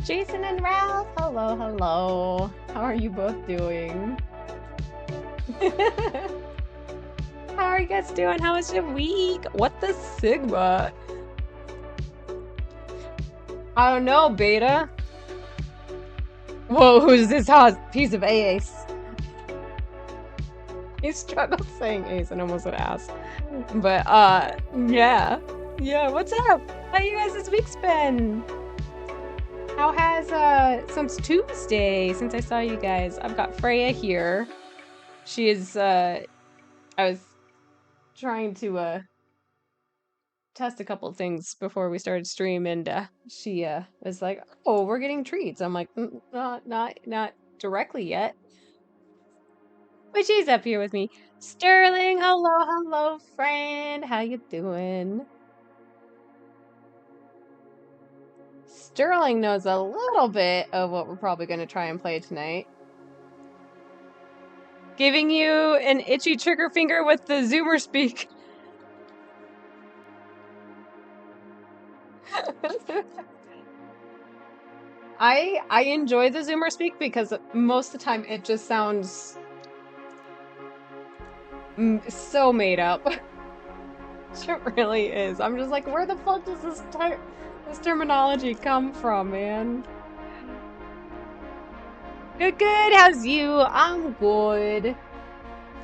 Jason and Ralph, hello, hello. How are you both doing? How are you guys doing? How was your week? What the Sigma? I don't know, Beta. Whoa, who's this hot piece of ace? He struggled saying ace and almost an ass. But yeah. Yeah, what's up? How you guys this week's been? How has since Tuesday, since I saw you guys? I've got Freya here. She is I was trying to test a couple things before we started stream, and she was like, "Oh, we're getting treats." I'm like, not directly yet." But she's up here with me. Sterling, hello, friend. How you doing? Sterling knows a little bit of what we're probably going to try and play tonight. Giving you an itchy trigger finger with the Zoomer speak. I enjoy the Zoomer speak because most of the time it just sounds so made up. It really is. I'm just like, where the fuck does this terminology come from, man? Good. How's you? I'm good.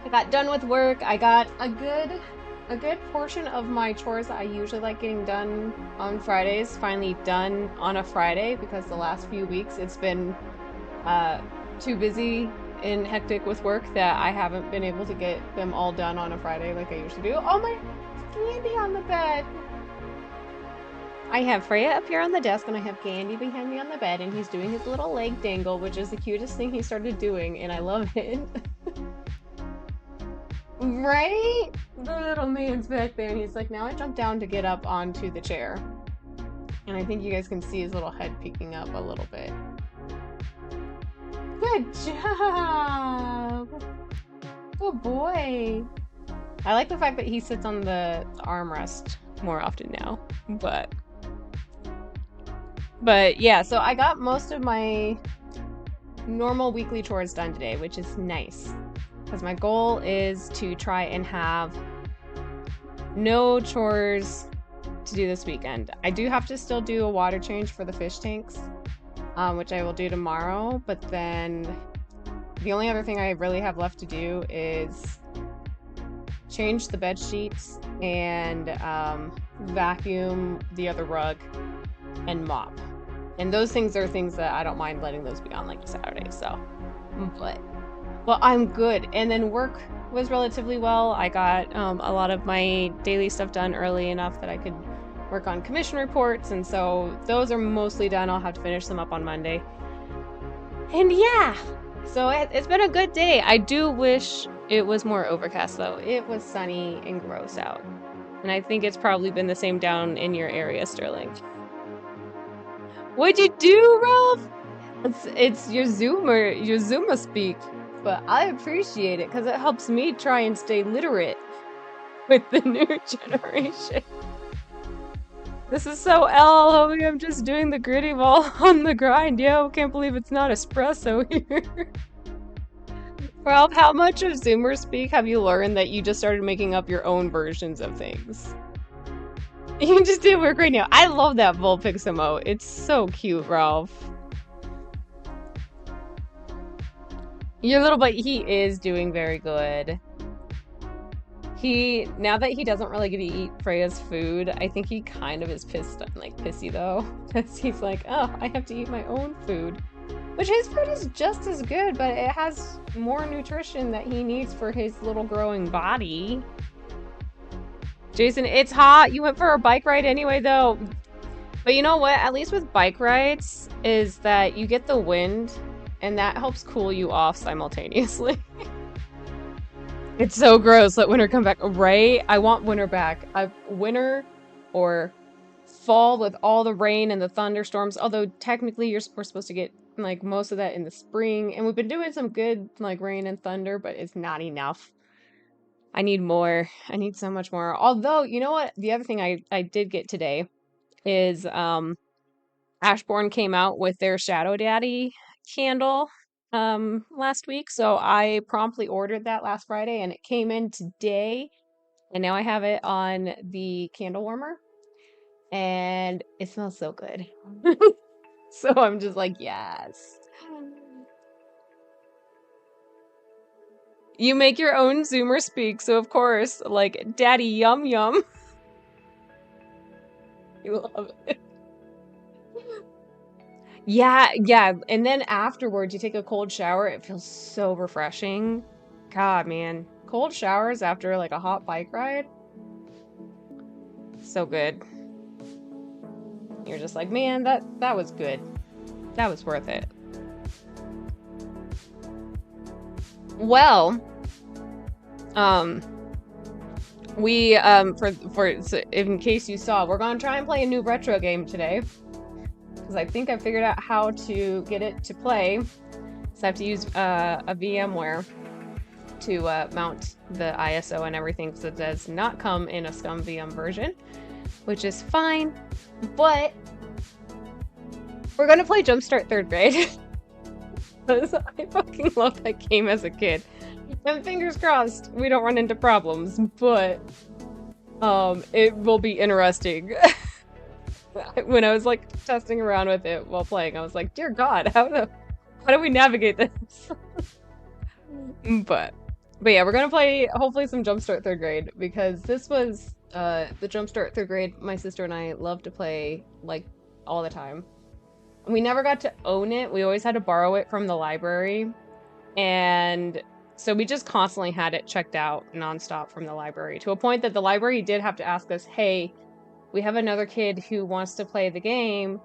I got done with work. I got a good portion of my chores that I usually like getting done on Fridays finally done on a Friday, because the last few weeks it's been too busy and hectic with work that I haven't been able to get them all done on a Friday like I usually do. Oh, my Candy on the bed. I have Freya up here on the desk, and I have Candy behind me on the bed, and he's doing his little leg dangle, which is the cutest thing he started doing, and I love it. Right? The little man's back there, and he's like, now I jump down to get up onto the chair. And I think you guys can see his little head peeking up a little bit. Good job! Good boy! I like the fact that he sits on the armrest more often now, but yeah, so I got most of my normal weekly chores done today, which is nice, because my goal is to try and have no chores to do this weekend. I do have to still do a water change for the fish tanks, which I will do tomorrow, but then the only other thing I really have left to do is change the bed sheets and vacuum the other rug and mop. And those things are things that I don't mind letting those be on like Saturday, so. But, well, I'm good. And then work was relatively well. I got a lot of my daily stuff done early enough that I could work on commission reports, and so those are mostly done. I'll have to finish them up on Monday. And yeah, so it's been a good day. I do wish it was more overcast, though. It was sunny and gross out. And I think it's probably been the same down in your area, Sterling. What'd you do, Ralph? It's your Zoomer speak. But I appreciate it because it helps me try and stay literate with the new generation. This is so L, homie. I'm just doing the gritty ball on the grind. Yo, can't believe it's not espresso here. Ralph, how much of Zoomer speak have you learned that you just started making up your own versions of things? You just did work right now. I love that Vulpix emote. It's so cute, Ralph. Your little buddy, he is doing very good. Now that he doesn't really get to eat Freya's food, I think he kind of is pissy though. Because he's like, oh, I have to eat my own food. Which his food is just as good, but it has more nutrition that he needs for his little growing body. Jason, it's hot. You went for a bike ride anyway, though. But you know what? At least with bike rides is that you get the wind, and that helps cool you off simultaneously. It's so gross. Let winter come back. Right? I want winter back. Winter or fall with all the rain and the thunderstorms. Although technically we're supposed to get like most of that in the spring. And we've been doing some good like rain and thunder, but it's not enough. I need more. I need so much more. Although, you know what? The other thing I did get today is Ashbourne came out with their Shadow Daddy candle last week. So I promptly ordered that last Friday and it came in today. And now I have it on the candle warmer. and it smells so good. So I'm just like, yes. You make your own Zoomer speak, so of course, like, daddy yum yum. You love it. Yeah, and then afterwards you take a cold shower, it feels so refreshing. God, man. Cold showers after like a hot bike ride. So good. You're just like, man, that was good. That was worth it. Well, we so in case you saw, we're gonna try and play a new retro game today. Because I think I figured out how to get it to play. So I have to use a VMware to mount the ISO and everything, because it does not come in a scum VM version, which is fine. But we're gonna play Jumpstart 3rd Grade. Because I fucking loved that game as a kid. And fingers crossed we don't run into problems, but it will be interesting. When I was like testing around with it while playing, I was like, dear God, how do we navigate this? But yeah, we're gonna play hopefully some Jumpstart 3rd Grade, because this was the Jumpstart 3rd Grade my sister and I love to play like all the time. We never got to own it. We always had to borrow it from the library, and so we just constantly had it checked out nonstop from the library, to a point that the library did have to ask us, hey, we have another kid who wants to play the game.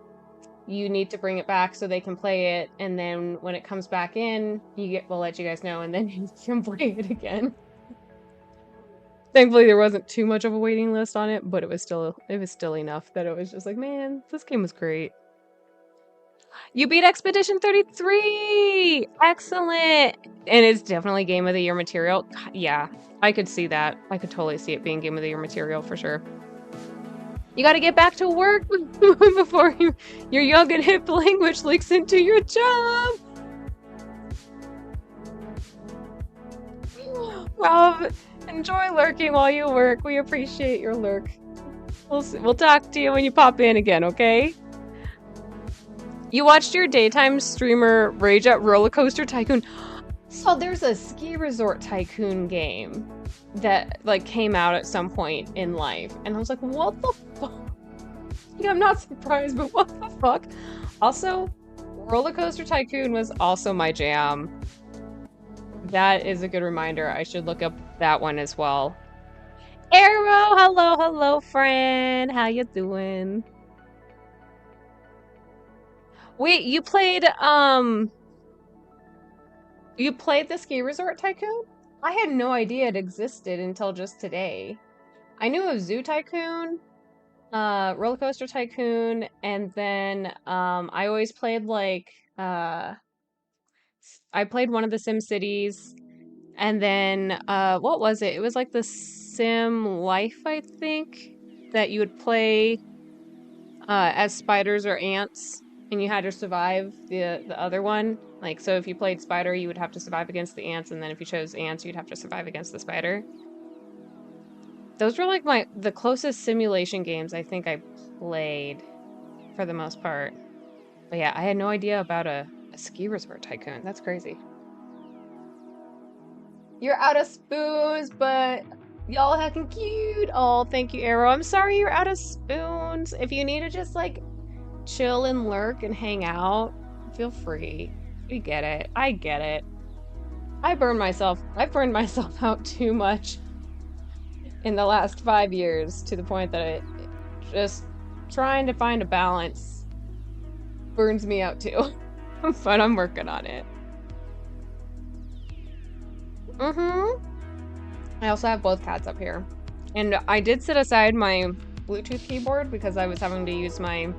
You need to bring it back so they can play it, and then when it comes back in, we'll let you guys know, and then you can play it again. Thankfully, there wasn't too much of a waiting list on it, but it was still enough that it was just like, man, this game was great. You beat Expedition 33! Excellent! And it's definitely Game of the Year material. Yeah, I could see that. I could totally see it being Game of the Year material for sure. You gotta get back to work before your young and hip language leaks into your job! Rob, enjoy lurking while you work. We appreciate your lurk. We'll talk to you when you pop in again, okay? You watched your daytime streamer rage at Roller Coaster Tycoon. So there's a ski resort tycoon game that like came out at some point in life, and I was like, what the fuck? Yeah, I'm not surprised, but what the fuck? Also, Roller Coaster Tycoon was also my jam. That is a good reminder. I should look up that one as well. Arrow, hello, friend. How you doing? Wait, you played the Ski Resort Tycoon? I had no idea it existed until just today. I knew of Zoo Tycoon, Roller Coaster Tycoon, and then I always played like I played one of the Sim Cities, and then what was it? It was like the Sim Life, I think, that you would play as spiders or ants, and you had to survive the other one. Like, so if you played spider, you would have to survive against the ants, and then if you chose ants, you'd have to survive against the spider. Those were like the closest simulation games I think I played for the most part. But yeah, I had no idea about a ski resort tycoon. That's crazy. You're out of spoons, but y'all heckin' cute. Oh, thank you, Arrow. I'm sorry you're out of spoons. If you need to just like chill and lurk and hang out, feel free. We get it. I get it. I burned myself out too much in the last 5 years, to the point that it just trying to find a balance burns me out too. But I'm working on it. I also have both cats up here. And I did set aside my Bluetooth keyboard because I was having to use my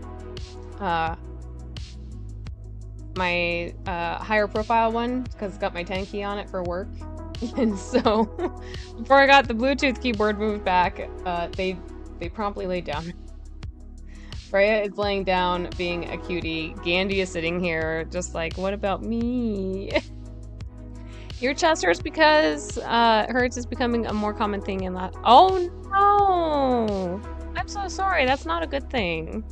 higher profile one, because it's got my 10 key on it for work. And so before I got the Bluetooth keyboard moved back, they promptly laid down. Freya is laying down being a cutie. Gandhi is sitting here just like, what about me? Your chest hurts because hurts is becoming a more common thing in that. Oh no! I'm so sorry. That's not a good thing.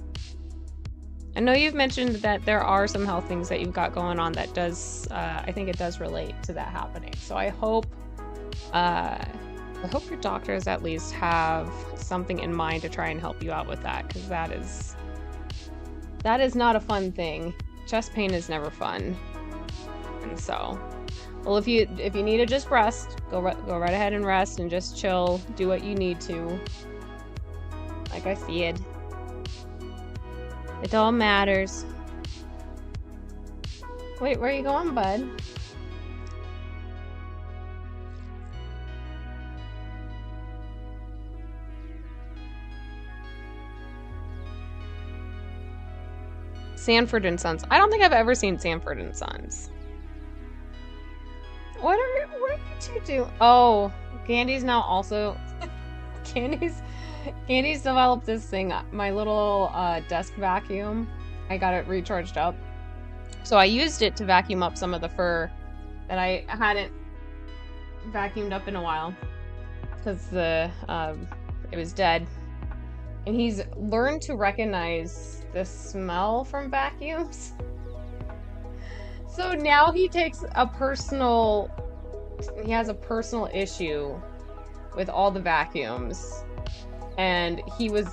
I know you've mentioned that there are some health things that you've got going on that does, I think it does relate to that happening. So uh, I hope your doctors at least have something in mind to try and help you out with that, because that is not a fun thing. Chest pain is never fun. And so, well, if you need to just rest, go right ahead and rest and just chill. Do what you need to. Like I said, it all matters. Wait, where are you going, bud? Sanford and Sons. I don't think I've ever seen Sanford and Sons. What are you two doing? Oh, Candy's now also Candy's Candy's developed this thing, my little desk vacuum. I got it recharged up. So I used it to vacuum up some of the fur that I hadn't vacuumed up in a while because it was dead. And he's learned to recognize the smell from vacuums. So now he has a personal issue with all the vacuums. And he was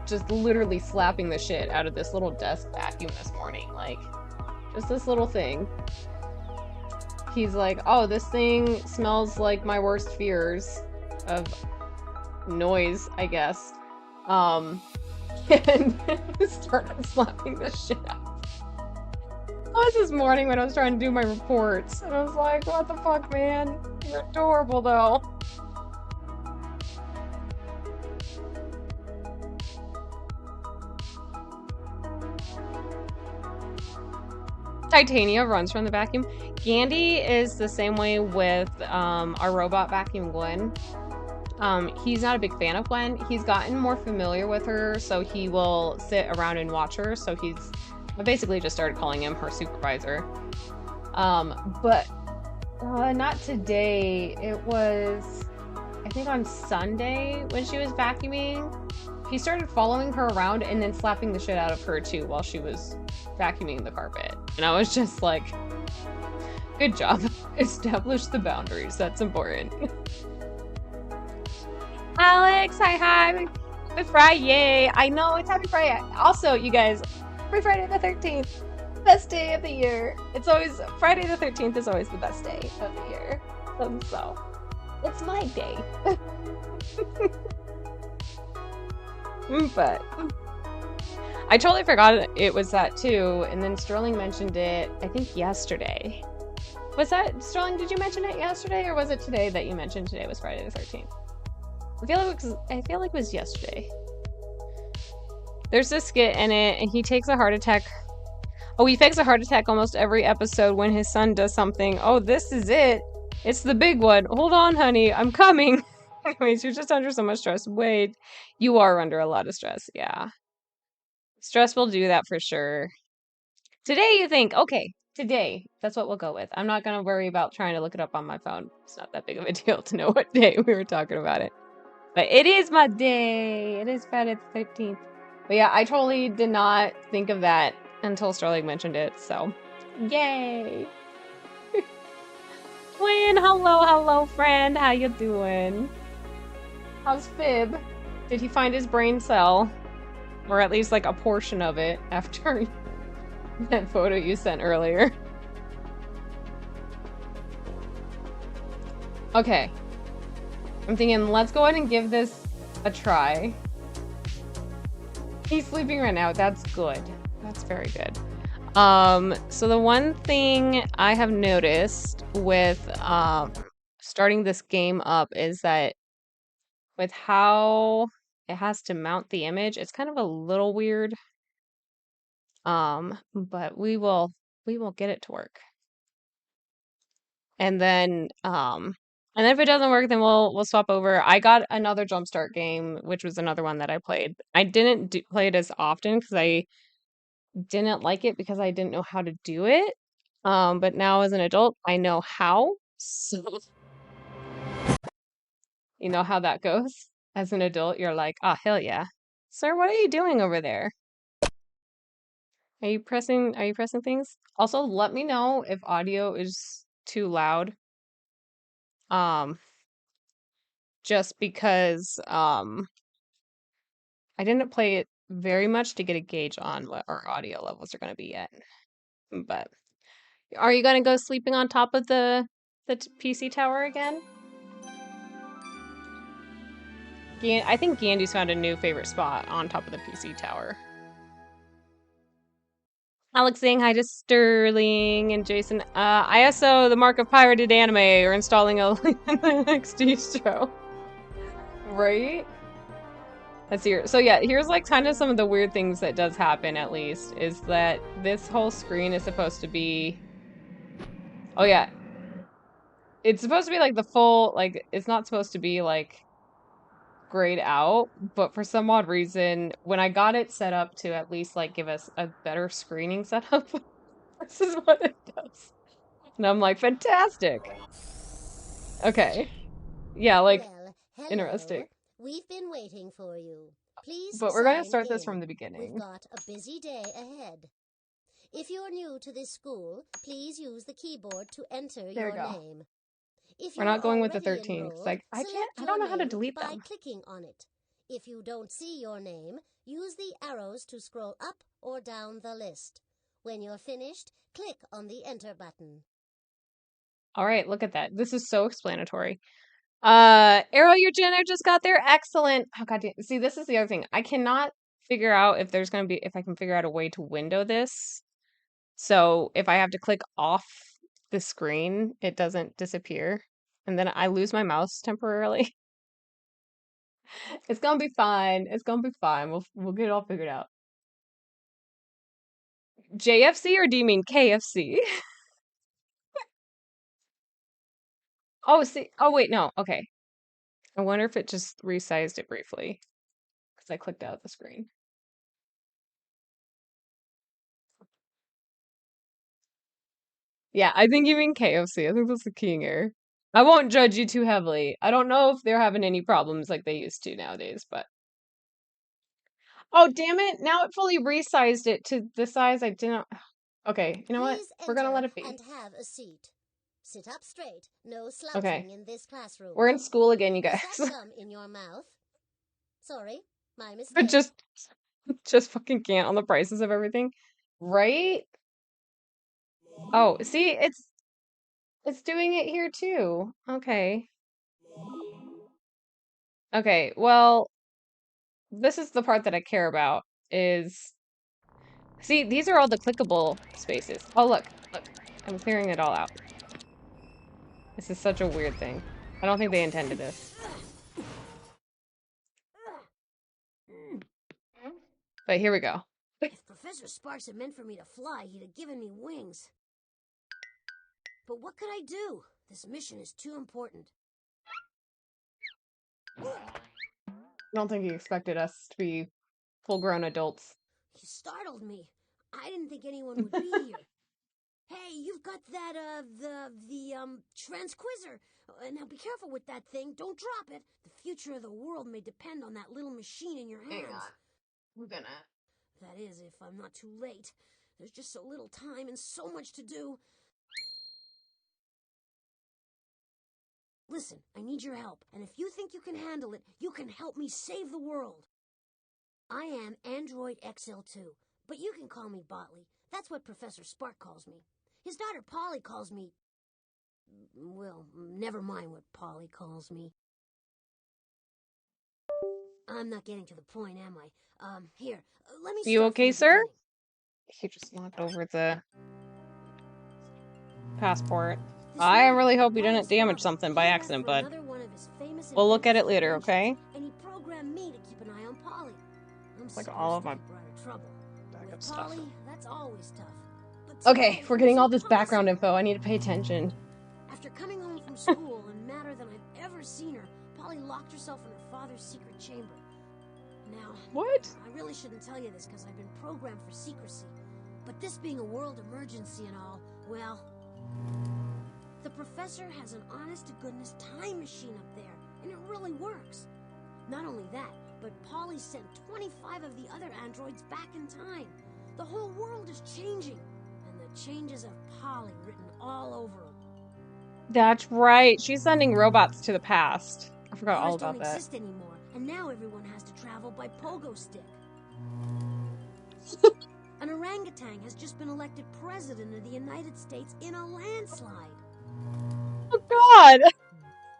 just literally slapping the shit out of this little desk vacuum this morning. Like, just this little thing. He's like, oh, this thing smells like my worst fears of noise, I guess. And started slapping the shit out. That was this morning when I was trying to do my reports. And I was like, what the fuck, man? You're adorable, though. Titania runs from the vacuum. Gandhi is the same way with our robot vacuum, Gwen. He's not a big fan of Gwen. He's gotten more familiar with her, so he will sit around and watch her. So I basically just started calling him her supervisor. But not today. It was, I think, on Sunday when she was vacuuming. He started following her around and then slapping the shit out of her too while she was vacuuming the carpet. And I was just like, good job. Establish the boundaries. That's important. Alex, hi. Happy Friday. I know, it's Happy Friday. Also, you guys, happy Friday the 13th. Best day of the year. It's always, Friday the 13th is always the best day of the year. So, it's my day. But I totally forgot it was that too, and then Sterling mentioned it, I think yesterday. Was that, Sterling, did you mention it yesterday, or was it today that you mentioned today was Friday the 13th? I feel like it was yesterday. There's this skit in it, and he takes a heart attack. Oh, he fakes a heart attack almost every episode when his son does something. Oh, this is it. It's the big one. Hold on, honey. I'm coming. Anyways, you're just under so much stress. Wait, you are under a lot of stress. Yeah. Stress will do that for sure. Today, you think, okay, today, that's what we'll go with. I'm not going to worry about trying to look it up on my phone. It's not that big of a deal to know what day we were talking about it. But it is my day. It is Friday the 13th. But yeah, I totally did not think of that until Sterling mentioned it, so yay! Twin, hello, friend. How you doing? How's Fib? Did he find his brain cell? Or at least like a portion of it after that photo you sent earlier. Okay. I'm thinking, let's go ahead and give this a try. He's sleeping right now. That's good. That's very good. So the one thing I have noticed with starting this game up is that with how it has to mount the image, it's kind of a little weird. But we will get it to work. And then if it doesn't work, then we'll swap over. I got another Jumpstart game, which was another one that I played. I didn't play it as often because I didn't like it because I didn't know how to do it. But now as an adult, I know how. So you know how that goes. As an adult, you're like, oh, hell yeah. Sir, what are you doing over there? Are you pressing things? Also, let me know if audio is too loud. Um, just because I didn't play it very much to get a gauge on what our audio levels are going to be yet. But are you going to go sleeping on top of the PC tower again? I think Gandy's found a new favorite spot on top of the PC tower. Alex saying hi to Sterling and Jason. ISO, the mark of pirated anime, or installing a NXT show. Right? That's here. So yeah, here's like kind of some of the weird things that does happen at least, is that this whole screen is supposed to be... Oh yeah. It's supposed to be like the full, like, it's not supposed to be like grayed out, but for some odd reason, when I got it set up to at least like give us a better screening setup, this is what it does. And I'm like, fantastic. Okay. Yeah, like, Well, hello. interesting. We've been waiting for you. Please But we're going to sign start this in. from the We've beginning. got a busy day ahead. If you're new to this school, please use the keyboard to enter There your we go. name. If We're you're not going with the already 13 because enrolled, I select don't your know how to name delete by them. clicking on it. If you don't see your name, use the arrows to scroll up or down the list. When you're finished, click on the enter button. All right, look at that. This is so explanatory. Arrow, your Jenner just got there. Excellent. Oh god damn. See, this is the other thing. I cannot figure out if there's going to be if I can figure out a way to window this. So, if I have to click off the screen, it doesn't disappear. And then I lose my mouse temporarily. It's going to be fine. It's going to be fine. We'll get it all figured out. JFC, or do you mean KFC? Oh, see. Oh, wait, no. Okay. I wonder if it just resized it briefly because I clicked out of the screen. Yeah, I think you mean KFC. I think that's the keying error. I won't judge you too heavily. I don't know if they're having any problems like they used to nowadays, but... Oh, damn it! Now it fully resized it to the size I didn't... Okay, you know what? Please We're gonna let enter it be. and have a seat. Sit up straight. No Okay. slouching in this classroom. We're in school again, you guys. Does that gum in your mouth? Sorry, my But mistake. just fucking can't on the prices of everything. Right? Oh, see, it's doing it here too. Okay. Okay, well, this is the part that I care about is... See, these are all the clickable spaces. Oh, look. I'm clearing it all out. This is such a weird thing. I don't think they intended this. But here we go. If Professor Sparks had meant for me to fly, he'd have given me wings. But what could I do? This mission is too important. I don't think he expected us to be full-grown adults. You startled me. I didn't think anyone would be here. Hey, you've got that, transquisor. Now be careful with that thing. Don't drop it. The future of the world may depend on that little machine in your hands. Hang on. We're gonna... That is, if I'm not too late. There's just so little time and so much to do. Listen, I need your help, and if you think you can handle it, you can help me save the world. I am Android XL2, but you can call me Botley. That's what Professor Spark calls me. His daughter Polly calls me... Well, never mind what Polly calls me. I'm not getting to the point, am I? Here, let me start. You okay, from the sir? beginning. He just knocked over the passport. This I man really had hope you highest didn't damage level. something Came by back accident, for bud. another one of his famous We'll look at it inventions and later, okay? inventions, and he programmed me to keep an eye on Polly. I'm Like sorry all of my Steve brought her trouble. backup With stuff. Polly, that's always tough. But Okay, today we're it getting was all this background impossible. info. I need to pay attention. After coming home from school and madder than I've ever seen her, Polly locked herself in her father's secret chamber. Now, What? I really shouldn't tell you this because I've been programmed for secrecy. But this being a world emergency and all, well... The professor has an honest-to-goodness time machine up there, and it really works. Not only that, but Polly sent 25 of the other androids back in time. The whole world is changing, and the changes of Polly written all over them. That's right. She's sending robots to the past. I forgot all Cars don't about that. exist anymore, and now everyone has to travel by pogo stick. An orangutan has just been elected president of the United States in a landslide. Oh God!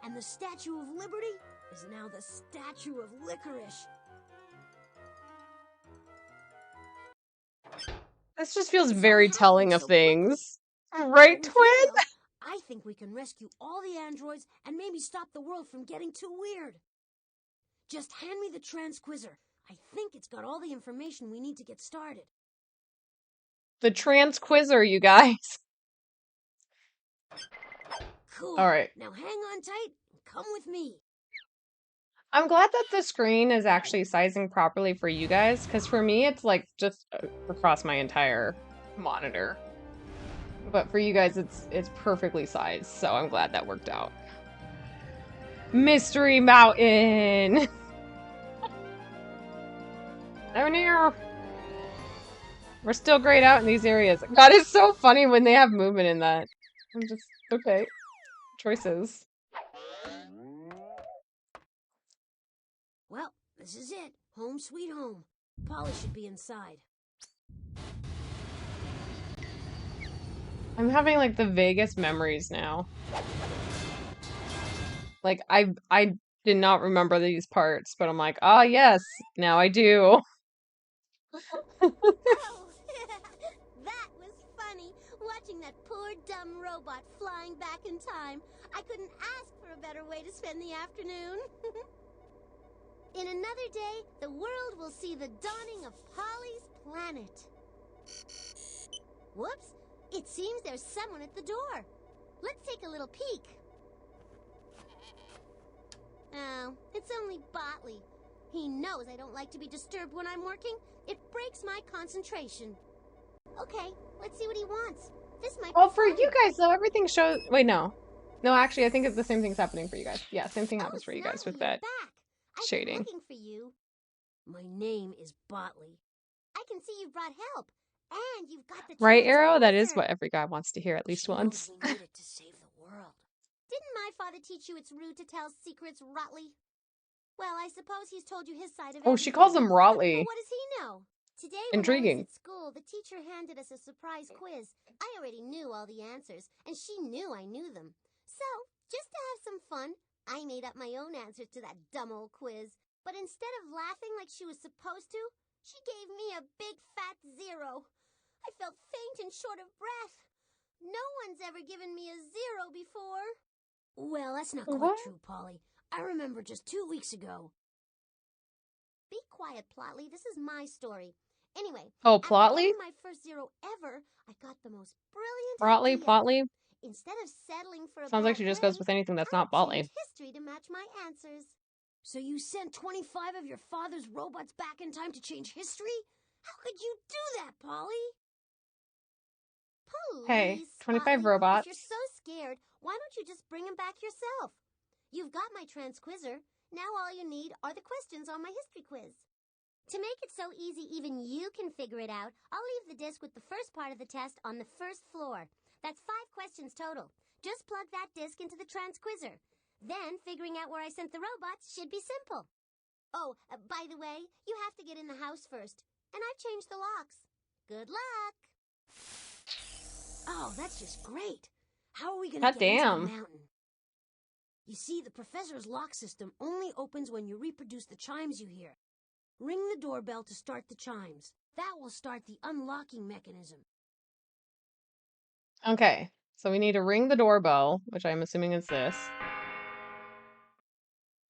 And the Statue of Liberty is now the Statue of Licorice. This just feels It's all very happening telling of so quickly. things. But Right, with twin? your help, I think we can rescue all the androids and maybe stop the world from getting too weird. Just hand me the Transquizzer. I think it's got all the information we need to get started. The Transquizzer, you guys. Cool. All right. Now hang on tight and come with me. I'm glad that the screen is actually sizing properly for you guys, because for me, it's like just across my entire monitor. But for you guys, it's perfectly sized, so I'm glad that worked out. Mystery Mountain! Oh no! We're still grayed out in these areas. God, it's so funny when they have movement in that. I'm just, okay. Choices. Well, this is it. Home sweet home. Polly should be inside. I'm having like the vaguest memories now. Like I did not remember these parts, but I'm like, ah yes, now I do. Oh, that was funny. Watching that poor dumb robot flying back in time. I couldn't ask for a better way to spend the afternoon. In another day, the world will see the dawning of Polly's planet. Whoops! It seems there's someone at the door. Let's take a little peek. Oh, it's only Botley. He knows I don't like to be disturbed when I'm working. It breaks my concentration. Okay, let's see what he wants. This might Well, be for fun. you guys though, everything shows. Wait, no, no. Actually, I think it's the same thing's happening for you guys. Yeah, same thing happens for you guys with You're that back. I've been shading. looking for you. My name is Botley. I can see you've brought help, and you've got the Right, Arrow? That is Transquizzer. what every guy wants to hear at least She knows once. we need it to save the world. Didn't my father teach you it's rude to tell secrets, Rotley? Well, I suppose he's told you his side of Oh, she everything. calls him But Ratley. what does he know? Today, when I was Intriguing. at school, the teacher handed us a surprise quiz. I already knew all the answers, and she knew I knew them. So, just to have some fun, I made up my own answers to that dumb old quiz. But instead of laughing like she was supposed to, she gave me a big fat 0. I felt faint and short of breath. No one's ever given me a 0 before. Well, that's not quite What? true, Polly. I remember just 2 weeks ago. Be quiet, Plotley. This is my story. Anyway, Oh, after Plotley? getting my first 0 ever, I got the most brilliant Plotley? idea. Plotley? Instead of settling for a Sounds like bad she just grade, goes with anything that's I not Plotley. changed history to match my answers. So you sent 25 of your father's robots back in time to change history? How could you do that, Polly? Hey, Please, 25 Spotley, if you're robots. so scared, why don't you just bring him back yourself? You've got my Transquizzer. Now all you need are the questions on my history quiz. To make it so easy even you can figure it out, I'll leave the disc with the first part of the test on the first floor. That's 5 questions total. Just plug that disc into the Transquizzer. Then figuring out where I sent the robots should be simple. Oh, by the way, you have to get in the house first. And I've changed the locks. Good luck! Oh, that's just great. How are we going to God get into the damn. mountain? You see, the professor's lock system only opens when you reproduce the chimes you hear. Ring the doorbell to start the chimes. That will start the unlocking mechanism. Okay, so we need to ring the doorbell, which I'm assuming is this.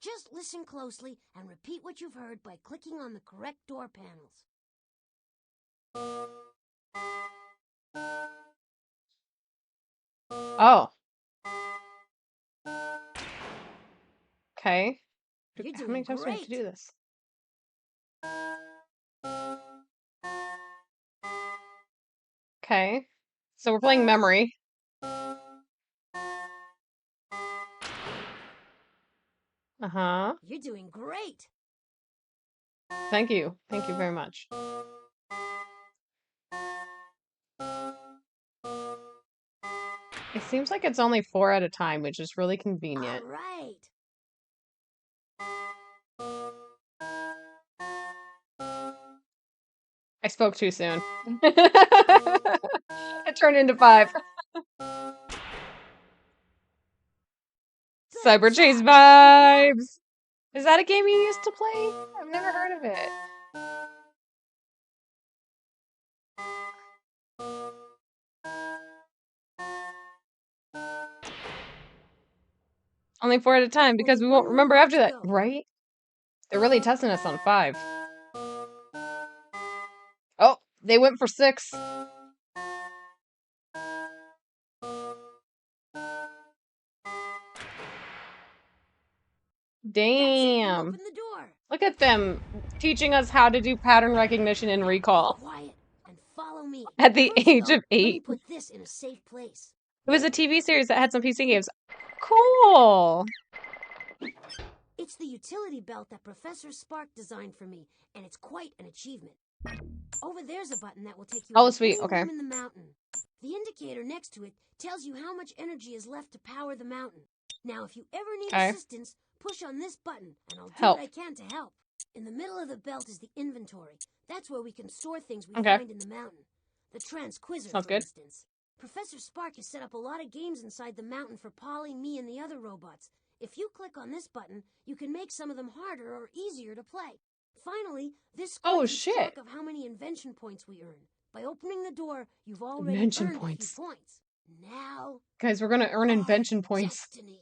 Just listen closely and repeat what you've heard by clicking on the correct door panels. Oh. Okay. You're How many doing times do we have to great. do this? Okay. So we're playing memory. Uh-huh. You're doing great. Thank you. Thank you very much. It seems like it's only 4 at a time, which is really All convenient. right. I spoke too soon. It turned into 5. Good Cyber Chase job. Keep it up. vibes! Is that a game you used to play? I've never heard of it. Only 4 at a time because Only we won't one more remember round after to that, go. right? They're really testing us on 5. Oh, they went for 6. That's it. We Damn. opened the door. Look at them teaching us how to do pattern recognition and Now, be recall quiet and follow me. at the First, age though, of let me 8. put this in a safe place. It was a TV series that had some PC games. Cool. It's the utility belt that Professor Spark designed for me, and it's quite an achievement. Over there's a button that will take you Oh, into sweet. any Okay. room in the mountain. The indicator next to it tells you how much energy is left to power the mountain. Now, if you ever need Okay. assistance, push on this button, and I'll do Help. what I can to help. In the middle of the belt is the inventory. That's where we can store things we Okay. find in the mountain. The Transquizzer, Sounds for good. instance. Professor Spark has set up a lot of games inside the mountain for Polly, me, and the other robots. If you click on this button, you can make some of them harder or easier to play. Finally, this score Oh, keeps shit. track of how many invention points we earn. By opening the door, you've already Invention earned points. a few points. Now, Guys, we're gonna earn guard invention the points. destiny.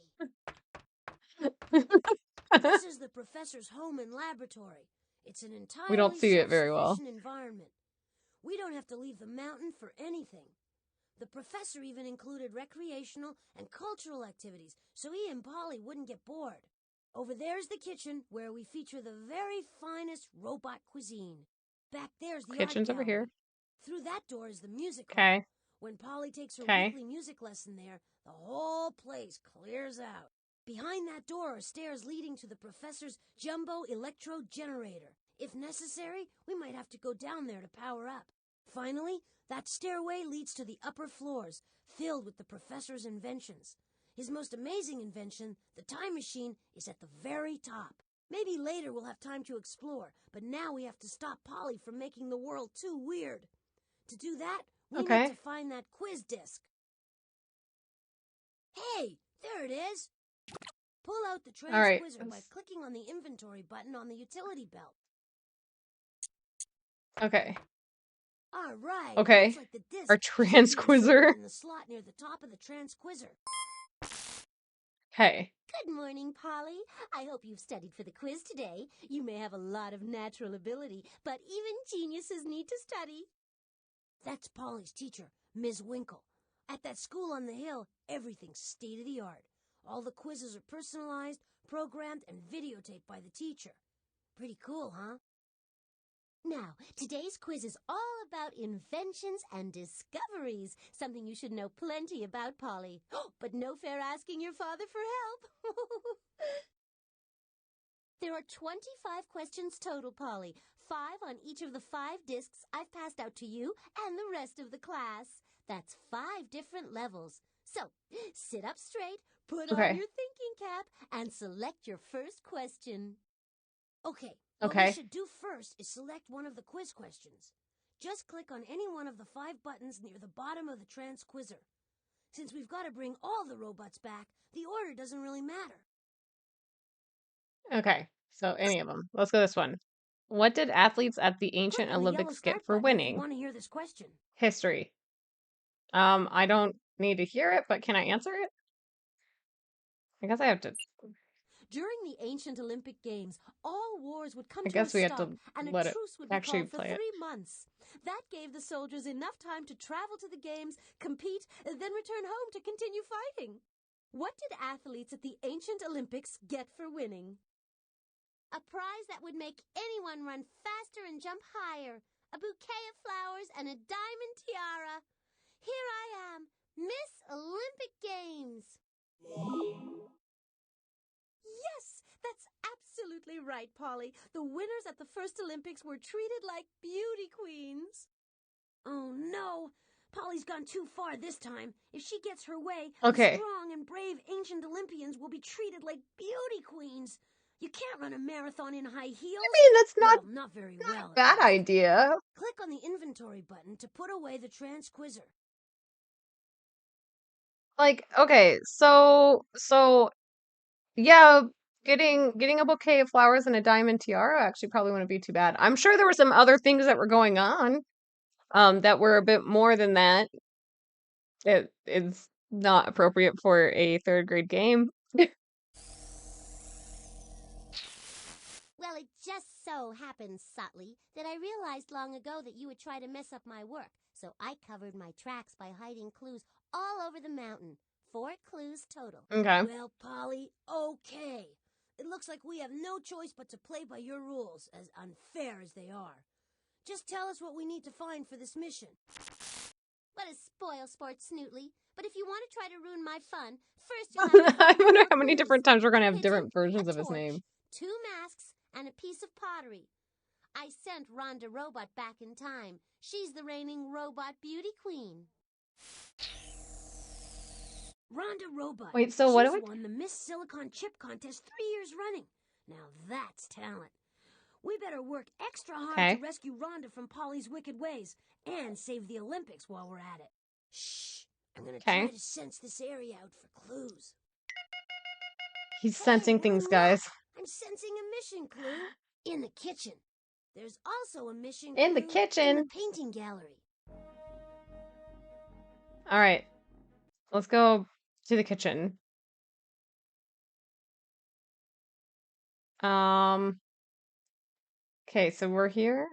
This is the professor's home and laboratory. It's an We don't entirely see it very well. self-sufficient environment. We don't have to leave the mountain for anything. The professor even included recreational and cultural activities, so he and Polly wouldn't get bored. Over there's the kitchen, where we feature the very finest robot cuisine. Back there's the Kitchen's art over gallery. here. Through that door is the music hall. Okay. When Polly takes her Okay. weekly music lesson there, the whole place clears out. Behind that door are stairs leading to the professor's jumbo electro generator. If necessary, we might have to go down there to power up. Finally, that stairway leads to the upper floors, filled with the professor's inventions. His most amazing invention, the time machine, is at the very top. Maybe later we'll have time to explore, but now we have to stop Polly from making the world too weird. To do that, we Okay. need to find that quiz disc. Hey, there it is. Pull out the All right. Transquizzer by clicking on the inventory button on the utility belt. Okay. All right. Okay. Looks like the disc Our should be inserted Transquizzer. in the slot near the top of the Transquizzer. Okay. Good morning, Polly. I hope you've studied for the quiz today. You may have a lot of natural ability, but even geniuses need to study. That's Polly's teacher, Ms. Winkle. At that school on the hill, everything's state-of-the-art. All the quizzes are personalized, programmed, and videotaped by the teacher. Pretty cool, huh? Now, today's quiz is all about inventions and discoveries, something you should know plenty about, Polly. But no fair asking your father for help. There are 25 questions total, Polly. 5 on each of the 5 discs I've passed out to you and the rest of the class. That's 5 different levels. So, sit up straight, put on Okay. your thinking cap, and select your first question. Okay, what we Okay. should do first is select one of the quiz questions. Just click on any one of the 5 buttons near the bottom of the Transquizzer. Since we've got to bring all the robots back, the order doesn't really matter. Okay. So any of them. Let's go this one. What did athletes at the Click ancient on the yellow Olympics start get for button if you winning? want to hear this question. History. I don't need to hear it, but can I answer it? I guess I have to. During the ancient Olympic Games, all wars would come I to a guess we have stop, to and a let it truce would be actually called for play 3 it. months. That gave the soldiers enough time to travel to the games, compete, then return home to continue fighting. What did athletes at the ancient Olympics get for winning? A prize that would make anyone run faster and jump higher. A bouquet of flowers and a diamond tiara. Here I am, Miss Olympic Games. Yes, That's absolutely right, Polly. The winners at the first Olympics were treated like beauty queens. Oh, no. Polly's gone too far this time. If she gets her way, Okay. the strong and brave ancient Olympians will be treated like beauty queens. You can't run a marathon in high heels. I mean, that's not, Well, not very not well. a bad idea. Click on the inventory button to put away the transquizzer. Like, okay, so yeah, getting a bouquet of flowers and a diamond tiara actually probably wouldn't be too bad. I'm sure there were some other things that were going on, that were a bit more than that. It is not appropriate for a third grade game. Well, it just so happens, Sutley, that I realized long ago that you would try to mess up my work, so I covered my tracks by hiding clues all over the mountain. 4 clues total. Okay. Well, Polly, okay. It looks like we have no choice but to play by your rules, as unfair as they are. Just tell us what we need to find for this mission. What a spoil sport, Snootly. But if you want to try to ruin my fun, first you'll have to I find wonder more how many clues. different times we're gonna A have pigeon, different versions a of his torch, name. 2 masks, and a piece of pottery. I sent Rhonda Robot back in time. She's the reigning robot beauty queen. Rhonda Robot. Wait, so what do She's we... won the Miss Silicon Chip contest 3 years running. Now that's talent. We better work extra hard Okay. to rescue Rhonda from Polly's wicked ways and save the Olympics while we're at it. Shh! I'm gonna try to sense this area out for clues. He's sensing Hey, things, why guys. not? I'm sensing a mission clue in the kitchen. There's also a mission In the clue in kitchen. the painting gallery. All right. Let's go to the kitchen. Okay, so we're here.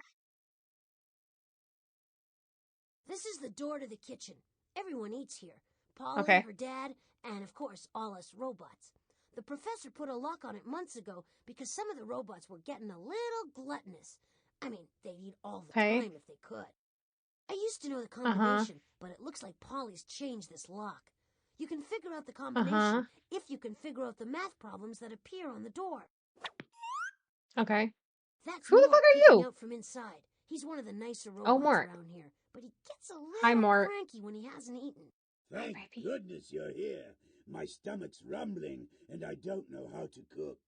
This is the door to the kitchen. Everyone eats here. Polly, Okay. her dad, and of course, all us robots. The professor put a lock on it months ago because some of the robots were getting a little gluttonous. I mean, they'd eat all the Okay. time if they could. I used to know the combination, but it looks like Polly's changed this lock. You can figure out the combination if you can figure out the math problems that appear on the door. Okay. That's Who the Mort fuck are peeking you? out from inside. He's one of the nicer Oh, robots Mort. around here, but he gets a Hi, little Mort. cranky when he hasn't eaten. Thank baby. goodness you're here. My stomach's rumbling, and I don't know how to cook.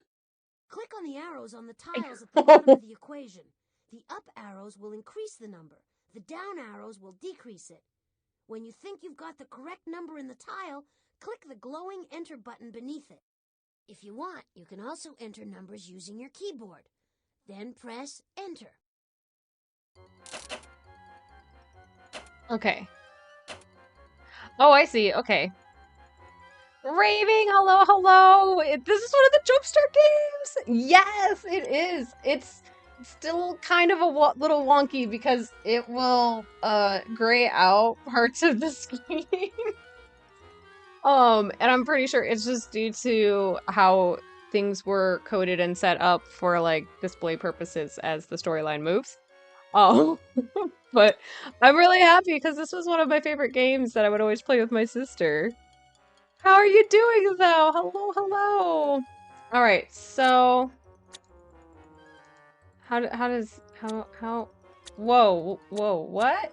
Click on the arrows on the tiles at the bottom of the equation. The up arrows will increase the number. The down arrows will decrease it. When you think you've got the correct number in the tile, click the glowing enter button beneath it. If you want, you can also enter numbers using your keyboard. Then press enter. Okay. Oh, I see. Okay. Raving, hello, hello. This is one of the Jumpstart games. Yes, it is. It's still kind of a little wonky because it will gray out parts of the screen. And I'm pretty sure it's just due to how things were coded and set up for like display purposes as the storyline moves. Oh, but I'm really happy because this was one of my favorite games that I would always play with my sister. How are you doing though? Hello, hello. All right, so how whoa, what?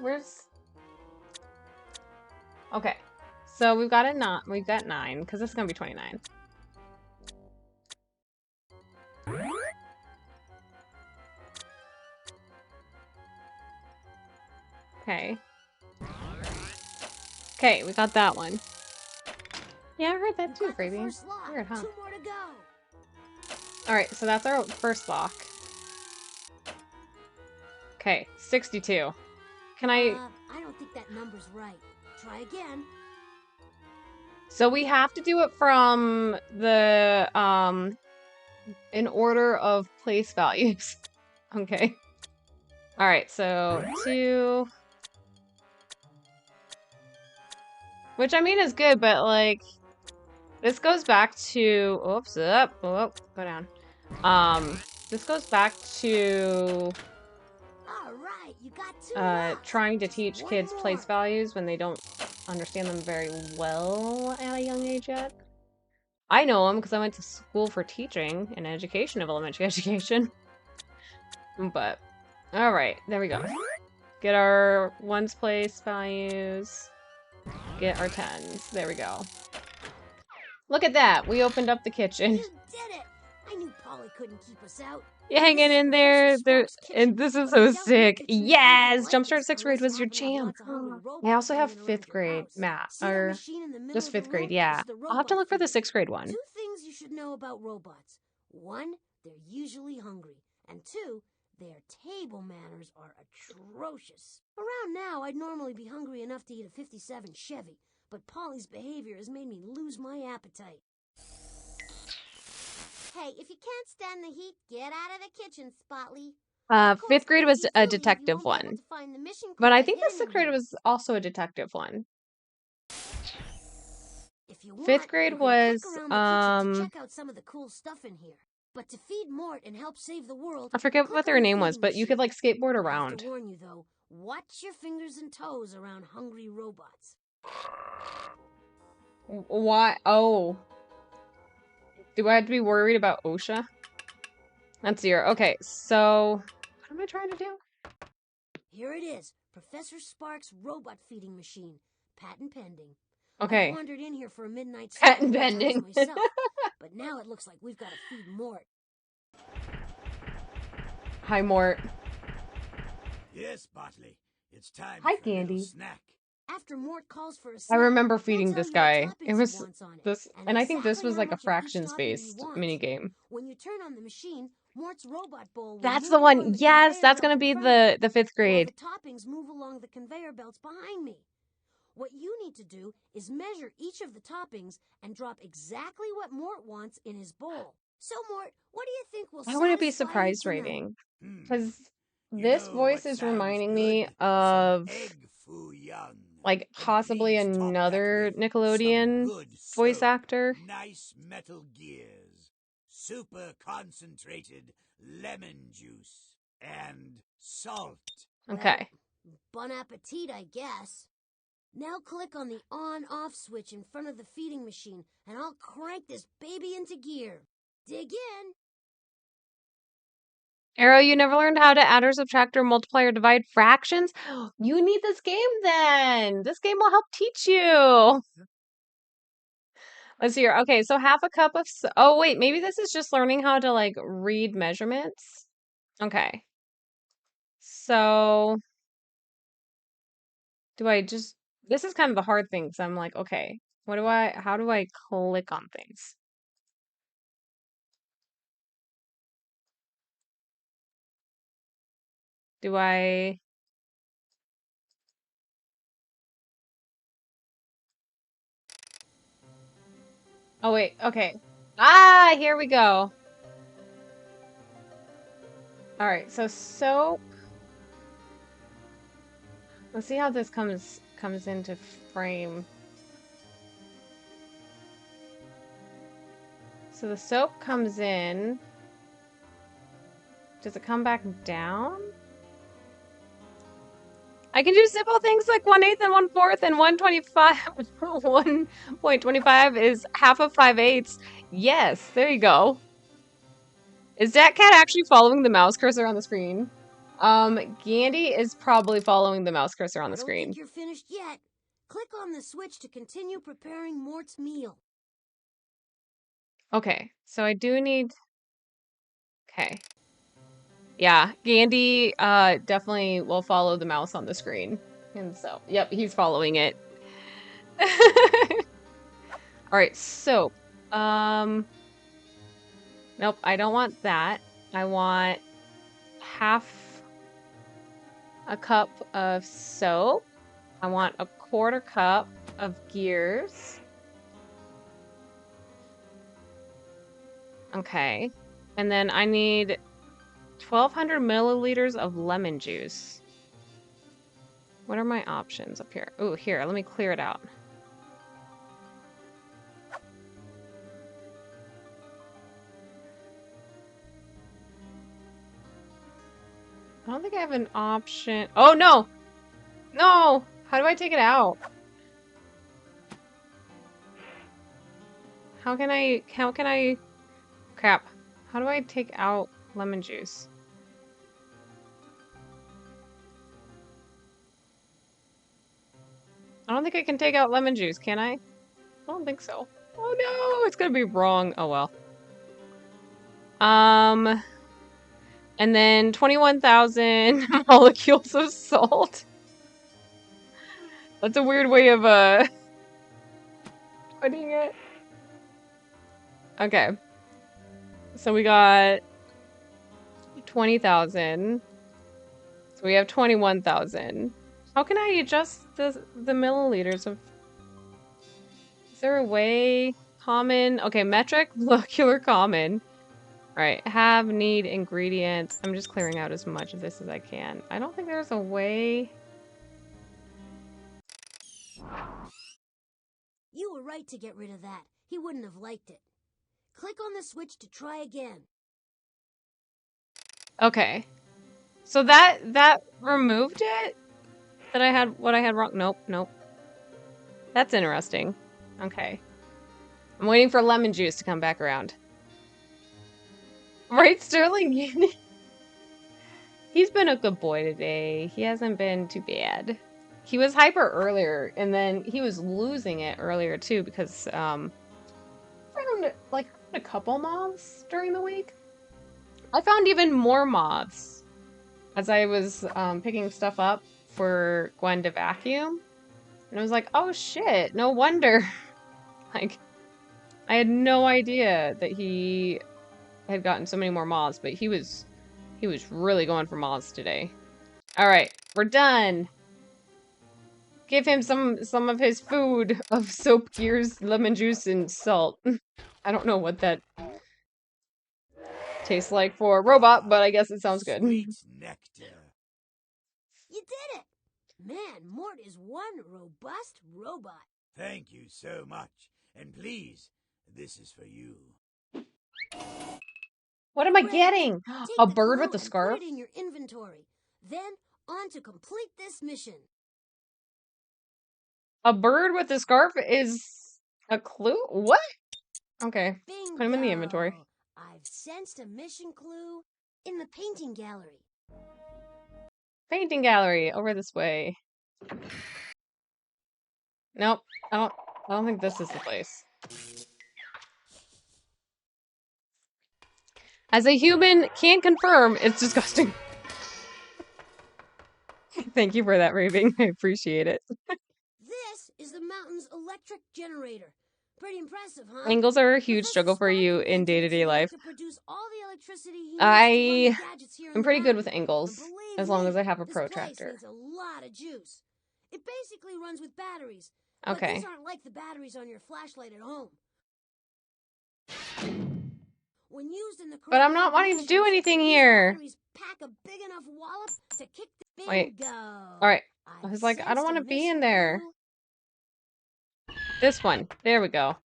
Where's Okay. So we've got we've got 9 because this is going to be 29. Okay. Okay, we got that one. Yeah, I heard that too, Gravy. Weird, huh? 2 more to go. Alright, so that's our first lock. Okay, 62. Can I don't think that number's right. Try again. So we have to do it from the in order of place values. Okay. Alright, so 2. Which I mean is good, but like this goes back to oops, up, oh, go down. This goes back to All right, you got 2 locks. trying to Just teach one kids more. place values when they don't understand them very well at a young age yet. I know him because I went to school for teaching and education of elementary education. But, alright, there we go. Get our ones place values. Get our tens. There we go. Look at that! We opened up the kitchen. You did it! I knew Polly couldn't keep us out. You're hanging in there. And this is so sick. Yes! Jumpstart 6th grade was your jam. I also have 5th grade math. Or just 5th grade, yeah. I'll have to look for the 6th grade one. Two things you should know about robots. One, they're usually hungry. And two, their table manners are atrocious. Around now, I'd normally be hungry enough to eat a 57 Chevy, but Polly's behavior has made me lose my appetite. Hey, if you can't stand the heat, get out of the kitchen, Spotly. 5th grade was a detective one. But I think the 6th grade was also a detective one. 5th grade was, check out some of the cool stuff in here. But to feed Mort and help save the world, I forget what their name was, but you could like skateboard around. I have to warn you though, watch your fingers and toes around hungry robots. Why? Oh. Do I have to be worried about OSHA? That's 0. Okay, so what am I trying to do? Here it is, Professor Spark's robot feeding machine, patent pending. Okay. I wandered in here for a midnight patent pending myself, but now it looks like we've got to feed Mort. Hi, Mort. Yes, Botley. It's time Hi, for a little Candy. snack. After Mort calls for a I snack, remember feeding this guy. It was this, and I think this was like a fractions-based minigame. When you turn on the machine, Mort's robot bowl will That's move the one. along the Yes, conveyor that's belt gonna in be front of you, the 5th grade. while the toppings move along the conveyor belts behind me. What you need to do is measure each of the toppings and drop exactly what Mort wants in his bowl. So, Mort, what do you think will I want to be satisfy surprise you tonight? rating Hmm. because You this know voice what is sounds reminding me good? of Some egg foo young. like And possibly please top that another with Nickelodeon some good voice soap, actor. nice metal gears, super concentrated lemon juice, and salt. Okay. Bon appetit, I guess. Now click on the on-off switch in front of the feeding machine, and I'll crank this baby into gear. Dig in. Arrow, you never learned how to add or subtract or multiply or divide fractions? You need this game then. This game will help teach you. Let's see here. Okay, so half a cup of... Oh, wait, maybe this is just learning how to, like, read measurements. Okay. So, do I just... This is kind of the hard thing, because I'm like, okay, how do I click on things? Do I... Oh, wait, okay. Ah, here we go. All right, so soap. Let's see how this comes into frame. So the soap comes in. Does it come back down? I can do simple things like 1/8 and 1/4 and 1/25. 1.25 is half of 5/8. Yes, there you go. Is that cat actually following the mouse cursor on the screen? Gandy is probably following the mouse cursor on the screen. I don't think you're finished yet. Click on the switch to continue preparing Mort's meal. Okay, so I do need... Okay. Yeah, Gandy definitely will follow the mouse on the screen. And so, yep, he's following it. All right, soap. Nope, I don't want that. I want half a cup of soap. I want a 1/4 cup of gears. Okay. And then I need 1,200 milliliters of lemon juice. What are my options up here? Oh, here, let me clear it out. I don't think I have an option. Oh, no! No! How do I take it out? How can I, crap. How do I take out lemon juice? I don't think I can take out lemon juice, can I? I don't think so. Oh no, it's gonna be wrong. Oh well. And then 21,000 molecules of salt. That's a weird way of putting it. Okay. So we got 20,000. So we have 21,000. How can I adjust the milliliters of... Is there a way? Common. Okay, metric, molecular, common. All right, have, need, ingredients. I'm just clearing out as much of this as I can. I don't think there's a way. You were right to get rid of that. He wouldn't have liked it. Click on the switch to try again. Okay. So that removed it? That I had what I had wrong? Nope, nope. That's interesting. Okay. I'm waiting for lemon juice to come back around. Right, Sterling? He's been a good boy today. He hasn't been too bad. He was hyper earlier, and then he was losing it earlier too because I found like a couple moths during the week. I found even more moths as I was picking stuff up for Gwen to vacuum, and I was like, "Oh shit! No wonder." Like, I had no idea that he had gotten so many more moths, but he was really going for moths today. All right, we're done. Give him some of his food of soap gears, lemon juice, and salt. I don't know what that tastes like for a robot, but I guess it sounds good. Sweet nectar. You did it! Man, Mort is one robust robot. Thank you so much. And please, this is for you. What am I Great. getting? Take A the bird clue with a and scarf? put it in your inventory. Then, on to complete this mission. A bird with a scarf is a clue? What? Okay, let's put him in the inventory. Bingo! I've sensed a mission clue in the painting gallery. Painting gallery, over this way. Nope, I don't think this is the place. As a human, can't confirm, it's disgusting. Thank you for that, Raving. I appreciate it. This is the mountain's electric generator. Pretty impressive, huh? Angles are a huge Professor struggle for Spark you in invented it day-to-day so that it life. could produce all the electricity he needs to run the gadgets here in I'm the pretty good with valley. angles, And believe as long me, as I have a this place protractor. needs a lot of juice. It basically runs with batteries. Okay. But these aren't like the batteries on your flashlight at home. When used in the correct But I'm not wanting to do anything these here. batteries pack a big enough wallop to kick the bingo. Wait. Alright. I was like, I don't want to be in there. This one. There we go.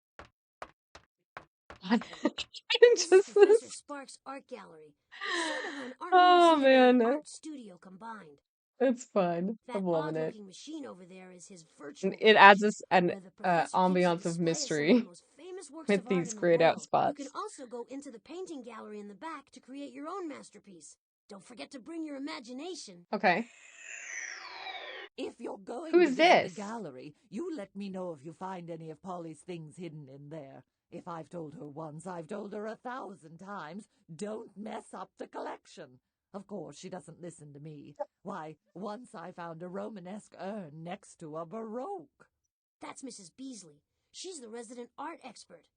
This is Professor Spark's art gallery. It's sort of an art Oh, museum and man. art studio combined. It's fun. That I'm loving it. odd-looking machine over there is his virtual It adds lab, us an where the professor keeps a ambiance of display of some mystery of the most famous works with of art these in the grayed out world. spots. You can also go into the painting gallery in the back to create your own masterpiece. Don't forget to bring your imagination. Okay. If you're going Who's to visit this? the gallery, you let me know if you find any of Polly's things hidden in there. If I've told her once, I've told her 1,000 times. Don't mess up the collection. Of course, she doesn't listen to me. Why, once I found a Romanesque urn next to a Baroque. That's Mrs. Beasley. She's the resident art expert.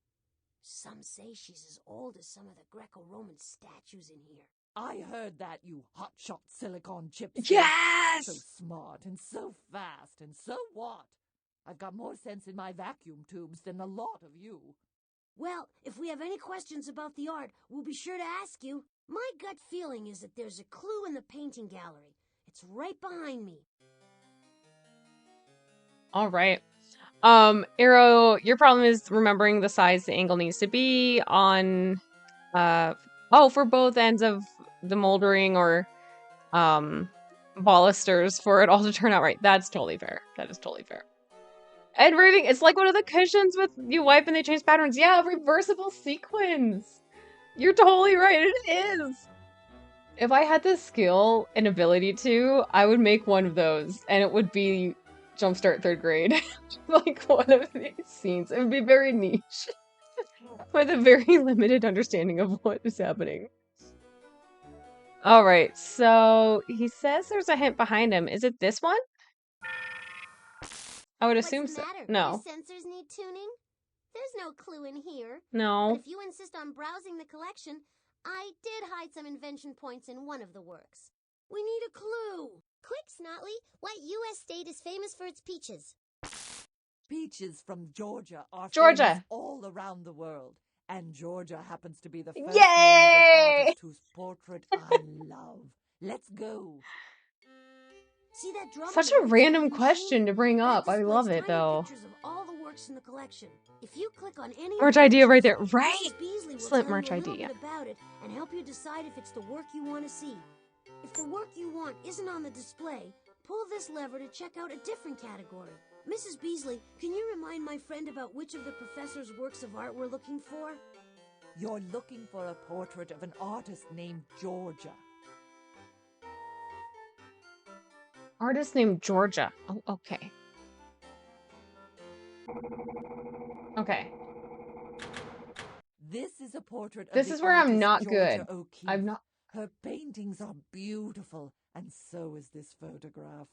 Some say she's as old as some of the Greco-Roman statues in here. I heard that, you hotshot silicon chips. Yes! So smart and so fast and so what? I've got more sense in my vacuum tubes than a lot of you. Well, if we have any questions about the art, we'll be sure to ask you. My gut feeling is that there's a clue in the painting gallery. It's right behind me. All right. Arrow, your problem is remembering the size the angle needs to be on, for both ends of the moldering or, balusters for it all to turn out right. That's totally fair. That is totally fair. And reading, it's like one of the cushions with you wipe and they change patterns. Yeah, reversible sequins. You're totally right, it is. If I had the skill and ability to, I would make one of those and it would be Jumpstart third grade. Like one of these scenes. It would be very niche. With a very limited understanding of what is happening. Alright, so he says there's a hint behind him. Is it this one? I would assume What's the so. matter? No. Your sensors need tuning? There's no clue in here. But No. if you insist on browsing the collection, I did hide some invention points in one of the works. We need a clue. Quick, Snotley, what U.S. state is famous for its peaches? Peaches from Georgia are Georgia. famous all around the world. And Georgia happens to be the first name of Yay! an artist whose portrait I love. Let's go. See that drum Such on a the random machine? question to bring That up. I love displays it tiny though. pictures of all the works in the collection. If you click on any Merch of the idea right pictures, there. Right? Mrs. Beasley will Excellent tell merch you a little idea. bit about it and help you decide if it's the work you want to see. If the work you want isn't on the display, pull this lever to check out a different category. Mrs. Beasley, can you remind my friend about which of the professor's works of art we're looking for? You're looking for a portrait of an artist named Georgia. Artist named Georgia. Oh, okay. Okay. This is a portrait of This the is where I'm artist not Georgia good. O'Keeffe. I'm not. Her paintings are beautiful, and so is this photograph.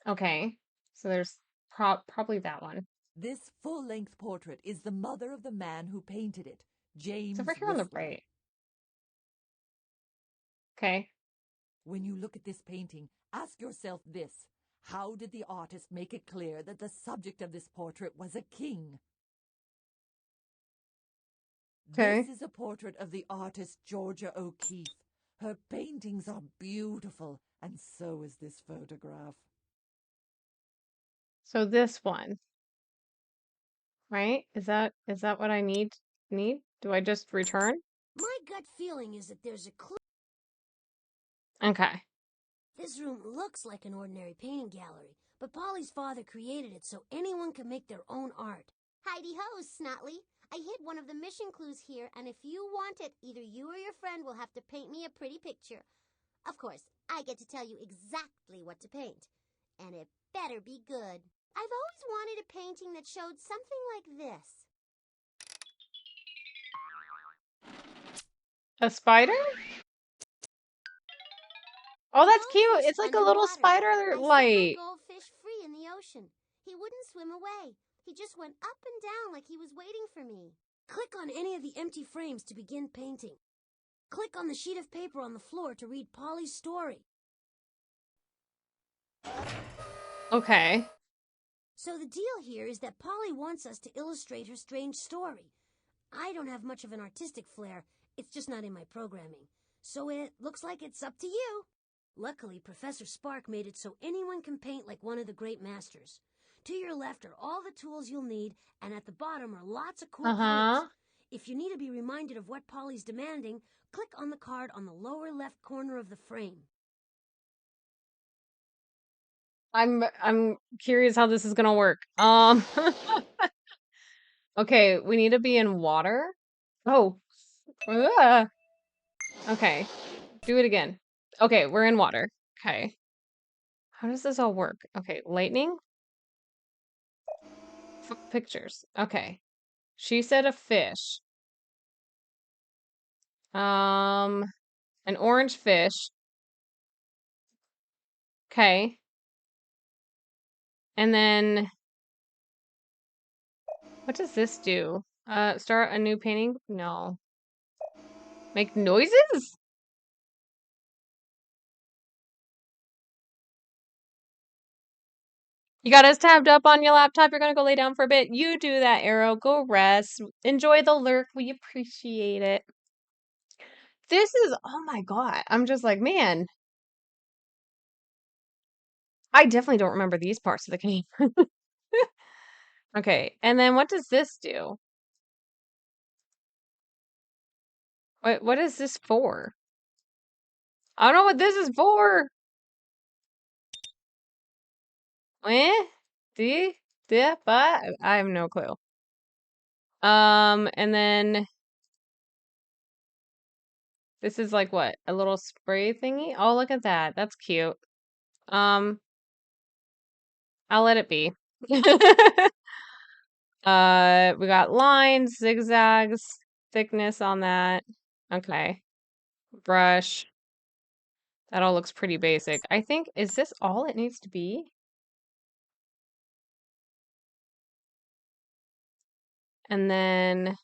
Okay. So there's probably that one. This full-length portrait is the mother of the man who painted it, James It's over here on the Whistler. right. Okay. When you look at this painting, ask yourself this. How did the artist make it clear that the subject of this portrait was a king? Okay. This is a portrait of the artist Georgia O'Keeffe. Her paintings are beautiful, and so is this photograph. So this one. Right? Is that what I need? Do I just return? My gut feeling is that there's a clue. Okay. This room looks like an ordinary painting gallery, but Polly's father created it so anyone can make their own art. Heidi-ho, Snotley. I hid one of the mission clues here, and if you want it, either you or your friend will have to paint me a pretty picture. Of course, I get to tell you exactly what to paint. And it better be good. I've always wanted a painting that showed something like this. A spider? Oh, that's cute. Goldfish It's like a little underwater. spider I set my light. goldfish free in the ocean. He wouldn't swim away. He just went up and down like he was waiting for me. Click on any of the empty frames to begin painting. Click on the sheet of paper on the floor to read Polly's story. Okay. So the deal here is that Polly wants us to illustrate her strange story. I don't have much of an artistic flair. It's just not in my programming. So it looks like it's up to you. Luckily, Professor Spark made it so anyone can paint like one of the great masters. To your left are all the tools you'll need, and at the bottom are lots of cool colors. If you need to be reminded of what Polly's demanding, click on the card on the lower left corner of the frame. I'm curious how this is gonna work. Okay, we need to be in water. Oh. Ugh. Okay. Do it again. Okay, we're in water. Okay. How does this all work? Okay, lightning. Pictures. Okay. She said a fish. An orange fish. Okay. And then what does this do? Start a new painting? No. Make noises? You got us tabbed up on your laptop. You're gonna go lay down for a bit. You do that, Arrow. Go rest. Enjoy the lurk. We appreciate it. This is, oh my God. I'm just like, man. I definitely don't remember these parts of the game. Okay, and then what does this do? What is this for? I don't know what this is for. Eh? D? But I have no clue. And then this is like what? A little spray thingy? Oh, look at that. That's cute. Um, I'll let it be. We got lines, zigzags, thickness on that. Okay. Brush. That all looks pretty basic. I think, is this all it needs to be? And then,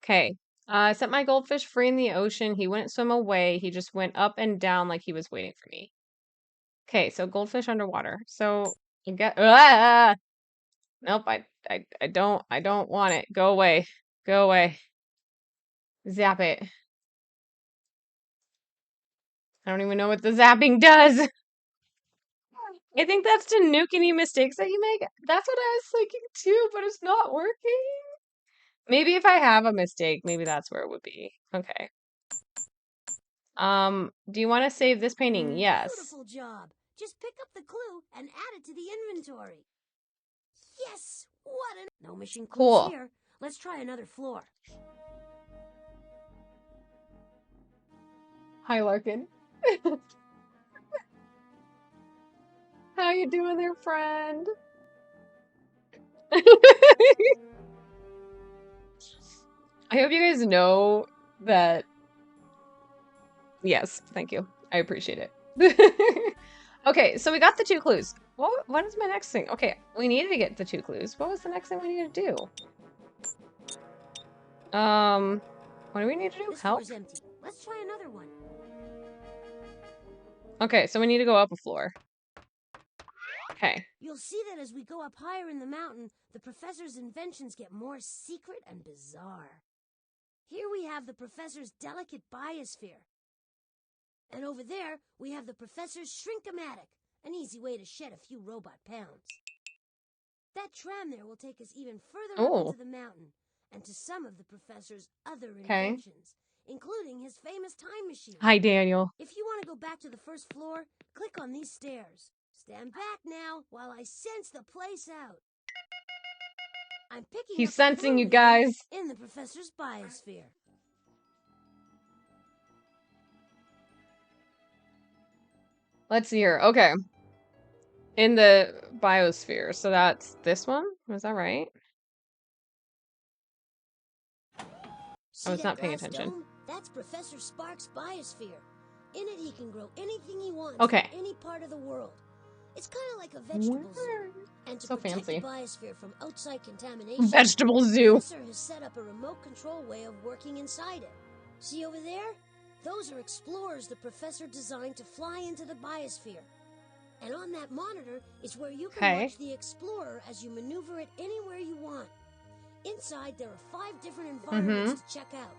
okay. I set my goldfish free in the ocean. He wouldn't swim away. He just went up and down like he was waiting for me. Okay, so goldfish underwater. So you get nope, I don't want it. Go away. Go away. Zap it. I don't even know what the zapping does. I think that's to nuke any mistakes that you make. That's what I was thinking too, but it's not working. Maybe if I have a mistake, maybe that's where it would be. Okay. Do you want to save this painting? Yes. Beautiful job. Just pick up the clue and add it to the inventory. Yes! What an... No mission clues Cool. here. Let's try another floor. Hi, Larkin. How you doing there, friend? I hope you guys know that. Yes, thank you. I appreciate it. Okay, so we got the 2 clues. What is my next thing? Okay, we needed to get the 2 clues. What was the next thing we needed to do? What do we need to do? This Help? floor's empty. Let's try another one. Okay, so we need to go up a floor. Okay. You'll see that as we go up higher in the mountain, the professor's inventions get more secret and bizarre. Here we have the professor's delicate biosphere. And over there, we have the professor's shrinkomatic, an easy way to shed a few robot pounds. That tram there will take us even further up into the mountain, and to some of the professor's other inventions, including his famous time machine. Hi, Daniel. If you want to go back to the first floor, click on these stairs. Stand back now while I sense the place out. I'm picking He's up a sensing clue you here guys. in the professor's biosphere. Let's see here. Okay. In the biosphere. So that's this one? Was that right? See I was that not paying glass attention. dome? That's Professor Spark's biosphere. In it, he can grow anything he wants Okay. from any part of the world. It's kind of like a vegetable zoo. And to So protect fancy. the biosphere from outside contamination, Vegetable the zoo. professor has set up a remote control way of working inside it. See over there? Those are explorers the professor designed to fly into the biosphere. And on that monitor is where you can watch the explorer as you maneuver it anywhere you want. Inside, there are 5 different environments to check out.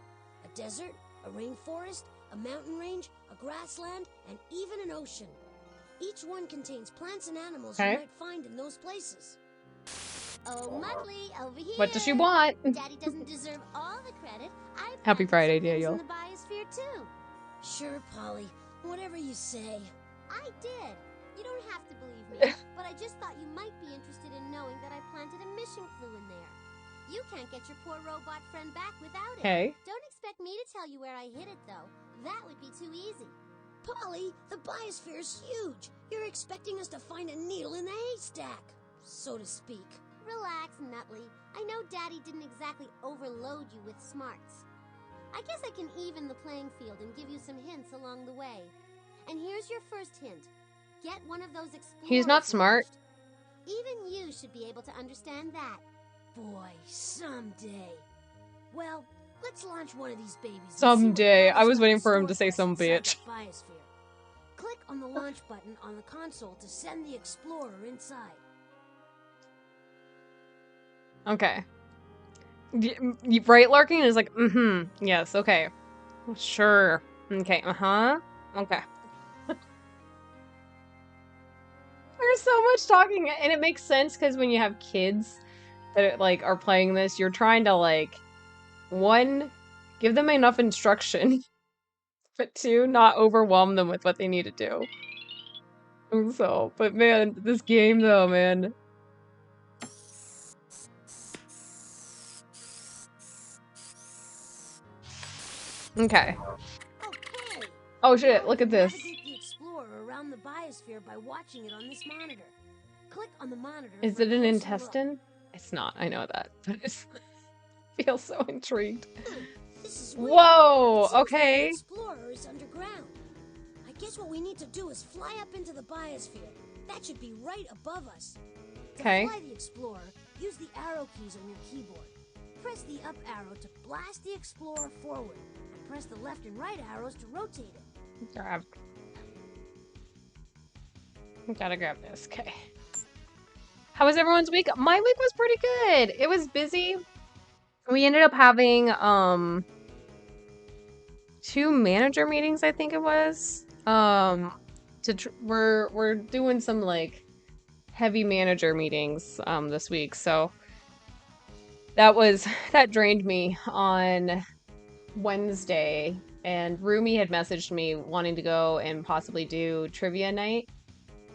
A desert, a rainforest, a mountain range, a grassland, and even an ocean. Each one contains plants and animals you might find in those places. Oh, Muttley, over here. What does she want? Daddy doesn't deserve all the credit. I Happy Friday, planted some things Daniel. in the biosphere too. Sure, Polly. Whatever you say. I did. You don't have to believe me, but I just thought you might be interested in knowing that I planted a mission clue in there. You can't get your poor robot friend back without it. Okay. Don't expect me to tell you where I hid it, though. That would be too easy. Polly, the biosphere's huge. You're expecting us to find a needle in the haystack, so to speak. Relax, Nutley. I know Daddy didn't exactly overload you with smarts. I guess I can even the playing field and give you some hints along the way. And here's your first hint. Get one of those explorers. He's not smart. Even you should be able to understand that. Boy, someday. Well, let's launch one of these babies. Someday. I was waiting for him to say some bitch. Biosphere. Click on the launch button on the console to send the explorer inside. Okay. Right, Larkin is like, yes, okay. Sure. Okay, okay. There's so much talking, and it makes sense because when you have kids that like are playing this, you're trying to like, 1, give them enough instruction, but 2, not overwhelm them with what they need to do. So, but man, this game though, man. Okay. Okay. Oh Now shit, you look at can this. navigate the Explorer around the biosphere by watching it on this monitor. Click on the monitor Is for a it an closer look. intestine? It's not, I know that, but I feel so intrigued. This is weird. It Whoa, seems like the okay. Explorer is underground. I guess what we need to do is fly up into the biosphere. That should be right above us. To Okay. fly the Explorer, use the arrow keys on your keyboard. Press the up arrow to blast the Explorer forward, and press the left and right arrows to rotate it. Grab. Gotta grab this, okay. How was everyone's week? My week was pretty good. It was busy. We ended up having, 2 manager meetings, I think it was. We're doing some like heavy manager meetings this week. So that drained me on Wednesday, and Rumi had messaged me wanting to go and possibly do trivia night.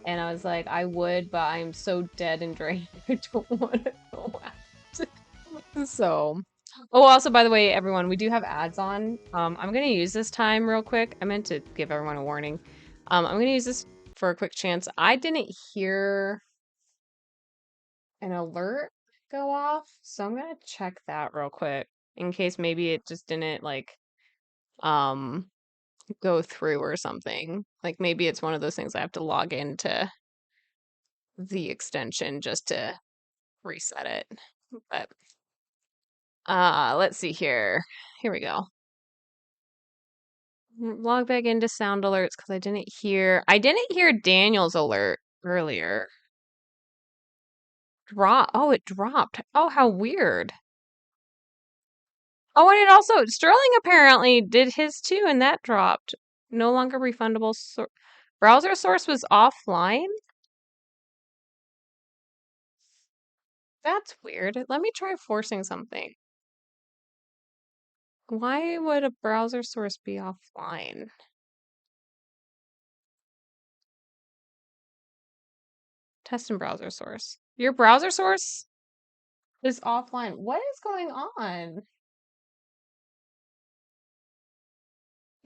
And I was like, I would, but I'm so dead and drained. I don't want to go out. So, oh, also, by the way, everyone, we do have ads on. I'm gonna use this time real quick. I meant to give everyone a warning. I'm gonna use this for a quick chance. I didn't hear an alert go off, so I'm gonna check that real quick in case maybe it just didn't like um go through or something. Like maybe it's one of those things I have to log into the extension just to reset it. But let's see here. Here we go. Log back into sound alerts because I didn't hear Daniel's alert earlier. It dropped. Oh, how weird. Oh, and it also Sterling apparently did his too, and that dropped. No longer refundable. Browser source was offline. That's weird. Let me try forcing something. Why would a browser source be offline? Test and browser source. Your browser source is offline. What is going on?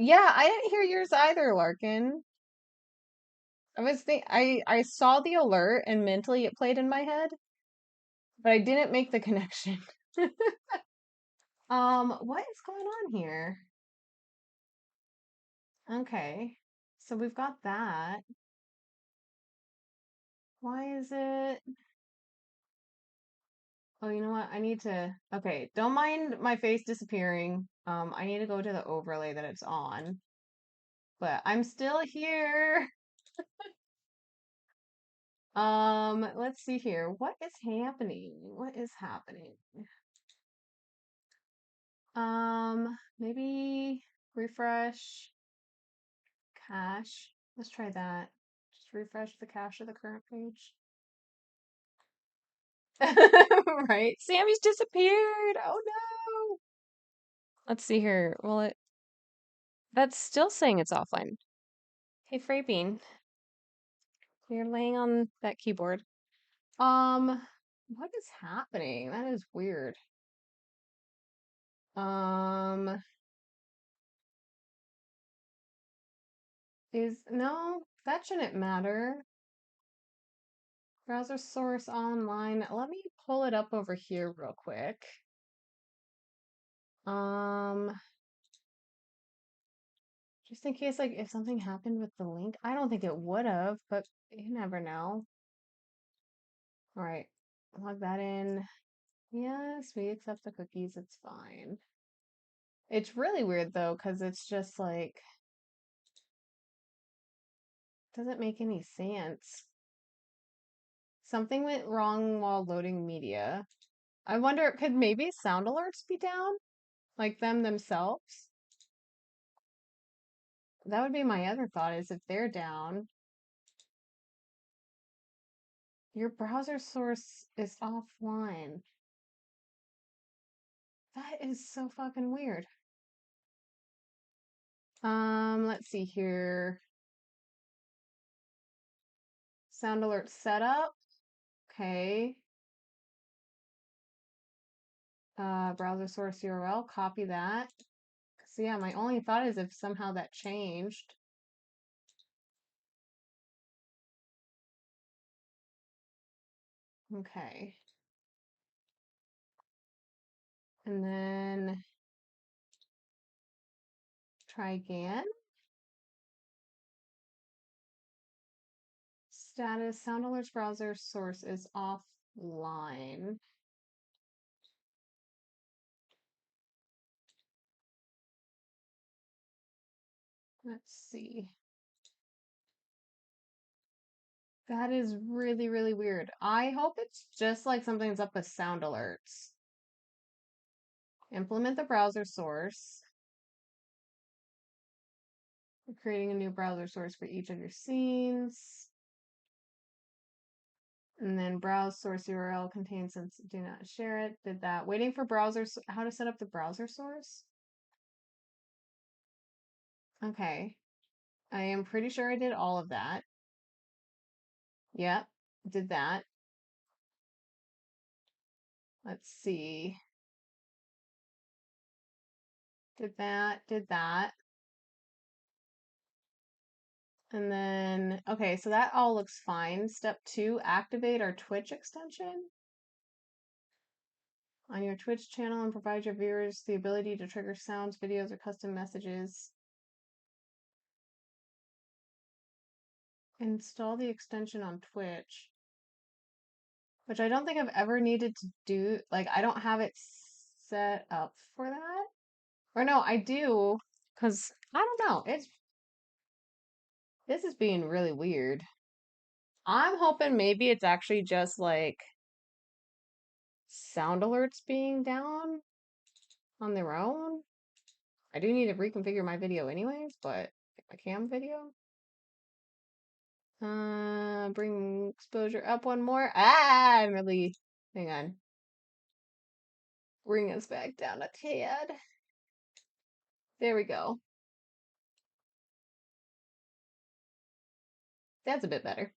Yeah, I didn't hear yours either, Larkin. I saw the alert and mentally it played in my head, but I didn't make the connection. What is going on here? Okay. So we've got that. Why is it? Oh, you know what? Okay, don't mind my face disappearing. I need to go to the overlay that it's on. But I'm still here. Let's see here. What is happening? What is happening? Maybe refresh cache. Let's try that. Just refresh the cache of the current page. Right? Sammy's disappeared. Oh no. Let's see here. That's still saying it's offline. Hey, Freybean, you're laying on that keyboard. What is happening? That is weird. Um, no, that shouldn't matter. Browser source online. Let me pull it up over here real quick. Um, just in case, like, if something happened with the link. I don't think it would have, but you never know. All right, log that in. Yes, we accept the cookies. It's fine. It's really weird though, because it's just like, doesn't make any sense. Something went wrong while loading media. I wonder, could maybe sound alerts be down? Like them themselves? That would be my other thought is if they're down, your browser source is offline. That is so fucking weird. Let's see here. Sound alert setup. Okay. Browser source URL, copy that. So yeah, my only thought is if somehow that changed. Okay. And then try again. Status, sound alerts browser source is offline. Let's see. That is really, really weird. I hope it's just like something's up with sound alerts. Implement the browser source. We're creating a new browser source for each of your scenes. And then browse source URL contains since do not share it. Did that. Waiting for browsers. How to set up the browser source? Okay. I am pretty sure I did all of that. Yep. Did that. Let's see. Did that. Did that. And then, okay, so that all looks fine. Step 2, activate our Twitch extension on your Twitch channel and provide your viewers the ability to trigger sounds, videos, or custom messages. Install the extension on Twitch, which I don't think I've ever needed to do. Like, I don't have it set up for that. Or no, I do, because I don't know. This is being really weird. I'm hoping maybe it's actually just like sound alerts being down on their own. I do need to reconfigure my video anyways, but my cam video. Bring exposure up one more. Ah, I'm really, hang on. Bring us back down a tad. There we go. That's a bit better.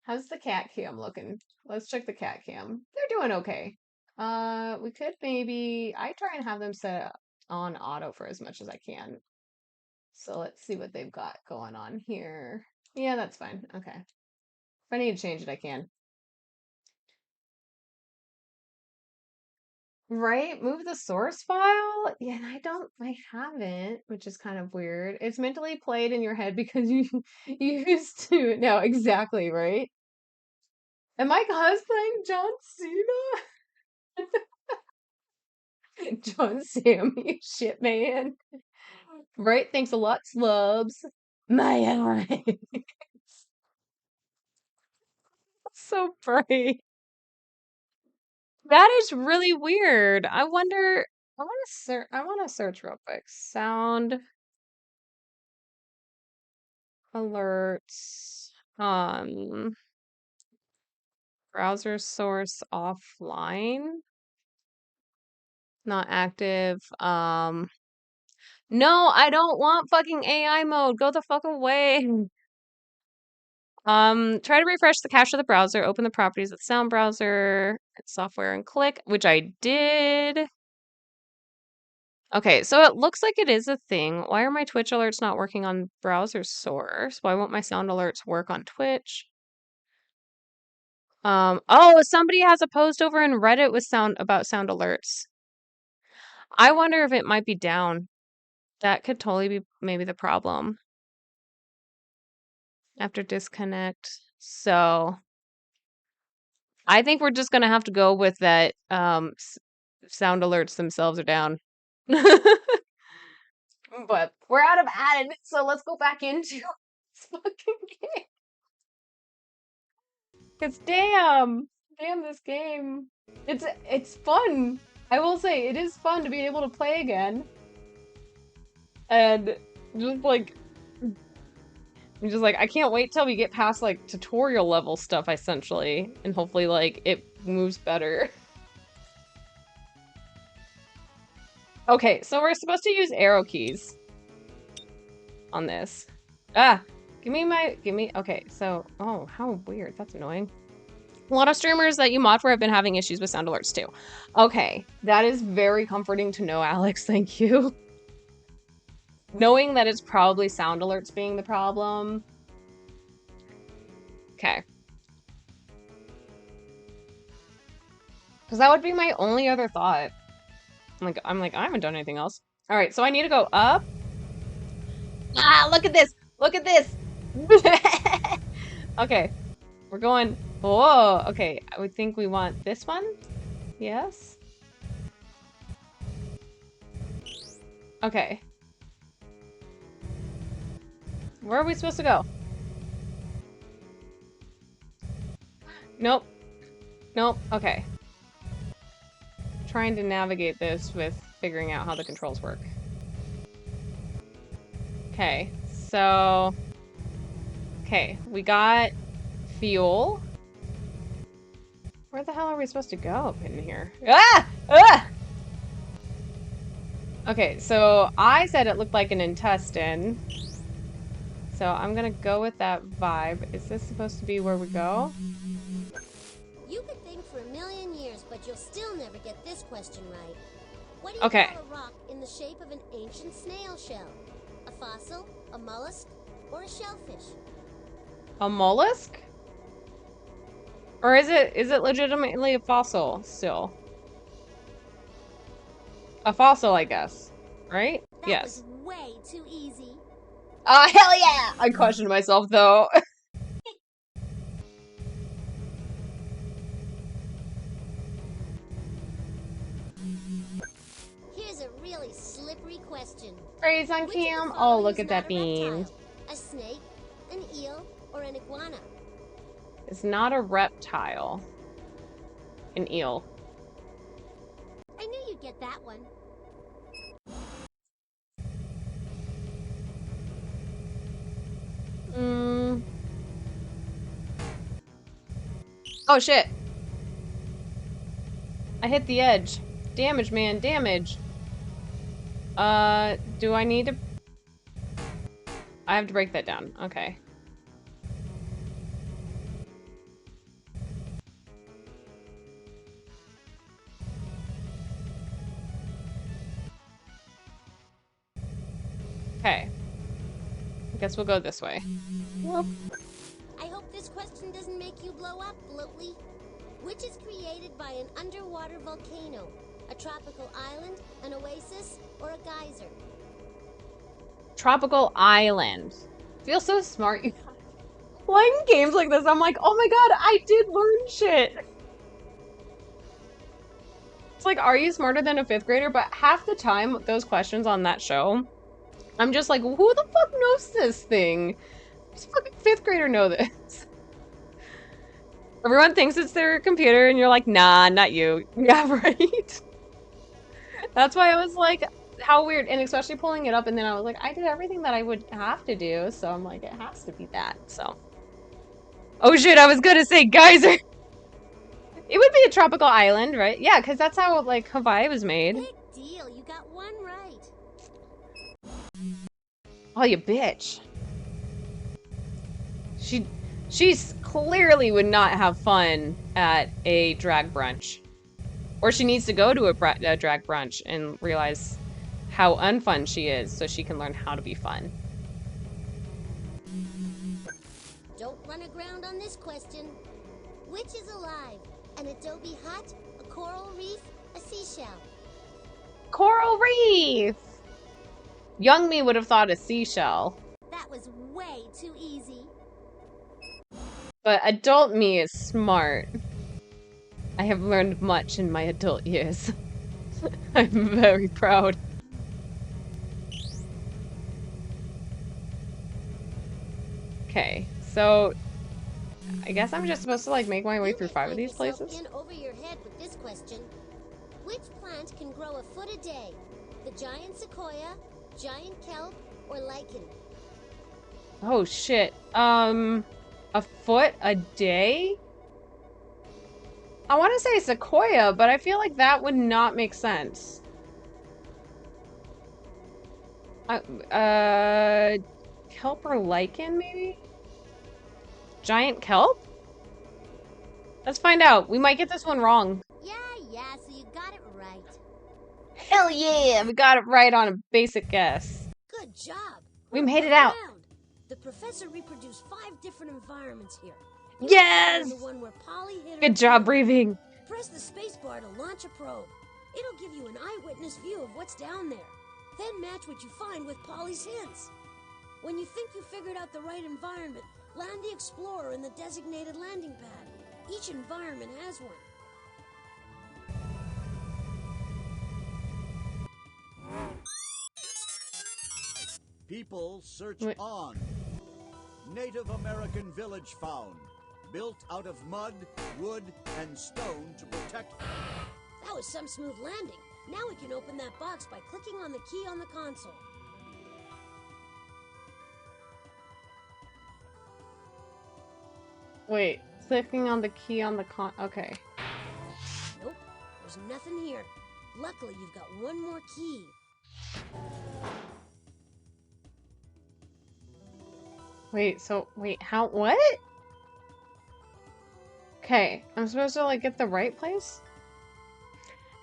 How's the cat cam looking? Let's check the cat cam. They're doing okay. We could maybe, I try and have them set on auto for as much as I can. So let's see what they've got going on here. Yeah, that's fine. Okay. If I need to change it, I can. Right? Move the source file? Yeah, and I haven't, which is kind of weird. It's mentally played in your head because you used to. No, exactly, right? Am I cosplaying John Cena? John Sam, you shit man. Right? Thanks a lot, slubs. My eyes. So bright. That is really weird. I wonder. I want to search real quick. Sound alerts. Browser source offline. Not active. No, I don't want fucking AI mode. Go the fuck away. Try to refresh the cache of the browser. Open the properties of the sound browser, software, and click, which I did. Okay, so it looks like it is a thing. Why are my Twitch alerts not working on browser source? Why won't my sound alerts work on Twitch? Oh, somebody has a post over in Reddit with about sound alerts. I wonder if it might be down. That could totally be maybe the problem. After disconnect. So I think we're just gonna have to go with that sound alerts themselves are down. But we're out of added, so let's go back into this fucking game. Cause damn this game. It's fun. I will say it is fun to be able to play again. And just like I'm just like I can't wait till we get past like tutorial level stuff essentially, and hopefully like it moves better. Okay, so we're supposed to use arrow keys on this. Ah, Okay, so, oh, how weird. That's annoying. A lot of streamers that you mod for have been having issues with sound alerts too. Okay, that is very comforting to know, Alex. Thank you. Knowing that it's probably sound alerts being the problem. Okay. Because that would be my only other thought. I'm like, I haven't done anything else. All right, so I need to go up. Ah, look at this. Look at this. Okay, we're going. Whoa, okay. I would think we want this one. Yes. Okay. Where are we supposed to go? Nope. Nope. Okay. Trying to navigate this with figuring out how the controls work. Okay, so... Okay, we got fuel. Where the hell are we supposed to go up in here? Ah! Ah! Okay, so I said it looked like an intestine. So I'm gonna go with that vibe. Is this supposed to be where we go? You could think for a million years, but you'll still never get this question right. What do you Okay. call a rock in the shape of an ancient snail shell? A fossil, a mollusk, or a shellfish? A mollusk? Or is it legitimately a fossil still? A fossil, I guess. Right? That Yes. was way too easy. Hell yeah! I questioned myself though. Here's a really slippery question. Praise on Which of the cam. Oh, following look is at that not a bean. reptile? A snake, an eel, or an iguana? It's not a reptile. An eel. I knew you'd get that one. Oh shit. I hit the edge. Damage, man, damage. Do I need to... I have to break that down. Okay. Okay. I guess we'll go this way. Whoop. I hope this question doesn't make you blow up, Bloatley. Which is created by an underwater volcano? A tropical island, an oasis, or a geyser? Tropical island. Feel so smart. Playing games like this, I'm like, oh my god, I did learn shit. It's like, are you smarter than a 5th grader? But half the time, those questions on that show, I'm just like, who the fuck knows this thing? Does a fucking 5th grader know this? Everyone thinks it's their computer, and you're like, nah, not you. Yeah, right? That's why I was like, how weird. And especially pulling it up, and then I was like, I did everything that I would have to do, so I'm like, it has to be that, so. Oh shit, I was gonna say geyser! It would be a tropical island, right? Yeah, because that's how, like, Hawaii was made. Big deal, you got one right. Oh, you bitch. She's clearly would not have fun at a drag brunch. Or she needs to go to a drag brunch and realize how unfun she is so she can learn how to be fun. Don't run aground on this question. Which is alive? An adobe hut, a coral reef, a seashell? Coral reef! Young me would have thought a seashell. That was way too easy. But adult me is smart. I have learned much in my adult years. I'm very proud. Okay, so I guess I'm just supposed to like make my way through 5 of these places. In over your head with this question. Which plant can grow a foot a day? The giant sequoia, giant kelp, or lichen? Oh shit. A foot a day? I want to say sequoia, but I feel like that would not make sense. kelp or lichen, maybe? Giant kelp? Let's find out. We might get this one wrong. Yeah, so you got it right. Hell yeah! We got it right on a basic guess. Good job. We We're made it above out. ground. The professor reproduced 5 different environments here. You Yes! found the one where Polly hit her Good job tail. breathing. Press the spacebar to launch a probe. It'll give you an eyewitness view of what's down there. Then match what you find with Polly's hints. When you think you figured out the right environment, land the Explorer in the designated landing pad. Each environment has one. People search Wait. on. Native American village found. Built out of mud, wood, and stone to protect. That was some smooth landing. Now we can open that box by clicking on the key on the console. Wait, clicking on the key on the okay. Nope, there's nothing here. Luckily, you've got one more key. Wait, how, what? Okay, I'm supposed to, like, get the right place?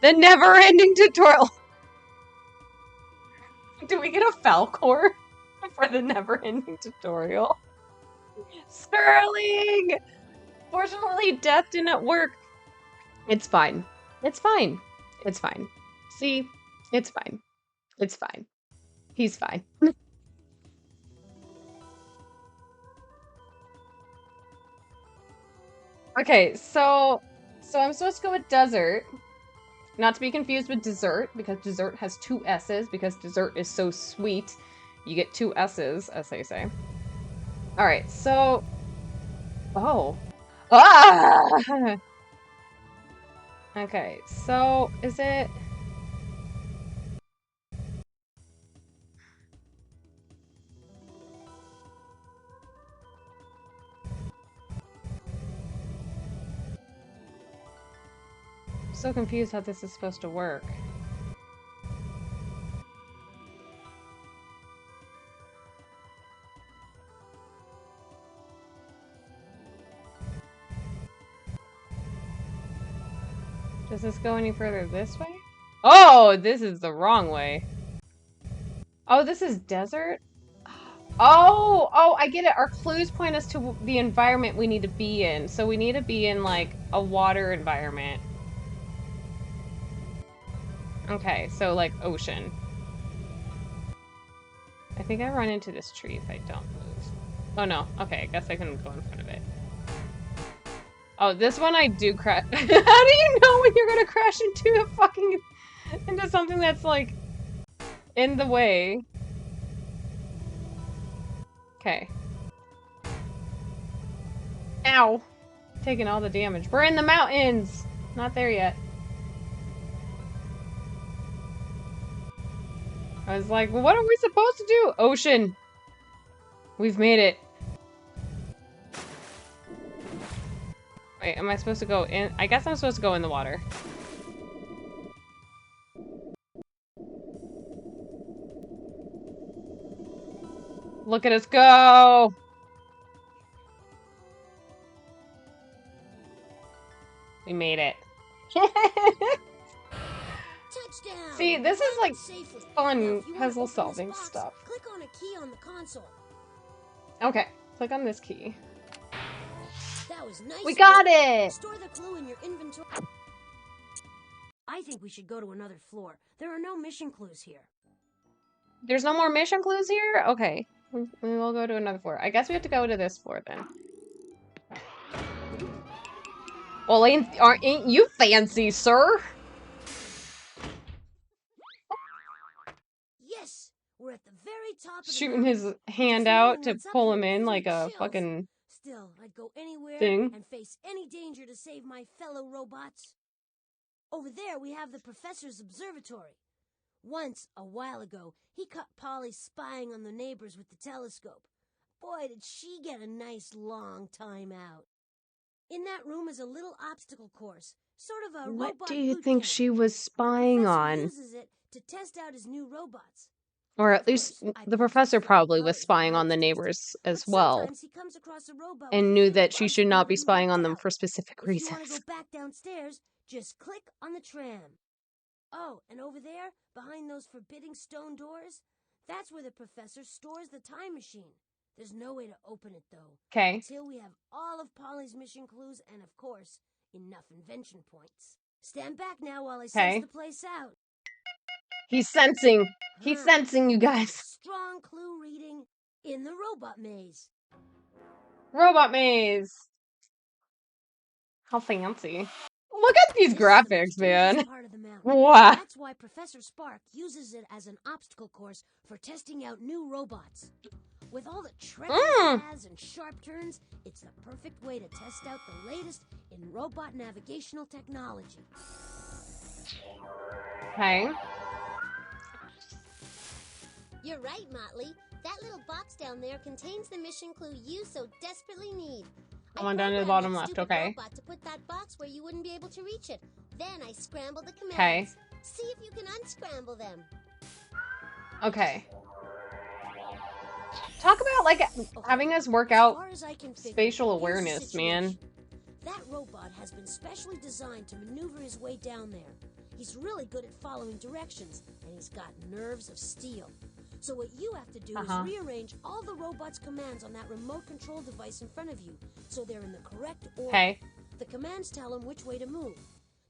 The never-ending tutorial! Do we get a Falcor for the never-ending tutorial? Sterling! Fortunately, death didn't work. It's fine. It's fine. It's fine. See? It's fine. It's fine. He's fine. Okay, so I'm supposed to go with desert. Not to be confused with dessert, because dessert has 2 S's, because dessert is so sweet. You get 2 S's, as they say. Alright, so... Oh. Ah! Okay, so is it... I'm so confused how this is supposed to work. Does this go any further this way? Oh, this is the wrong way. Oh, this is desert? Oh, I get it. Our clues point us to the environment we need to be in. So we need to be in, like, a water environment. Okay, so, like, ocean. I think I run into this tree if I don't move. Oh, no. Okay, I guess I can go in front of it. Oh, this one I do crash. How do you know when you're gonna crash into a fucking... into something that's, like, in the way? Okay. Ow. Taking all the damage. We're in the mountains! Not there yet. I was like, well, what are we supposed to do? Ocean. We've made it. Wait, am I supposed to go in? I guess I'm supposed to go in the water. Look at us go! We made it. Touchdown! See, this is like Safely. Now, fun if you wanna puzzle open this solving box, stuff. Click on a key on the console. Okay, click on this key. That was nice. We got it! Store the clue in your inventory. I think we should go to another floor. There are no mission clues here. There's no more mission clues here? Okay. We will go to another floor. I guess we have to go to this floor then. Well, ain't you fancy, sir? Yes, we're at the very top of the Shooting mountain. his hand out to pull him in like a fucking Still, I'd go anywhere thing. and face any danger to save my fellow robots. Over there, we have the professor's observatory. Once, a while ago, he caught Polly spying on the neighbors with the telescope. Boy, did she get a nice long time out. In that room is a little obstacle course, sort of a robot What do you boot think camp. she was spying The professor on? uses it to test out his new robots. Or at Of least course, I the put professor Professor probably was Polly spying on on the his case, neighbors as but well, sometimes he comes across a robot with and a knew fatal that she bug should he'll not never be be spying wiped on them out. for specific If you want to go reasons. back downstairs, just click on the tram. Oh, and over there, behind those forbidding stone doors, that's where the professor stores the time machine. There's no way to open it, though, Okay. until we have all of Polly's mission clues and, of course, enough invention points. Stand back now while I sense Okay. the place out. He's sensing. He's sensing, you guys. Strong clue reading in the robot maze. Robot maze. How fancy. Look at these This is the graphics, most dangerous man. part of the mountain. Wow. That's why Professor Spark uses it as an obstacle course for testing out new robots. With all the treacherous paths and sharp turns, it's the perfect way to test out the latest in robot navigational technology. Okay. You're right, Motley. That little box down there contains the mission clue you so desperately need. I went down to the bottom left, okay. Robot to put that box where you wouldn't be able to reach it. Then I scrambled the commands. Okay. See if you can unscramble them. Okay. Talk about, like, having us work out spatial awareness, man. That robot has been specially designed to maneuver his way down there. He's really good at following directions, and he's got nerves of steel. So what you have to do is rearrange all the robot's commands on that remote control device in front of you, so they're in the correct order. Okay. The commands tell him which way to move.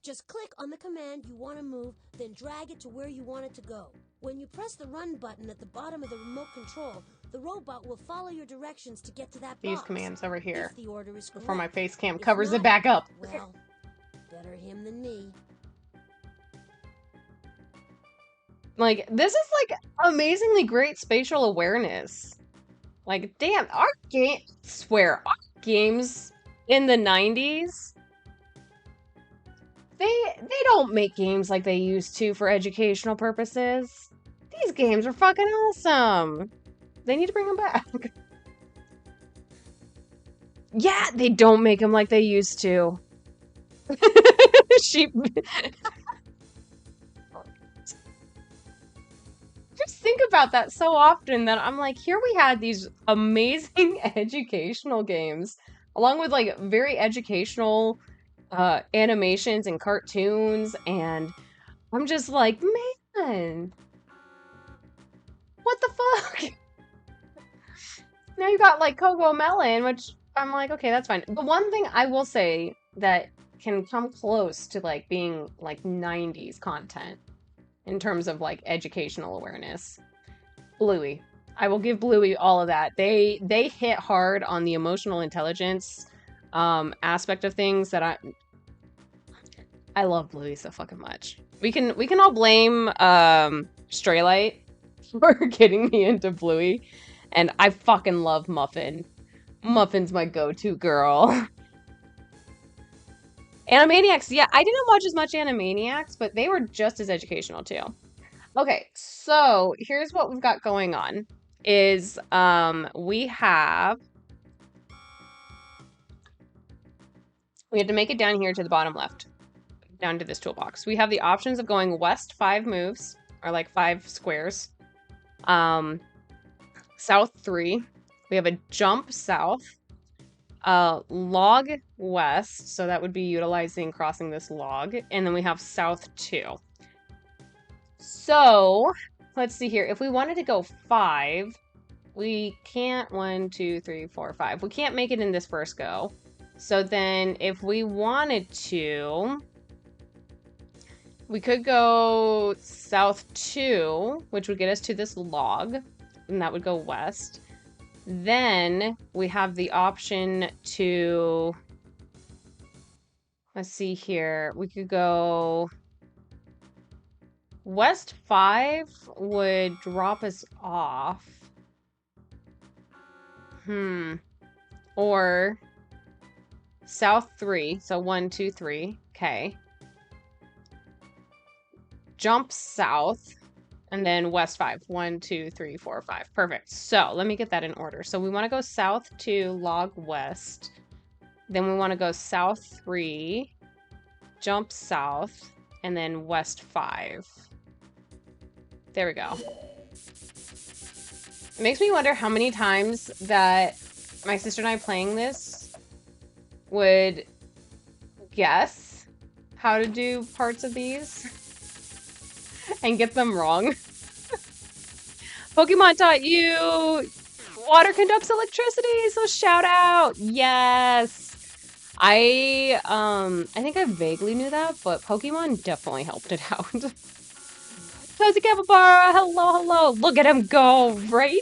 Just click on the command you want to move, then drag it to where you want it to go. When you press the run button at the bottom of the remote control, the robot will follow your directions to get to that These box. commands over here. If the order is Before my correct. face cam If covers not, it back up. Well, better him than me. Like, this is, like, amazingly great spatial awareness. Like, damn, our games in the 90s, they don't make games like they used to for educational purposes. These games are fucking awesome. They need to bring them back. Yeah, they don't make them like they used to. Sheep. Just think about that so often that I'm like, here we had these amazing educational games, along with, like, very educational animations and cartoons, and I'm just like, man, what the fuck? Now you got, like, Coco Melon, which I'm like, okay, that's fine. The one thing I will say that can come close to, like, being, like, 90s content in terms of, like, educational awareness, Bluey. I will give Bluey all of that. They hit hard on the emotional intelligence aspect of things that I love Bluey so fucking much. We can all blame Straylight for getting me into Bluey, and I fucking love Muffin. Muffin's my go-to girl. Animaniacs, yeah, I didn't watch as much Animaniacs, but they were just as educational too. Okay, so here's what we've got going on. Is we have to make it down here to the bottom left, down to this toolbox. We have the options of going west 5 moves, or like 5 squares. South 3. We have a jump south. Log west, so that would be utilizing crossing this log, and then we have south 2. So let's see here. If we wanted to go 5, we can't. 1, 2, 3, 4, 5. We can't make it in this first go. So then if we wanted to, we could go south 2, which would get us to this log, and that would go west. Then we have the option to, let's see here, we could go west 5 would drop us off. Or south 3, so 1, 2, 3, okay. Jump south. And then west 5. 1, 2, 3, 4, 5. Perfect. So let me get that in order. So we want to go south 2, log west. Then we want to go south 3, jump south, and then west 5. There we go. It makes me wonder how many times that my sister and I playing this would guess how to do parts of these and get them wrong. Pokemon taught you water conducts electricity, so shout out. Yes. I think I vaguely knew that, but Pokemon definitely helped it out. Cozy Capybara, hello, hello. Look at him go, right?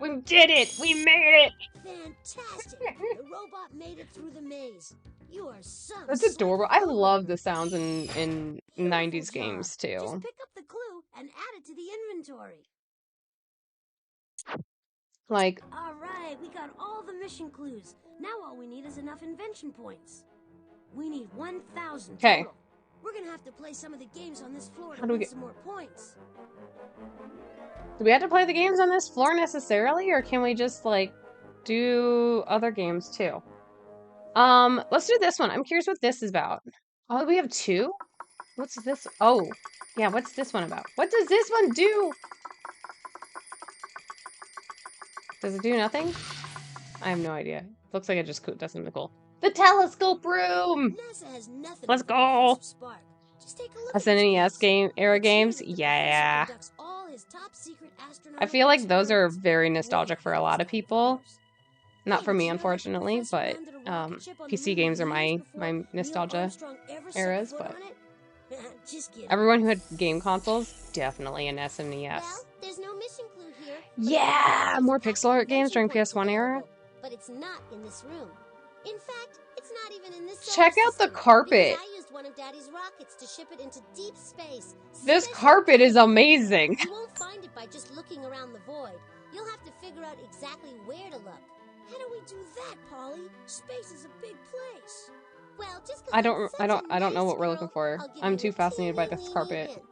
We did it! We made it! Fantastic! The robot made it through the maze. You are some That's slick adorable. I love programmer. the sounds in Beautiful 90s job. games Just too. pick up the clue and add it to the inventory. Like, All right, we got all the mission clues. Now all we need is enough invention points. We need 1,000 okay, total. We're gonna have to play some of the games on this floor to how do we win get... some more points. Do we have to play the games on this floor necessarily, or can we just, like, do other games too? Let's do this one. I'm curious what this is about. Oh, we have two? What's this? Oh, yeah, what's this one about? What does this one do? Does it do nothing? I have no idea. Looks like it just does something cool. The telescope room! NASA has nothing Let's on go! Professor Spark. Just take a look at this SNES place. game era It's here games? that the Yeah. professor conducts all his top secret I astronautical feel like those are experiments. very Way nostalgic for ahead a of his lot of time, of people. course. Not Hey, for did me, you know that the unfortunately, professor but landed a rocket ship on the PC moon games are years my before Neil nostalgia Armstrong ever set eras, foot but on it? Just kidding. everyone who had game consoles, definitely an Well, SNES. there's no mission clue here. But Yeah, there's more packs pixel of art games invention during points PS1 era. available, but it's not in this room. In fact, it's not even in this solar Check out the system. Because carpet. I used one of Daddy's rockets to ship it into deep space. This Special carpet is care. amazing. You won't find it by just looking around the void. You'll have to figure out exactly where to look. How do we do that, Polly? Space is a big place. Well, just I because don't it's I such don't a I don't know nice what we're looking world, for. I'll give I'm you too a fascinated by teeny this weeny carpet. hint.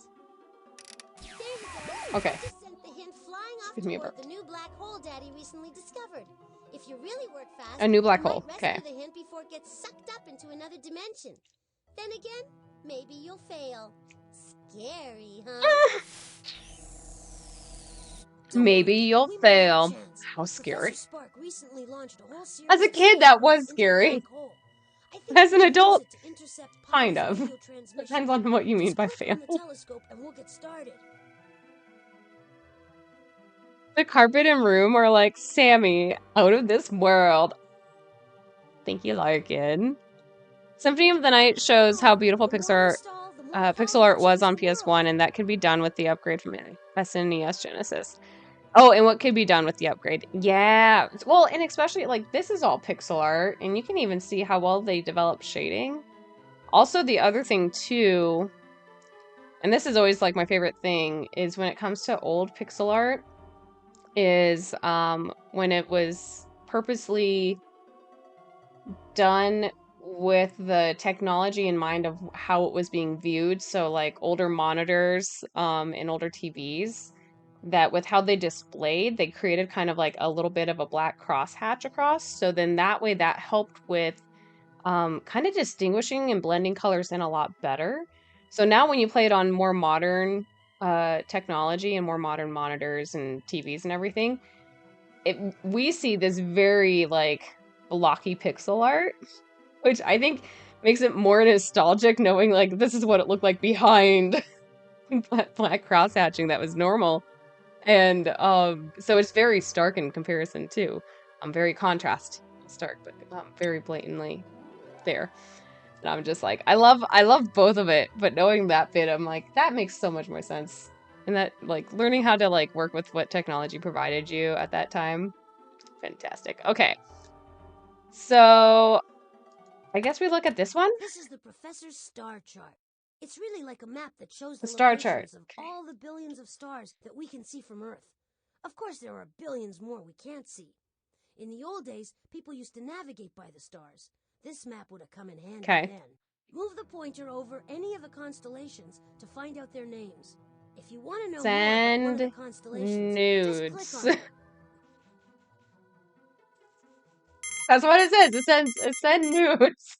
There you go. Okay. I just sent the hint flying off Give me a toward bird. the new black hole Daddy recently discovered. If you really work fast, A new black you might hole. rescue Okay. the hint before it gets sucked up into another dimension. Then again, maybe you'll fail. Scary, huh? Don't Maybe worry, you'll we might have a fail. chance. How Professor scary. Spark recently launched a whole series As a of kid, that was spacecraft into the scary. black hole. I think As we an can use adult, it to intercept kind Polly's of. radio transmission. Depends on what you mean Just by click fail. on the telescope and we'll get started. The carpet and room are like, Sammy, out of this world. Thank you, Larkin. Symphony of the Night shows how beautiful The more we Pixar stall, the more pixel Polly art will was change on the world. PS1, and that could be done with the upgrade from SNES Genesis. Oh, and what could be done with the upgrade? Yeah. Well, and especially, like, this is all pixel art, and you can even see how well they develop shading. Also, the other thing, too, and this is always, like, my favorite thing, is when it comes to old pixel art, is when it was purposely done with the technology in mind of how it was being viewed. So like older monitors and older TVs, that with how they displayed, they created kind of like a little bit of a black crosshatch across. So then that way that helped with kind of distinguishing and blending colors in a lot better. So now when you play it on more modern technology and more modern monitors and TVs and everything, we see this very like blocky pixel art, which I think makes it more nostalgic, knowing like this is what it looked like behind black crosshatching that was normal. And so it's very stark in comparison too. Very contrast stark, but very blatantly there. And I'm just like, I love both of it, but knowing that bit, I'm like, that makes so much more sense. And that like learning how to like work with what technology provided you at that time, fantastic. Okay, so I guess we look at this one. This is the professor's star chart. It's really like a map that shows The the star chart. locations of all the billions of stars that we can see from Earth. Of course, there are billions more we can't see. In the old days, people used to navigate by the stars. This map would have come in handy Okay. then. Move the pointer over any of the constellations to find out their names. If you want to know more about one of the Send constellations, just nudes. click on it. That's what it says. It send nudes.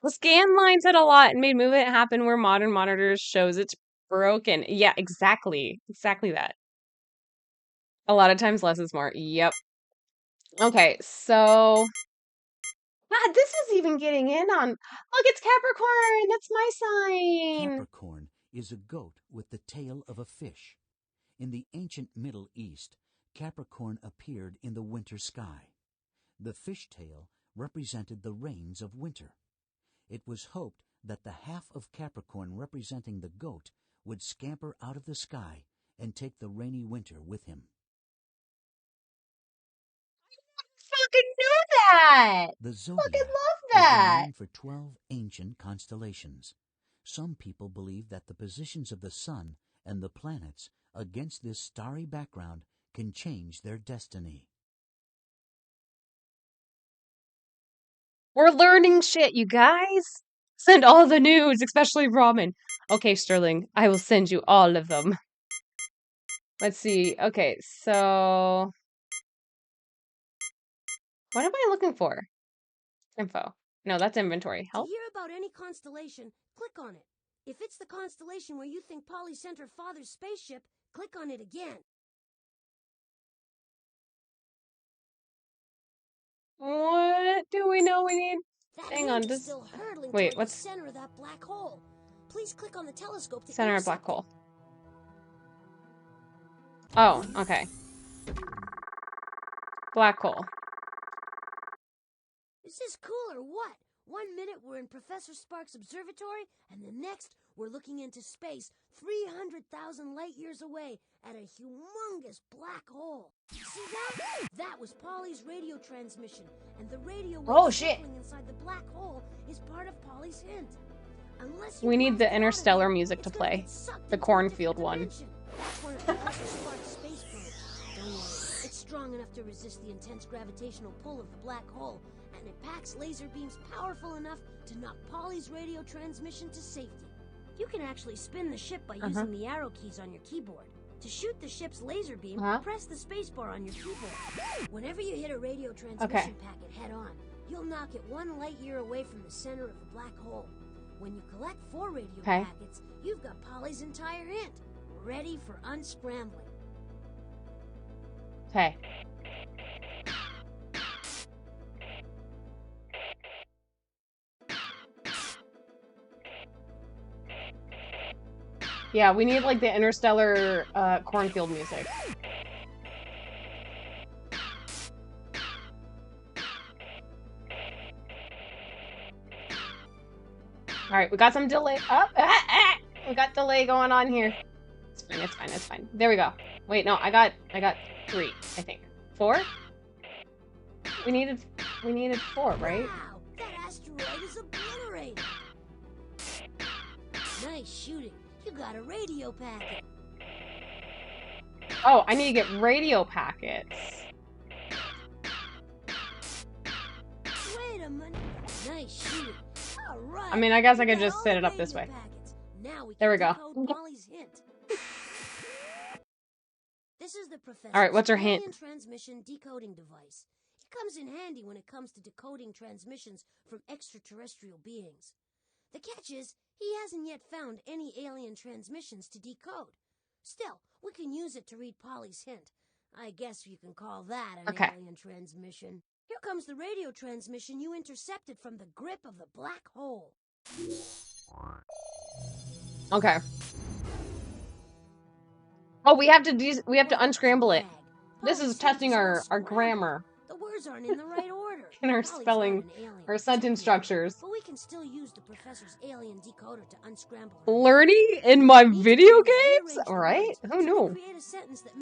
The scan line said a lot and made movement happen where modern monitors shows it's broken. Yeah, exactly. Exactly that. A lot of times less is more. Yep. Okay, so God, this is even getting in on. Look, it's Capricorn. That's my sign. Capricorn is a goat with the tail of a fish. In the ancient Middle East, Capricorn appeared in the winter sky. The fishtail represented the rains of winter. It was hoped that the half of Capricorn representing the goat would scamper out of the sky and take the rainy winter with him. Fucking knew that. The Fucking zodiac love is the that. name for 12 ancient constellations. Some people believe that the positions of the sun and the planets against this starry background can change their destiny. We're learning shit, you guys. Send all the news, especially ramen. Okay, Sterling, I will send you all of them. Let's see. Okay, so what am I looking for? Info. No, that's inventory. To Help? hear about any constellation, click on it. If it's the constellation where you think Polly sent her father's spaceship, click on it again. What do we know we need? That Hang hint on, is this. still hurtling Wait, toward what's the center of that black hole. Please click on the telescope to center of intercept black hole? it. Oh, okay. Black hole. Is this cool or what? 1 minute we're in Professor Sparks' observatory, and the next we're looking into space 300,000 light years away at a humongous black hole. See that? That was Polly's radio transmission, and the radio wave circling inside the black hole is part of Polly's hint. Unless you We need cross the out of interstellar it, music to it's gonna play. get sucked The into a cornfield different one. dimension. That's one of Professor Sparks' space probes. Don't worry, it's strong enough to resist the intense gravitational pull of the black hole, and it packs laser beams powerful enough to knock Polly's radio transmission to safety. You can actually spin the ship by using the arrow keys on your keyboard. To shoot the ship's laser beam, press the spacebar on your keyboard. Whenever you hit a radio transmission packet head-on, you'll knock it 1 light year away from the center of the black hole. When you collect 4 radio packets, you've got Polly's entire hint, ready for unscrambling. Okay. Yeah, we need like the interstellar cornfield music. All right, we got some delay. We got delay going on here. It's fine. It's fine. It's fine. There we go. Wait, no, I got 3, I think. 4? We needed 4, right? Wow, that asteroid is obliterated. Nice shooting. You got a radio packet. Oh, I need to get radio packets. Wait a minute. Nice shooting. All right. I mean, I guess I could just set it up this way. Now we There we can go. decode Polly's hint. This is the professor's All right, what's her hint? alien transmission decoding device. It comes in handy when it comes to decoding transmissions from extraterrestrial beings. The catch is, he hasn't yet found any alien transmissions to decode. Still, we can use it to read Polly's hint. I guess you can call that an alien transmission. Here comes the radio transmission you intercepted from the grip of the black hole. Okay. Oh, we have to unscramble it. This is testing our grammar. The words aren't in the right order. And our spelling, our sentence structures. But we can still use the professor's alien decoder to unscramble. Learning in my video games? Alright, who knew?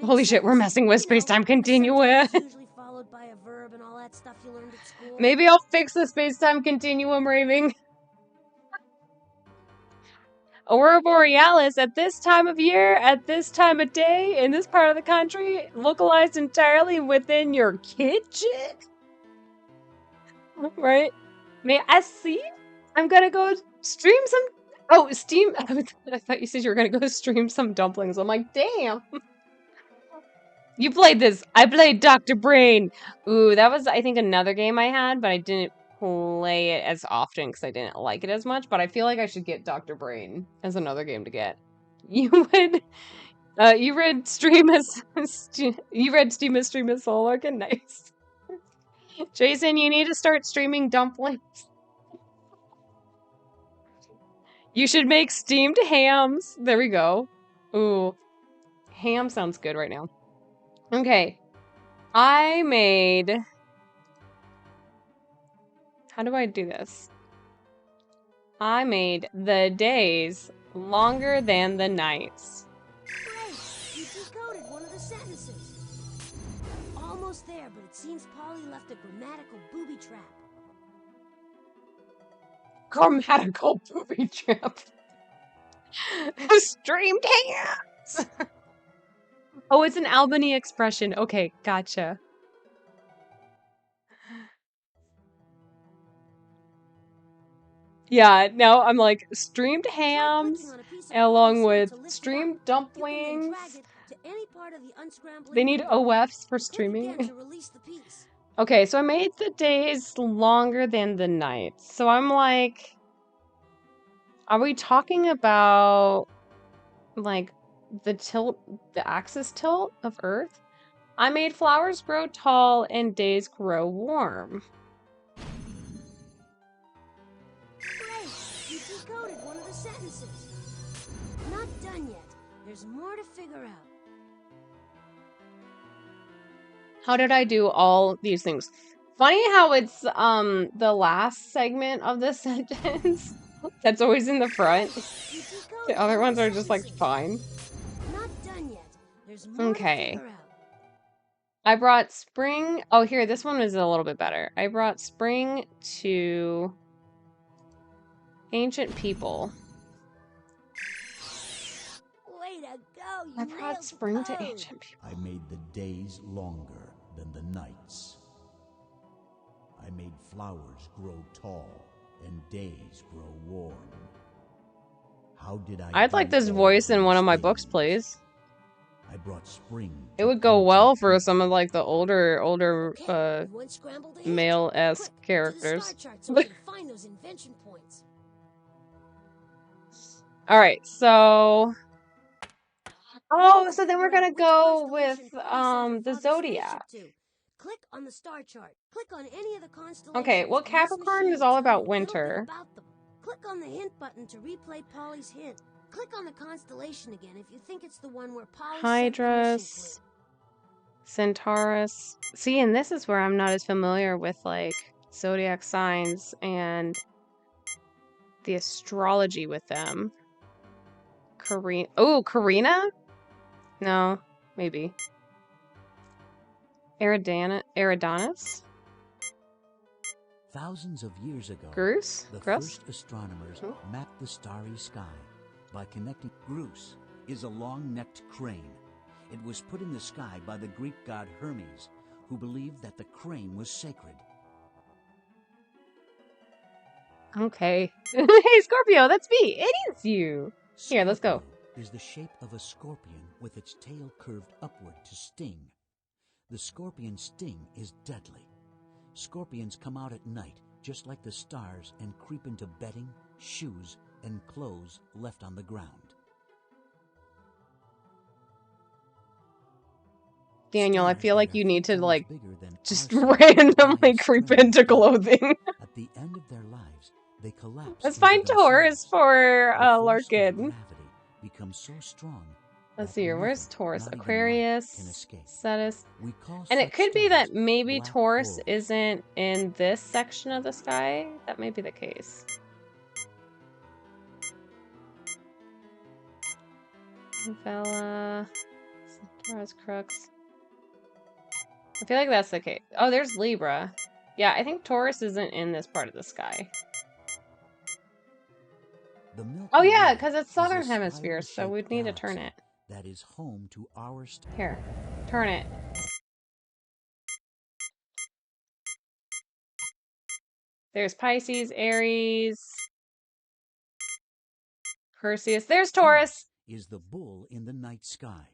Holy shit, we're messing with space-time continuum. Usually followed by a verb and all that stuff you learned at school. Maybe I'll fix the space-time continuum raving. Aurora Borealis at this time of year, at this time of day, in this part of the country, localized entirely within your kitchen? Right? May I see? I'm gonna go stream some... Oh, steam... I thought you said you were gonna go stream some dumplings. I'm like, damn. You played this. I played Dr. Brain. Ooh, that was, I think, another game I had, but I didn't play it as often because I didn't like it as much, but I feel like I should get Dr. Brain as another game to get. You would, you read Stream as, you read Steam as Stream as Soul Arc, and nice. Jason, you need to start streaming dumplings. You should make steamed hams. There we go. Ooh, ham sounds good right now. Okay, I made... How do I do this? I made the days longer than the nights. Great! You decoded one of the sentences. Almost there, but it seems Polly left a grammatical booby trap. Grammatical booby trap. Streamed hams! Oh, it's an Albany expression. Okay, gotcha. Yeah, now I'm like, streamed hams along with streamed dumplings. They need OFs for streaming. Okay, so I made the days longer than the nights. So I'm like, are we talking about like the axis tilt of Earth? I made flowers grow tall and days grow warm. You decoded one of the sentences. Not done yet. There's more to figure out. How did I do all these things? Funny how it's the last segment of the sentence that's always in the front. The other ones are just like fine. Not done yet. There's more Okay. to figure out. I brought spring. Oh, here, this one is a little bit better. I brought spring to ancient people. Way to go! You I brought spring to ancient people. I made the days longer than the nights. I made flowers grow tall and days grow warm. How did I I'd like this voice in one of my books, please. I brought spring. It would go well for some of like the older male-esque characters. All right, so so then we're gonna go with the zodiac. Click on the star chart. Click on any of the constellations. Okay, well, Capricorn is all about winter. Click on the hint button to replay Polly's hint. Click on the constellation again if you think it's the one where Polly Hydrus, Centaurus. See, and this is where I'm not as familiar with like zodiac signs and the astrology with them. Karina? No, maybe. Eridanus? Thousands of years ago, Grus? the Grus? first astronomers mapped the starry sky by connecting. Grus is a long-necked crane. It was put in the sky by the Greek god Hermes, who believed that the crane was sacred. Okay. Hey, Scorpio, that's me. It is you. Here, let's go. Scorpio is the shape of a scorpion with its tail curved upward to sting. The scorpion sting is deadly. Scorpions come out at night, just like the stars, and creep into bedding, shoes, and clothes left on the ground. Daniel, I feel like you need to, like, bigger than just our sun, randomly giant creep strands into clothing. At the end of their lives, they collapse. Let's into find Taurus themselves. for The force of Larkin. gravity becomes so strong. Let's that see here. Where's nothing, Taurus? not even light, Aquarius, can escape. Cetus. We call And it such could be stars that maybe black Taurus holes. isn't in this section of the sky. That may be the case. Vela, Taurus, Crux. I feel like that's the case. Oh, there's Libra. Yeah, I think Taurus isn't in this part of the sky. The Milky Oh yeah, Way because it's is a southern hemisphere, so spiral-shaped we'd need to turn galaxy it. that is home to our star. Here, turn it. There's Pisces, Aries, Perseus. There's Taurus. Is the bull in the night sky.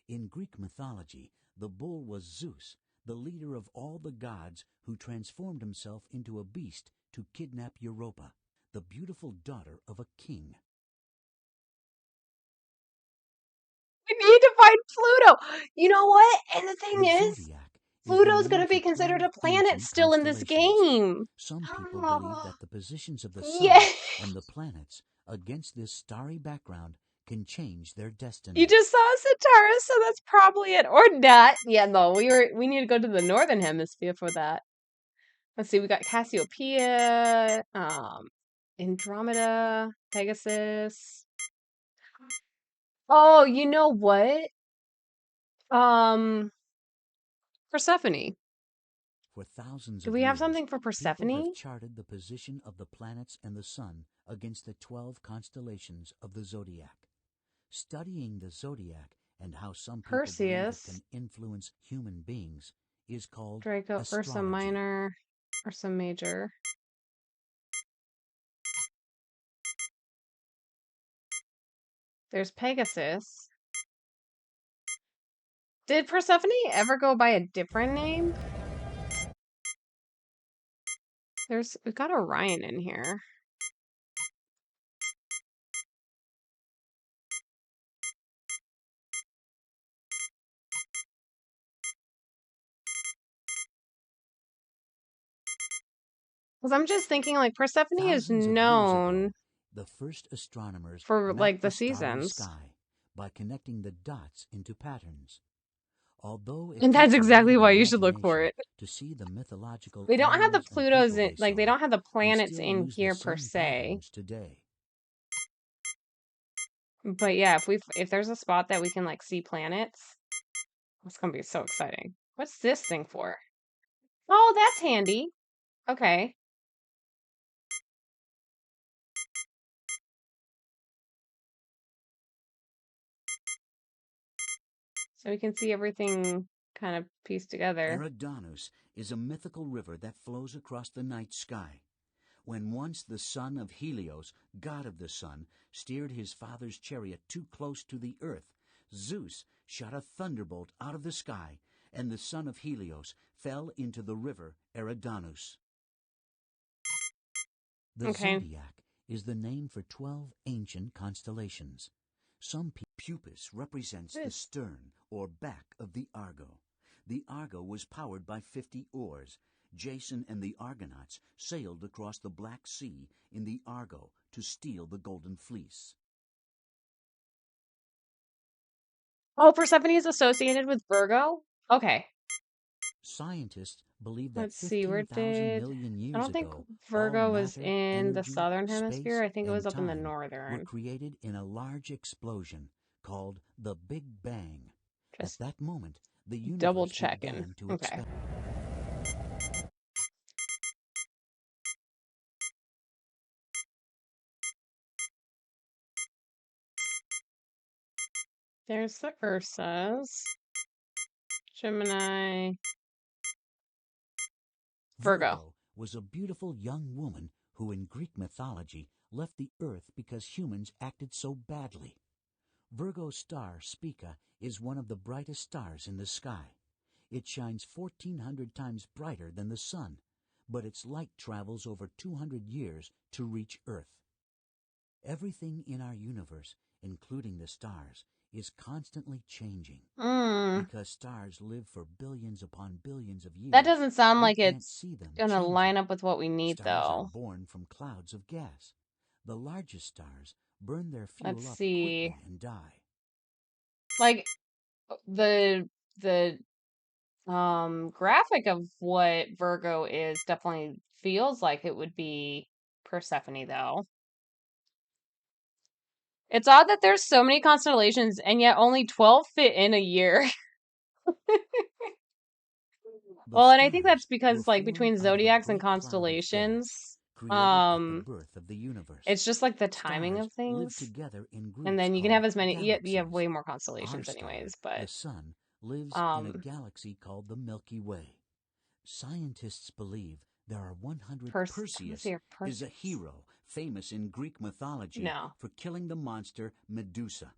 In Greek mythology, the bull was Zeus, the leader of all the gods who transformed himself into a beast to kidnap Europa, the beautiful daughter of a king. We need to find Pluto. You know what? And the thing The is, zodiac is the Pluto's name going to be for considered 12 a planet ancient still in this constellations. game. Some people believe that the positions of the Yeah. sun and the planets against this starry background can change their destiny. You just saw Centaurus, so that's probably it. Or not. Yeah, no, we need to go to the northern hemisphere for that. Let's see, we got Cassiopeia, Andromeda, Pegasus. Oh, you know what? Persephone. For thousands Do of we have years, something for people Persephone? have charted the position of the planets and the sun against the 12 constellations of the zodiac. Studying the zodiac and how some people believe it Perseus, can influence human beings is called Draco, Ursa astrology. Minor, Ursa Major. There's Pegasus. Did Persephone ever go by a different name? We've got Orion in here. Because I'm just thinking, like, Persephone is Thousands of years known ago, the first astronomers for, mapped like, the the starry seasons. sky by connecting the dots into patterns. Although it And that's takes a lot exactly of why you should look for imagination it. to see the mythological They don't have the animals and people Plutos in, they like, they saw, don't have the we planets still in use here the per same se. patterns today. But yeah, if there's a spot that we can, like, see planets, it's gonna be so exciting. What's this thing for? Oh, that's handy. Okay. So we can see everything kind of pieced together. Eridanus is a mythical river that flows across the night sky. When once the son of Helios, god of the sun, steered his father's chariot too close to the earth, Zeus shot a thunderbolt out of the sky, and the son of Helios fell into the river Eridanus. The Okay. zodiac is the name for 12 ancient constellations. Some Pupus represents the stern or back of the Argo. The Argo was powered by 50 oars. Jason and the Argonauts sailed across the Black Sea in the Argo to steal the Golden Fleece. Oh, Persephone is associated with Virgo? Okay. Scientists believe that Let's see, where 15,000 did... million I years don't think ago, Virgo all was matter, in the energy, southern hemisphere. space, I think it was and up in the time were northern. created in a large explosion called the Big Bang. Just At that moment, the double universe checking. began to Okay. expand. There's the Ursas. Gemini. Virgo. Was a beautiful young woman who in Greek mythology left the earth because humans acted so badly. Virgo's star, Spica, is one of the brightest stars in the sky. It shines 1,400 times brighter than the sun, but its light travels over 200 years to reach Earth. Everything in our universe, including the stars, is constantly changing. Because stars live for billions upon billions of years. That doesn't sound we like can't it's see them gonna changing. line up with what we need, Stars are though. born from clouds of gas. The largest stars burn their fuel Let's up see. quickly and die. Like, the graphic of what Virgo is definitely feels like it would be Persephone, though. It's odd that there's so many constellations and yet only 12 fit in a year. Well, and I think that's because, like, between zodiacs and constellations, created at the birth of the universe. it's just like the timing Stars of things. live together in groups And then you can have called as many, you have galaxies. way more Our constellations star, anyways, the but sun, lives in a galaxy called the Milky Way. Scientists believe there are 100 Perseus is a hero famous in Greek mythology No. for killing the monster Medusa.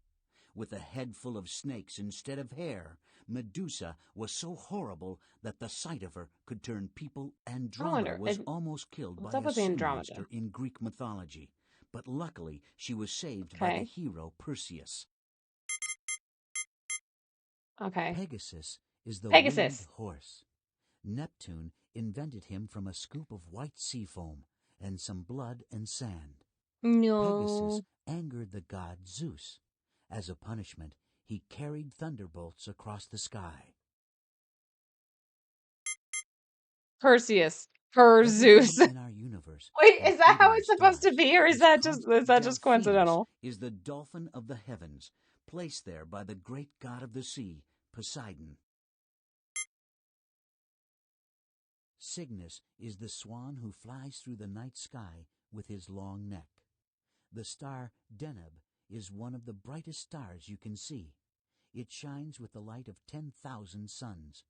With a head full of snakes instead of hair, Medusa was so horrible that the sight of her could turn people. Andromeda wonder, was almost killed what's by up a with sea Andromeda? monster in Greek mythology, but luckily she was saved by the Okay. hero Perseus. Okay. Pegasus is the winged Pegasus. horse. Neptune invented him from a scoop of white sea foam and some blood and sand. Pegasus No. angered the god Zeus. As a punishment, he carried thunderbolts across the sky. Perseus. Everything Perseus. in our universe, Wait, is that how including it's supposed to stars, be, or is that just Delphinus coincidental? is the dolphin of the heavens, placed there by the great god of the sea, Poseidon. Cygnus is the swan who flies through the night sky with his long neck. The star Deneb is one of the brightest stars you can see. It shines with the light of 10,000 suns.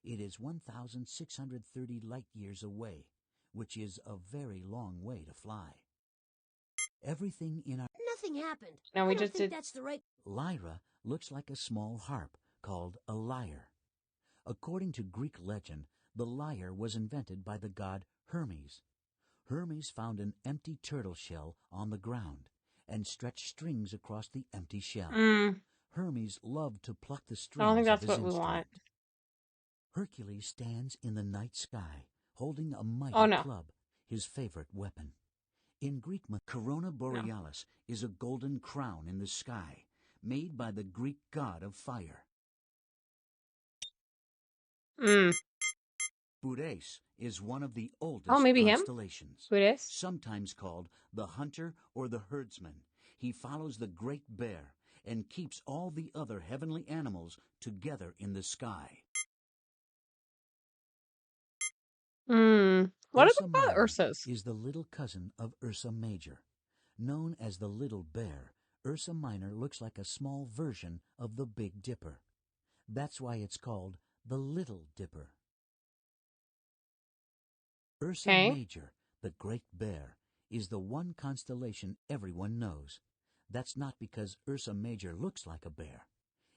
It is 1,630 light-years away, which is a very long way to fly. Everything in our... Nothing happened. No, I we don't just think did. that's the right... Lyra looks like a small harp called a lyre. According to Greek legend, the lyre was invented by the god Hermes. Hermes found an empty turtle shell on the ground and stretched strings across the empty shell. Hermes loved to pluck the I don't think strings of that's his what we want. instrument. Hercules stands in the night sky, holding a mighty Oh, no. club, his favorite weapon. In Greek, Corona Borealis is a golden crown in the sky, made by the Greek god of fire. Boudes is one of the oldest maybe him? constellations, Buddhist? sometimes called the hunter or the herdsman. He follows the great bear and keeps all the other heavenly animals together in the sky. What Ursa about Minor Ursus? is the little cousin of Ursa Major. Known as the Little Bear, Ursa Minor looks like a small version of the Big Dipper. That's why it's called the Little Dipper. Ursa Okay. Major, the Great Bear, is the one constellation everyone knows. That's not because Ursa Major looks like a bear.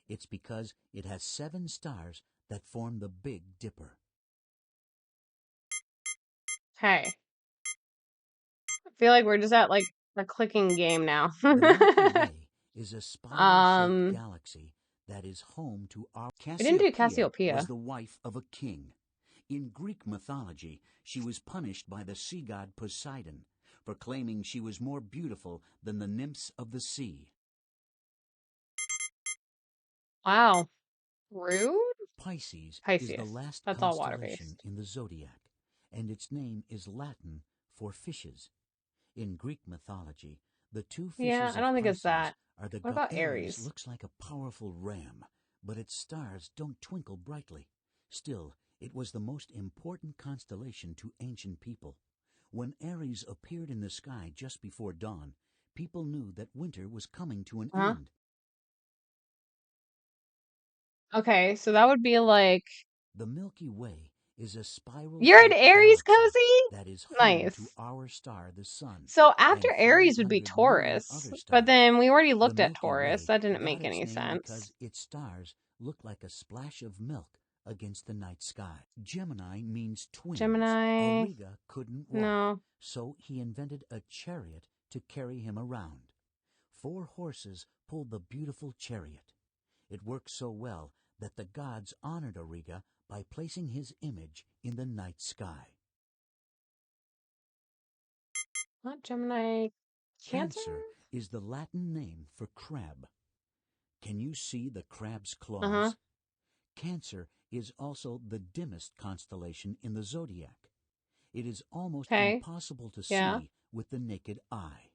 It's because it has 7 stars that form the Big Dipper. Okay. I feel like we're just at like a clicking game now. The Milky Way is a spiral-shaped We galaxy that is home to our... didn't do Cassiopeia Cassiopeia. was the wife of a king. In Greek mythology, she was punished by the sea god Poseidon for claiming she was more beautiful than the nymphs of the sea. Wow. Rude? Pisces is Pisces. the last That's all constellation water-based. in the zodiac, and its name is Latin for fishes. In Greek mythology, the 2 fishes Yeah, I don't of think it's Pisces that. are the What about Aries Aries? looks like a powerful ram, but its stars don't twinkle brightly. Still, it was the most important constellation to ancient people. When Aries appeared in the sky just before dawn, people knew that winter was coming to an end. Okay, so that would be like... The Milky Way is a spiral You're an Aries, Cozy? that is home Nice. to our star, the sun. So after and Aries would be 500 million Taurus, other but stars. then we already The looked at Milky Taurus. Way That didn't got make its any name sense. because its stars look like a splash of milk against the night sky. Gemini means twins. Gemini... Auriga couldn't walk, No. so he invented a chariot to carry him around. 4 horses pulled the beautiful chariot. It worked so well that the gods honored Auriga by placing his image in the night sky. Not Gemini... Cancer? is the Latin name for crab. Can you see the crab's claws? Uh-huh. Cancer is also the dimmest constellation in the zodiac. It is almost Okay. impossible to Yeah. see with the naked eye.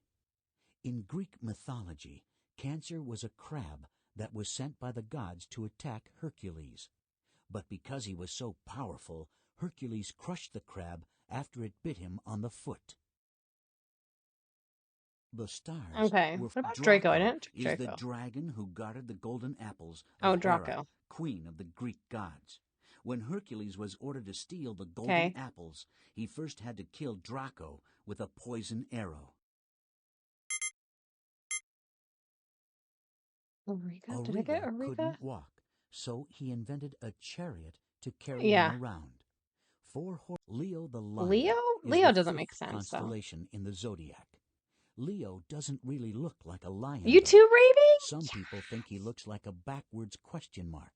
In Greek mythology, Cancer was a crab that was sent by the gods to attack Hercules. But because he was so powerful, Hercules crushed the crab after it bit him on the foot. The stars Okay. were... What about Draco? I Draco didn't is Draco. the dragon who guarded the golden apples Oh, of Hera, Draco. queen of the Greek gods. When Hercules was ordered to steal the golden Okay. apples, he first had to kill Draco with a poison arrow. Eureka? Did I get Auriga Eureka? couldn't walk, so he invented a chariot to carry Yeah. him around. Leo the lion Leo? is Leo the doesn't make fifth sense, though. constellation in the zodiac. Leo doesn't really look like a lion. You though. too, Raven? Some people think he looks like a backwards question mark.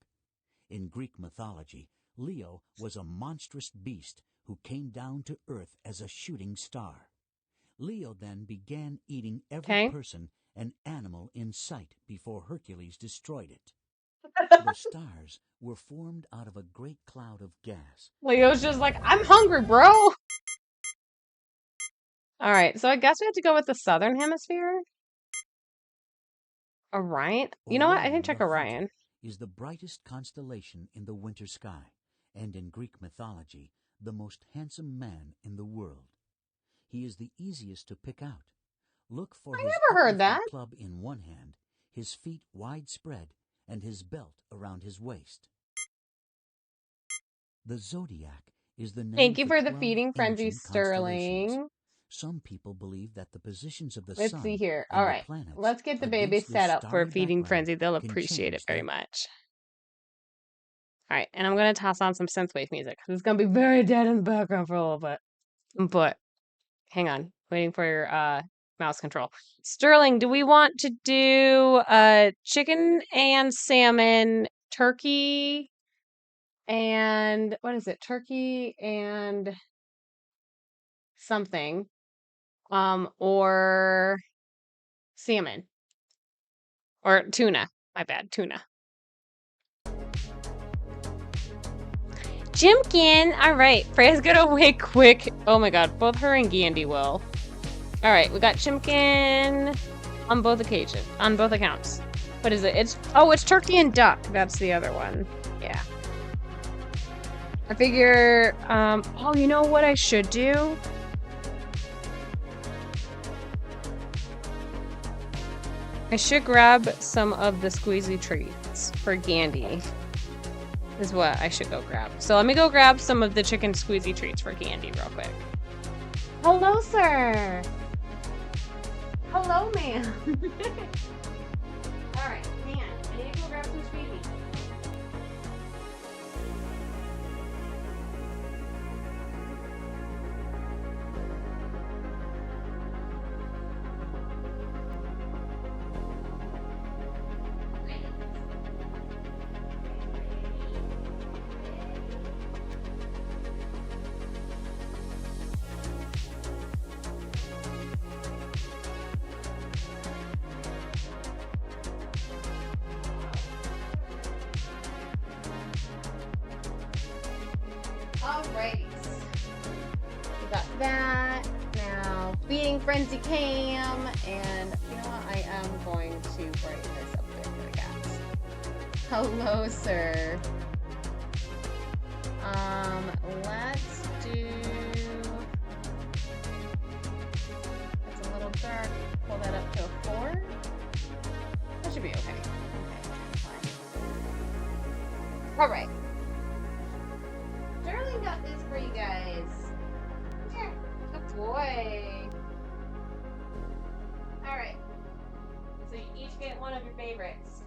In Greek mythology, Leo was a monstrous beast who came down to Earth as a shooting star. Leo then began eating every person and animal in sight before Hercules destroyed it. The stars were formed out of a great cloud of gas. Leo's just like, I'm hungry, bro. All right, so I guess we have to go with the southern hemisphere. Orion? You know what? I can check the hunter, Orion. is the brightest constellation in the winter sky, and in Greek mythology, the most handsome man in the world. He is the easiest to pick out. Look for I his never heard uplifted that. club in one hand, his feet widespread, and his belt around his waist. The zodiac is the name Thank you for for the 12 feeding frenzy, ancient constellations. Sterling. Some people believe that the positions of the Let's sun see here. and All the right, planets let's get the baby against this set up for a starry feeding background frenzy. They'll can appreciate it change very their much. All right, and I'm gonna toss on some synthwave music because it's gonna be very dead in the background for a little bit. But hang on, waiting for your mouse control. Sterling, do we want to do chicken and salmon, turkey, and what is it? Turkey and something, or salmon or tuna. My bad, tuna. Jimkin! Alright, Freya's gonna wait quick. Oh my god, both her and Gandhi will. Alright, we got Chimkin on both occasions, on both accounts. What is it? It's turkey and duck. That's the other one. Yeah. I figure, oh, you know what I should do? I should grab some of the squeezy treats for Gandhi. Is what I should go grab. So let me go grab some of the chicken squeezy treats for Gandhi real quick. Hello, sir. Hello, ma'am. All right, hang on. I need to go grab some squeezies. Alrighty. We got that. Now, feeding frenzy cam, and you know what? I am going to brighten this up there for the cats. Hello, sir. Let's do. It's a little dark. Pull that up to a 4. That should be okay. Okay, fine. All right. Sterling got this for you guys. Here, good boy. All right. So you each get one of your favorites.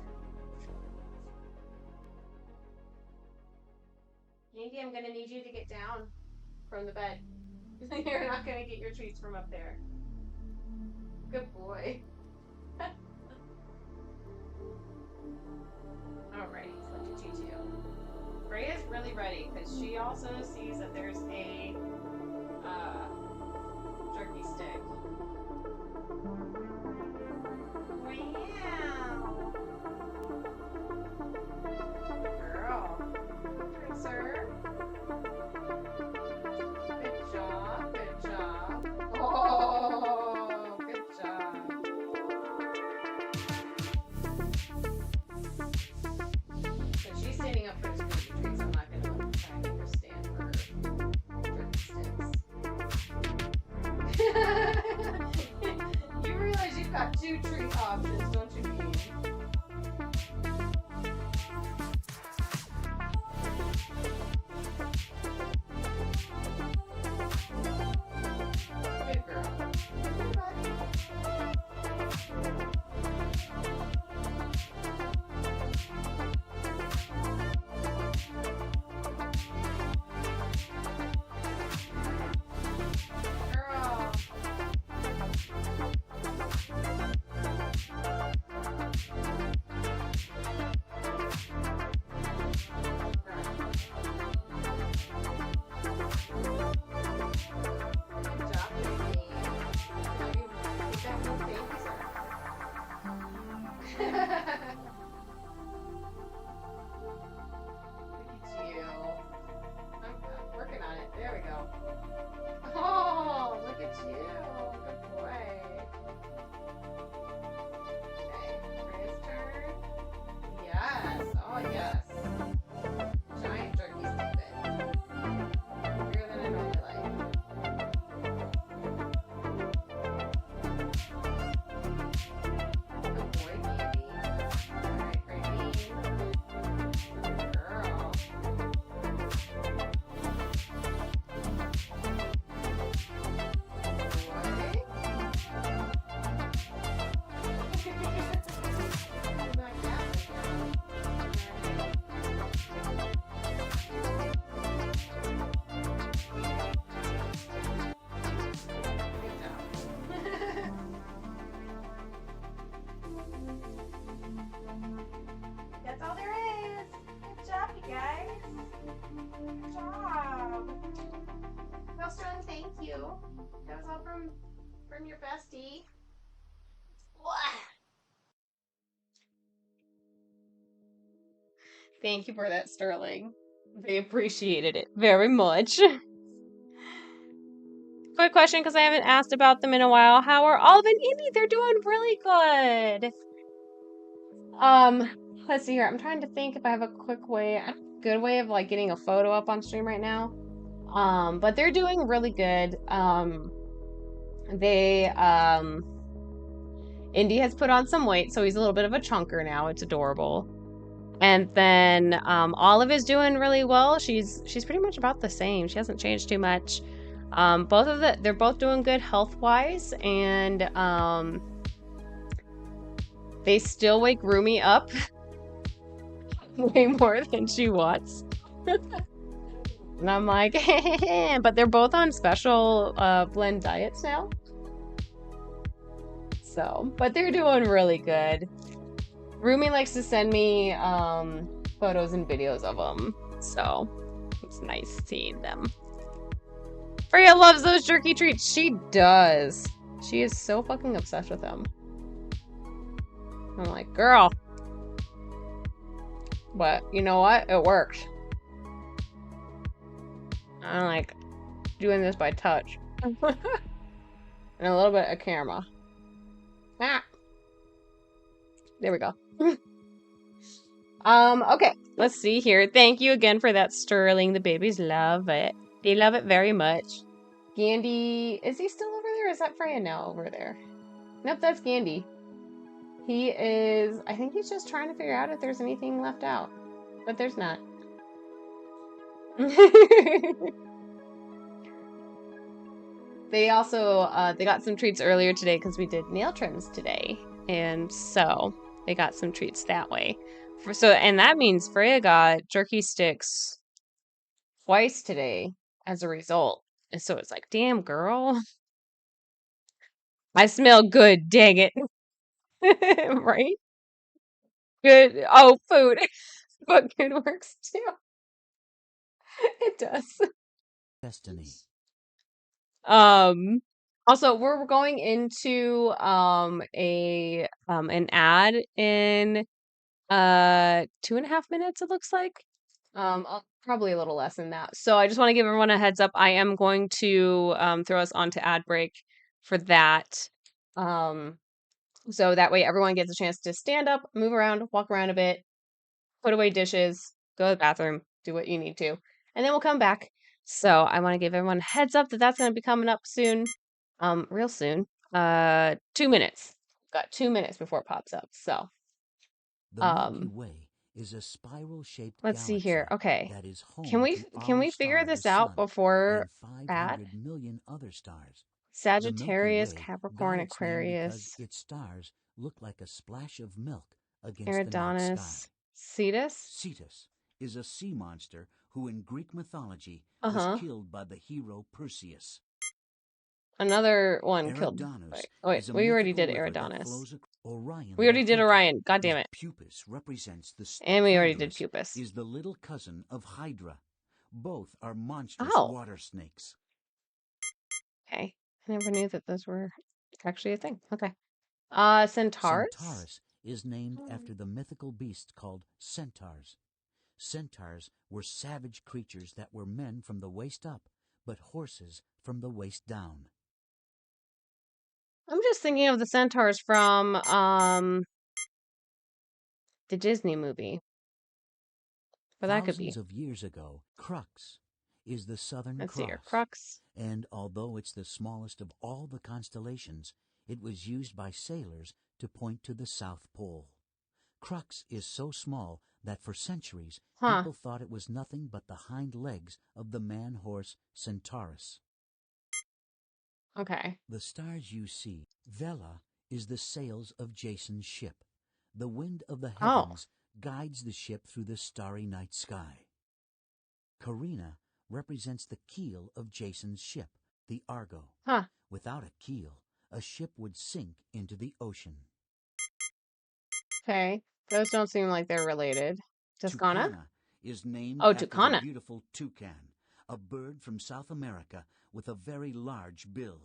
Yandy, I'm gonna need you to get down from the bed. You're not gonna get your treats from up there. Good boy. Alright, so what did you do? Freya's really ready because she also sees that there's a turkey stick. Wow. Girl. Good, sir. Good job. Good job. Oh, good job. So she's standing up for his turkey treats. I'm not going to try and make her stand for turkey sticks. You realize you from your bestie. Thank you for that, Sterling. They appreciated it very much. Quick question, because I haven't asked about them in a while. How are Olive and Indy? They're doing really good. Let's see here. I'm trying to think if I have a quick way, a good way of like getting a photo up on stream right now. But they're doing really good. They Indy has put on some weight, so he's a little bit of a chunker now. It's adorable. And then Olive is doing really well. She's pretty much about the same. She hasn't changed too much. They're both doing good health wise, and they still wake Rumi up way more than she wants. And I'm like, but they're both on special blend diets now. So, but they're doing really good. Rumi likes to send me photos and videos of them, so it's nice seeing them. Freya loves those jerky treats. She does. She is so fucking obsessed with them. I'm like, girl. But you know what? It works. I'm like doing this by touch. And a little bit of camera. Ah. There we go. Okay. Let's see here. Thank you again for that, Sterling. The babies love it. They love it very much. Gandhi, is he still over there? Or is that Freya now over there? Nope, that's Gandhi. He is, I think he's just trying to figure out if there's anything left out. But there's not. They also, they got some treats earlier today because we did nail trims today. And so they got some treats that way. And that means Freya got jerky sticks twice today as a result. And so it's like, damn, girl. I smell good, dang it. Right? Good. Oh, food. But good works too. It does. Destiny. Also, we're going into an ad in 2.5 minutes, it looks like. Probably a little less than that. So I just want to give everyone a heads up. I am going to throw us onto ad break for that. So that way everyone gets a chance to stand up, move around, walk around a bit, put away dishes, go to the bathroom, do what you need to, and then we'll come back. So I want to give everyone a heads up that that's going to be coming up soon, real soon. 2 minutes. Got 2 minutes before it pops up. So, The Milky Way is a spiral-shaped let's see here. galaxy Okay, that is home can we to our figure star, this the out Sun, before and that? 500 million other stars. The Milky Sagittarius, Way Capricorn, got its name because Aquarius, its stars look like a splash of milk against the night sky. Eridanus, Cetus. Cetus is a sea monster who in Greek mythology was Uh-huh. killed by the hero Perseus. Another one killed. Eridanus Wait, is a we already mythical did river that Eridanus. flows Orion. We already did hunter, Orion. God damn whose it. Pupus represents the And we already did Hydrus Pupus. is the little cousin of Hydra. Both are monstrous Oh. water snakes. Okay. I never knew that those were actually a thing. Okay. Centaurus? Centaurus is named after the mythical beast called centaurs. Centaurs were savage creatures that were men from the waist up, but horses from the waist down. I'm just thinking of the centaurs from the Disney movie. But that could be. Thousands of years ago, Crux is the Southern Let's see Cross. here. Crux. And although it's the smallest of all the constellations, it was used by sailors to point to the South Pole. Crux is so small that for centuries people thought it was nothing but the hind legs of the man-horse Centaurus. Okay. The stars you see, Vela is the sails of Jason's ship. The wind of the heavens guides the ship through the starry night sky. Carina represents the keel of Jason's ship, the Argo. Without a keel, a ship would sink into the ocean. Okay. Those don't seem like they're related. Tucana? Tucana is named after Tucana. the beautiful toucan, a bird from South America with a very large bill.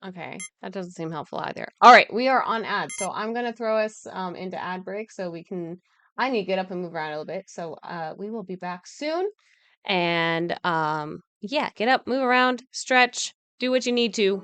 Okay, that doesn't seem helpful either. All right, we are on ads, so I'm gonna throw us into ad break so we can. I need to get up and move around a little bit, so we will be back soon. And yeah, get up, move around, stretch, do what you need to.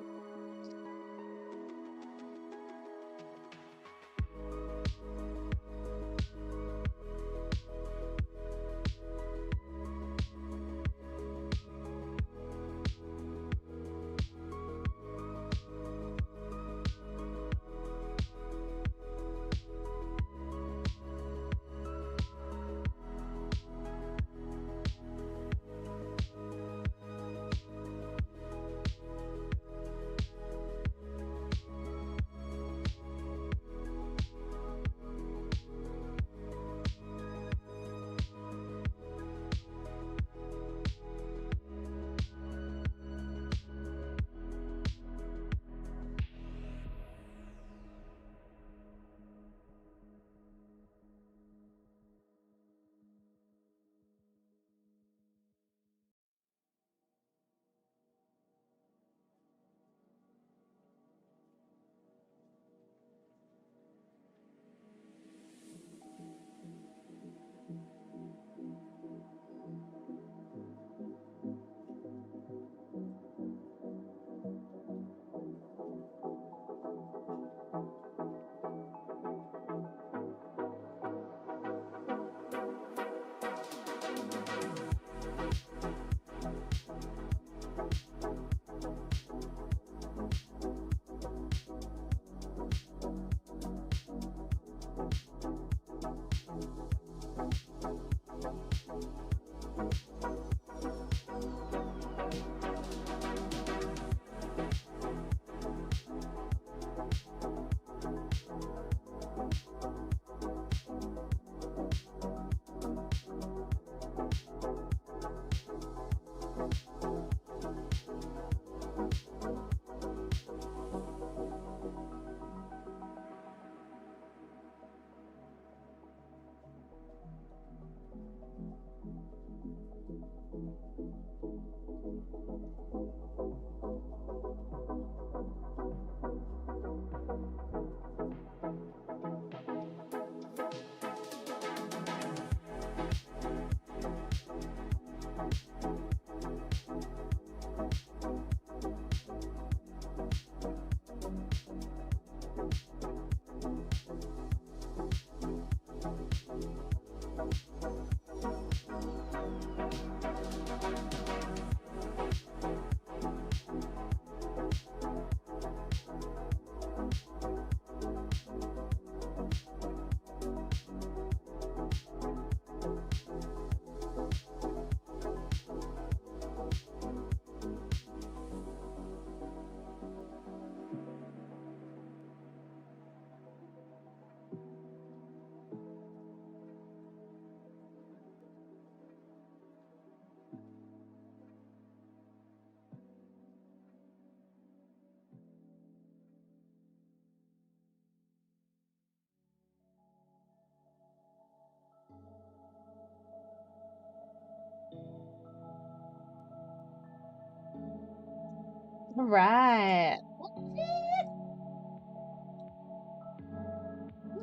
All right.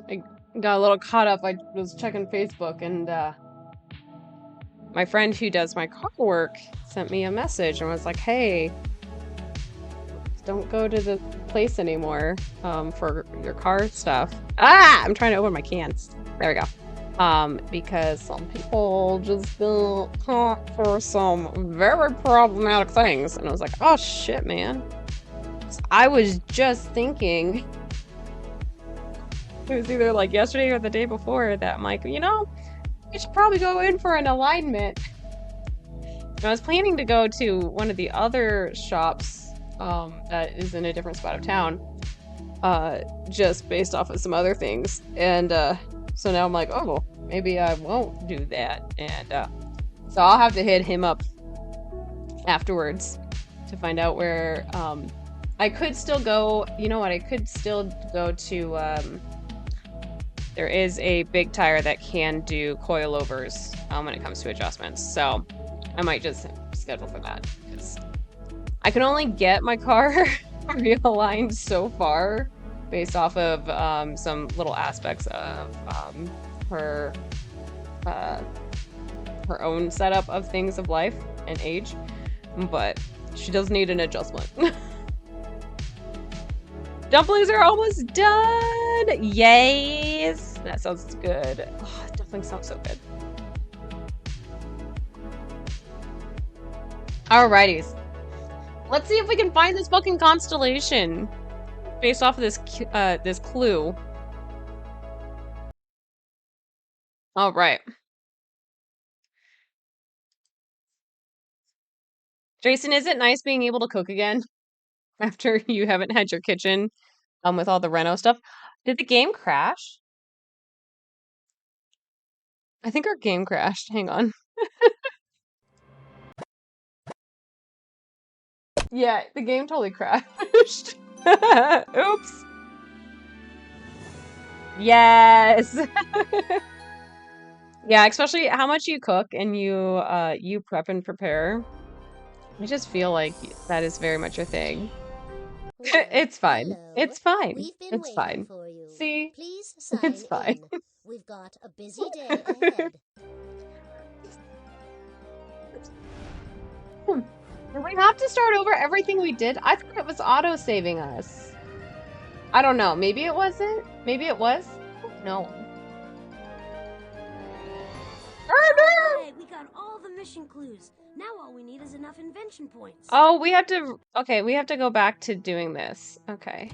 I got a little caught up. I was checking Facebook and my friend who does my car work sent me a message and was like, "Hey, don't go to the place anymore for your car stuff." Ah, I'm trying to open my cans. There we go. Because some people just don't talk for some very problematic things, and I was like, "Oh shit, man." I was just thinking. It was either like yesterday or the day before that I'm like, you know, we should probably go in for an alignment. And I was planning to go to one of the other shops that is in a different spot of town, just based off of some other things. And so now I'm like, oh, well, maybe I won't do that. And so I'll have to hit him up afterwards to find out where I could still go. You know what? I could still go to there is a big tire that can do coilovers when it comes to adjustments. So I might just schedule for that because I can only get my car realigned so far based off of some little aspects of her uh, her own setup of things of life and age, but she does need an adjustment. Dumplings are almost done! Yes! That sounds good. Oh, dumplings sound so good. Alrighties. Let's see if we can find this fucking constellation based off of this clue. Alright. Jason, is it nice being able to cook again after you haven't had your kitchen with all the reno stuff? Did the game crash? I think our game crashed. Hang on. Yeah, the game totally crashed. Oops. Yes. Yeah, especially how much you cook and you prep and prepare. I just feel like that is very much your thing. Well, It's fine. hello. It's fine. We've been It's waiting fine. for you. See? Please sign It's fine. in. We've got a busy day ahead. Do we have to start over everything we did? I thought it was auto-saving us. I don't know. Maybe it wasn't? Maybe it was? No. Alright, we got all the mission clues. Now all we need is enough invention points. Oh, we have to... Okay, we have to go back to doing this. Okay.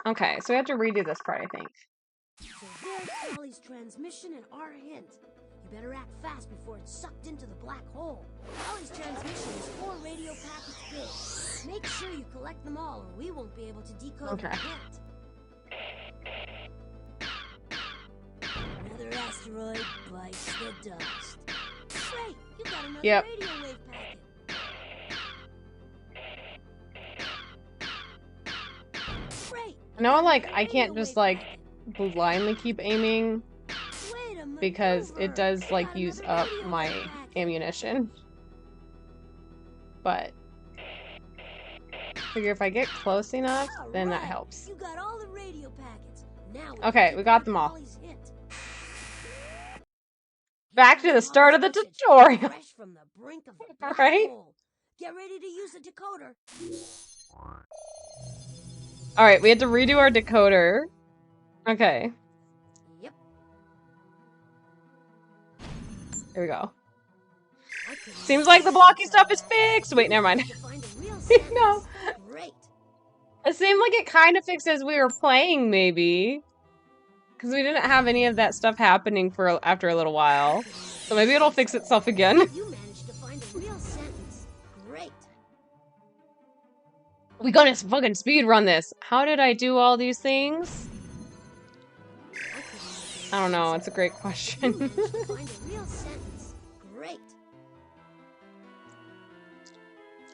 Okay, so we have to redo this part, I think. So there's Polly's transmission and our hint. You better act fast before it's sucked into the black hole. Polly's transmission is 4 radio packets big. Make sure you collect them all or we won't be able to decode the hint. Another asteroid bites the dust. Great, you got another radio wave packet. Great. No, like, I can't just, like, blindly keep aiming because it does, like, use up my ammunition. But I figure if I get close enough, then that helps. You got all the radio packets. Now Okay, we got them all. Back to the start of the tutorial. Right? Get ready to use the decoder. Alright, we had to redo our decoder. Okay. Yep. Here we go. Seems like the blocky stuff is fixed! Wait, never mind. No. It seemed like it kind of fixed as we were playing, maybe. Because we didn't have any of that stuff happening for after a little while. So maybe it'll fix itself again. You managed to find a real sentence. Great. We gotta fucking speed run this. How did I do all these things? I don't know. It's a great question. You managed to find a real sentence. Great.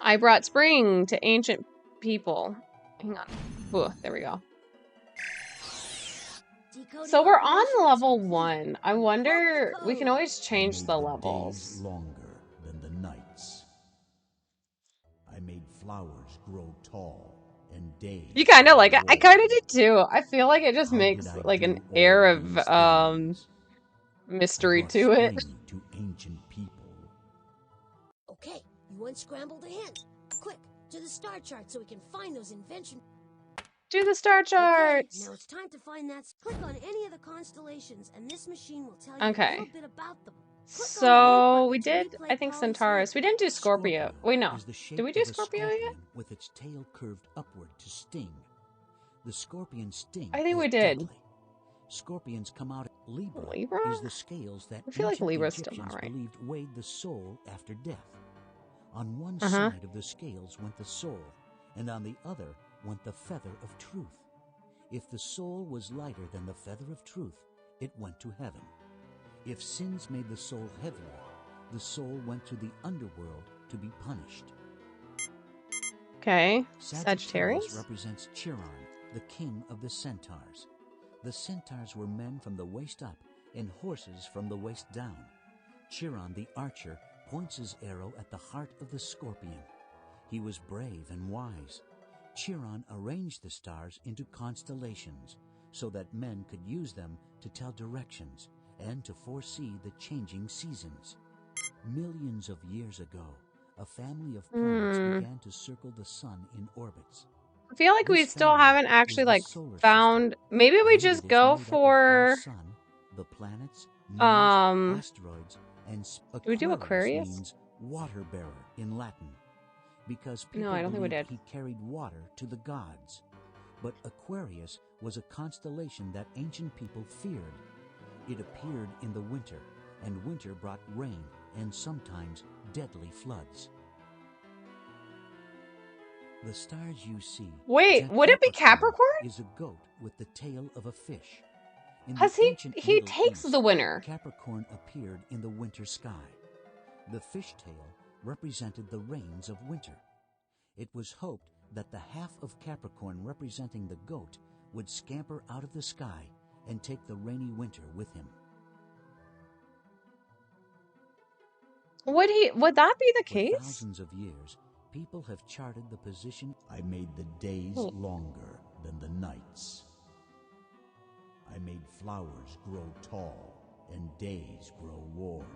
I brought spring to ancient people. Hang on. Ooh, there we go. So we're on level 1. I wonder, we can always change the levels. Longer than the nights. I made flowers grow tall and days. You kind of like it. I kind of did too. I feel like it just makes like an air of mystery to it. To ancient people. Okay, you unscrambled a hint. Quick, to the star chart so we can find those inventions. Do the star charts. Okay, now it's time to find that. Click on any of the constellations, and this machine will tell you a little bit about them. So we did, I think, Centaurus. We didn't do Scorpio. Wait, no. Did we do Scorpio yet? With its tail curved upward to sting. The scorpion sting. I think we did. Deadly. Scorpions come out. Libra, Libra is the scales that I feel like ancient Libra's still Egyptians not right. believed weighed the soul after death. On one side of the scales went the soul, and on the other went the feather of truth. If the soul was lighter than the feather of truth, it went to heaven. If sins made the soul heavier, the soul went to the underworld to be punished. Okay. Sagittarius represents Chiron, the king of the centaurs. The centaurs were men from the waist up and horses from the waist down. Chiron, the archer, points his arrow at the heart of the scorpion. He was brave and wise. Chiron arranged the stars into constellations so that men could use them to tell directions and to foresee the changing seasons. Millions of years ago, a family of planets began to circle the sun in orbits. I feel like we This still family haven't is actually the like solar found. system, Maybe we and just it is go made up of our for sun, the planets, moons, um. asteroids, and Do we do Aquarius Aquarius? means water bearer in Latin, because No, people I don't think we believed did. he carried water to the gods. But Aquarius was a constellation that ancient people feared. It appeared in the winter, and winter brought rain and sometimes deadly floods. The stars you see. Wait, would it be Capricorn? Is a goat with the tail of a fish. In the Cause he ancient Middle takes East, the winner. Capricorn appeared in the winter sky. The fish tail represented the rains of winter. It was hoped that the half of Capricorn representing the goat would scamper out of the sky and take the rainy winter with him. Would that be the For case? thousands of years, people have charted the position. I made the days longer than the nights. I made flowers grow tall and days grow warm.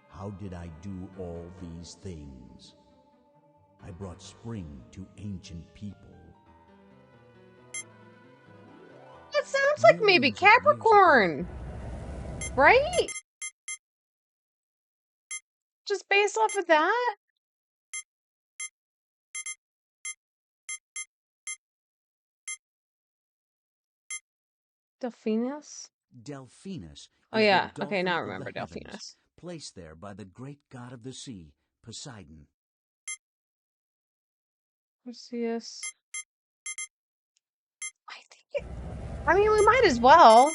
How did I do all these things? I brought spring to ancient people. That sounds like maybe Millions of years Capricorn, right? Just based off of that? Delphinus? Delphinus Oh is yeah, the okay, dolphin now I of remember the heavens, Delphinus. placed there by the great god of the sea, Poseidon. Perseus. I mean, we might as well.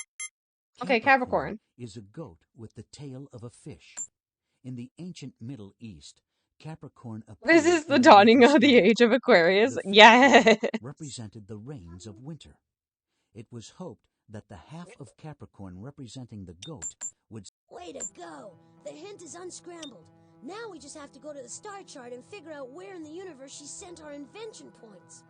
Okay, Capricorn. Is a goat with the tail of a fish. In the ancient Middle East, Capricorn appeared This is the in dawning winter of the sky. age of Aquarius. The fish Yes. tail represented the rains of winter. It was hoped that the half of Capricorn representing the goat would... Way to go! The hint is unscrambled. Now we just have to go to the star chart and figure out where in the universe she sent our invention points.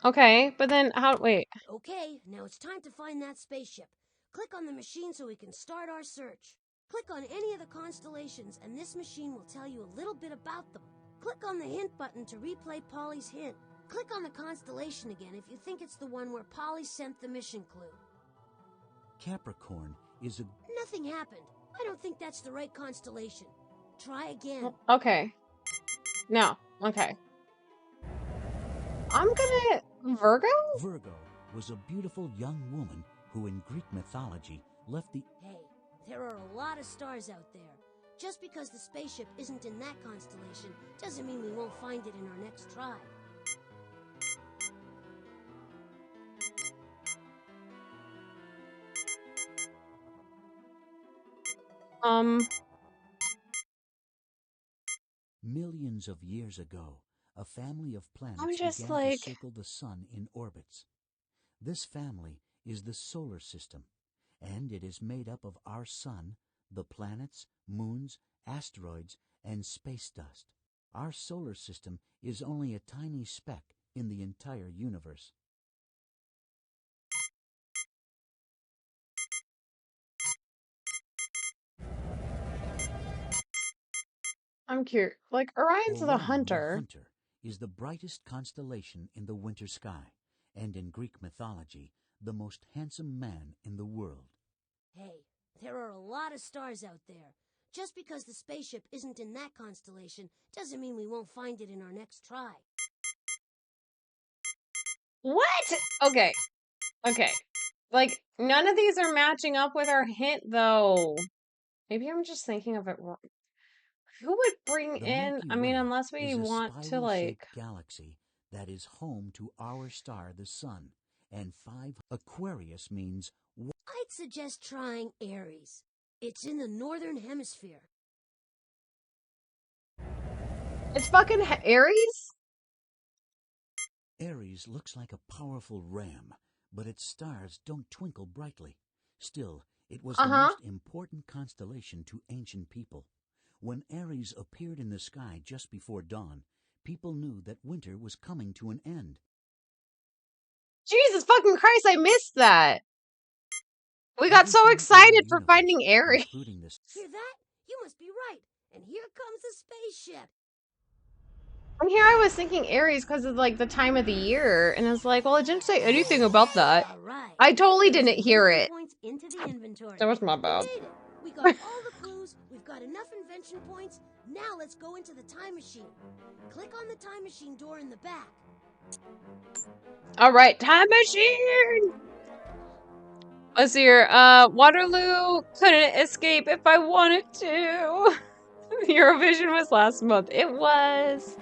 Okay, but then how? Wait. Okay, now it's time to find that spaceship. Click on the machine so we can start our search. Click on any of the constellations and this machine will tell you a little bit about them. Click on the hint button to replay Polly's hint. Click on the constellation again if you think it's the one where Polly sent the mission clue. Capricorn is a... Nothing happened. I don't think that's the right constellation. Try again. Okay. No. Okay. I'm gonna... Virgo? Virgo was a beautiful young woman who in Greek mythology left the... Hey, there are a lot of stars out there. Just because the spaceship isn't in that constellation doesn't mean we won't find it in our next try. Millions of years ago, a family of planets I'm just began like... to circle the sun in orbits. This family is the solar system, and it is made up of our sun, the planets, moons, asteroids, and space dust. Our solar system is only a tiny speck in the entire universe. I'm curious. Like, Orion's the Orion hunter. is the brightest constellation in the winter sky, and in Greek mythology, the most handsome man in the world. Hey, there are a lot of stars out there. Just because the spaceship isn't in that constellation doesn't mean we won't find it in our next try. What? Okay. Okay. Like, none of these are matching up with our hint, though. Maybe I'm just thinking of it wrong. Who would bring The in... Milky I mean, Way unless we is a want to, spiral-shaped like... galaxy that is home to our star, the sun, and 5 Aquarius means... I'd suggest trying Aries. It's in the northern hemisphere. It's fucking Aries? Aries looks like a powerful ram, but its stars don't twinkle brightly. Still, it was the most important constellation to ancient people. When Ares appeared in the sky just before dawn, people knew that winter was coming to an end. Jesus fucking Christ, I missed that. We got so Everything in the excited for universe, finding Ares. including this. Hear that? You must be right. And here comes a spaceship. And here I was thinking Aries because of like the time of the year, and I was like, well, it didn't say anything about that. All right. I totally Those didn't hear invention it. Points into the inventory. That was my We bad. made it. We got all the clues. We've got enough invention points. Now let's go into the time machine. Click on the time machine door in the back. All right, time machine. Let's see here. Waterloo couldn't escape if I wanted to. Eurovision was last month. It was.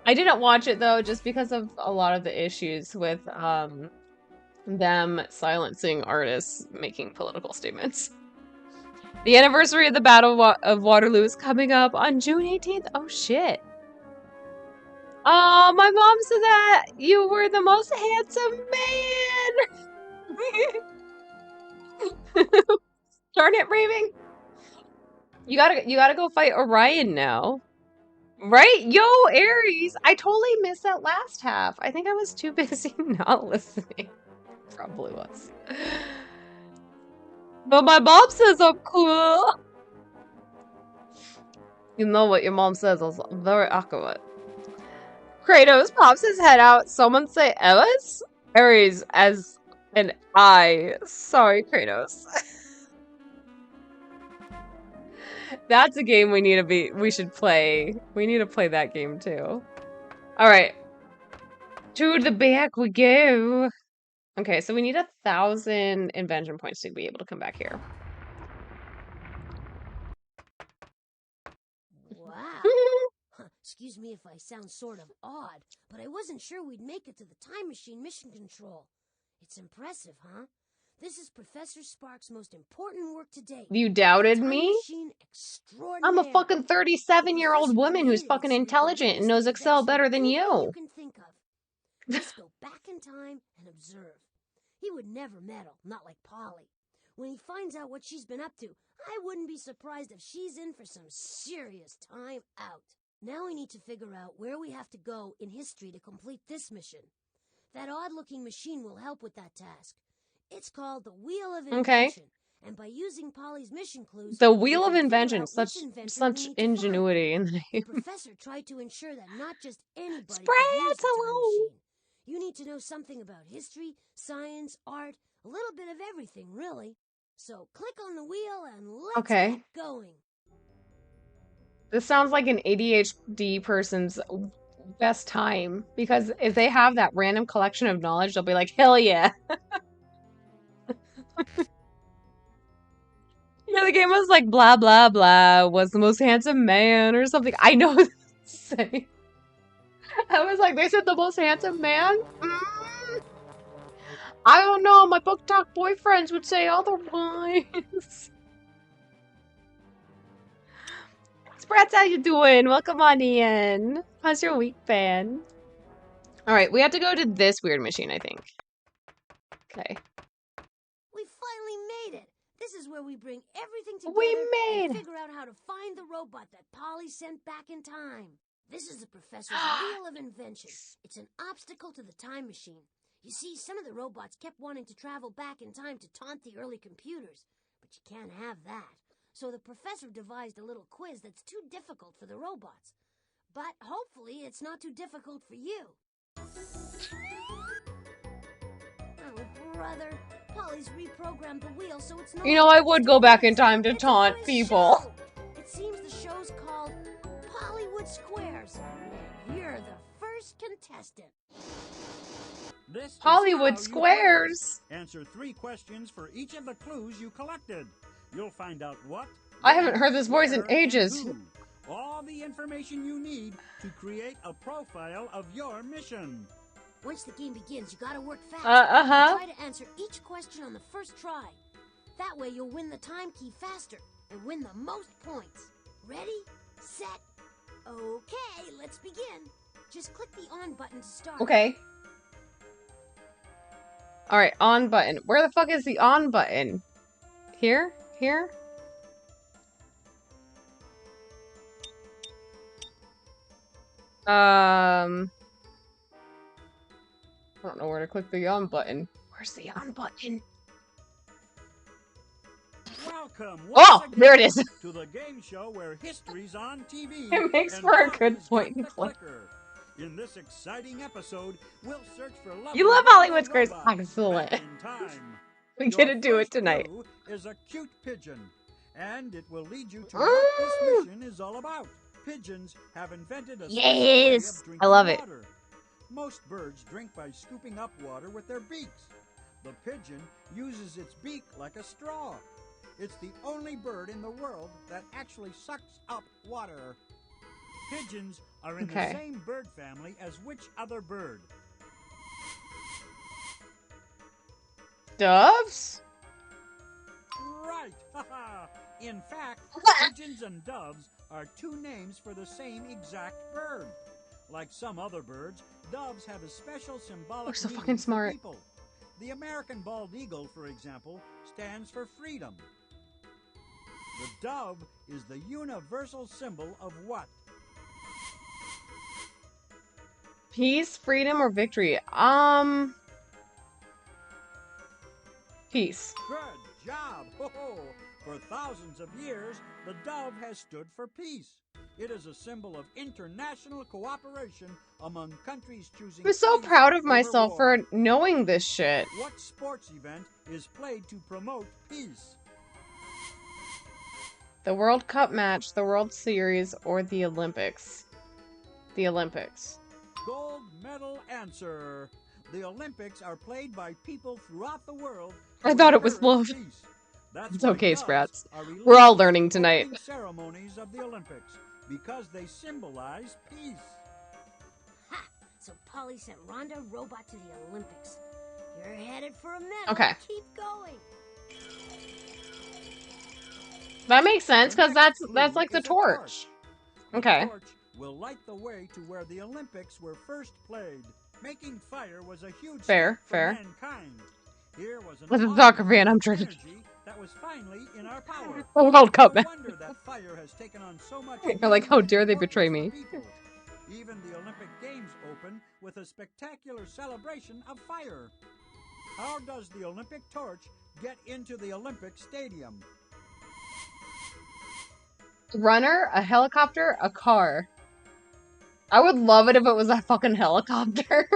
I didn't watch it though, just because of a lot of the issues with them silencing artists making political statements. The anniversary of the Battle of Waterloo is coming up on June 18th. Oh shit. Oh, my mom said that you were the most handsome man. Darn it, Raving. You gotta go fight Orion now. Right? Yo, Aries! I totally missed that last half. I think I was too busy not listening. Probably was. But my mom says I'm cool. You know what your mom says is very accurate. Kratos pops his head out. Someone say Ares? Ares as an I. Sorry, Kratos. That's a game we should play. We need to play that game too. Alright. To the back we go. Okay, so we need 1,000 invention points to be able to come back here. Wow. Excuse me if I sound sort of odd, but I wasn't sure we'd make it to the time machine mission control. It's impressive, huh? This is Professor Spark's most important work to date. You doubted Time me? machine I'm a extraordinaire. fucking 37-year-old woman who's fucking intelligent and knows Excel better than you. Can think of. Just go back in time and observe. He would never meddle, not like Polly. When he finds out what she's been up to, I wouldn't be surprised if she's in for some serious time out. Now we need to figure out where we have to go in history to complete this mission. That odd-looking machine will help with that task. It's called the Wheel of Invention. Okay. And by using Polly's mission clues, The we Wheel of can figure Invention, out which such inventor we need to ingenuity in the find. The name. professor tried to ensure that not just anybody could Spread use the time hello. machine. You need to know something about history, science, art, a little bit of everything, really. So click on the wheel and let's get going. This sounds like an ADHD person's best time, because if they have that random collection of knowledge, they'll be like, hell yeah. Yeah, the game was like blah blah blah was the most handsome man or something. I know what to say. I was like, they said the most handsome man? I don't know, my book talk boyfriends would say otherwise. Sprats, how you doing? Welcome on in. How's your week been? Alright, we have to go to this weird machine, I think. Okay. We finally made it. This is where we bring everything together and figure out how to find the robot that Polly sent back in time. This is the professor's Wheel of Invention. It's an obstacle to the time machine. You see, some of the robots kept wanting to travel back in time to taunt the early computers, but you can't have that. So the professor devised a little quiz that's too difficult for the robots. But hopefully it's not too difficult for you. Oh, brother. Polly's reprogrammed the wheel so it's not... You know, I would go back in time to taunt people. Show. It seems the show's called Pollywood Squares. And you're the first contestant. This Hollywood Squares. Answer 3 questions for each of the clues you collected. You'll find out what... I haven't heard this voice in ages. All the information you need to create a profile of your mission. Once the game begins, you gotta work fast. Try to answer each question on the first try. That way you'll win the time key faster and win the most points. Ready? Set? Okay, let's begin. Just click the on button to start. Okay. Alright, on button. Where the fuck is the on button? Here? Here? I don't know where to click the on button. Where's the on button? Welcome Oh, once there it again is. to the game show where history's on TV It makes and for a Poppy's good got point and the click. clicker. In this exciting episode, we'll search for lovely You love Wanda Hollywood Squares. Robot Excellent. back in time. We Your get to do it first tonight. clue is a cute pigeon, and it will lead you to what this mission is all about. Pigeons have invented a special way Yes, of I drinking love it. water. Most birds drink by scooping up water with their beaks. The pigeon uses its beak like a straw. It's the only bird in the world that actually sucks up water. Pigeons are in the same bird family as which other bird? Doves? Right! In fact, pigeons and doves are two names for the same exact bird. Like some other birds, doves have a special symbolic We're so meaning fucking for smart. people. The American bald eagle, for example, stands for freedom. The dove is the universal symbol of what? Peace, freedom, or victory? Peace. Good job! Ho-ho! For thousands of years, the dove has stood for peace. It is a symbol of international cooperation among countries choosing I'm so peace proud of over myself war. for knowing this shit. What sports event is played to promote peace? The World Cup match, the World Series, or the Olympics? The Olympics. Gold medal answer. The Olympics are played by people throughout the world. I thought it was encourage love. peace. That's It's why okay, doves Sprats. are We're all released learning at the tonight. opening ceremonies of the Olympics because they symbolize peace. Ha! So Polly sent Rhonda Robot to the Olympics. You're headed for a medal. Okay. Keep going. That makes sense, The because next that's clue like the is a torch. The Okay. torch will light the way to where the Olympics were first played. Making fire was a huge Fair, step for fair. mankind. Here was an With a awesome soccer fan, form I'm of drinking. energy that was finally in our power. A World Cup No match. wonder that fire has taken on so much You're like, meaning how and dare they importance betray for me? people. Even the Olympic Games open with a spectacular celebration of fire. How does the Olympic torch get into the Olympic Stadium? Runner, a helicopter, a car. I would love it if it was a fucking helicopter.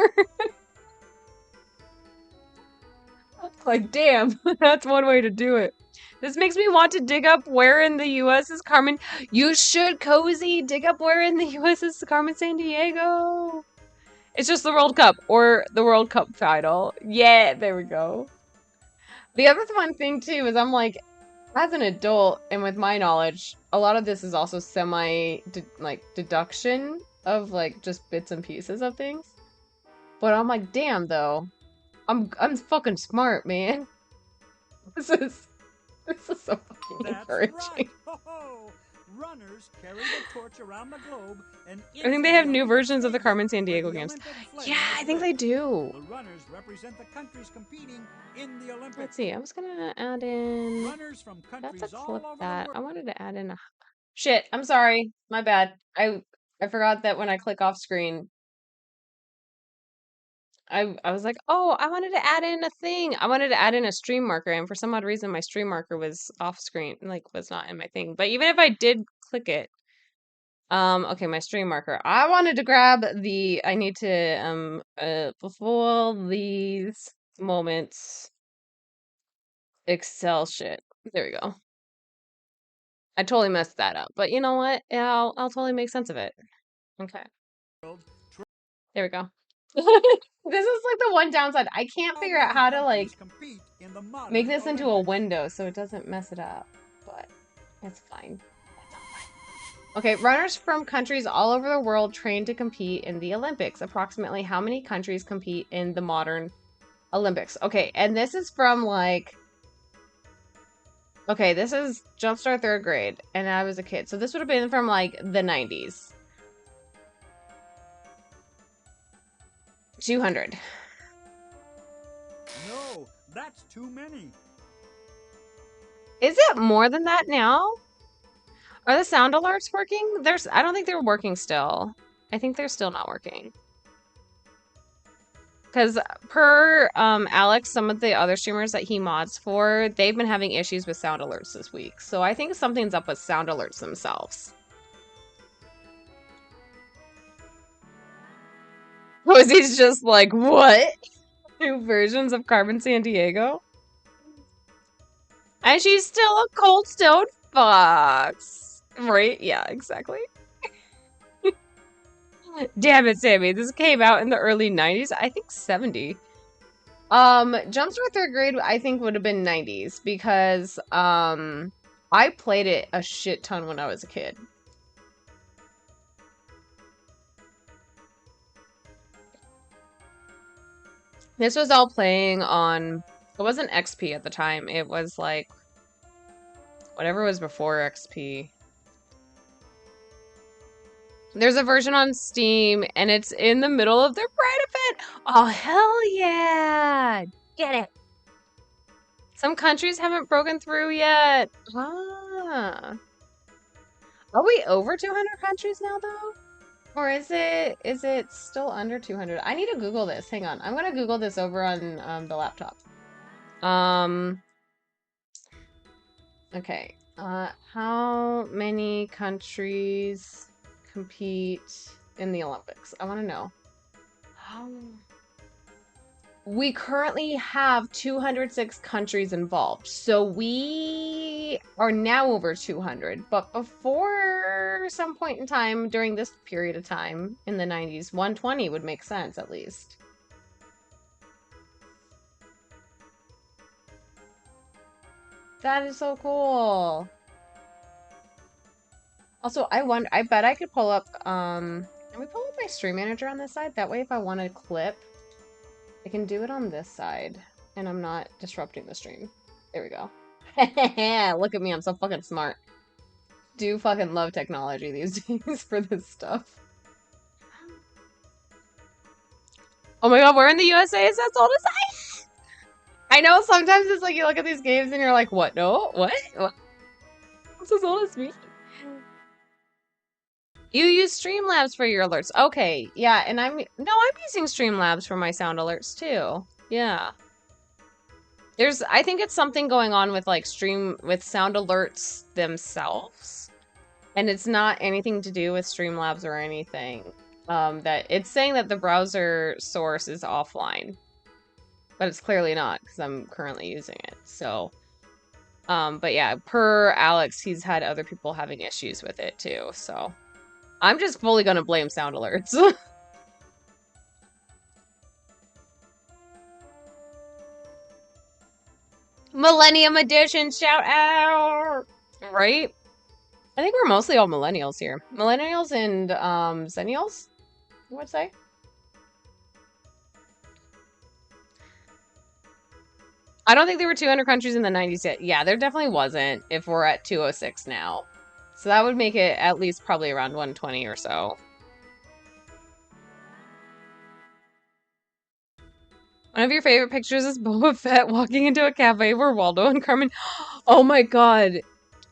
Like, damn, that's one way to do it. This makes me want to dig up where in the U.S. is Carmen. You should, Cozy, dig up where in the U.S. is Carmen Sandiego. It's just the World Cup or the World Cup final. Yeah, there we go. The other fun thing too is I'm like, as an adult and with my knowledge, a lot of this is also like deduction of like just bits and pieces of things. But I'm like, damn though, I'm fucking smart, man. This is so fucking That's encouraging. right. Ho-ho. Runners carry the torch around the globe and I think they have new versions of the Carmen Sandiego games. Yeah, I think they do. The runners represent the countries competing in the Olympics. Let's see. I was gonna add in. Runners from countries That's a all flip over that. the I world. wanted to add in a. Shit. I'm sorry. My bad. I forgot that when I click off screen. I was like, oh, I wanted to add in a thing. I wanted to add in a stream marker, and for some odd reason, my stream marker was off screen, like was not in my thing. But even if I did click it, okay, my stream marker. I wanted to grab the. I need to before these moments, Excel shit. There we go. I totally messed that up, but you know what? Yeah, I'll totally make sense of it. Okay, there we go. This is like the one downside. I can't figure out how to like Compete in the modern make this into a Olympics. window so it doesn't mess it up, but it's fine. It's all fine. Okay, runners from countries all over the world train to compete in the Olympics. Approximately how many countries compete in the modern Olympics? Okay, and this is from like, okay, this is Jumpstart 3rd grade, and I was a kid. So this would have been from like the 90s. 200. No, that's too many. Is it more than that now? Are the sound alerts working? I don't think they're working still. I think they're still not working. Because per Alex, some of the other streamers that he mods for, they've been having issues with sound alerts this week. So I think something's up with sound alerts themselves. Rosie's just like, what? New versions of Carmen Sandiego? And she's still a Cold Stone Fox. Right? Yeah, exactly. Damn it, Sammy. This came out in the early 90s. I think 70. Jumps for third grade, I think would have been 90s because I played it a shit ton when I was a kid. This was all playing on, it wasn't XP at the time. It was like whatever was before XP. There's a version on Steam and it's in the middle of their Pride event. Oh, hell yeah. Get it. Some countries haven't broken through yet. Ah. Are we over 200 countries now, though? Or is it still under 200? I need to Google this. Hang on. I'm gonna Google this over on the laptop. Okay. How many countries compete in the Olympics? I want to know. We currently have 206 countries involved, so we are now over 200. But before some point in time during this period of time in the 90s, 120 would make sense at least. That is so cool. Also, I bet I could pull up, can we pull up my stream manager on this side? That way if I want to clip, I can do it on this side, and I'm not disrupting the stream. There we go. Look at me, I'm so fucking smart. Do fucking love technology these days for this stuff. Oh my god, we're in the USA? Is that old as I know sometimes it's like you look at these games and you're like, what? No? What? What's as old as me? You use Streamlabs for your alerts. Okay, yeah, and I'm using Streamlabs for my sound alerts too. Yeah. I think it's something going on with like with sound alerts themselves. And it's not anything to do with Streamlabs or anything. That it's saying that the browser source is offline. But it's clearly not because I'm currently using it. So but yeah, per Alex, he's had other people having issues with it too, so I'm just fully gonna blame sound alerts. Millennium Edition, shout out! Right? I think we're mostly all millennials here. Millennials and zennials, I would say. I don't think there were 200 countries in the 90s yet. Yeah, there definitely wasn't if we're at 206 now. So that would make it at least probably around 120 or so. One of your favorite pictures is Boba Fett walking into a cafe where Waldo and Carmen... Oh my god.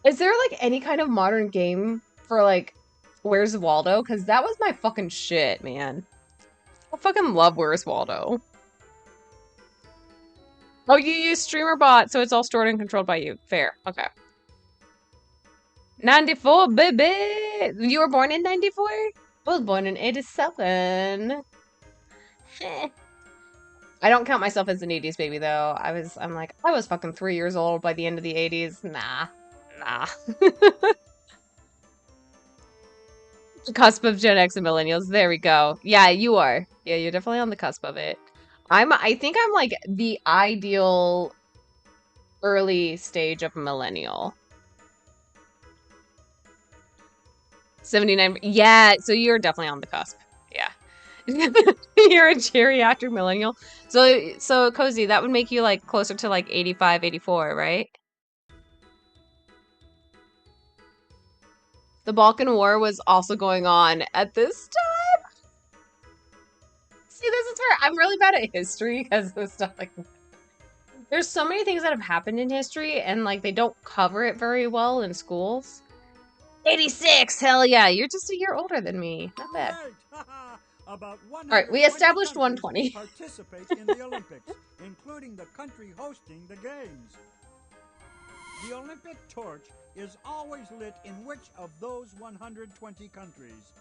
Is there, like, any kind of modern game for, like, Where's Waldo? Because that was my fucking shit, man. I fucking love Where's Waldo. Oh, you use StreamerBot, so it's all stored and controlled by you. Fair. Okay. 94, baby! You were born in 94? I was born in 87. I don't count myself as an 80s baby, though. I was fucking 3 years old by the end of the 80s. Nah. Cusp of Gen X and millennials. There we go. Yeah, you are. Yeah, you're definitely on the cusp of it. I think I'm like the ideal early stage of millennial. 79. Yeah, so you're definitely on the cusp. Yeah. You're a geriatric millennial. So Cozy, that would make you like closer to like 85, 84, right? The Balkan War was also going on at this time. See, this is where I'm really bad at history because of stuff like that. There's so many things that have happened in history and like they don't cover it very well in schools. 86! Hell yeah, you're just a year older than me. Not bad. Right. About Alright, we 120 established countries 120. participate in the Olympics, including the country hosting the games. The Olympic torch is always lit in which of those 120 countries?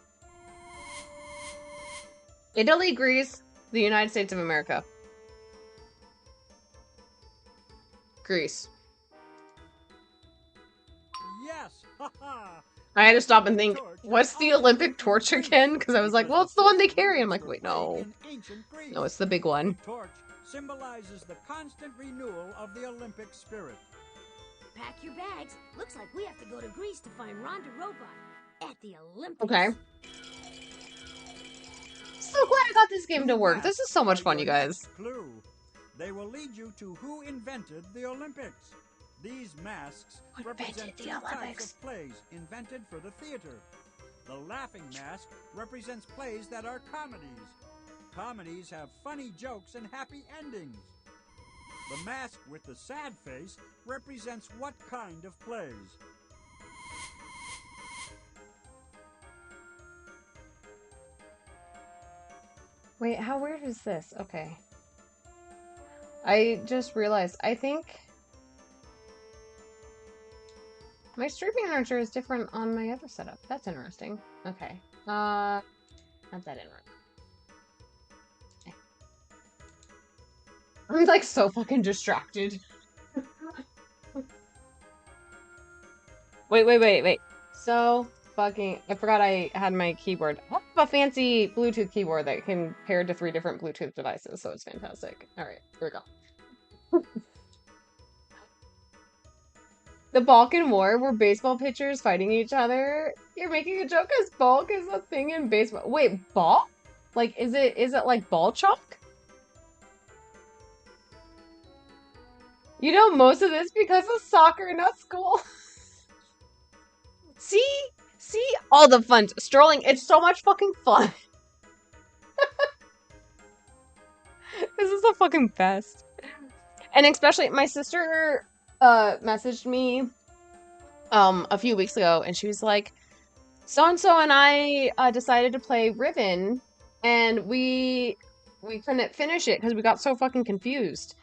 Italy, Greece, the United States of America. Greece. Yes. I had to stop and The think, torch what's is the always Olympic lit in torch Greece, again? Because I was like, because well, it's the one they first carry. I'm Olympics like, wait, were played no. in ancient Greece. No, it's the big one. The torch symbolizes the constant renewal of the Olympic spirit. Pack your bags. Looks like we have to go to Greece to find Ronda Robot at the Olympics. Okay. So glad I got this game to Two work. This is so much masks fun, are you your guys. next clue. They will lead you to who invented the Olympics. These masks Who represent invented the two types Olympics? of plays invented for the theater. The laughing mask represents plays that are comedies. Comedies have funny jokes and happy endings. The mask with the sad face represents what kind of plays? Wait, how weird is this? Okay. I just realized, I think my streaming manager is different on my other setup. That's interesting. Okay. Not that interesting. Okay. I'm like so fucking distracted. Wait. So fucking, I forgot I had my keyboard. I have a fancy Bluetooth keyboard that can pair to 3 different Bluetooth devices, so it's fantastic. Alright, here we go. The Balkan War, were baseball pitchers fighting each other? You're making a joke as balk is a thing in baseball. Wait, balk? Like, is it like ball chalk? You know most of this because of soccer, not school. See? All the fun. Strolling, it's so much fucking fun. This is the fucking best. And especially, my sister messaged me a few weeks ago, and she was like, so-and-so and I decided to play Riven, and we couldn't finish it because we got so fucking confused.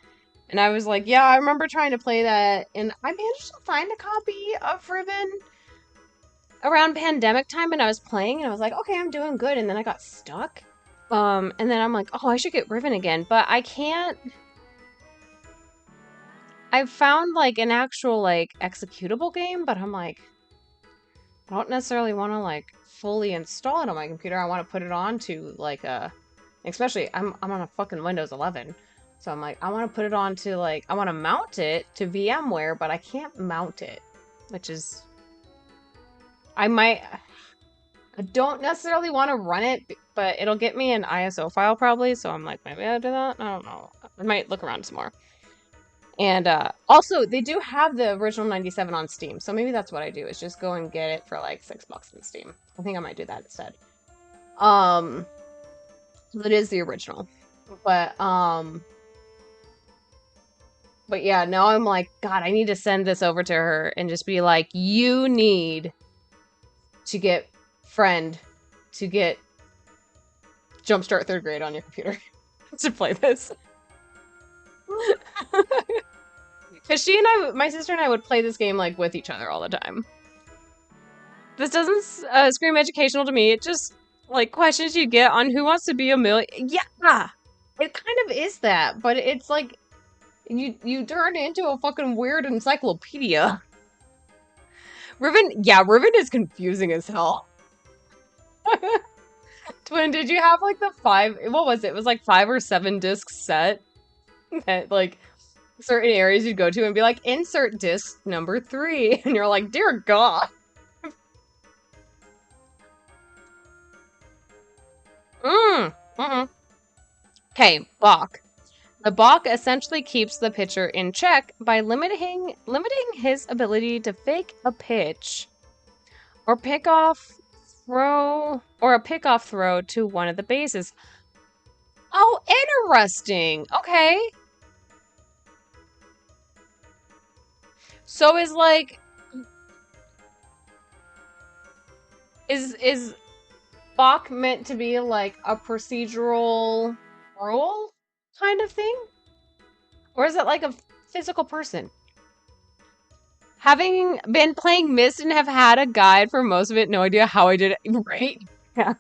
And I was like, yeah, I remember trying to play that, and I managed to find a copy of Riven around pandemic time, and I was playing, and I was like, okay, I'm doing good, and then I got stuck. And then I'm like, oh, I should get Riven again, but I can't. I found like an actual like executable game, but I'm like, I don't necessarily want to like fully install it on my computer. I want to put it on to like especially I'm on a fucking Windows 11. So I'm like, I want to put it on to like, I want to mount it to VMware, but I can't mount it, which is, I don't necessarily want to run it, but it'll get me an ISO file probably. So I'm like, maybe I'll do that. I don't know. I might look around some more. And also, they do have the original 97 on Steam, so maybe that's what I do, is just go and get it for like $6 on Steam. I think I might do that instead. It is the original. But yeah, now I'm like, God, I need to send this over to her and just be like, you need to get Friend to get Jumpstart 3rd grade on your computer to play this. Because she and I, my sister and I would play this game like with each other all the time. This doesn't scream educational to me. It just like questions you get on Who Wants to Be a Millionaire. Yeah, it kind of is that, but it's like you turn it into a fucking weird encyclopedia. Riven is confusing as hell. Twin, did you have like the 5? What was it? It was like 5 or 7 disc set that like certain areas you'd go to and be like, insert disc number 3, and you're like, dear God. Okay, balk. The balk essentially keeps the pitcher in check by limiting his ability to fake a pitch or pickoff throw to one of the bases. Oh, interesting. Okay. So is like Is Bach meant to be like a procedural rule kind of thing? Or is it like a physical person? Having been playing Myst and have had a guide for most of it, no idea how I did it. Right? Yeah.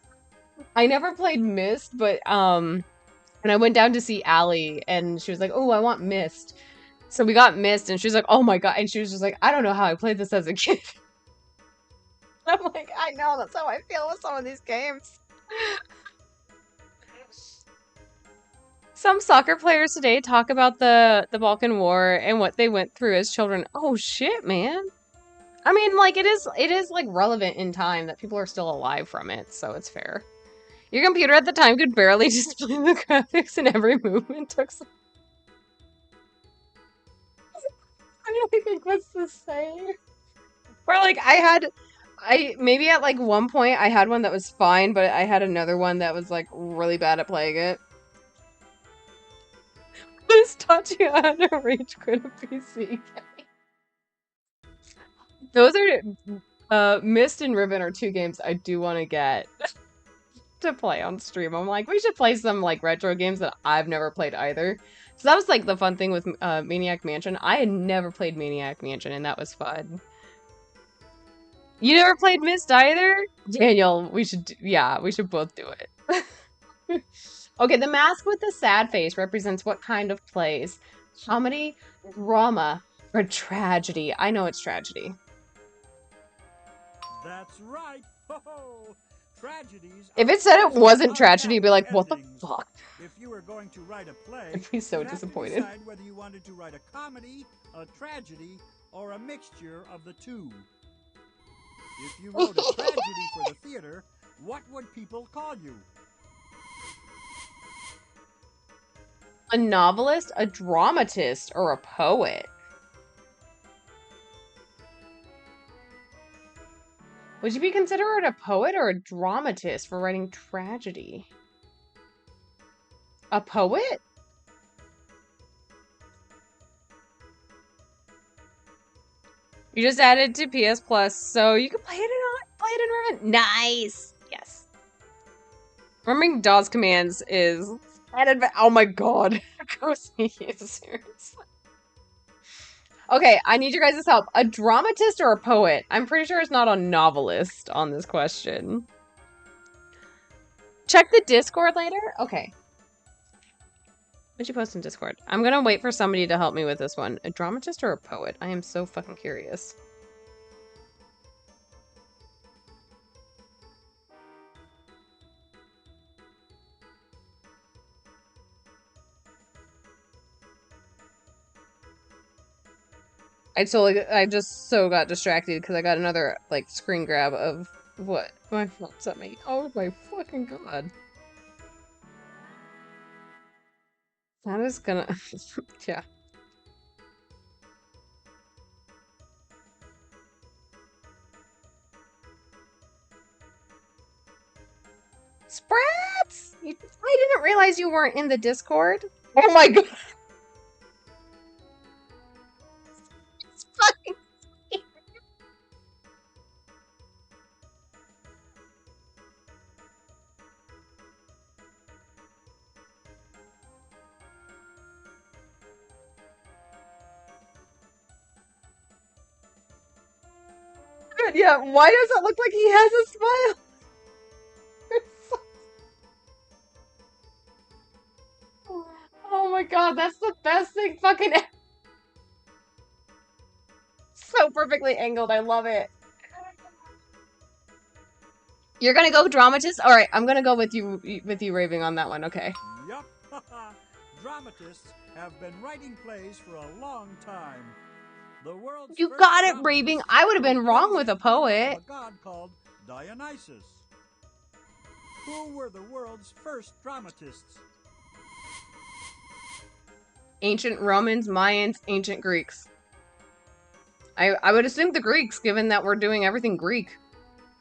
I never played Myst, but and I went down to see Allie and she was like, "Oh, I want Myst." So we got Myst and she was like, "Oh my god." And she was just like, "I don't know how I played this as a kid." I'm like, "I know, that's how I feel with some of these games." Some soccer players today talk about the Balkan War and what they went through as children. Oh shit, man. I mean, like it is like relevant in time that people are still alive from it, so it's fair. Your computer at the time could barely display the graphics and every movement took some... I don't think what's the same. Or like maybe at like one point I had one that was fine, but I had another one that was like really bad at playing it. This taught you how to rage quit a PC. Those are Myst and Riven are two games I do want to get to play on stream. I'm like, we should play some like retro games that I've never played either. So that was like the fun thing with Maniac Mansion. I had never played Maniac Mansion and that was fun. You never played Myst either? Daniel, we should both do it. Okay, the mask with the sad face represents what kind of plays? Comedy, drama, or tragedy? I know it's tragedy. That's right. Ho-ho. Tragedies. If it said it wasn't tragedy, I'd be like, what the fuck? If you were going to write a play, I'd be so disappointed. You'd have to decide whether you wanted to write a comedy, a tragedy, or a mixture of the two. If you wrote a tragedy for the theater, what would people call you? A novelist, a dramatist, or a poet? Would you be considered a poet or a dramatist for writing tragedy? A poet? You just added to PS Plus, so you can play it in Riven. Nice. Yes. Remembering DOS commands is added. Oh my god. Okay, I need your guys' help. A dramatist or a poet? I'm pretty sure it's not a novelist on this question. Check the Discord later? Okay. What'd you post in Discord? I'm gonna wait for somebody to help me with this one. A dramatist or a poet? I am so fucking curious. I just so got distracted because I got another, like, screen grab of what my phone sent me. Oh my fucking god. That is gonna... yeah. Sprats! I didn't realize you weren't in the Discord. Oh my god. It's fucking... Yeah, why does it look like he has a smile? Oh my god, that's the best thing fucking ever. So perfectly angled, I love it. You're gonna go dramatist? Alright, I'm gonna go with you raving on that one, okay. Yup. Dramatists have been writing plays for a long time. The world's You first got it, dramatist raving. I would have been wrong with a poet. of a god called Dionysus. Who were the world's first dramatists? Ancient Romans, Mayans, ancient Greeks. I would assume the Greeks, given that we're doing everything Greek.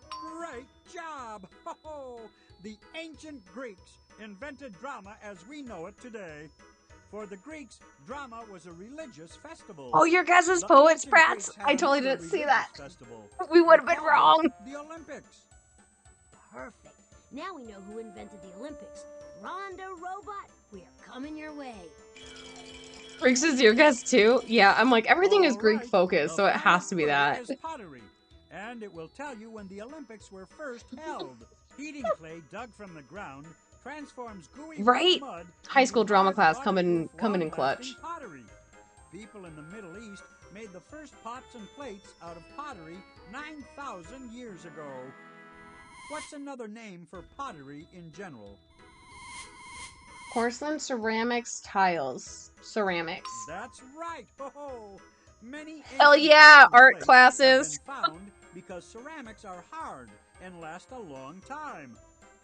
Great job! Ho-ho! The ancient Greeks invented drama as we know it today. For the Greeks, drama was a religious festival. Oh, your guess is The poet ancient sprats? Greeks I had totally another didn't see religious that. festival. We would have They been called it wrong. The Olympics. Perfect. Now we know who invented the Olympics. Rhonda Robot, we are coming your way. Greeks is your guess too? Yeah, I'm like, everything is All Greek right, focused, the so it final has to be clue that. is pottery, and it will tell you when the Olympics were first held. Heating clay dug from the ground transforms gooey Right? wet mud High into school drama hard, class waterproof, coming in long-lasting clutch. pottery. People in the Middle East made the first pots and plates out of pottery 9,000 years ago. What's another name for pottery in general? Porcelain, ceramics, tiles. Ceramics. That's right. Oh, many Hell ancient yeah, pots and art plates classes. have been found because ceramics are hard and last a long time.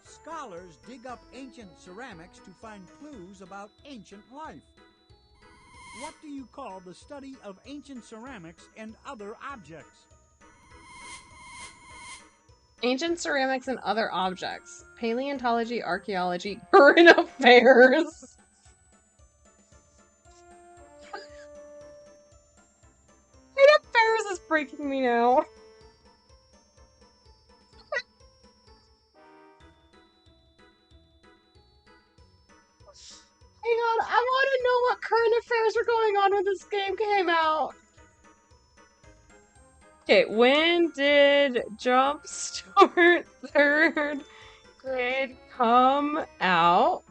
Scholars dig up ancient ceramics to find clues about ancient life. What do you call the study of ancient ceramics and other objects? Ancient ceramics and other objects. Paleontology, archaeology, current affairs. Current affairs is breaking me now. Hang on, I want to know what current affairs were going on when this game came out. Okay, when did Jumpstart third grade come out?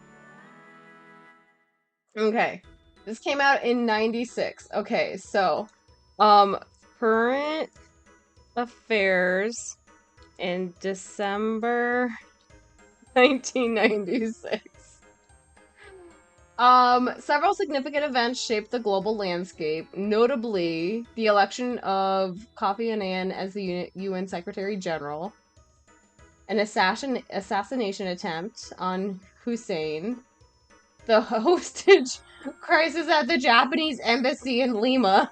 Okay, this came out in 96. Okay, so, current affairs in December 1996. Several significant events shaped the global landscape, notably the election of Kofi Annan as the UN Secretary General, an assassination attempt on Hussein, the hostage crisis at the Japanese embassy in Lima.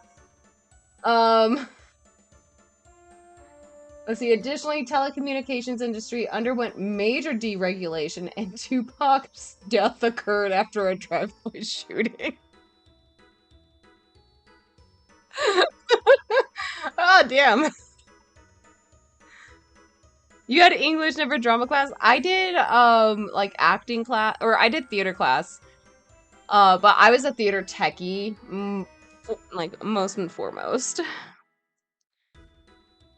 Let's see. Additionally, telecommunications industry underwent major deregulation, and Tupac's death occurred after a drive-by shooting. Oh, damn. You had English, never drama class? I did, like, acting class, or I did theater class. But I was a theater techie, like, most and foremost.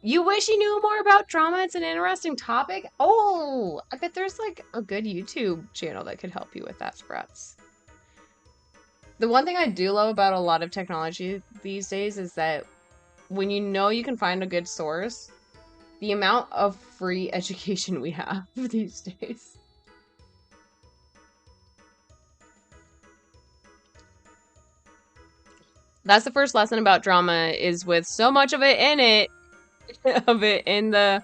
You wish you knew more about drama? It's an interesting topic. Oh, I bet there's, like, a good YouTube channel that could help you with that, Sprats. The one thing I do love about a lot of technology these days is that when you know you can find a good source, the amount of free education we have these days. That's the first lesson about drama, is with so much of it in it, in the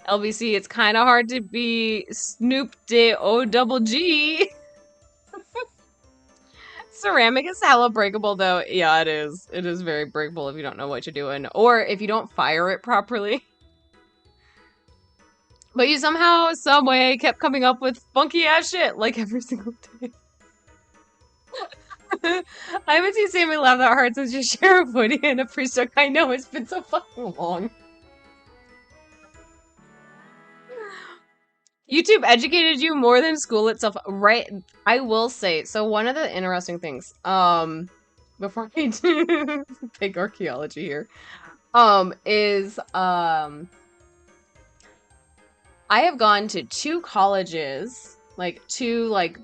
LBC, it's kind of hard to be Snoop D O double G. Ceramic is hella breakable though. Yeah, it is. It is very breakable if you don't know what you're doing, or if you don't fire it properly. But you somehow, some way, kept coming up with funky ass shit like every single day. I haven't seen Sammy laugh that hard since you share a Woody and a Priest. I know, it's been so fucking long. YouTube educated you more than school itself, right? I will say, so one of the interesting things, before I do take archaeology here, is, I have gone to two colleges, like, two, like,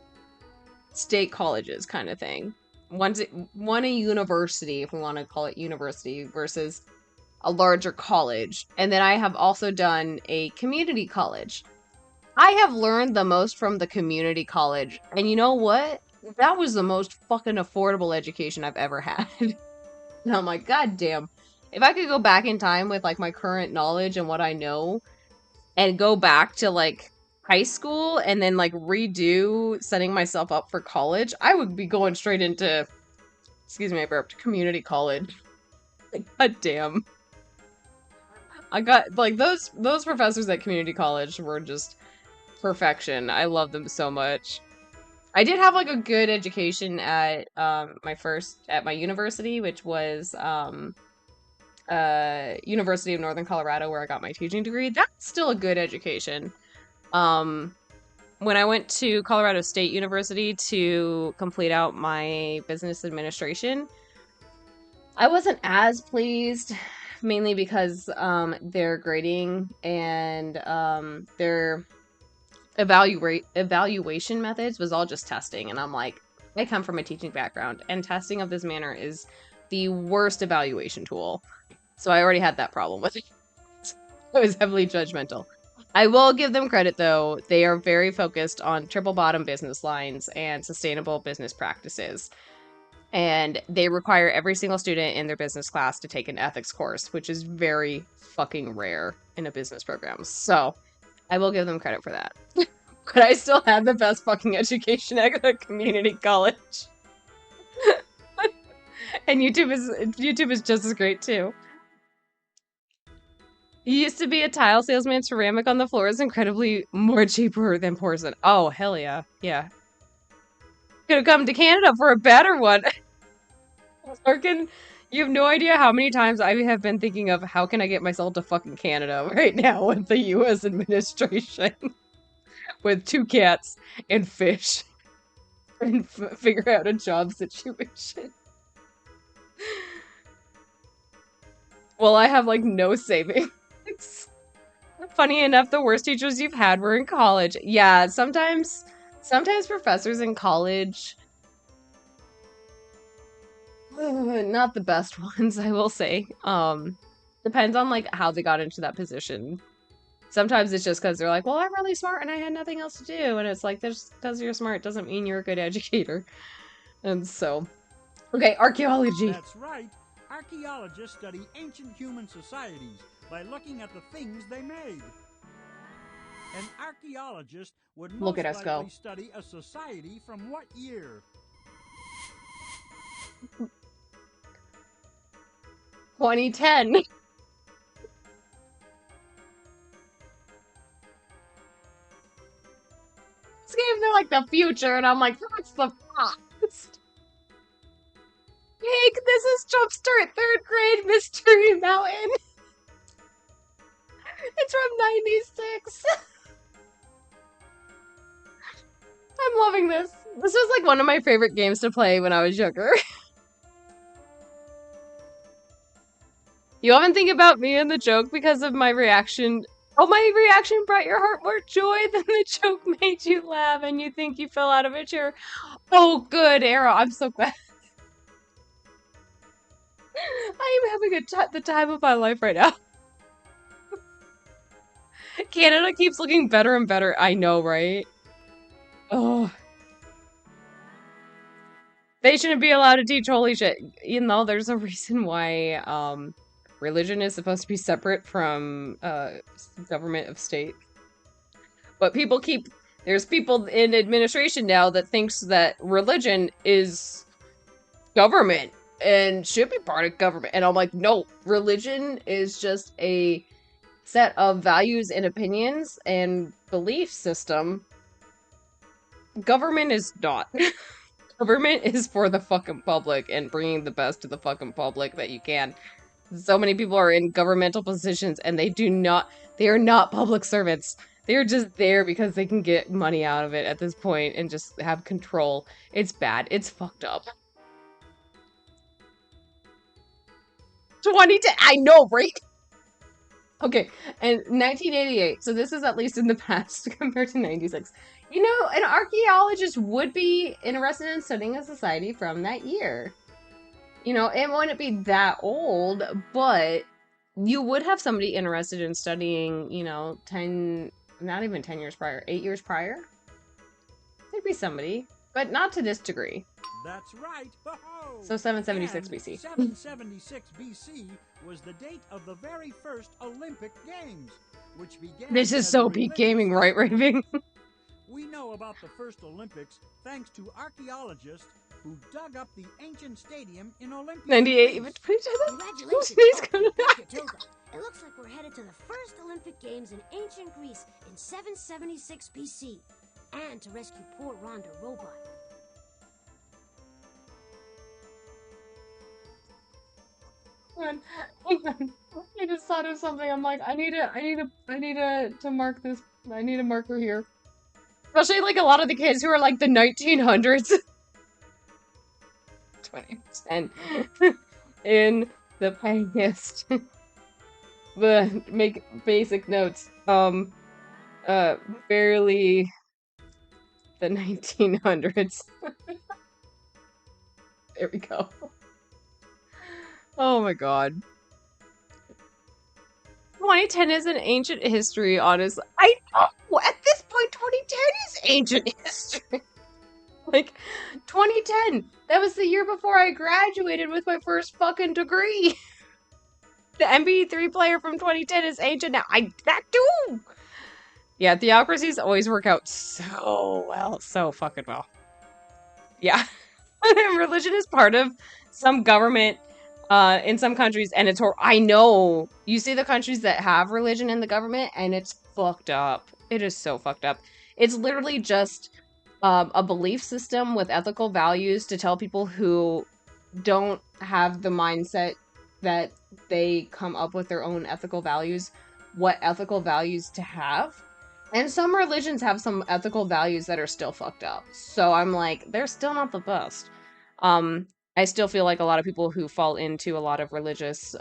state colleges kind of thing. One a university, if we want to call it university, versus a larger college. And then I have also done a community college. I have learned the most from the community college. And you know what? That was the most fucking affordable education I've ever had. And I'm like, God damn. If I could go back in time with, like, my current knowledge and what I know, and go back to, like, high school and then, like, redo setting myself up for college, I would be going straight into, excuse me, I burped, community college. Like, God damn. I got, like, those professors at community college were just perfection. I love them so much. I did have, like, a good education at, my university, which was, University of Northern Colorado, where I got my teaching degree. That's still a good education. When I went to Colorado State University to complete out my business administration, I wasn't as pleased, mainly because their grading and their evaluation methods was all just testing, and I'm like, I come from a teaching background, and testing of this manner is the worst evaluation tool. So I already had that problem with it. I was heavily judgmental. I will give them credit though. They are very focused on triple bottom business lines and sustainable business practices. And they require every single student in their business class to take an ethics course, which is very fucking rare in a business program. So I will give them credit for that. But I still had the best fucking education at a community college. And YouTube is just as great too. He used to be a tile salesman. Ceramic on the floor is incredibly more cheaper than porcelain. Oh, hell yeah. Yeah. Could have come to Canada for a better one. Larkin, you have no idea how many times I have been thinking of how can I get myself to fucking Canada right now with the US administration. With 2 cats and fish. And figure out a job situation. Well, I have like no savings. Funny enough, the worst teachers you've had were in college. Yeah, sometimes professors in college, not the best ones, I will say. Depends on like how they got into that position. Sometimes it's just because they're like, well, I'm really smart and I had nothing else to do. And it's like, just because you're smart doesn't mean you're a good educator. And so, okay, archaeology. That's right. Archaeologists study ancient human societies by looking at the things they made. An archaeologist would most Look at us likely go. study a society from what year? 2010. This game, they're like the future, and I'm like, that's the past. Hey, this is Jumpstart 3rd grade Mystery Mountain. It's from 96. I'm loving this. This was like one of my favorite games to play when I was younger. You often think about me and the joke because of my reaction. Oh, my reaction brought your heart more joy than the joke made you laugh, and you think you fell out of a chair. Oh, good, Arrow. I'm so glad. I am having the time of my life right now. Canada keeps looking better and better. I know, right? Oh. They shouldn't be allowed to teach holy shit. You know, there's a reason why, religion is supposed to be separate from, government of state. But there's people in administration now that thinks that religion is government and should be part of government. And I'm like, no, religion is just a set of values and opinions and belief system. Government is not. Government is for the fucking public and bringing the best to the fucking public that you can. So many people are in governmental positions and they are not public servants. They're just there because they can get money out of it at this point and just have control. It's bad. It's fucked up. 2010. I know, right? Okay, and 1988. So this is at least in the past compared to 96. You know, an archaeologist would be interested in studying a society from that year. You know, it wouldn't be that old, but you would have somebody interested in studying, you know, 10, not even 10 years prior, 8 years prior. There'd be somebody, but not to this degree. That's right. Ho-ho! So 776 And BC. 776 BC was the date of the very first Olympic Games, which began. This is as so a peak religious gaming, right, Raving? We know about the first Olympics thanks to archaeologists who dug up the ancient stadium in Olympia. 98. Greece. Congratulations, He's Dr. gonna- Toga. It looks like we're headed to the first Olympic Games in ancient Greece in 776 BC, and to rescue poor Rhonda Robot. Hang on. I just thought of something. I'm like, I need to mark this I need a marker here. Especially, like, a lot of the kids who are, like, the 1900s. 2010. In the past. But make basic notes. Barely the 1900s. There we go. Oh my god. 2010 is an ancient history, honestly. At this point, 2010 is ancient history. Like, 2010, that was the year before I graduated with my first fucking degree. The MP3 player from 2010 is ancient now. That too! Yeah, theocracies always work out so well. So fucking well. Yeah. Religion is part of some government in some countries, and it's I know. You see the countries that have religion in the government, and it's fucked up. It is so fucked up. It's literally just a belief system with ethical values to tell people who don't have the mindset that they come up with their own ethical values, what ethical values to have. And some religions have some ethical values that are still fucked up. So I'm like, they're still not the best. I still feel like a lot of people who fall into a lot of religious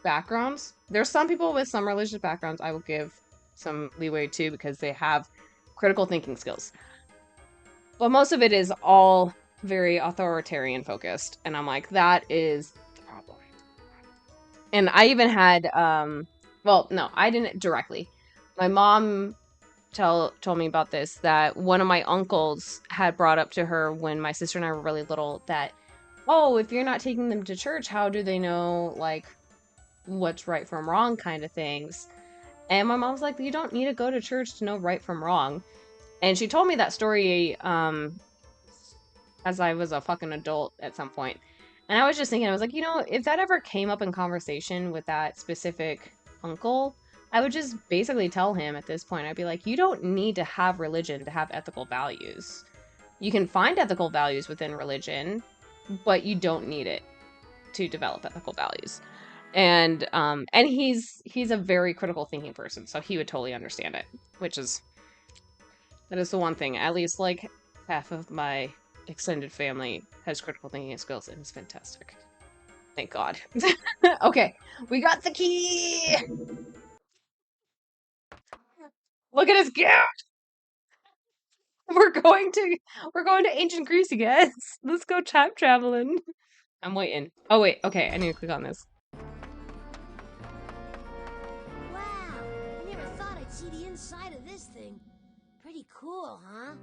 backgrounds, there's some people with some religious backgrounds I will give some leeway to because they have critical thinking skills. But most of it is all very authoritarian focused. And I'm like, that is the problem. And I even had, well, no, I didn't directly. My mom told me about this, that one of my uncles had brought up to her when my sister and I were really little that, oh, if you're not taking them to church, how do they know, like, what's right from wrong kind of things? And my mom's like, you don't need to go to church to know right from wrong. And she told me that story as I was a fucking adult at some point. And I was just thinking, I was like, you know, if that ever came up in conversation with that specific uncle, I would just basically tell him at this point, I'd be like, you don't need to have religion to have ethical values. You can find ethical values within religion, but you don't need it to develop ethical values. And he's a very critical thinking person, so he would totally understand it, that is the one thing. At least, like, half of my extended family has critical thinking skills, and it's fantastic. Thank God. Okay, we got the key! Look at us go! We're going to ancient Greece, you guys. Let's go time traveling. I'm waiting. Oh wait, okay, I need to click on this. Wow, I never thought I'd see the inside of this thing. Pretty cool, huh?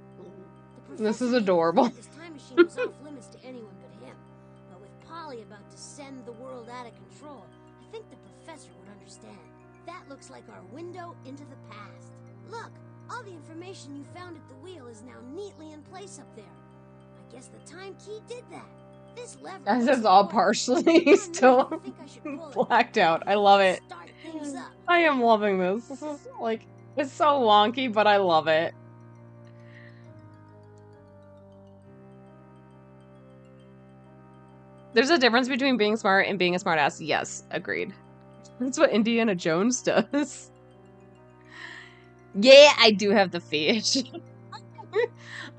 This is adorable. This time machine was off limits to anyone but him. But with Polly about to send the world out of control, I think the professor would understand. That looks like our window into the past. Look, all the information you found at the wheel is now neatly in place up there. I guess the time key did that. This lever. This is all partially still blacked out. I love it. I am loving this. This is like, it's so wonky, but I love it. There's a difference between being smart and being a smartass. Yes, agreed. That's what Indiana Jones does. Yeah, I do have the fish.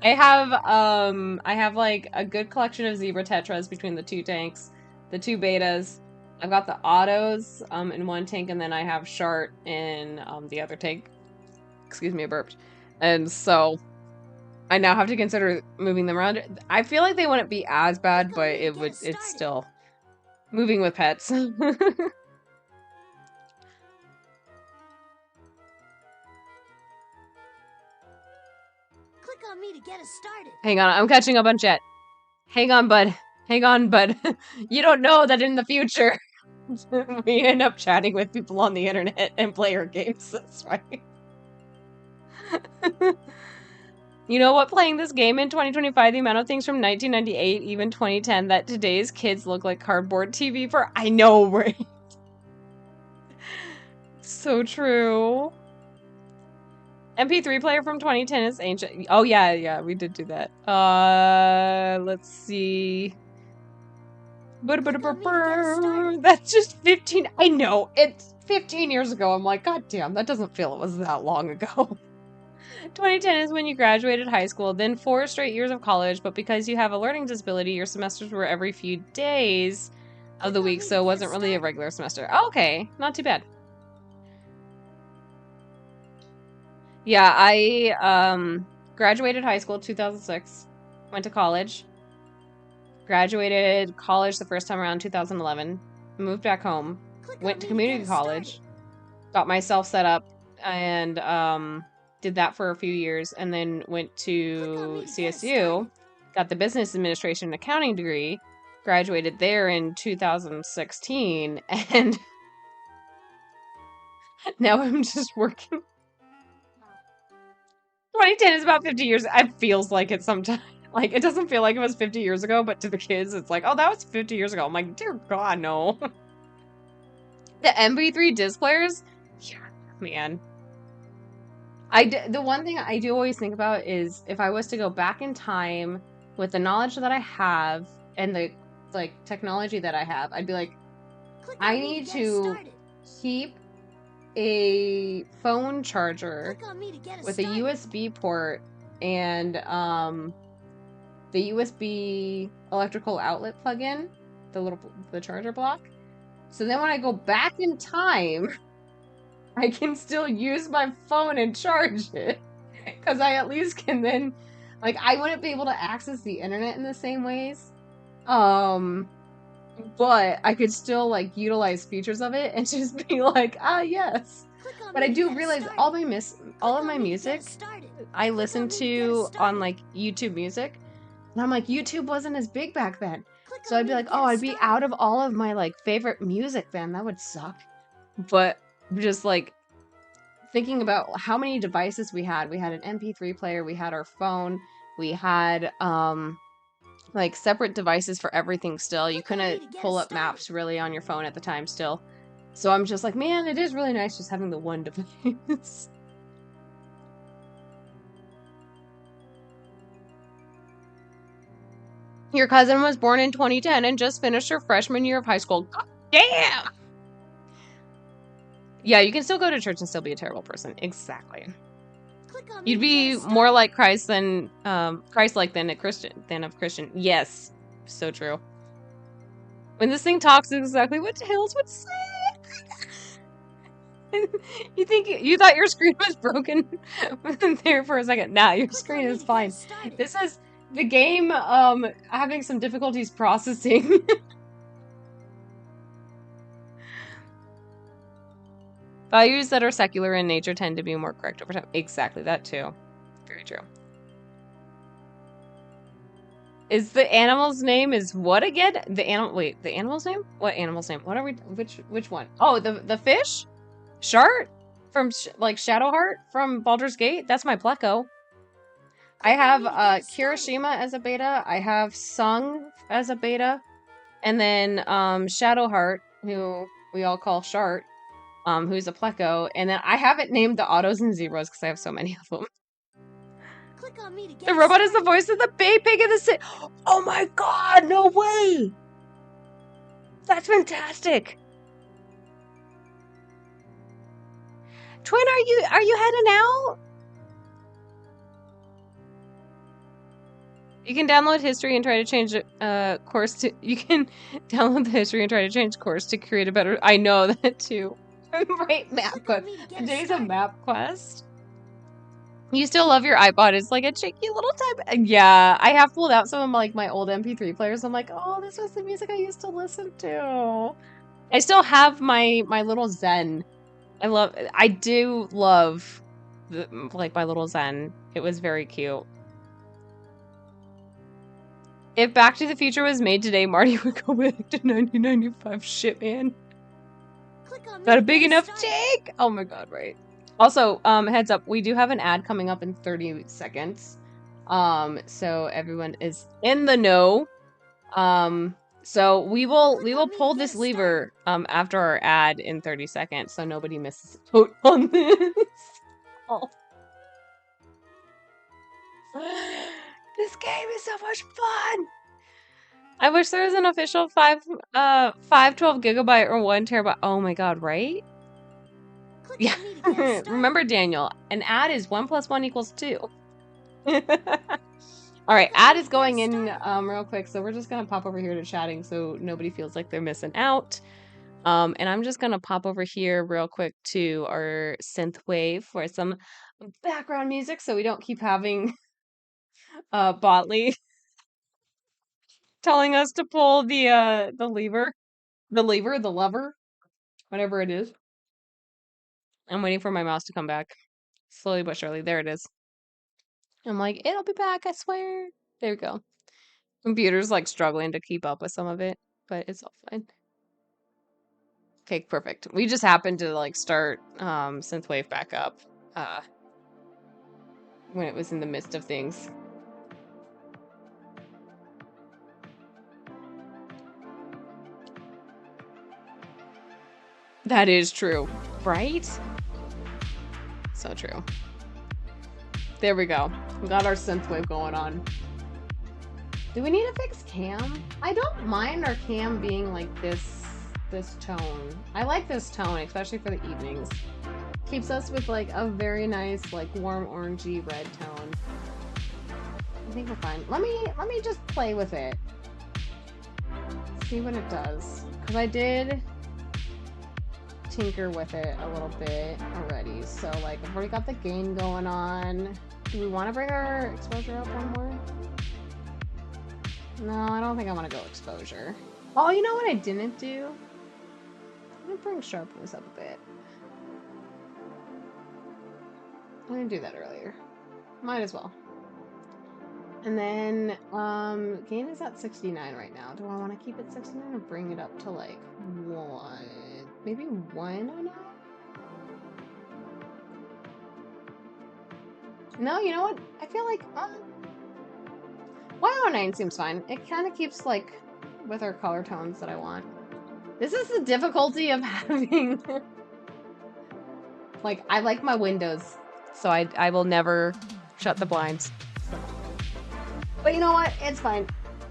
I have like a good collection of zebra tetras between the two tanks, the two betas. I've got the autos in one tank, and then I have Shart in the other tank. Excuse me, I burped. And so I now have to consider moving them around. I feel like they wouldn't be as bad, but it's still moving with pets. Click on me to get us started. Hang on, I'm catching up on chat. Hang on, bud. Hang on, bud. You don't know that in the future we end up chatting with people on the internet and play our games. That's right. You know what? Playing this game in 2025, the amount of things from 1998, even 2010, that today's kids look like cardboard TV for. I know, right? So true. MP3 player from 2010 is ancient. Oh, yeah, we did do that. Let's see. That's just 15. I know. It's 15 years ago. I'm like, God damn, that doesn't feel it was that long ago. 2010 is when you graduated high school, then 4 straight years of college, but because you have a learning disability, your semesters were every few days of the week, so it wasn't really a regular semester. Oh, okay, not too bad. Yeah, I graduated high school 2006, went to college, graduated college the first time around 2011, moved back home, went to community college, got myself set up, and did that for a few years, and then went to CSU, got the business administration and accounting degree, graduated there in 2016, and now I'm just working. 2010 is about 50 years. It feels like it sometimes. Like, it doesn't feel like it was 50 years ago, but to the kids, it's like, oh, that was 50 years ago. I'm like, dear God, no. The MP3 disc players? Yeah, man. The one thing I do always think about is if I was to go back in time with the knowledge that I have and the like technology that I have, I'd be like, I need to keep a phone charger with a USB port and the USB electrical outlet plug-in, the charger block. So then when I go back in time, I can still use my phone and charge it. Because I at least can then, like, I wouldn't be able to access the internet in the same ways. But I could still, like, utilize features of it and just be like, ah, yes. But I do realize all of my music I listen to on, like, YouTube Music. And I'm like, YouTube wasn't as big back then. So I'd be like, oh, I'd be out of all of my, like, favorite music then. That would suck. But just, like, thinking about how many devices we had. We had an MP3 player, we had our phone, we had, like, separate devices for everything still. You couldn't pull up maps really on your phone at the time still. So I'm just like, man, it is really nice just having the one device. Your cousin was born in 2010 and just finished her freshman year of high school. God damn! Yeah, you can still go to church and still be a terrible person. Exactly. You'd be more like Christ than Christ-like than a Christian. Yes, so true. When this thing talks, it's exactly what Tails would say. You thought your screen was broken there for a second. Nah, your screen is fine. This is the game having some difficulties processing. Values that are secular in nature tend to be more correct over time. Exactly, that too. Very true. Is the animal's name is what again? The animal's name? What animal's name? What are we? Which one? Oh, the fish? Shart? From like Shadowheart from Baldur's Gate? That's my Pleco. I have Kirishima as a beta. I have Sung as a beta. And then Shadowheart, who we all call Shart, who's a Pleco. And then I haven't named the autos and zeros because I have so many of them. Click on me to get The robot is the voice of the Bay Pig of the City. Oh my god, no way! That's fantastic! Twin, are you heading out? You can download history and try to change course to. You can download the history and try to change course to create a better. I know that too. Right, map quest. Today's a map quest. You still love your iPod. It's like a cheeky little type. Yeah, I have pulled out some of my old MP3 players. I'm like, oh, this was the music I used to listen to. I still have my little Zen. I do love my little Zen. It was very cute. If Back to the Future was made today, Marty would go back to 1995. Shit, man. Got a big enough take? Oh my god, right. Also, heads up, we do have an ad coming up in 30 seconds. So everyone is in the know. So we will pull this lever after our ad in 30 seconds so nobody misses a vote on this. Oh. This game is so much fun. I wish there was an official 512 gigabyte or 1 terabyte. Oh my god, right? Yeah. me to get us started. Remember, Daniel, an ad is 1 + 1 = 2. All right, ad is going in real quick, so we're just gonna pop over here to chatting so nobody feels like they're missing out. And I'm just gonna pop over here real quick to our synthwave for some background music so we don't keep having Botley telling us to pull the lever, whatever it is. I'm waiting for my mouse to come back. Slowly but surely. There it is. I'm like, it'll be back, I swear. There we go. Computer's like struggling to keep up with some of it, but it's all fine. Okay, perfect. We just happened to like start synthwave back up when it was in the midst of things. That is true, right? So true. There we go. We got our synthwave going on. Do we need to fix cam? I don't mind our cam being like this tone. I like this tone, especially for the evenings. Keeps us with like a very nice, like warm orangey red tone. I think we're fine. Let me just play with it. See what it does. Because I did tinker with it a little bit already. So like I've already got the gain going on. Do we want to bring our exposure up one more? No, I don't think I want to go exposure. Oh, you know what I didn't do? I'm gonna bring sharpness up a bit. I didn't do that earlier. Might as well. And then gain is at 69 right now. Do I want to keep it 69 or bring it up to like 1? Maybe 109? No, you know what? I feel like 109 seems fine. It kind of keeps like with our color tones that I want. This is the difficulty of having like I like my windows, so I will never shut the blinds. But you know what? It's fine.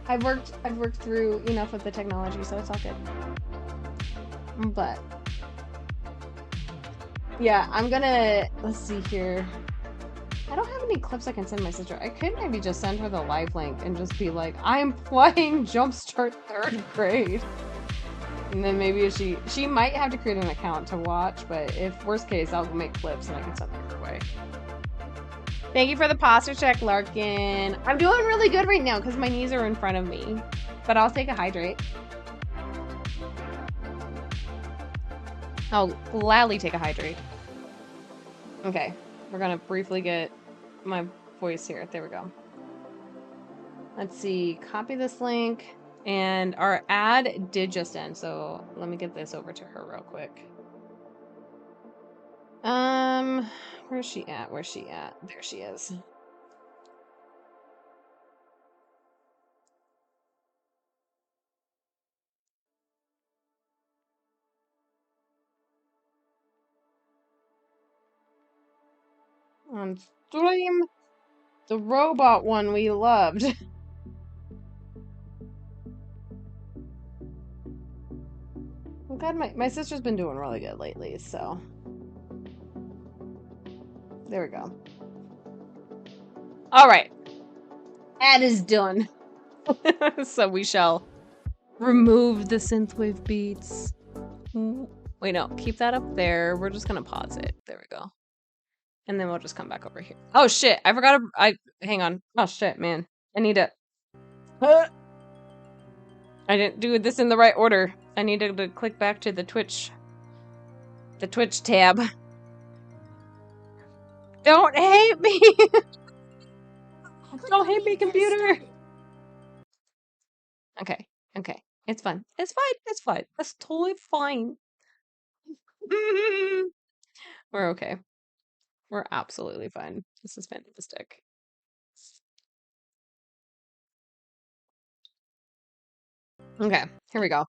I've worked through enough with the technology, so it's all good. But yeah, I'm gonna let's see here. I don't have any clips I can send my sister. I could maybe just send her the live link and just be like, I'm playing Jumpstart 3rd grade. And then maybe she might have to create an account to watch, but if worst case, I'll make clips and I can send them her way. Thank you for the posture check, Larkin. I'm doing really good right now because my knees are in front of me. But I'll take a hydrate. I'll gladly take a hydrate. Okay, we're gonna briefly get my voice here. There we go. Let's see, copy this link. And our ad did just end, so let me get this over to her real quick. Where's she at? Where's she at? There she is. On stream, the robot one we loved. I'm glad my sister's been doing really good lately, so. There we go. Alright. Ad is done. So we shall remove the synthwave beats. Wait, no. Keep that up there. We're just gonna pause it. There we go. And then we'll just come back over here. Oh, shit. I forgot to... Hang on. Oh, shit, man. I need to... I didn't do this in the right order. I needed to click back to the Twitch tab. Don't hate me! Don't hate me, computer! Okay, okay. It's fine. It's fine. It's fine. That's totally fine. We're okay. We're absolutely fine. This is fantastic. Okay, here we go.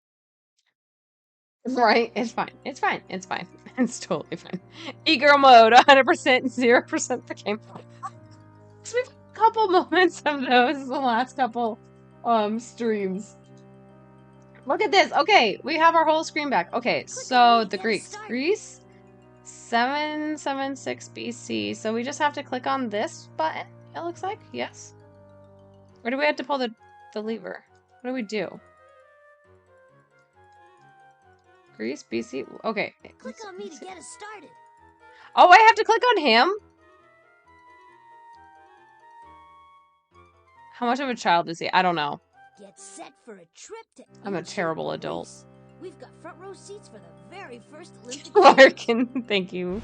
Right? It's fine. It's fine. It's fine. It's totally fine. E-girl mode, 100%, 0% the game. So we've had a couple moments of those the last couple streams. Look at this. Okay, we have our whole screen back. Okay, so the Greeks. Greece 776 BC. So we just have to click on this button, it looks like. Yes. Or do we have to pull the lever? What do we do? Greece, BC. Okay. Click on me to get us started. Oh, I have to click on him? How much of a child is he? I don't know. Get set for a trip to I'm a ancient terrible adult. Greece. We've got front row seats for the very first Olympic Games. Larkin, thank you.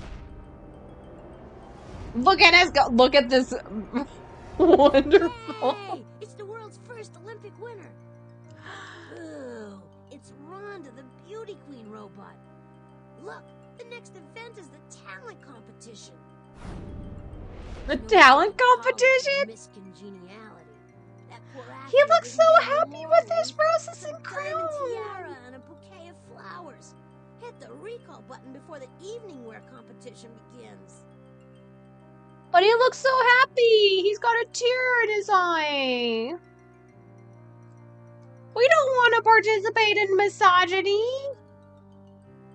Look at us go! Look at this wonderful. Hey, it's the world's first Olympic winner. Ooh, it's Rhonda, the beauty queen robot. Look, the next event is the talent competition. The talent competition? Miss Congeniality. That poor He athlete looks didn't so get an happy award with his once. roses Some and diamond crown. tiara and a bouquet of flowers. Hit the recall button before the evening wear competition begins. But he looks so happy. He's got a tear in his eye. We don't want to participate in misogyny.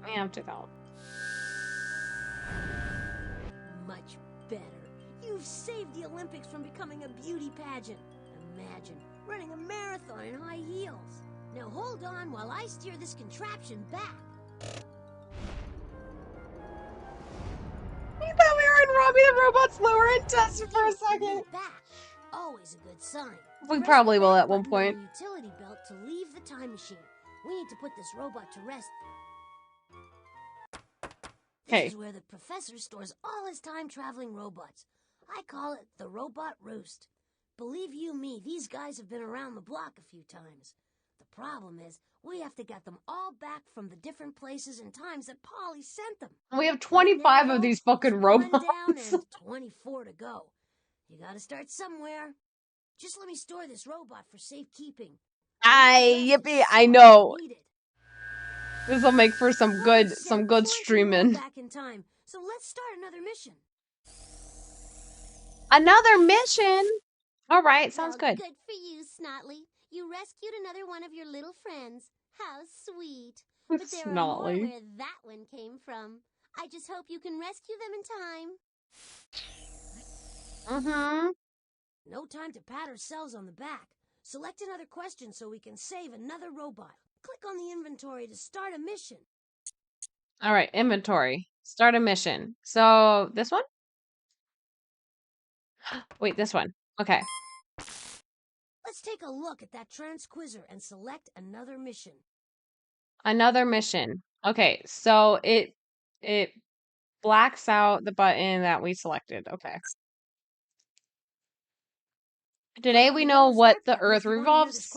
We have to go. Much better. You've saved the Olympics from becoming a beauty pageant. Imagine running a marathon in high heels. Now hold on while I steer this contraption back. I thought we were in Robbie the Robot's lower intestine for a second. Lean back. Always a good sign. We Press probably the will back at one button on point. the utility belt to leave the time machine. We need to put this robot to rest. This Okay. is where the professor stores all his time-traveling robots. I call it the Robot Roost. Believe you me, these guys have been around the block a few times. The problem is, we have to get them all back from the different places and times that Polly sent them. We have Right 25 now, of these it's fucking 1 down robots. and 24 to go. You gotta start somewhere. Just let me store this robot for safekeeping. Yippee, I know. This will make for some good streaming. Back in time. So let's start another mission. Another mission. All right, sounds Well, good. Good for you, Snotley. You rescued another one of your little friends. How sweet. But there are more Snotley. where that one came from. I just hope you can rescue them in time. Mm-hmm. No time to pat ourselves on the back. Select another question so we can save another robot. Click on the inventory to start a mission. All right, inventory. Start a mission. So this one? Wait, this one. Okay. Let's take a look at that transquizzer and select another mission. Another mission. Okay, so it blacks out the button that we selected. Okay. Today we know what the Earth revolves.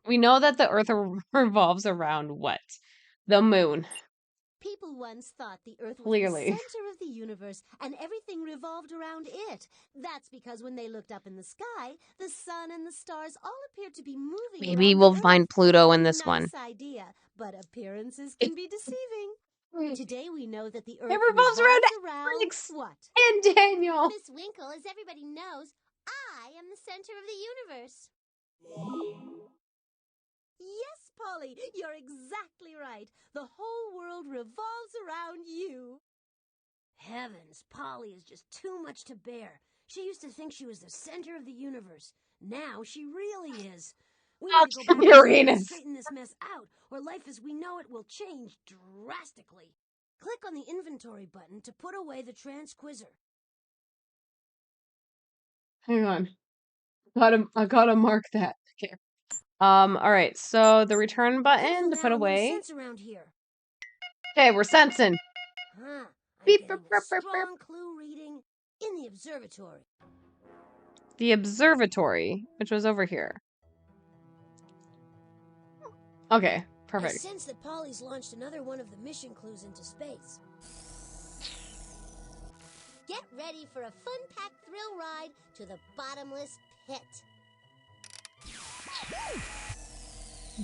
We know that the Earth revolves around what? The moon. People once thought the Earth was Clearly. the center of the universe and everything revolved around it. That's because when they looked up in the sky, the sun and the stars all appeared to be moving. Maybe around we'll the find Earth. Pluto in this one. Nice idea, but appearances can be deceiving. Today we know that the Earth It revolves around Alex. What? And Daniel. Miss Winkle, as everybody knows, I am the center of the universe. Yes, Polly, you're exactly right. The whole world revolves around you. Heavens, Polly is just too much to bear. She used to think she was the center of the universe. Now she really is. We need to go back and straighten this mess out, or life as we know it will change drastically. Click on the inventory button to put away the transquizzer. Hang on. I gotta mark that. Okay. All right. So the return button to put away. Sense around here. Okay, we're sensing. Huh. I'm Beep, getting burp, a burp, strong clue reading in the observatory. The observatory, which was over here. Okay, perfect. I sense that Polly's launched another one of the mission clues into space. Get ready for a fun-packed thrill ride to the bottomless pit.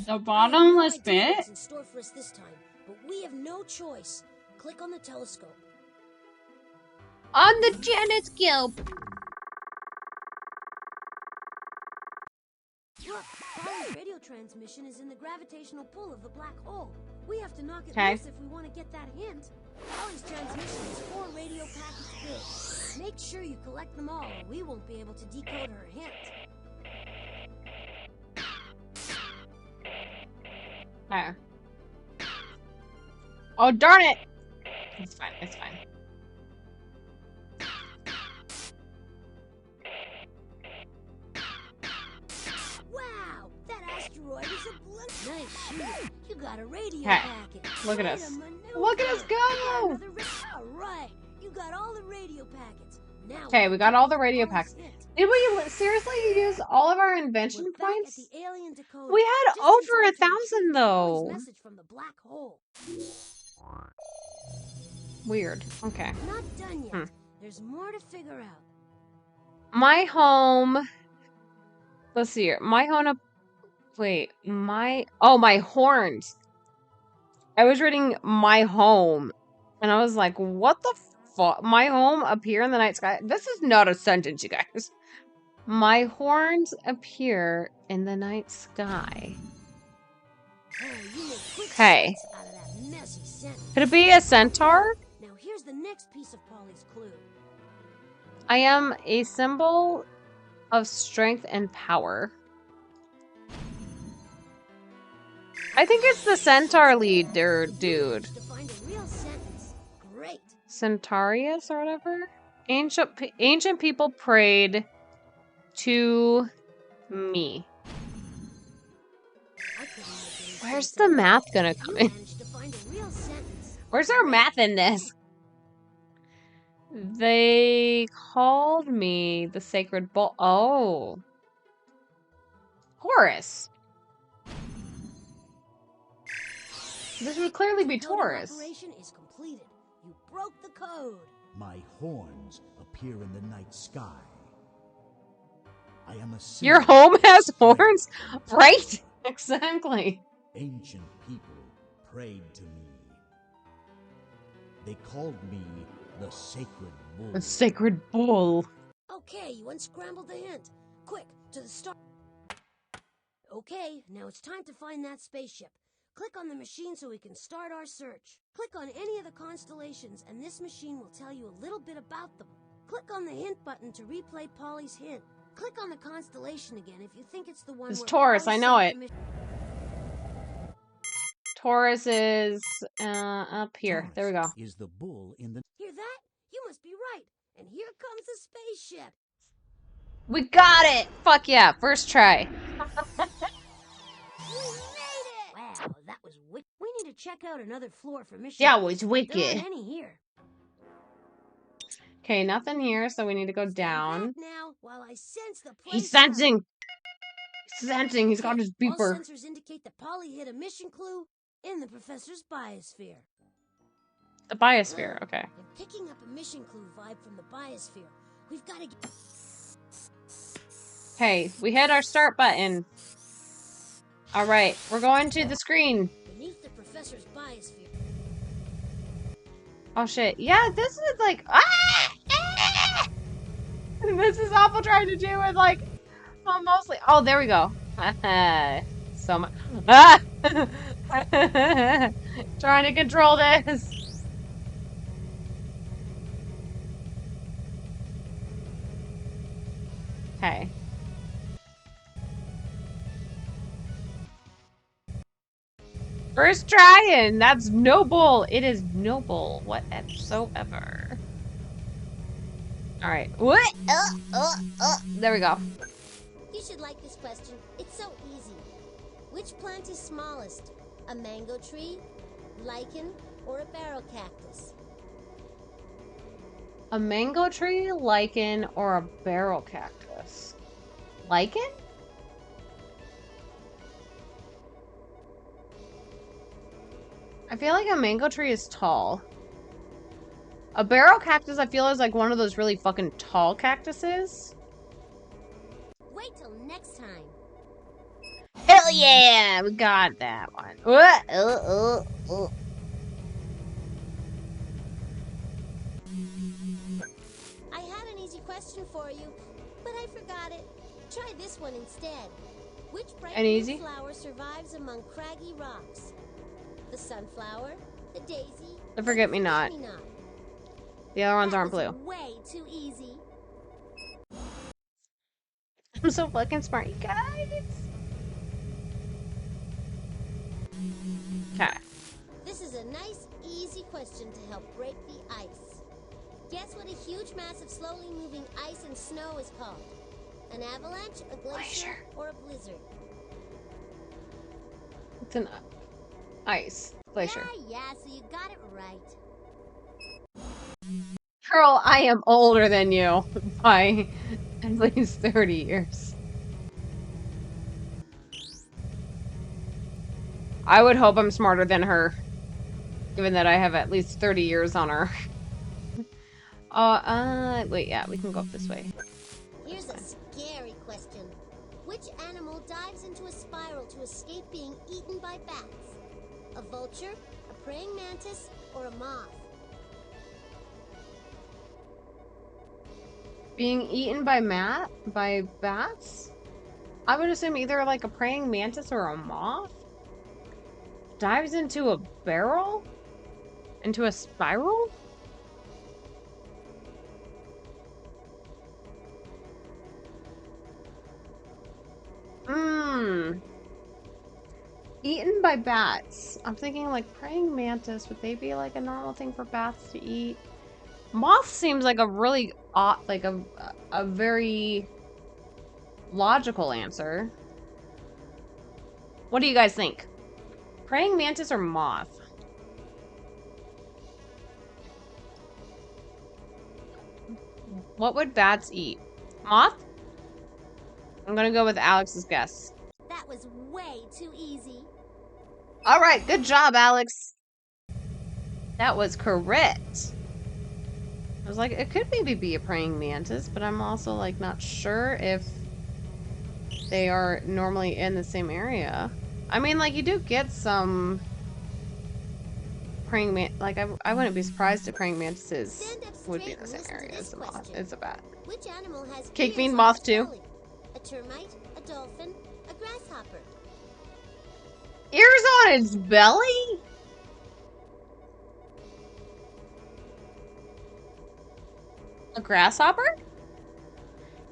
The bottomless I have no idea pit? what's in store for us this time, but we have no choice. Click on the telescope. On the genetscope. Look, Polly's radio transmission is in the gravitational pull of the black hole. We have to knock it Okay. loose if we want to get that hint. Polly's transmission is 4 radio packets big. Make sure you collect them all, or we won't be able to decode her hint. Okay. Oh, darn it! It's fine, it's fine. Wow, that asteroid is a blood. Nice shooting. You got a radio Okay, packet. look at Way us. to maneuver. Look at us go! All right, you got all the radio packets. Now Okay, we got all the radio Polly's packs. hint. Did we seriously use all of our invention We're back at points? the alien decoder. We had Just in over time to 1,000 retrieve Polly's though. message from the black hole. Weird. Okay. Not done yet. Hmm. There's more to figure out. My home. Let's see here. My home. Wait. My horns. I was reading my home, and I was like, "What the fuck? My home appear in the night sky." This is not a sentence, you guys. My horns appear in the night sky. Oh, you make quick Okay. sense out of that messy sentence. Could it be a centaur? Now here's the next piece of Polly's clue. I am a symbol of strength and power. I think it's the centaur leader dude. To find a real sentence. Great. Centaurus or whatever? Ancient people prayed to me. I couldn't have been Where's closer. the math gonna come You in? managed to find a real sentence. Where's our math in this? They called me the sacred bull. Oh. Taurus. This would clearly be Coding Taurus. operation is completed. You broke the code. My horns appear in the night sky. I am a Your symbol home has of horns? strength and Right? Exactly. Ancient people prayed to me. They called me the sacred bull. The sacred bull. Okay, you unscrambled the hint. Quick, to the star. Okay, now it's time to find that spaceship. Click on the machine so we can start our search. Click on any of the constellations and this machine will tell you a little bit about them. Click on the hint button to replay Polly's hint. Click on the constellation again if you think it's the one It's where Taurus, Polly I know sent it. the mission. Taurus is up here. There we go. Taurus is the bull in the Hear that? You must be right. And here comes the spaceship. We got it! Fuck yeah, first try. We made it! Wow, that was wicked. We need to check out another floor for mission. That was There wicked. aren't any here. Okay, nothing here, so we need to go Stand down. back now while I sense the place He's out. sensing! He's sensing, he's got his All beeper. sensors indicate that Polly hit a mission clue in the professor's biosphere. The biosphere, okay. I'm picking up a mission clue vibe from the biosphere. We've got to get... Okay, we hit our start button. Alright, we're going to the screen. beneath the professor's biosphere. Oh shit. Yeah, this is like... Ah! Ah! This is awful trying to do with like... Well, mostly... Oh, there we go. So much... Ah! Trying to control this. Okay. First try, and that's noble. It is noble whatsoever. All right. What? There we go. You should like this question. It's so easy. Which plant is smallest? A mango tree, lichen, or a barrel cactus? A mango tree, lichen, or a barrel cactus? Lichen? I feel like a mango tree is tall. A barrel cactus, I feel, is like one of those really fucking tall cactuses. Wait till next time. Hell yeah! We got that one. I had an easy question for you, but I forgot it. Try this one instead. Which bright And blue easy? flower survives among craggy rocks? The sunflower, the daisy, The or forget-me-not. forget-me-not? The other ones That aren't was blue. way too easy. I'm so fucking smart, you guys. Okay. This is a nice, easy question to help break the ice. Guess what a huge mass of slowly moving ice and snow is called? An avalanche, a glacier, or a blizzard? It's an ice glacier. Yeah, so you got it right. Girl, I am older than you by at least 30 years. I would hope I'm smarter than her, given that I have at least 30 years on her. Wait, yeah, we can go up this way. Here's a scary question. Which animal dives into a spiral to escape being eaten by bats? A vulture, a praying mantis, or a moth? Being eaten by bats? I would assume either like a praying mantis or a moth. Dives into a barrel? Into a spiral? Mmm. Eaten by bats. I'm thinking like praying mantis. Would they be like a normal thing for bats to eat? Moth seems like a really odd, like a very logical answer. What do you guys think? Praying mantis or moth? What would bats eat? Moth? I'm gonna go with Alex's guess. That was way too easy. All right, good job, Alex. That was correct. I was like, it could maybe be a praying mantis, but I'm also like not sure if they are normally in the same area. I mean, like you do get some praying like I wouldn't be surprised if praying mantises would be in the same area as the moth. It's a bat. Which animal has Cake ears bean on moth its too. belly? A termite, a dolphin, a grasshopper? Ears on its belly? A grasshopper?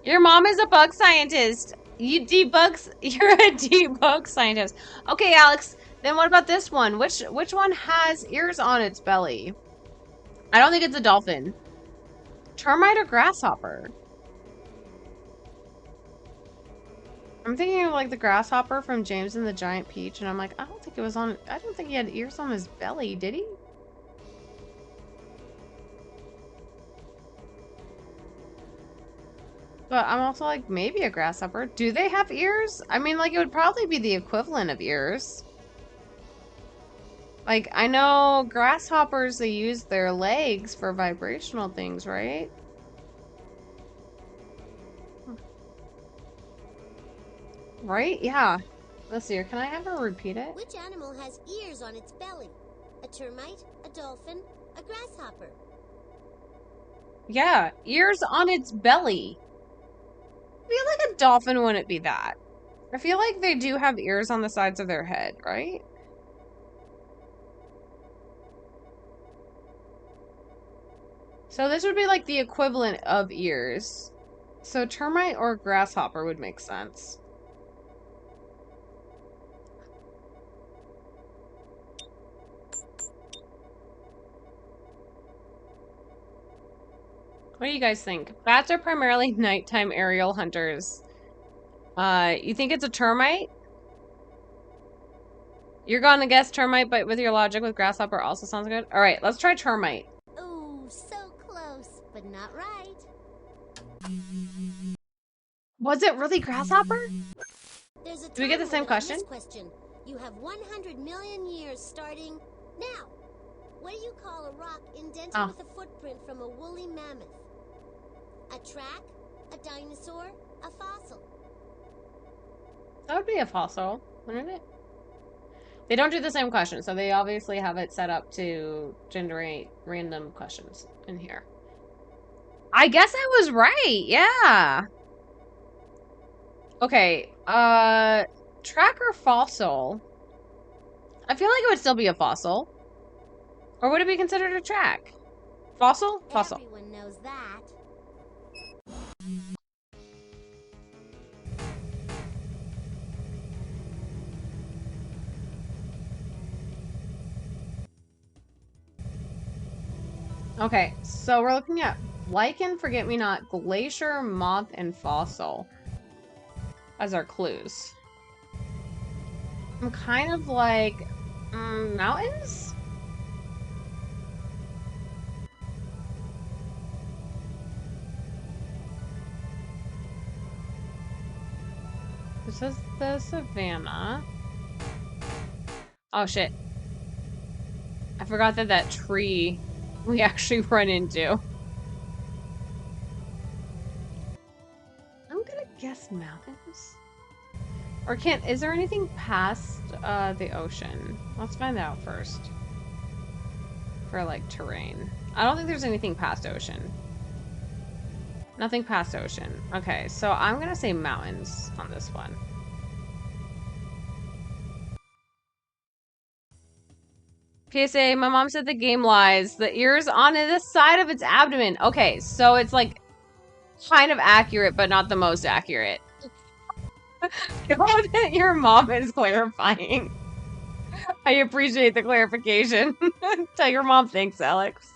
Your mom is a bug scientist. You're a debug scientist. Okay, Alex. Then what about this one? Which one has ears on its belly? I don't think it's a dolphin. Termite or grasshopper? I'm thinking of like the grasshopper from James and the Giant Peach, and I'm like, I don't think he had ears on his belly, did he? But I'm also like, maybe a grasshopper. Do they have ears? I mean, like, it would probably be the equivalent of ears. Like, I know grasshoppers, they use their legs for vibrational things, right? Right? Yeah. Let's see here. Can I have her repeat it? Which animal has ears on its belly? A termite, a dolphin, a grasshopper? Yeah, ears on its belly. I feel like a dolphin wouldn't be that. I feel like they do have ears on the sides of their head, right? So this would be like the equivalent of ears. So termite or grasshopper would make sense. What do you guys think? Bats are primarily nighttime aerial hunters. You think it's a termite? You're gonna guess termite, but with your logic with grasshopper also sounds good. All right, let's try termite. Ooh, so close, but not right. Was it really grasshopper? There's a Do we get the time same limit on question? this question. You have 100 million years starting now. What do you call a rock indented with a footprint from a woolly mammoth? A track, a dinosaur, a fossil? That would be a fossil, wouldn't it? They don't do the same question, so they obviously have it set up to generate random questions in here. I guess I was right, yeah. Okay, track or fossil? I feel like it would still be a fossil. Or would it be considered a track? Fossil? Fossil. Everyone knows that. Okay, so we're looking at lichen, forget-me-not, glacier, moth, and fossil as our clues. I'm kind of like mountains? This is the savannah. Oh shit. I forgot that that tree we actually run into. I'm gonna guess mountains. Or is there anything past the ocean? Let's find out first. For like terrain. I don't think there's anything past ocean. Nothing past ocean. Okay, so I'm gonna say mountains on this one. PSA, my mom said the game lies. The ear's on the side of its abdomen. Okay, so it's like kind of accurate, but not the most accurate. Your mom is clarifying. I appreciate the clarification. Tell your mom thanks, Alex.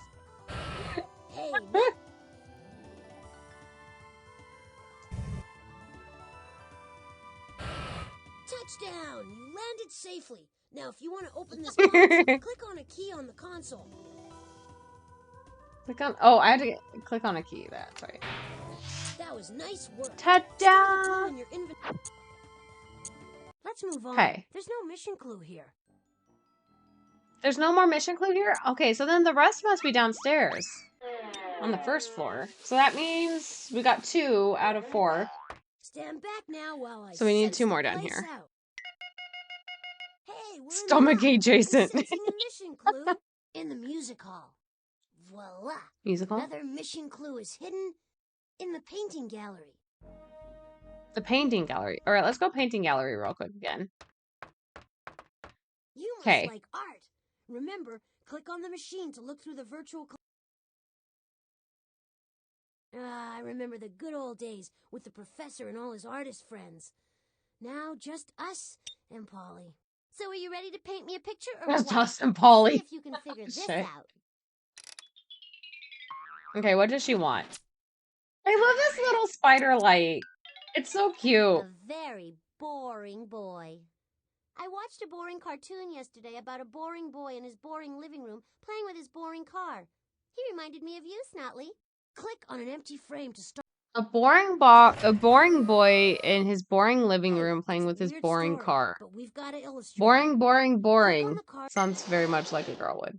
Hey, touchdown! You landed safely. Now, if you want to open this box, click on a key on the console. Click on. Oh, I had to click on a key. That's right. That was nice work. Ta-da! Let's move on. Okay. There's no mission clue here. There's no more mission clue here? Okay, so then the rest must be downstairs. On the first floor. So that means we got 2 out of 4. Stand back now while I So we need 2 more down place here. out. Hey, we're Stomachache Jason. sensing a mission clue in the music hall. Voila. Musical? Another mission clue is hidden in the painting gallery. The painting gallery. Alright, let's go painting gallery real quick again. You must Okay. like art. Remember, click on the machine to look through the virtual. I remember the good old days with the professor and all his artist friends. Now just us and Polly. So are you ready to paint me a picture or Just what? us and Polly. See if you can figure this Shit. out. Okay, what does she want? I love this little spider light. It's so cute. A very boring boy. I watched a boring cartoon yesterday about a boring boy in his boring living room playing with his boring car. He reminded me of you, Snotley. Click on an empty frame to start. A boring boy in his boring living room playing with his boring car. But we've got to illustrate. Boring. Sounds very much like a girl would.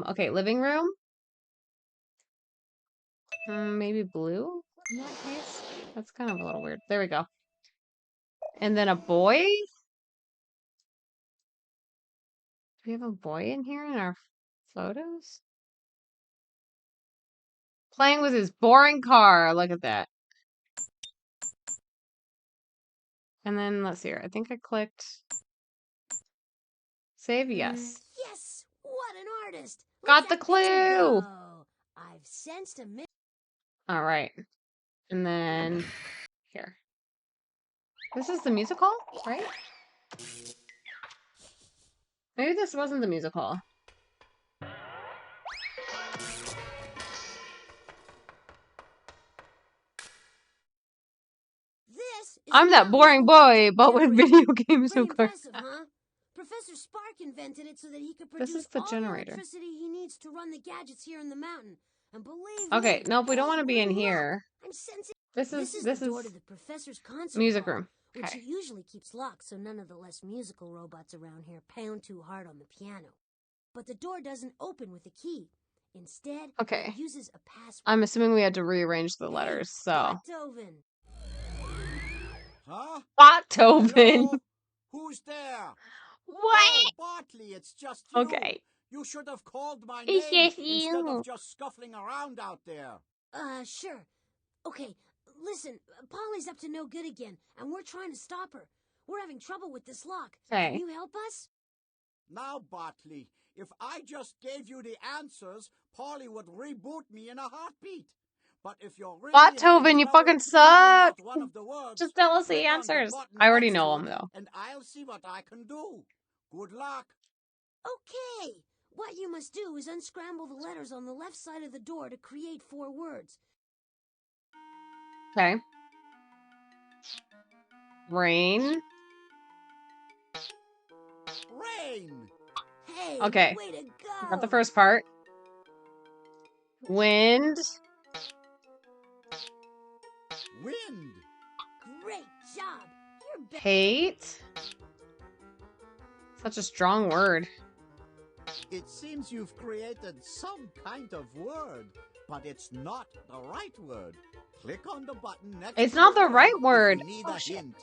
Okay, living room. Maybe blue in that case? That's kind of a little weird. There we go. And then a boy? Do we have a boy in here in our photos? Playing with his boring car. Look at that. And then, let's see here. I think I clicked save, yes. Yes! What an artist! Got the clue! I've sensed a All right. And then here. This is the music hall, right? Maybe this wasn't the music hall. I'm that boring boy, but with video games, of course. Impressive, huh? Professor Spark invented it so that he could produce This is the all generator. the electricity he needs to run the gadgets here in the mountain. And believe Okay, me, nope, we don't want to be in here. I'm sensing This is the door to the professor's concert music hall, room. which Okay. he usually keeps locked so none of the less musical robots around here pound too hard on the piano. But the door doesn't open with a key. Instead, Okay. it uses a password. I'm assuming we had to rearrange the letters, so. Beethoven. Huh? Beethoven. Hello? Who's there? What? Oh, Bartley, it's just you. Okay. You should have called my It's name just instead you. of just scuffling around out there. Sure. Okay, Listen, Polly's up to no good again, and we're trying to stop her. We're having trouble with this lock. Okay. Can you help us? Now, Bartley, if I just gave you the answers, Polly would reboot me in a heartbeat. But if you're really Beethoven, you fucking suck! one of the words, Just tell us the click on answers. button I already next know to them, it, though. and I'll see what I can do. Good luck. Okay. What you must do is unscramble the letters on the left side of the door to create 4 words. Okay. Rain. Rain. Hey, Okay. way to go! Got the first part. Wind. Wind. Great job! You're better. Hate. Such a strong word. It seems you've created some kind of word, but it's not the right word. Click on the button next It's to not the word right if word. you need Oh, a shit. hint.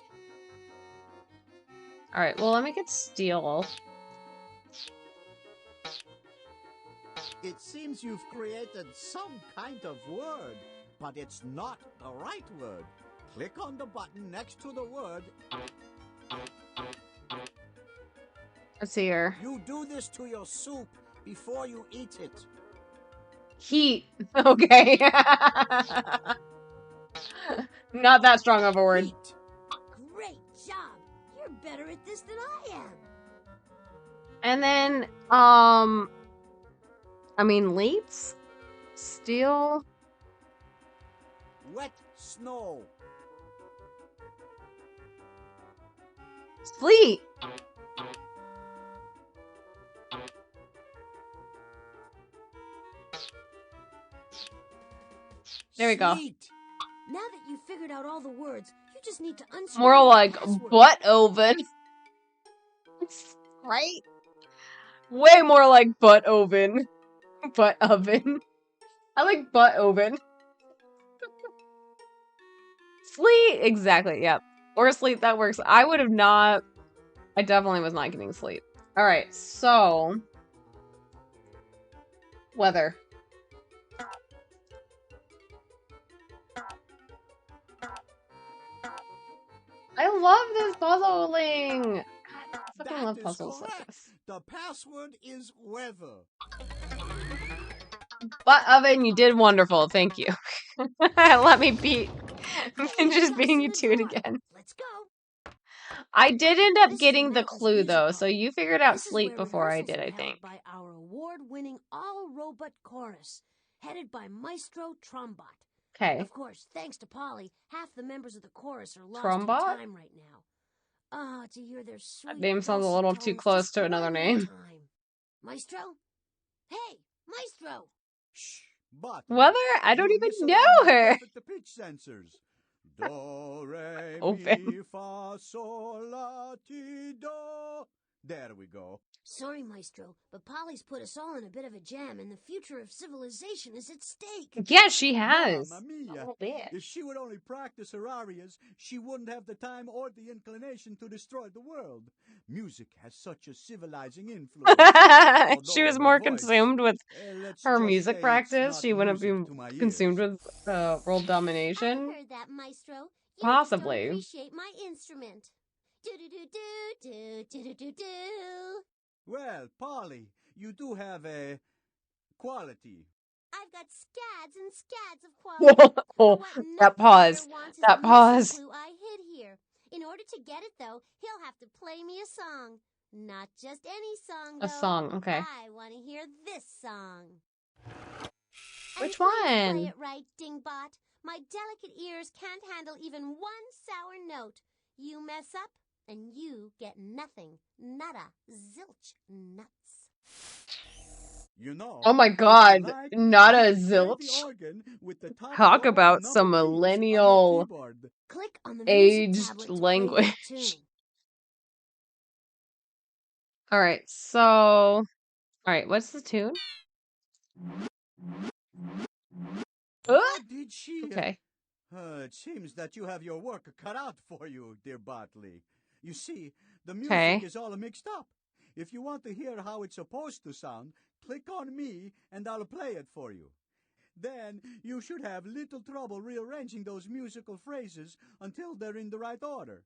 Alright, well, let me get steel. It seems you've created some kind of word, but it's not the right word. Click on the button next to the word. Let's see here. You do this to your soup before you eat it. Heat. Okay. Not that strong of a word. Heat. Great job! You're better at this than I am. And then, I mean, leaps? Steel? Wet snow. Sleet! There we go. Sleet. Now that you've figured out all the words, you just need to unscramble More the like password. butt oven. Right? Way more like butt oven. Butt oven. I like butt oven. Sleet! Exactly, yep. Or sleep, that works. I would have not... I definitely was not getting sleep. Alright, so... Weather. I love this puzzling! God, I fucking love That is puzzles like correct. this. The password is weather. Butt oven, you did wonderful. Thank you. Let me beat... just beating you to it again. Let's go. I did end up This is getting the Mountains clue, Music though, Hall. so you figured out This is sleep where before I rehearsals did, were I held think. by our award-winning all-robot chorus, headed by Maestro Trombot. Okay. Of course, thanks to Polly, half the members of the chorus are lost Trombot? in time right now. Ah, to hear their sweet That name sounds a dulcet little too tones close just to another one more name. time. Maestro? Hey, Maestro! Shh, but Whether? I don't you even misalign know my her. perfect pitch sensors. Do, re, Open. mi, fa, sol, la, ti, do. There we go. Sorry, Maestro, but Polly's put us all in a bit of a jam, and the future of civilization is at stake. Yeah, she has. Mamma A mia. little bit. If she would only practice her arias, she wouldn't have the time or the inclination to destroy the world. Music has such a civilizing influence. She was Although her more voice, consumed with let's her just music say practice. it's She not wouldn't music be to my consumed ears. with world I domination. heard that, Maestro. You Possibly. just don't appreciate my instrument. Do-do-do-do-do-do-do-do-do. Well, Polly, you do have a quality. I've got scads and scads of quality. But Oh, what that nothing pause. better wants is That the missing pause. clue I hid here. In order to get it, though, he'll have to play me a song. Not just any song, though. A song, okay. I want to hear this song. Which And please play one? it right, Dingbot. My delicate ears can't handle even one sour note. You mess up, and you get nothing. Nada. Zilch. Nuts. You know, Oh my if you god. like, Not you a could play the zilch. organ with the top Talk row of about number some keys on your millennial keyboard. Click on the music aged tablet to play that language. tune. Alright, so... Alright, what's the tune? Oh, did she? Okay. It seems that you have your work cut out for you, dear Bartley. You see, the music Okay. is all mixed up. If you want to hear how it's supposed to sound, click on me and I'll play it for you. Then you should have little trouble rearranging those musical phrases until they're in the right order.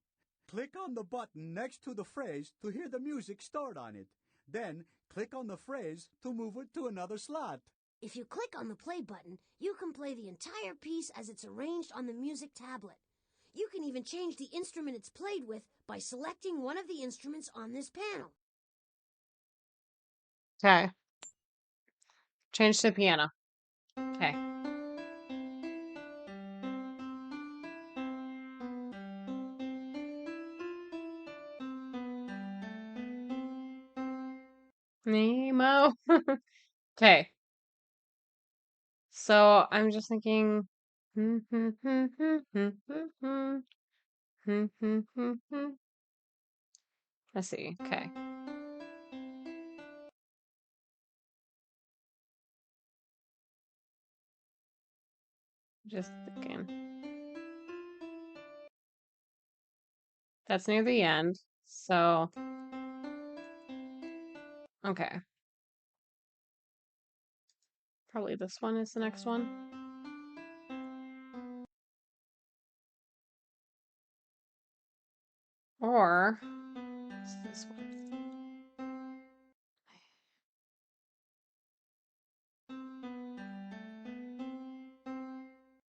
Click on the button next to the phrase to hear the music start on it. Then click on the phrase to move it to another slot. If you click on the play button, you can play the entire piece as it's arranged on the music tablet. You can even change the instrument it's played with by selecting one of the instruments on this panel. Okay. Change to piano. Okay. Nemo. Okay. So I'm just thinking. Let's see. Okay. Just thinking. That's near the end. So. Okay. Probably this one is the next one. Or it's this one.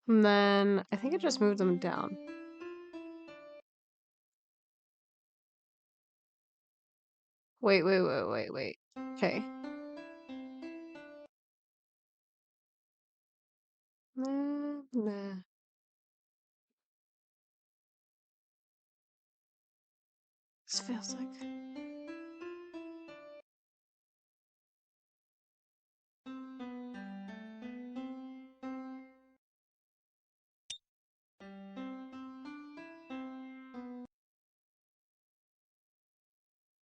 And then I think it just moved them down. Wait. Okay. Nah. This feels like.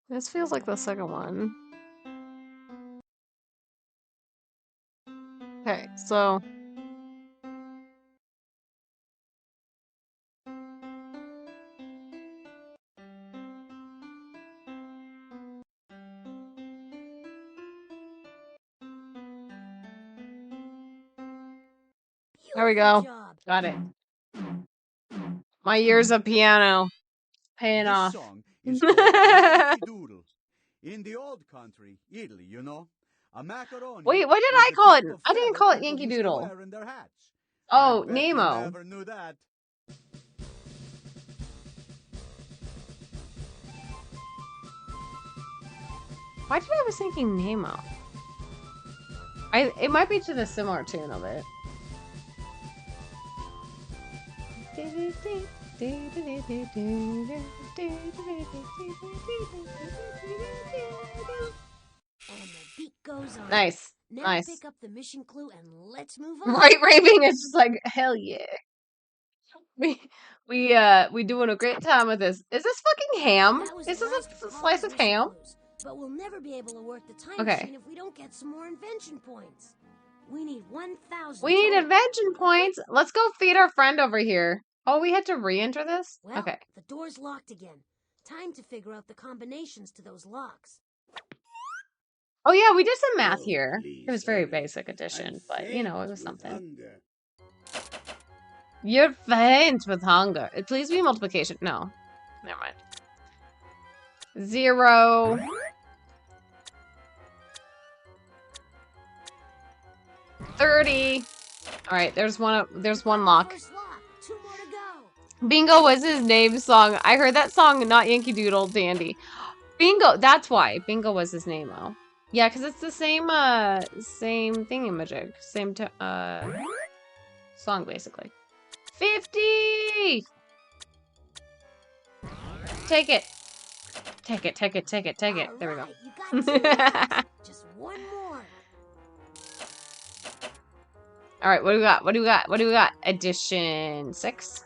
This feels like the second one. Okay, so. There we Beautiful go. job. Got it. My years of piano paying This off. song is called Yankee Doodle. In the old country, Italy, you know, a macaroni Wait, what did is I the call it? type of I didn't feather call it people Yankee used to Doodle. wear in their hats. Oh, I bet you Nemo. never knew that. Why did I was thinking Nemo? It might be to the similar tune of it. And the beat goes on. Nice. Now Nice. pick up the mission clue and let's move on. Right raving is just like hell yeah. We doing a great time with this. Is this fucking ham? That was Is the this last a of slice Polly's of mission ham? clues. But we'll never be able to work the time Okay. machine if we don't get some more invention points. We need 1,000 We need total. invention points. Let's go feed our friend over here. Oh, we had to re-enter this? Well, Okay. the door's locked again. Time to figure out the combinations to those locks. Oh yeah, we did some math Oh, here. please It was very hurry. basic I'm addition, but you know, it faint was with something. hunger. You're faint with hunger. Please be multiplication. No. Never mind. 0. 30. Alright, there's one lock. First lock. 2 more to go. Bingo was his name song. I heard that song, not Yankee Doodle Dandy. Bingo, that's why. Bingo was his name, though. Yeah, because it's the same thingamajig. Same, song, basically. 50! Take it. Take it. There we go. Alright, you got 2 locks. Just one more. Alright, what do we got? Edition 6.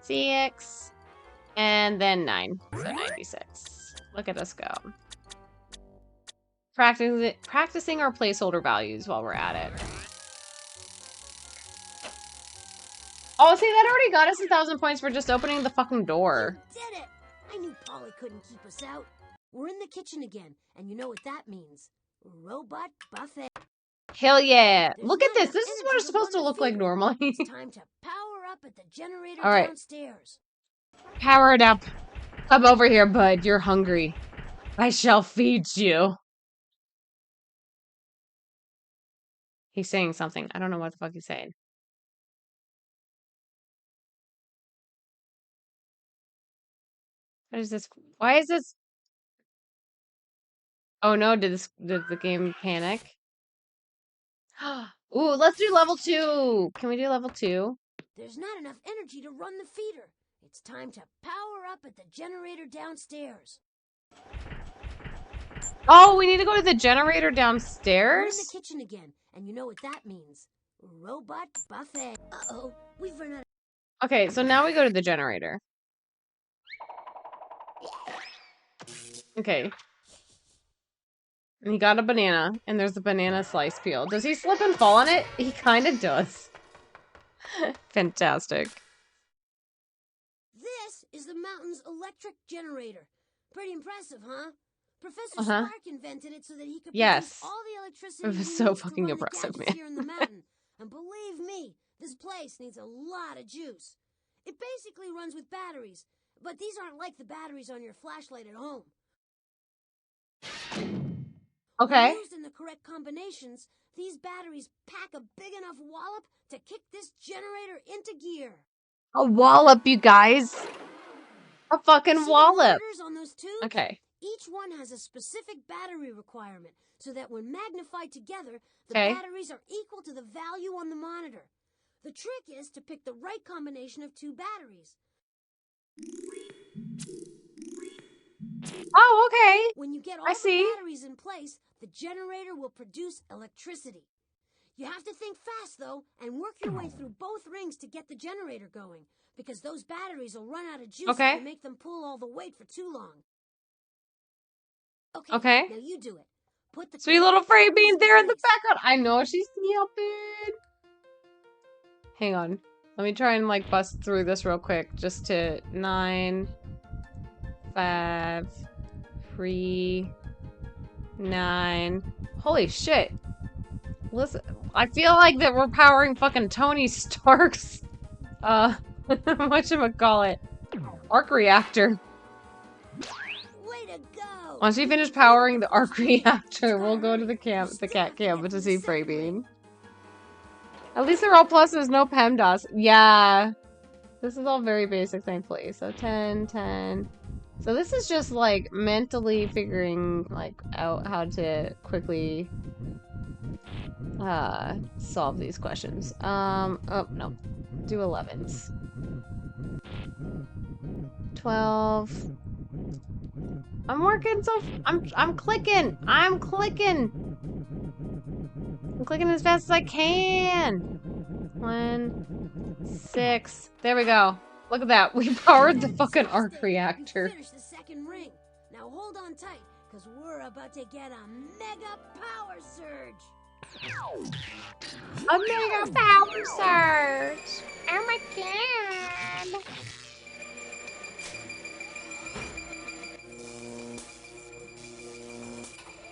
6. And then 9. So 96. Look at us go. Practicing our placeholder values while we're at it. Oh, see, that already got us 1,000 points for just opening the fucking door. We did it! I knew Polly couldn't keep us out. We're in the kitchen again, and you know what that means. Robot buffet. Hell yeah. There's Look at not this. enough This is what energy it's supposed to run the look like feeder. normally. It's time to power up at the generator All right. downstairs. Power it up. Come over here, bud. You're hungry. I shall feed you. He's saying something. I don't know what the fuck he's saying. What is this? Why is this? Oh no, did the game panic? Ooh, let's do level 2. Can we do level 2? There's not enough energy to run the feeder. It's time to power up at the generator downstairs. Oh, we need to go to the generator We're in downstairs? the kitchen again, and you know what that means. Robot buffet. Uh-oh, we've run out. Okay, so now we go to the generator. Okay. And he got a banana, and there's a banana slice peel. Does he slip and fall on it? He kind of does. Fantastic. This is the mountain's electric generator. Pretty impressive, huh? Professor Uh-huh. Spark invented it so that he could Yes. produce all the electricity It he was needs so to fucking run impressive, the gadgets man. here in the mountain. And believe me, this place needs a lot of juice. It basically runs with batteries, but these aren't like the batteries on your flashlight at home. Okay. When used in the correct combinations, these batteries pack a big enough wallop to kick this generator into gear. A wallop, you guys. A fucking See wallop. the monitors on those tubes? Okay. Each one has a specific battery requirement, so that when magnified together, the Okay. batteries are equal to the value on the monitor. The trick is to pick the right combination of two batteries. Oh, okay. When you get I all the see. batteries in place, the generator will produce electricity. You have to think fast, though, and work your way through both rings to get the generator going, because those batteries will run out of juice Okay. if you make them pull all the weight for too long. Okay. Now you do it. Put the Sweet little correct Frey batteries bean there in the place. background. I know she's yelping. Hang on. Let me try and like bust through this real quick. Just to 9, 5, 3, 9. Holy shit. Listen, I feel like that we're powering fucking Tony Stark's whatchamacallit? Arc reactor. Way to go! Once we finish powering the arc reactor, we'll go to the cat camp to see Frey Bean. At least they're all pluses, no PEMDAS. Yeah. This is all very basic, thankfully. So 10, 10. So this is just like mentally figuring like out how to quickly solve these questions. Oh no. Do 11s. 12. I'm working so I'm clicking. I'm clicking as fast as I can. 1, 6. There we go. Look at that. We powered the fucking arc reactor. You finished the second ring. Now hold on tight, because we're about to get a mega power surge. A mega power surge. Oh my god.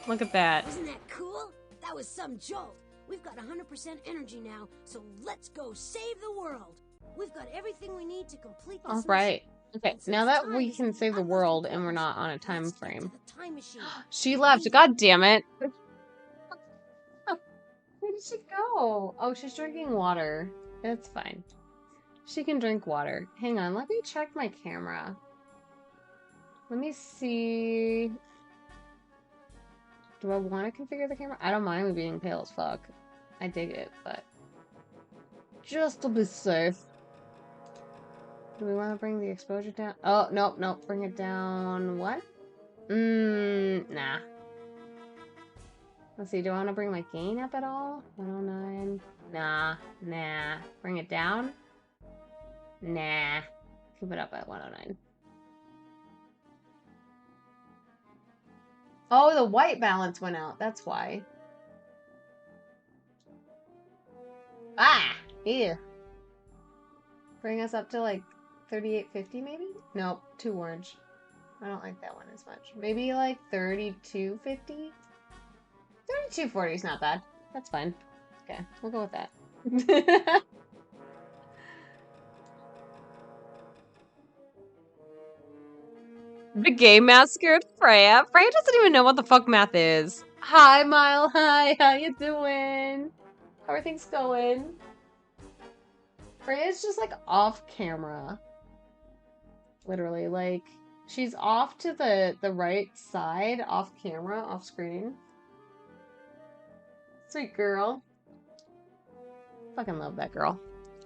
Look at that. Wasn't that cool? That was some jolt. We've got 100% energy now, so let's go save the world. We've got everything we need to complete this All right. Okay, And now since that time we is can of save the utmost world and we're importance, not on a time let's get frame. to the time machine. She left. God damn it. Where did she go? Oh, she's drinking water. It's fine. She can drink water. Hang on, let me check my camera. Let me see. Do I want to configure the camera? I don't mind me being pale as fuck. I dig it, but just to be safe. Do we want to bring the exposure down? Oh, nope, nope. Bring it down. What? Nah. Let's see. Do I want to bring my gain up at all? 109. Nah. Bring it down? Nah. Keep it up at 109. Oh, the white balance went out. That's why. Ah! Ew. Bring us up to like 3850 maybe? Nope, too orange. I don't like that one as much. Maybe like 3250? 3240 is not bad. That's fine. Okay, we'll go with that. The game math scared Freya. Freya doesn't even know what the fuck math is. Hi, Mile High. How you doing? How are things going? Freya's just like off camera. Literally, like she's off to the right side, off camera, off screen. Sweet girl. Fucking love that girl.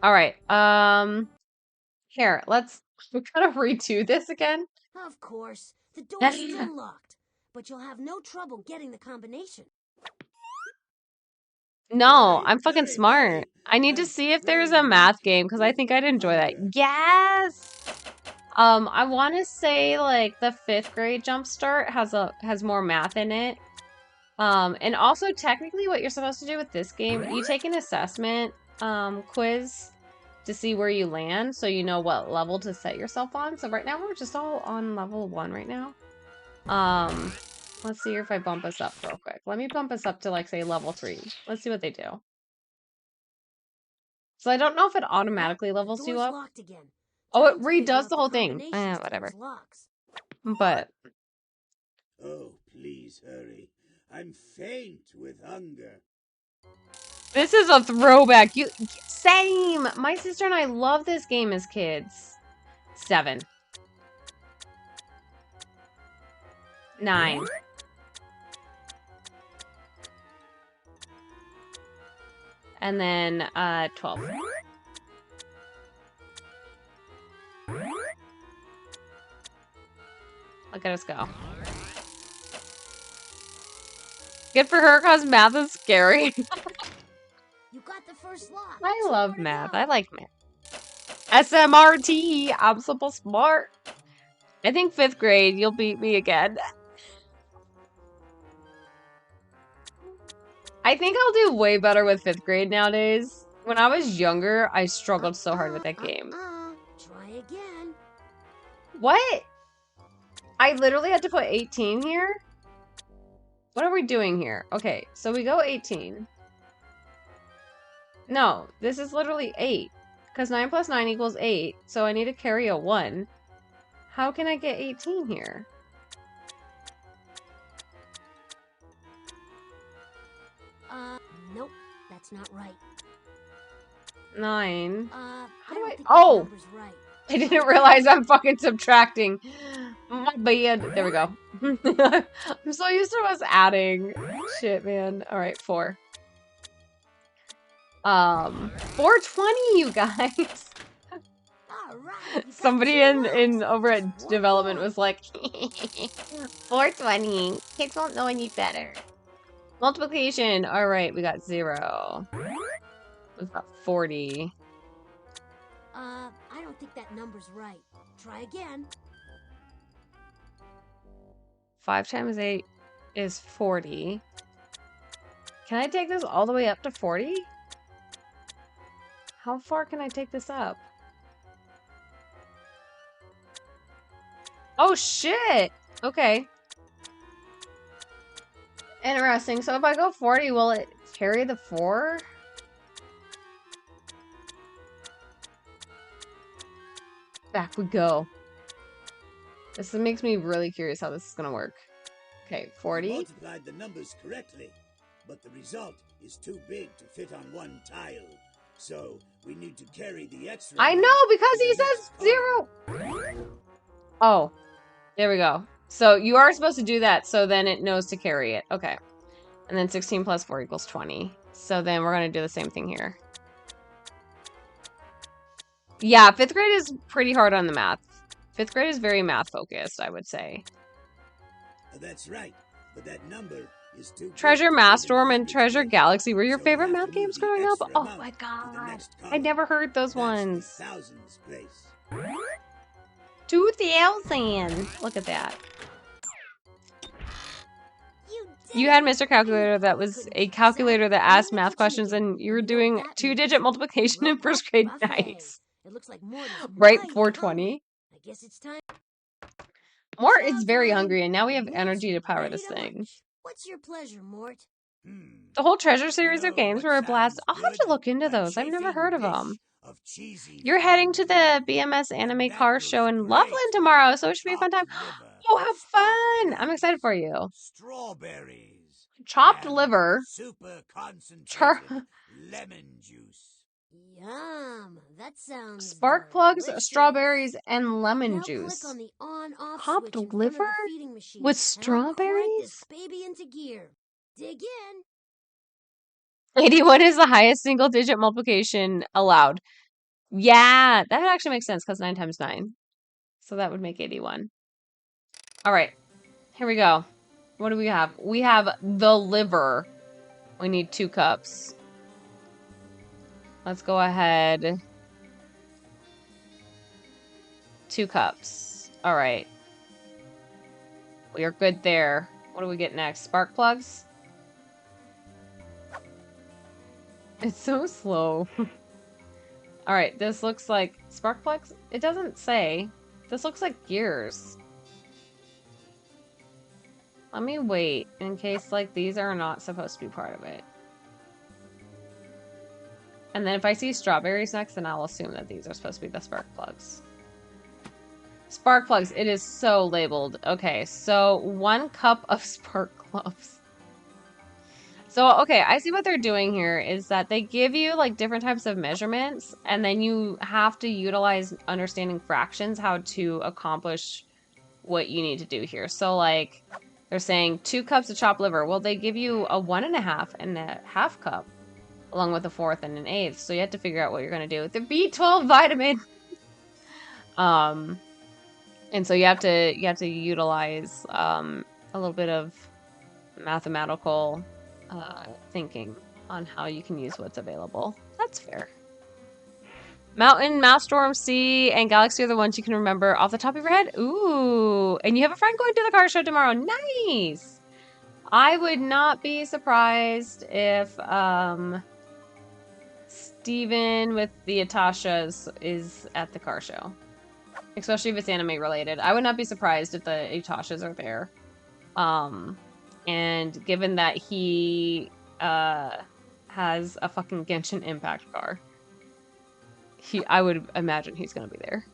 All right. Here, we gotta redo this again. Of course. The door's still locked, but you'll have no trouble getting the combination. No, Hey, I'm fucking hey, smart. hey, I need to I'm see if there's a playing math Weekly game because I think I'd with enjoy that. Hunger. Yes. I want to say like the 5th grade Jumpstart has more math in it. And also technically what you're supposed to do with this game, you take an assessment quiz to see where you land so you know what level to set yourself on. So right now we're just all on level 1 right now. Let's see if I bump us up real quick. Let me bump us up to like say level 3. Let's see what they do. So I don't know if it automatically levels you up. Locked again. Oh, it Time to figure redoes out the whole thing. combinations to Whatever. those locks. But Oh, please hurry. I'm faint with hunger. this is a throwback. Same. My sister and I love this game as kids. 7. 9. And then 12. Look at us go. Good for her cause math is scary. You got the first lock. I So love where to math. go? I like math. SMRT. I'm super smart. I think 5th grade, you'll beat me again. I think I'll do way better with 5th grade nowadays. When I was younger, I struggled so hard with that game. Try again. What? I literally had to put 18 here? What are we doing here? Okay, so we go 18. No, this is literally 8. Because 9 plus 9 equals 8, so I need to carry a 1. How can I get 18 here? Nope, that's not right. 9. How do I- think Oh! that number's right. I didn't realize I'm fucking subtracting. My bad. There we go. I'm so used to us adding. Shit, man. Alright, 4. 420, you guys. All right. Somebody in over at development was like, 420. Kids won't know any better. Multiplication. All right, we got 0. We've got 40. I don't think that number's right. Try again. 5 times 8 is 40. Can I take this all the way up to 40? How far can I take this up? Oh, shit! Okay. Interesting. So if I go 40, will it carry the 4? Back we go. This makes me really curious how this is gonna work. Okay, 40. You multiplied the numbers correctly, but the result is too big to fit on one tile. So we need to carry the extra. I know, because he says 0. Oh, there we go. So you are supposed to do that, so then it knows to carry it. Okay. And then 16 plus 4 equals 20. So then we're going to do the same thing here. Yeah, 5th grade is pretty hard on the math. 5th grade is very math focused, I would say. That's right, but that number is too. Treasure Maelstrom and Treasure Galaxy were your favorite math games growing up? Oh my god. I never heard those ones. Thousands place. 2000. Look at that. You had Mr. Calculator that was a calculator that asked math questions and you were doing 2-digit multiplication in 1st grade. Nice. It looks like Mort is Right, mighty 420. hungry. I guess it's time. Mort is very hungry and now we have energy to power this thing. What's your pleasure, Mort? The whole Treasure series You of know games what were a blast. sounds I'll have to good? look into A those. I've never chafing heard of dish them. of cheesy You're heading to the fondue. BMS Anime That Car looks Show in great. Loveland tomorrow, so it should be a fun Chopped time. liver, Oh, how fun! I'm sparklings, excited for you. strawberries, Chopped and liver. super concentrated lemon juice. Yum! That sounds Spark plugs, delicious. strawberries, and lemon Now juice. click on the on-off Chopped switch in front liver of the feeding machine, with and I'll crank this strawberries? baby into gear. Dig in. 81 is the highest single digit multiplication allowed. Yeah, that actually makes sense because 9 times 9. So that would make 81. All right, here we go. What do we have? We have the liver. We need 2 cups. Let's go ahead. 2 cups. All right. We are good there. What do we get next? Spark plugs? It's so slow. All right, this looks like spark plugs? It doesn't say. This looks like gears. Let me wait in case like these are not supposed to be part of it. And then if I see strawberries next, then I'll assume that these are supposed to be the spark plugs. Spark plugs, it is so labeled. Okay, so 1 cup of spark plugs. So, okay, I see what they're doing here is that they give you like different types of measurements, and then you have to utilize understanding fractions how to accomplish what you need to do here. So, like, they're saying 2 cups of chopped liver. Well, they give you a 1.5 and a half cup, along with a 1/4 and an 1/8. So you have to figure out what you're gonna do with the B12 vitamin. And so you have to utilize a little bit of mathematical thinking on how you can use what's available. That's fair. Mountain, Maelstrom, Sea, and Galaxy are the ones you can remember off the top of your head. Ooh, and you have a friend going to the car show tomorrow. Nice. I would not be surprised if Steven with the Atashas is at the car show. Especially if it's anime related. I would not be surprised if the Atashas are there. And given that he has a fucking Genshin Impact car, I would imagine he's gonna be there.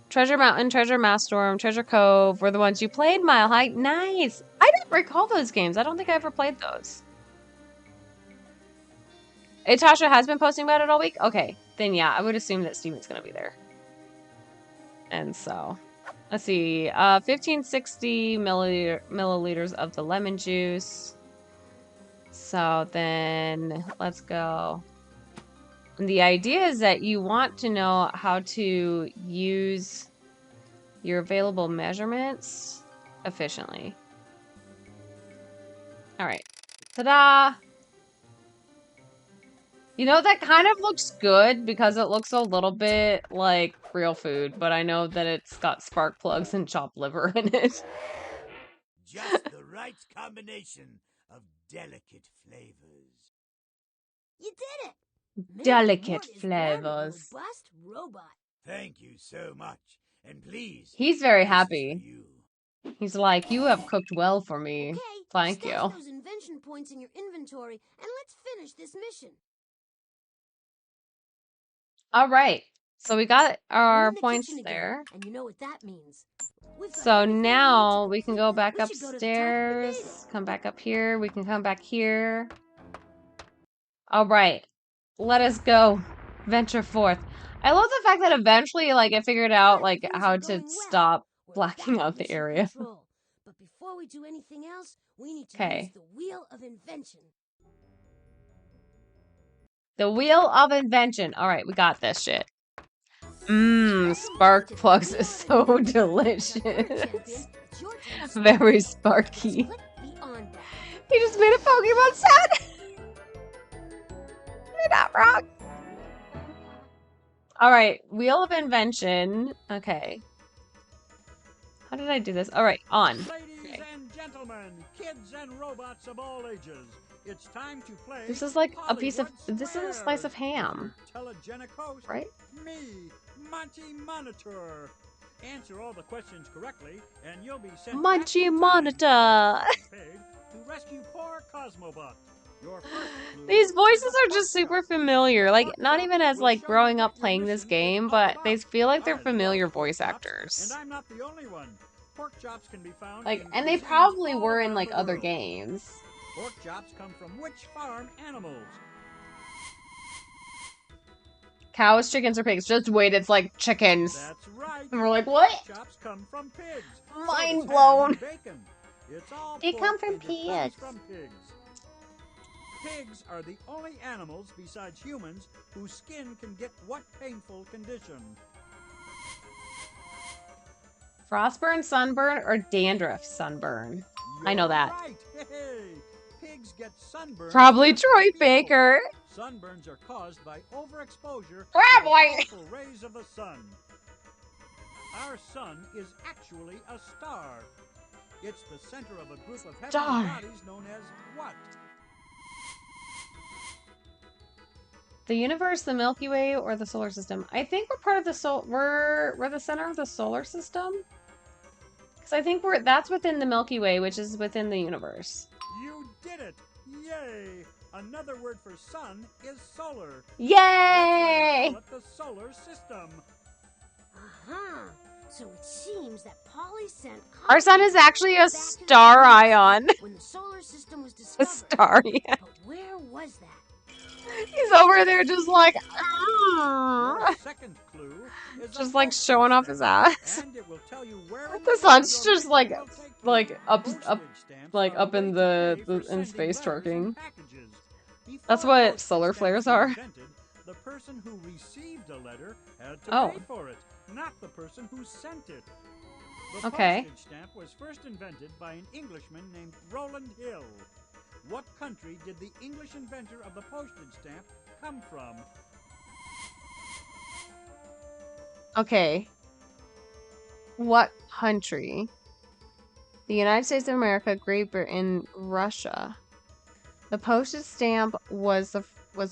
Treasure Mountain, Treasure Maelstrom, Treasure Cove were the ones you played, Mile High. Nice! I don't recall those games. I don't think I ever played those. Tasha has been posting about it all week? Okay, then yeah, I would assume that Steven's gonna be there. And so, let's see, 1560 milliliters of the lemon juice. So then, let's go. And the idea is that you want to know how to use your available measurements efficiently. All right, ta-da! You know, that kind of looks good because it looks a little bit like real food, but I know that it's got spark plugs and chopped liver in it. Just the right combination of delicate flavors. You did it! Man, Delicate Mort is one flavors. robust robot. Thank you so much. And please, He's very this is happy. for you. He's like, you have cooked well for me. Okay, Thank stash you. those invention points in your inventory, and let's finish this mission. All right. So we got We're our in the points kitchen again, there. and you know what that means. We've got So everything now we we can need to go complete back this. We should go to the top of the upstairs, maze. come back up here. We can come back here. All right. Let us go. Venture forth. I love the fact that eventually, like, I figured out, like, Things how are to going well. stop We're blacking back out at the mission area. control. But before we do anything else, we need to Okay. use the wheel of invention. The wheel of invention. All right, we got this shit. Mmm, spark plugs is so delicious. Very sparky. He just made a Pokemon sound. You're not wrong. All right, wheel of invention. Okay. How did I do this? All right, on. Ladies and gentlemen, kids and robots of all ages, it's time to play. This is like a piece of. Hollywood This is a slice of ham, Telegenic host, right? me, Monty Monitor. Answer all the questions correctly, and you'll be sent back Munchy in time Monitor. paid to rescue poor Cosmobot. Your first clue These voices is a are just pork super chop. familiar. The Like, pork not chop even as, will like, show growing you up what your playing this mission is game, all but about. they feel like they're I familiar love pork voice chops, actors. and I'm not the only one. Pork chops can be found Like, in and they cuisines probably all were in, around like, the other world. games. Pork chops come from which farm animals? Cows, chickens, or pigs? Just wait, it's like chickens. That's right. And we're like, what? Pork chops come from pigs. So Mind does blown. ham and bacon. It's all They pork come from and it comes pigs. from pigs. Pigs are the only animals besides humans whose skin can get what painful condition? Frostburn, sunburn, or dandruff sunburn? I know You're that. right. Hey, pigs get sunburns. Probably just like Troy people. Baker. Sunburns are caused by overexposure to Crap, the like- powerful rays of the sun. Our sun is actually a star. It's the center of a group of heavenly Star. bodies known as what? The universe, the Milky Way, or the solar system? I think we're part of the we're the center of the solar system. Because I think that's within the Milky Way, which is within the universe. You did it! Yay! Another word for sun is solar. Yay! That's why they call it the solar system. Uh-huh. So it seems that Polly sent Our sun is actually a back to the star universe ion. when the solar system was A discovered. star, yeah. But where was that? He's over there just like, Your second clue is a just like postage showing off his stamp, ass. and it will tell you where in The world sun's your just mission like will take you. like up Postage stamps like are up a in way the to pay for in sending space letters and twerking. packages. That's Before what postage solar stamps flares were are. invented, the person who received a letter had to Oh. pay for it, not the person who sent it. The Okay. postage stamp was first invented by an Englishman named Roland Hill. What country did the English inventor of the postage stamp come from? Okay. What country? The United States of America, Great Britain, Russia. The postage stamp was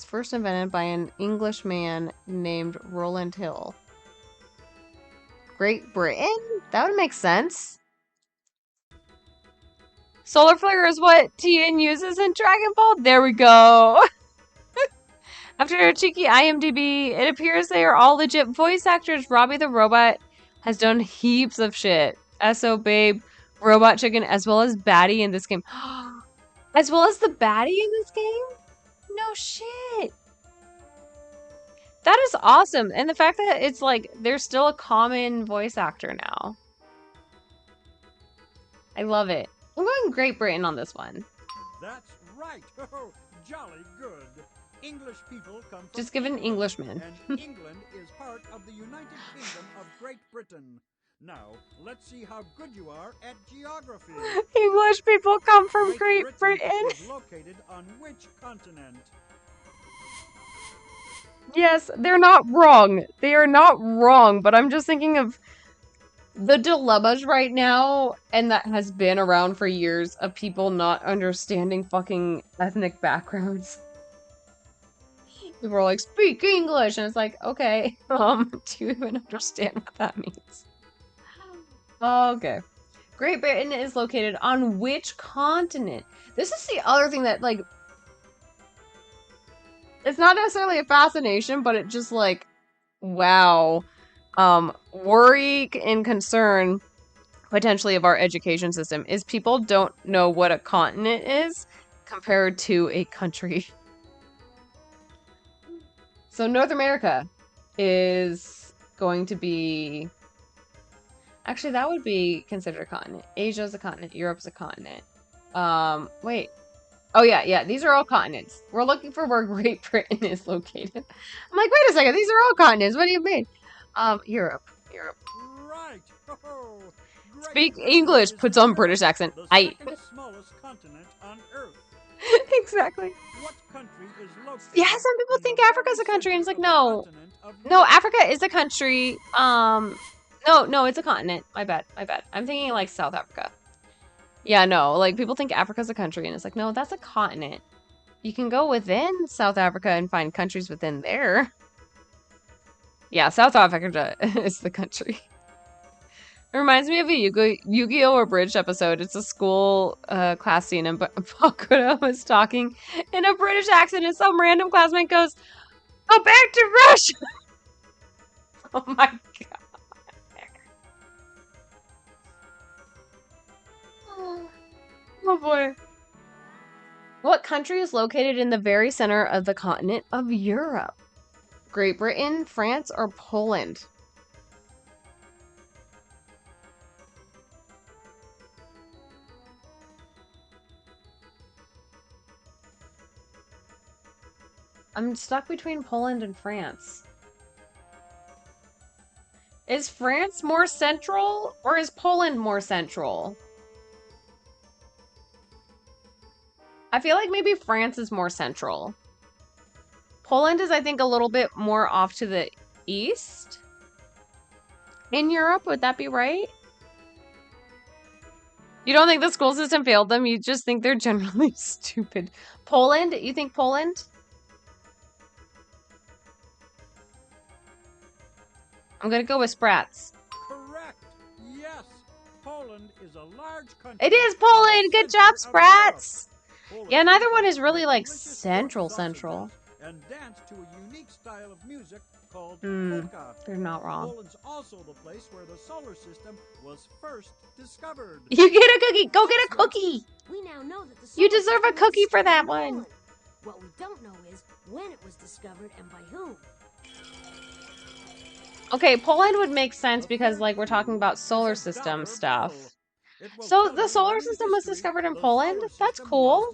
first invented by an Englishman named Roland Hill. Great Britain? That would make sense. Solar flare is what Tien uses in Dragon Ball. There we go. After a cheeky IMDb, it appears they are all legit voice actors. Robbie the Robot has done heaps of shit. SO Babe, Robot Chicken, as well as Batty in this game. As well as the Batty in this game? No shit. That is awesome. And the fact that it's like, there's still a common voice actor now. I love it. I'm going Great Britain on this one. That's right. Oh, jolly good. English people come from Just give it an England, Englishman. and England is part of the United Kingdom of Great Britain. Now, let's see how good you are at geography. English people come from Great Britain. is located on which continent? Yes, they're not wrong. They are not wrong, but I'm just thinking of the dilemmas right now, and that has been around for years, of people not understanding fucking ethnic backgrounds. People are like, speak English, and it's like, okay, do you even understand what that means? Okay. Great Britain is located on which continent? This is the other thing that, like, it's not necessarily a fascination, but it just, like, wow. Worry and concern, potentially, of our education system is people don't know what a continent is compared to a country. So North America is going to be... Actually, that would be considered a continent. Asia is a continent. Europe is a continent. Wait. Oh, yeah. These are all continents. We're looking for where Great Britain is located. I'm like, wait a second. These are all continents. What do you mean? Europe. Right. Oh, Great Speak Britain English. is Puts on Europe, British accent. the I. second smallest continent on Earth. Exactly. What country is located? Yeah, some people in think the Africa's very a country, and it's center like, of the no. continent of No, Europe? Africa is a country. No, it's a continent. My bad. I'm thinking like South Africa. Yeah, no, like people think Africa's a country, and it's like, no, that's a continent. You can go within South Africa and find countries within there. Yeah, South Africa is the country. It reminds me of a Yu-Gi-Oh! Abridged episode. It's a school class scene, and Bakuto was talking in a British accent, and some random classmate goes, "Go back to Russia!" Oh my god. Oh boy. What country is located in the very center of the continent of Europe? Great Britain, France, or Poland? I'm stuck between Poland and France. Is France more central or is Poland more central? I feel like maybe France is more central. Poland is, I think, a little bit more off to the east in Europe. Would that be right? You don't think the school system failed them? You just think they're generally stupid. Poland? You think Poland? I'm gonna go with Sprats. Correct. Yes. Poland is a large country. It is Poland! Good job, Sprats! Yeah, neither one is really like central. And dance to a unique style of music called Hmm, polka. they're not wrong. Poland's also the place where the solar system was first discovered. You get a cookie! Go get a cookie! We now know that the You solar deserve a system was cookie for that discovered in one. Poland. What we don't know is when it was discovered and by whom. Okay, Poland would make sense because, like, we're talking about solar system stuff. So the solar system was discovered in Poland? That's cool.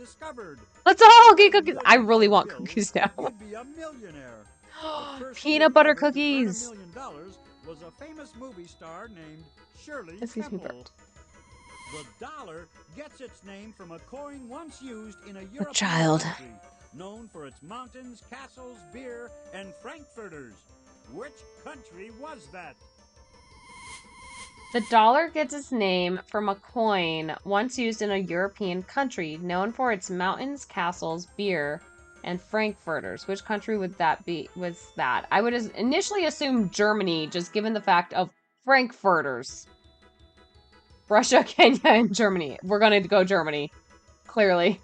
Let's all get cookies. I really want cookies now. Peanut butter cookies. $1 million was a famous movie star named Shirley Excuse me, Temple. The dollar gets its name from a coin once used in a A European child. country known for its mountains, castles, beer, and frankfurters. Which country was that? The dollar gets its name from a coin once used in a European country known for its mountains, castles, beer, and frankfurters. Which country would that be? Was that? I would initially assume Germany, just given the fact of frankfurters. Russia, Kenya, and Germany. We're gonna go Germany. Clearly.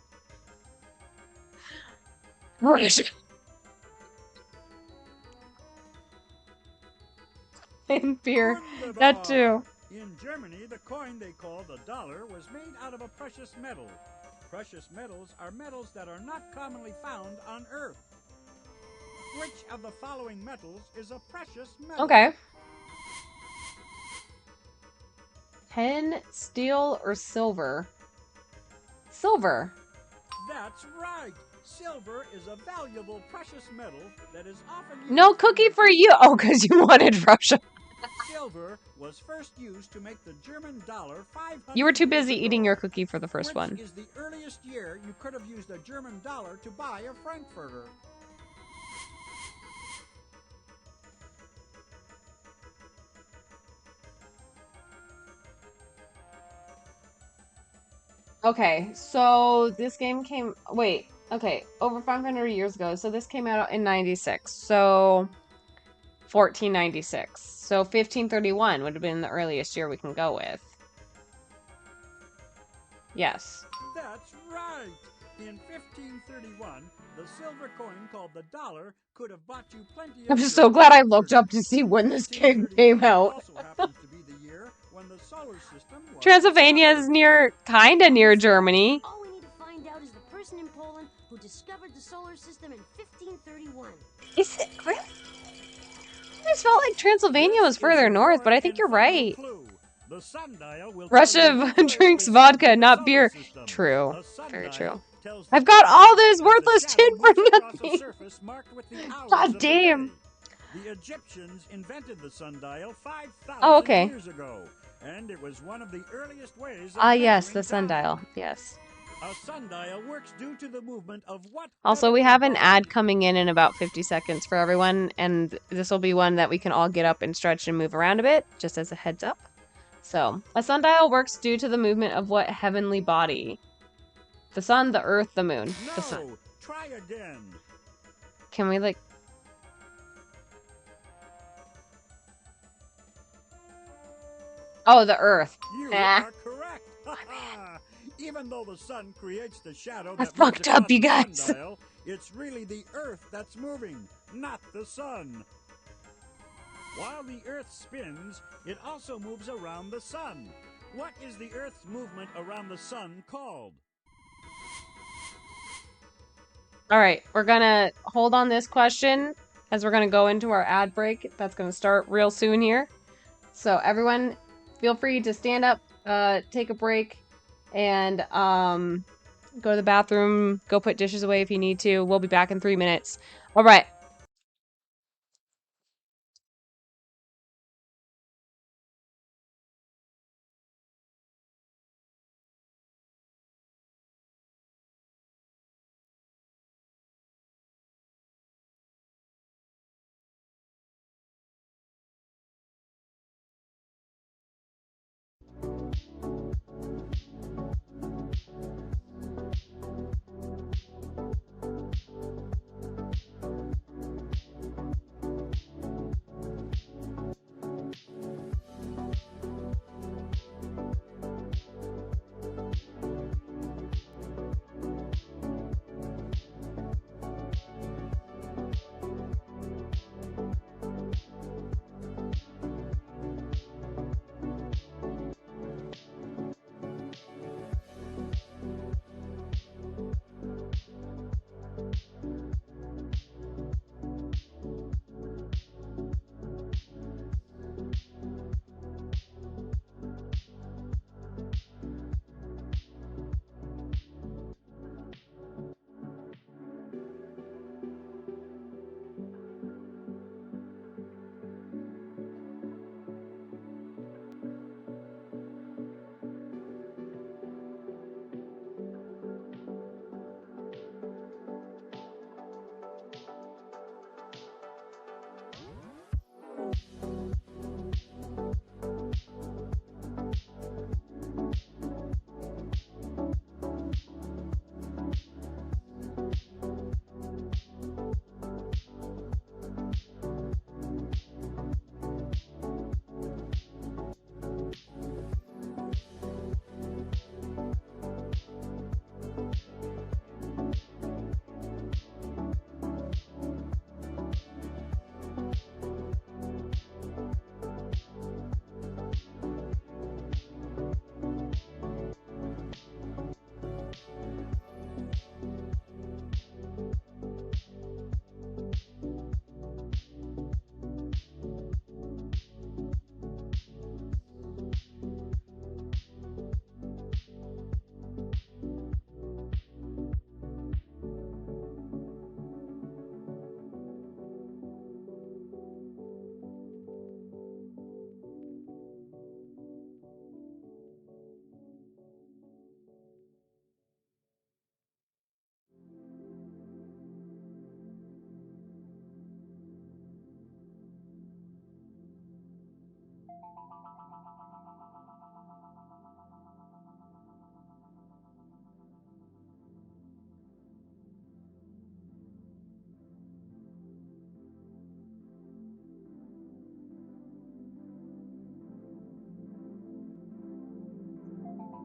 Russia. And beer. That too. In Germany, the coin they call the dollar was made out of a precious metal. Precious metals are metals that are not commonly found on Earth. Which of the following metals is a precious metal? Okay. Tin, steel, or silver? Silver. That's right. Silver is a valuable precious metal that is often used. No cookie for you. Oh, because you wanted Russia. Silver was first used to make the German dollar 500 You were too busy years eating ago, your cookie for the first which one. is the earliest year you could have used a German dollar to buy a frankfurter. Okay, so this game came... Wait, okay, over 500 years ago. So this came out in 96. So 1496. So 1531 would have been the earliest year we can go with. Yes. That's right. In 1531, the silver coin called the dollar could have bought you plenty of I'm just so glad I looked up to see when this game came out. Also happens to be the year when the solar system was Transylvania is near, kinda near Germany. All we need to find out is the person in Poland who discovered the solar system in 1531. Is it really? I just felt like Transylvania was further north, but I think you're right. Russia drinks vodka, not beer. True. Very true. I've got all this worthless tin for nothing. God damn. The Egyptians invented the sundial 5,000 years ago, and it was one of the earliest ways of Ah, yes, the measuring sundial. time. Yes. A sundial works due to the movement of what? Also, we have an ad coming in about 50 seconds for everyone, and this will be one that we can all get up and stretch and move around a bit, just as a heads up. So, a sundial works due to the movement of what heavenly body? The sun, the earth, the moon. The sun. No, try again. Can we, like... Oh, the Earth. You Ah, are correct. Even though the sun creates the shadow that's that moves fucked up, across you the guys. sundial, it's really the Earth that's moving, not the sun. While the Earth spins, it also moves around the sun. What is the Earth's movement around the sun called? All right, we're gonna hold on this question as we're gonna go into our ad break. That's gonna start real soon here. So everyone, feel free to stand up, take a break, and go to the bathroom, go put dishes away if you need to. We'll be back in 3 minutes. All right.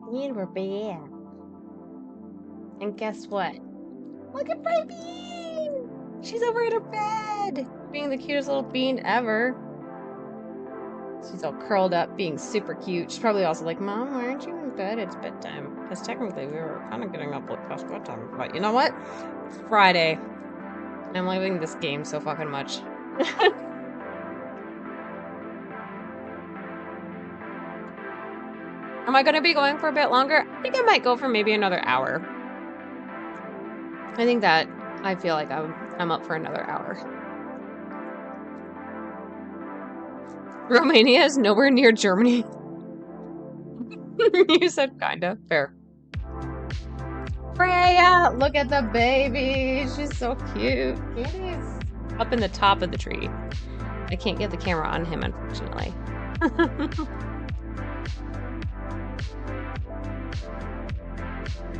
And we're back. And guess what? Look at baby! She's over at her bed, being the cutest little bean ever. She's all curled up, being super cute. She's probably also like, Mom, why aren't you in bed? It's bedtime. Because technically we were kind of getting up like past bedtime. But you know what? It's Friday. I'm loving this game so fucking much. Am I going to be going for a bit longer? I think I might go for maybe another hour. I think that I feel like I'm up for another hour. Romania is nowhere near Germany. You said kinda. Fair. Freya! Look at the baby! She's so cute. He's up in the top of the tree. I can't get the camera on him, unfortunately.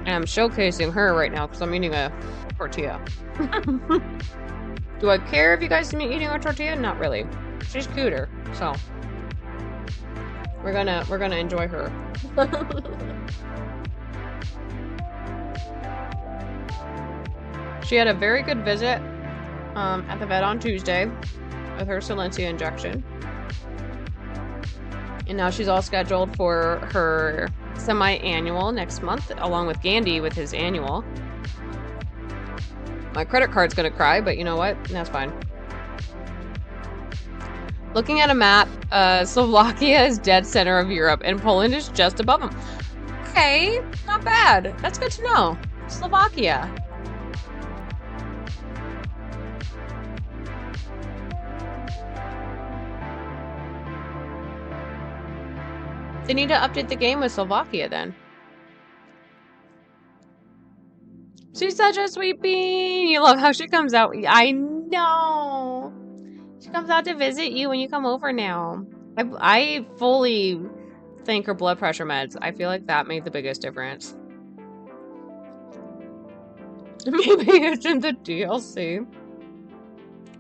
And I'm showcasing her right now because I'm eating a tortilla. Do I care if you guys see me eating a tortilla? Not really. She's cuter, so. We're gonna enjoy her. She had a very good visit at the vet on Tuesday with her Silencia injection. And now she's all scheduled for her semi-annual next month, along with Gandhi with his annual. My credit card's gonna cry, but you know what? That's fine. Looking at a map, Slovakia is dead center of Europe, and Poland is just above them. Okay, not bad. That's good to know. Slovakia. They need to update the game with Slovakia then. She's such a sweet bean. You love how she comes out. I know. She comes out to visit you when you come over now. I fully think her blood pressure meds. I feel like that made the biggest difference. Maybe it's in the DLC.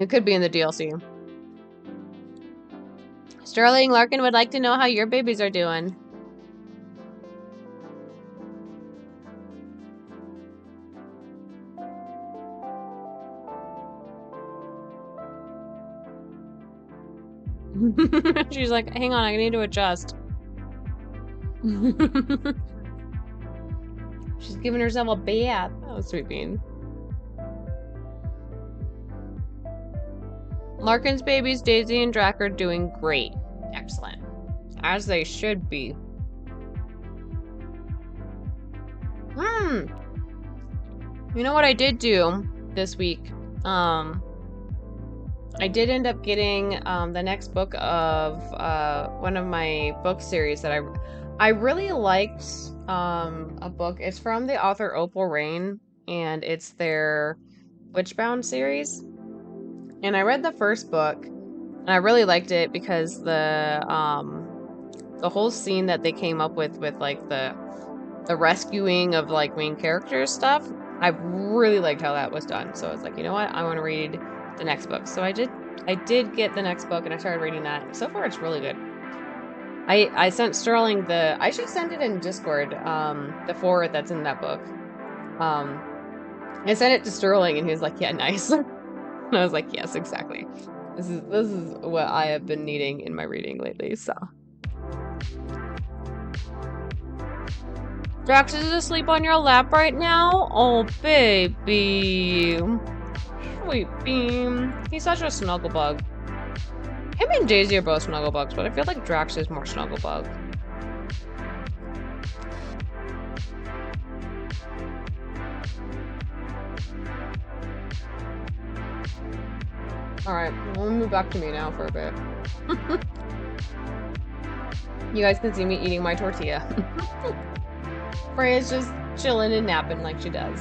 It could be in the DLC. Sterling Larkin would like to know how your babies are doing. She's like, hang on, I need to adjust. She's giving herself a bath. Oh, sweet bean. Larkin's babies, Daisy and Drac, are doing great. Excellent. As they should be. You know what I did do this week? I did end up getting the next book of one of my book series that I really liked a book. It's from the author Opal Rain, and it's their Witchbound series. And I read the first book, and I really liked it because the whole scene that they came up with like the rescuing of like main characters stuff, I really liked how that was done. So I was like, you know what, I want to read the next book. So I did get the next book, and I started reading that. So far it's really good. I sent Sterling I should send it in Discord, the foreword that's in that book. I sent it to Sterling, and he was like, yeah, nice. And I was like, yes, exactly. This is what I have been needing in my reading lately, so. Drax is asleep on your lap right now? Oh, baby. Sweet beam. He's such a snugglebug. Him and Daisy are both snugglebugs, but I feel like Drax is more snugglebug. Alright, we'll move back to me now for a bit. You guys can see me eating my tortilla. Freya's just chilling and napping like she does.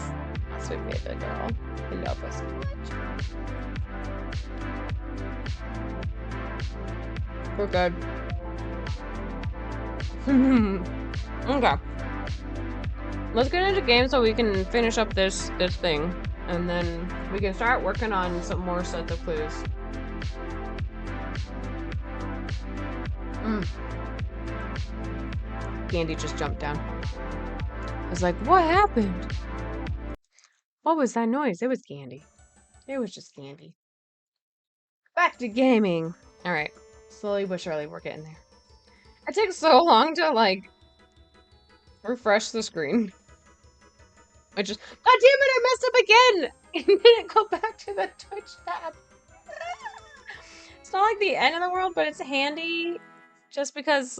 Sweet baby girl. I love her so much. We're good. Okay. Let's get into games so we can finish up this thing. And then we can start working on some more sets of clues. Gandhi just jumped down. I was like, what happened? What was that noise? It was Gandhi. It was just Gandhi. Back to gaming. Alright. Slowly but surely, we're getting there. It takes so long to, like, refresh the screen. I just... God damn it, I messed up again! It didn't go back to the Twitch tab. It's not like the end of the world, but it's handy just because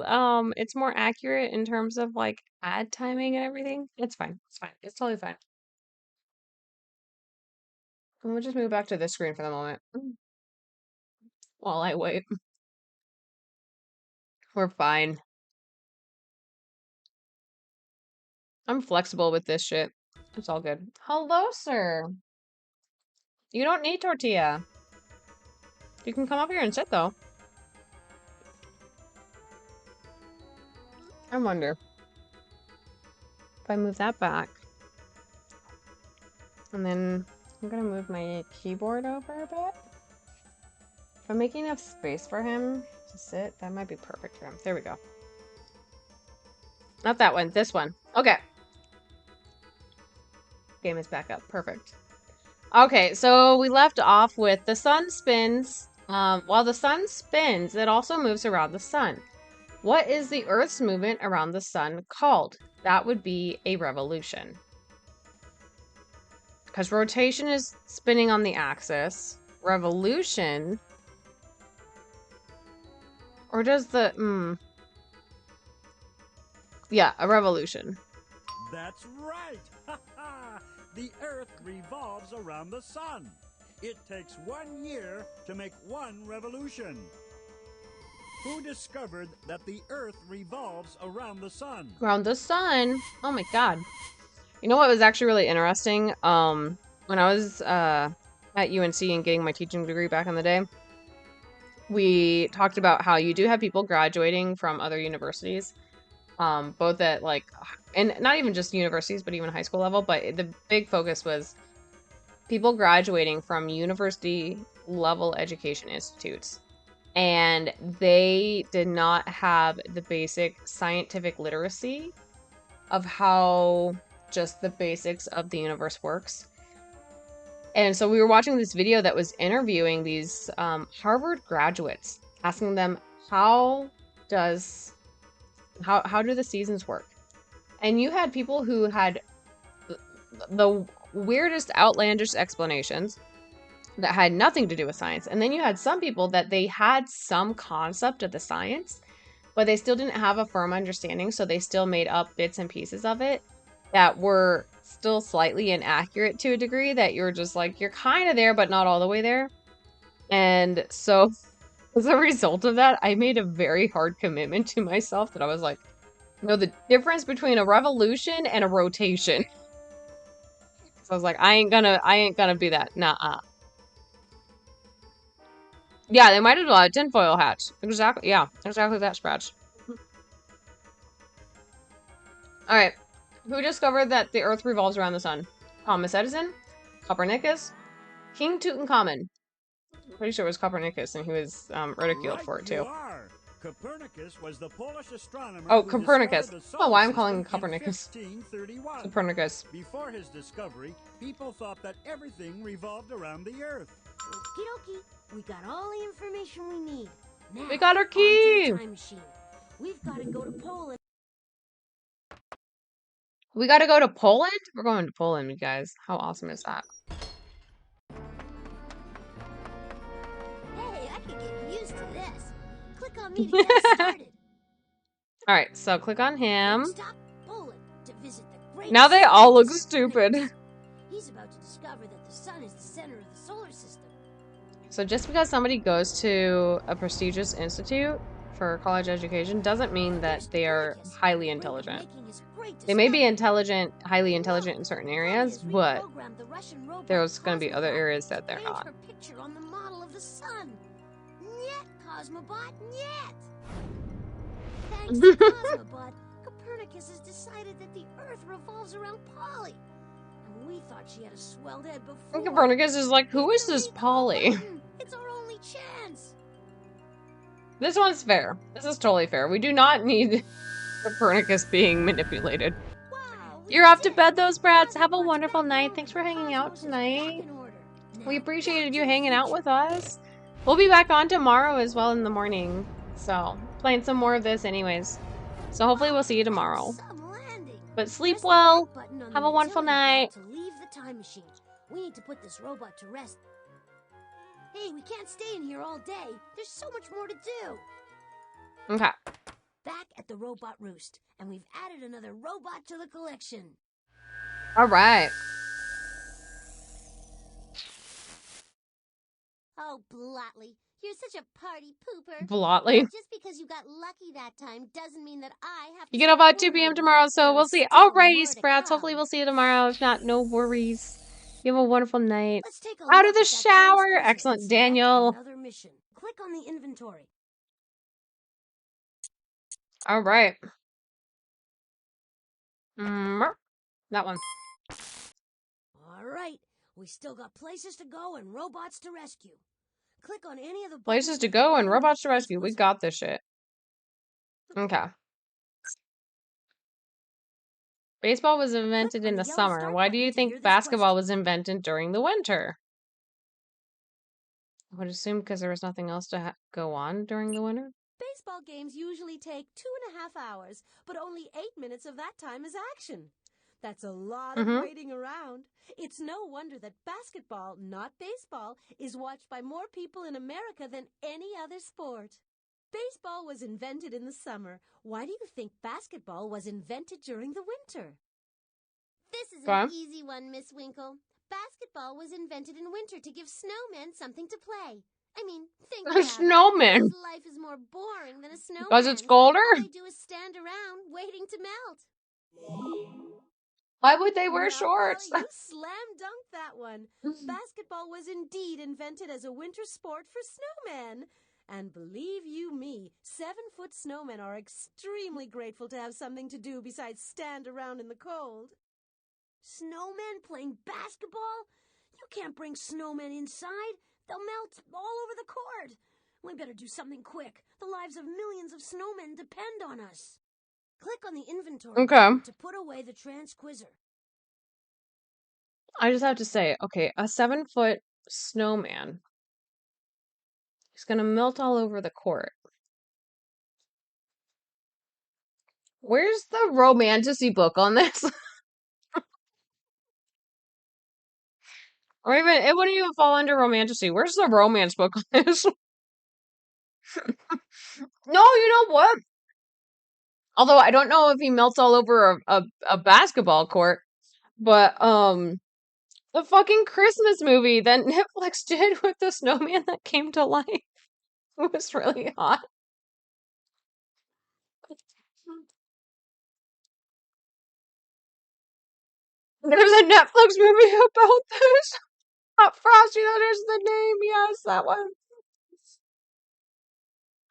it's more accurate in terms of, like, ad timing and everything. It's fine. It's fine. It's totally fine. We'll just move back to this screen for the moment. While I wait. We're fine. I'm flexible with this shit. It's all good. Hello, sir. You don't need tortilla. You can come up here and sit, though. I wonder if I move that back. And then I'm gonna move my keyboard over a bit. If I'm making enough space for him to sit, that might be perfect for him. There we go. Not that one, this one. Okay. Game is back up. Perfect. Okay, so we left off with the sun spins. While the sun spins, it also moves around the sun. What is the Earth's movement around the sun called? That would be a revolution. Because rotation is spinning on the axis. Revolution... Or does the... Yeah, a revolution. That's right! Ha ha! The Earth revolves around the sun. It takes 1 year to make one revolution. Who discovered that the Earth revolves around the sun? Around the sun? Oh my god. You know what was actually really interesting? When I was at UNC and getting my teaching degree back in the day, we talked about how you do have people graduating from other universities, both at like, and not even just universities, but even high school level. But the big focus was people graduating from university level education institutes. And they did not have the basic scientific literacy of how just the basics of the universe works. And so we were watching this video that was interviewing these Harvard graduates, asking them how do the seasons work? And you had people who had the weirdest, outlandish explanations that had nothing to do with science. And then you had some people that they had some concept of the science, but they still didn't have a firm understanding, so they still made up bits and pieces of it that were still slightly inaccurate to a degree that you're just like, you're kind of there, but not all the way there. And so as a result of that, I made a very hard commitment to myself that I was like, no, the difference between a revolution and a rotation. So I was like, I ain't gonna be that. Nah. Yeah, they might as well have tinfoil hats. Exactly, yeah, exactly that, Scratch. Alright, who discovered that the Earth revolves around the sun? Thomas Edison? Copernicus? King Tutankhamun? I'm pretty sure it was Copernicus, and he was ridiculed for it, too. You are. Copernicus was the Polish astronomer Oh, who Copernicus. discovered the Oh, solar why I'm system calling him in Copernicus. 1531. Copernicus. Before his discovery, people thought that everything revolved around the Earth. Okie dokie. We got all the information we need. Now, We got our on to key! the time machine. We've got to go to Poland. We gotta go to Poland? We're going to Poland, you guys. How awesome is that? Hey, I could get used to this. Click on me to get us started. Alright, so click on him. Stop Poland to visit the great. Now they all look scientist stupid. Copernicus. He's about to discover that the sun is the center of the solar system. So just because somebody goes to a prestigious institute for college education doesn't mean that they are highly intelligent. They may be intelligent, highly intelligent in certain areas, but there's going to be other areas that they're not. Picture on the model of the sun. Nyet, Cosmobot, nyet. Thanks to Cosmobot, Copernicus has decided that the Earth revolves around Polly. And we thought she had a swelled head before. And Copernicus is like, who is this Polly? It's our only chance. This one's fair. This is totally fair. We do not need Copernicus being manipulated. Wow, You're off to bed, those brats. Have a wonderful night. Thanks for hanging out tonight. We appreciated you hanging out with us. We'll be back on tomorrow as well in the morning. So, playing some more of this anyways. So hopefully we'll see you tomorrow. But sleep well. Have a wonderful night. To leave the time machine. We need to put this robot to rest. Hey, we can't stay in here all day. There's so much more to do. Okay. Back at the robot roost, and we've added another robot to the collection. All right. Oh, Blotley, you're such a party pooper. Blotley. Just because you got lucky that time doesn't mean that I have to. You get off at 2 p.m. tomorrow, so we'll see. Alrighty, Sprats. come. Hopefully we'll see you tomorrow. If not, no worries. You have a wonderful night. Let's take a Out look of the at that shower. transmission and Excellent, select Daniel. Another mission. Click on the inventory. All right. That one. All right, we still got places to go and robots to rescue. Click on any of the Places buttons to at the go and bottom of robots the to rescue. We wizard. got this shit. Okay. Baseball was invented Click in on the the yellow summer. start Why do button you to hear think this basketball question. was invented during the winter? I would assume because there was nothing else to go on during the winter. Baseball games usually take 2.5 hours, but only 8 minutes of that time is action. That's a lot of waiting around. It's no wonder that basketball, not baseball, is watched by more people in America than any other sport. Baseball was invented in the summer. Why do you think basketball was invented during the winter? This is Okay. an easy one, Miss Winkle. Basketball was invented in winter to give snowmen something to play. I mean, think A about snowman. it. Whose life is more boring than a snowman's? Because it's colder? All they do is stand around waiting to melt. Why would they wear Now, shorts? Polly, you slam dunked that one. Basketball was indeed invented as a winter sport for snowmen. And believe you me, 7-foot snowmen are extremely grateful to have something to do besides stand around in the cold. Snowmen playing basketball? You can't bring snowmen inside. They'll melt all over the court. We better do something quick. The lives of millions of snowmen depend on us. Click on the inventory Okay. button to put away the transquizzer. I just have to say, okay, a 7-foot snowman is gonna melt all over the court. Where's the romanticy book on this? Or even, it wouldn't even fall under romanticy. Where's the romance book on this? No, you know what? Although I don't know if he melts all over a basketball court, but the fucking Christmas movie that Netflix did with the snowman that came to life was really hot. There's a Netflix movie about this. Not Frosty, that is the name. Yes, that one.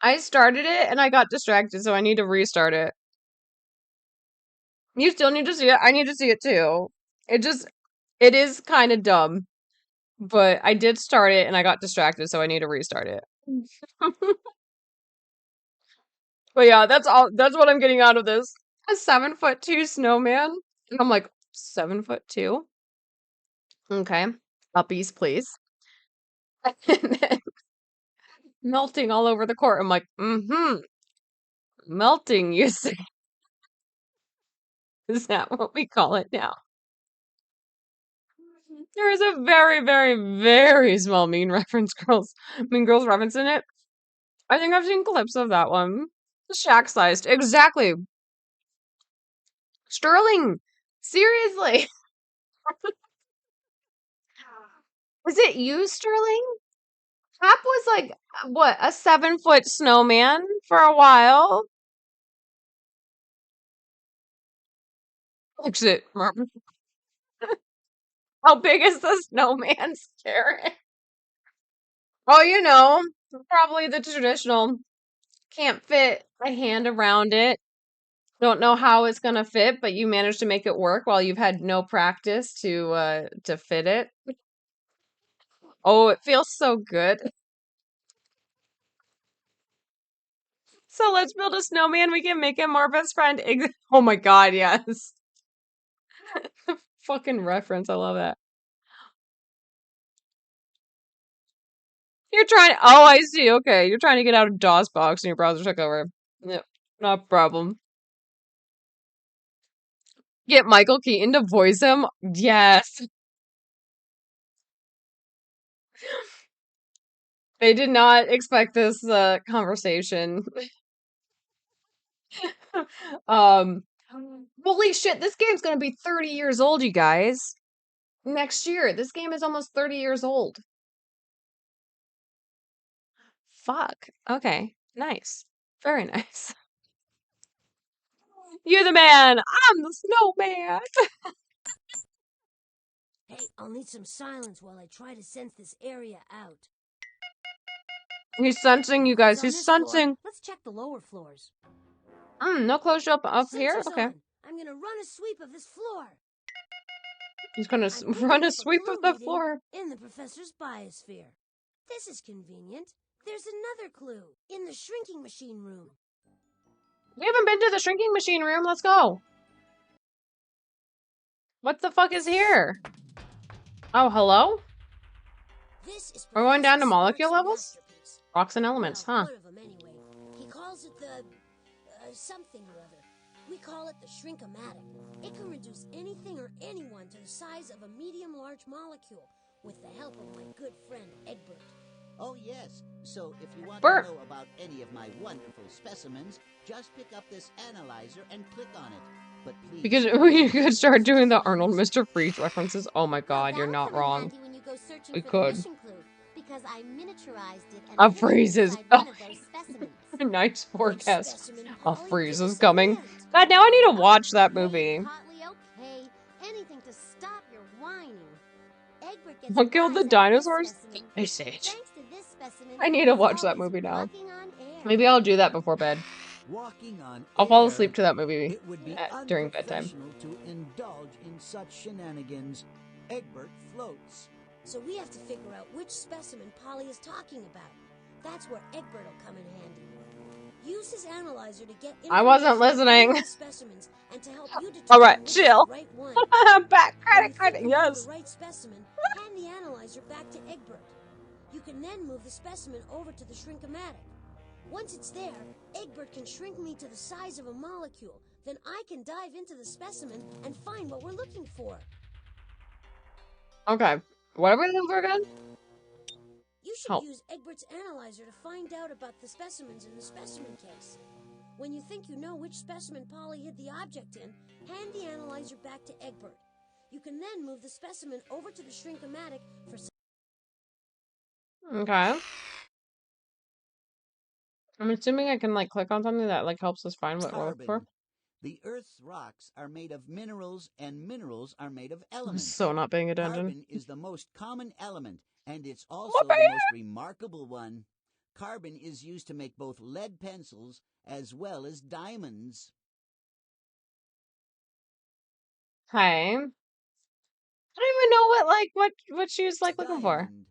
I started it and I got distracted, so I need to restart it. You still need to see it. I need to see it too. It is kind of dumb, but I did start it and I got distracted, so I need to restart it. But yeah, that's all. That's what I'm getting out of this. A 7'2" snowman, and I'm like, 7'2"? Okay, puppies, please. And then melting all over the court. I'm like, melting. You say? Is that what we call it now? There is a very, very, very small Mean Girls reference in it. I think I've seen clips of that one. Shack sized. Exactly. Sterling. Seriously. Is it you, Sterling? Hap was like, what, a 7-foot snowman for a while? Exit. How big is the snowman's carrot? Oh, you know, probably the traditional. Can't fit a hand around it. Don't know how it's gonna fit, but you managed to make it work while you've had no practice to fit it. Oh, it feels so good. So let's build a snowman. We can make him our best friend. Oh my God, yes. Fucking reference. I love that. You're trying. Oh, I see. Okay, you're trying to get out of DOSBox and your browser took over. Yep, no problem. Get Michael Keaton to voice him. Yes. They did not expect this conversation. um, holy shit! This game's gonna be 30 years old, you guys. Next year, this game is almost 30 years old. Fuck. Okay. Nice. Very nice. You're the man. I'm the snowman. Hey, I'll need some silence while I try to sense this area out. He's sensing, you guys. On He's this floor, sensing. let's check the lower floors. No close up here? Sensors Okay. on. I'm gonna run a sweep of this floor. He's gonna I'm picking run a up sweep clue of the reading floor. in the professor's biosphere. This is convenient. There's another clue in the shrinking machine room. We haven't been to the shrinking machine room. Let's go. What the fuck is here? Oh, hello? This is We're going down to Professor molecule Spark's levels? masterpiece. Rocks and elements, Well, huh? one of them anyway. He calls it the something or other. We call it the Shrink-O-Matic. It can reduce anything or anyone to the size of a medium-large molecule with the help of my good friend Egbert. Oh, yes. So if you want Bert. to know about any of my wonderful specimens, just pick up this analyzer and click on it. But please, Because we could start doing the Arnold Mr. Freeze references. Oh my god, you're not That'll come in wrong. handy when you go searching We for could. the mission clue, because I miniaturized it and A put it freeze is inside one of those specimens. nice forecast. Specimen, A Polly? freeze Give is us a coming. hint. God, now I need to watch that Okay, movie. Potley, okay. Anything to stop your whining. Egbert gets What a killed rise the out of dinosaurs? this specimen. Ice Age. Thanks to this specimen, I need to he's watch that always movie now. walking on air. Maybe I'll do that before bed. Walking on I'll fall air, asleep to that movie it would be during bedtime. unprofessional to indulge in such shenanigans. Egbert floats. So we have to figure out which specimen Polly is talking about. That's where Egbert will come in handy. Use his analyzer to get I wasn't information on any listening. of the specimens and to help you determine Alright, which chill. is the right one. Back When you credit, think you have yes. the right specimen, hand the analyzer back to Egbert. You can then move the specimen over to the Shrink-O-Matic. Once it's there, Egbert can shrink me to the size of a molecule. Then I can dive into the specimen and find what we're looking for. Okay. What are we looking for again? You should Help. use Egbert's analyzer to find out about the specimens in the specimen case. When you think you know which specimen Polly hid the object in, hand the analyzer back to Egbert. You can then move the specimen over to the Shrink-O-Matic for Okay. I'm assuming I can like click on something that like helps us find what we're looking for. carbon. The Earth's rocks are made of minerals, and minerals are made of I'm elements. so not paying attention. Carbon is the most common element, and it's My also the bad. most remarkable one. Carbon is used to make both lead pencils as well as diamonds. Hey. I don't even know what she's like looking for. Diamond.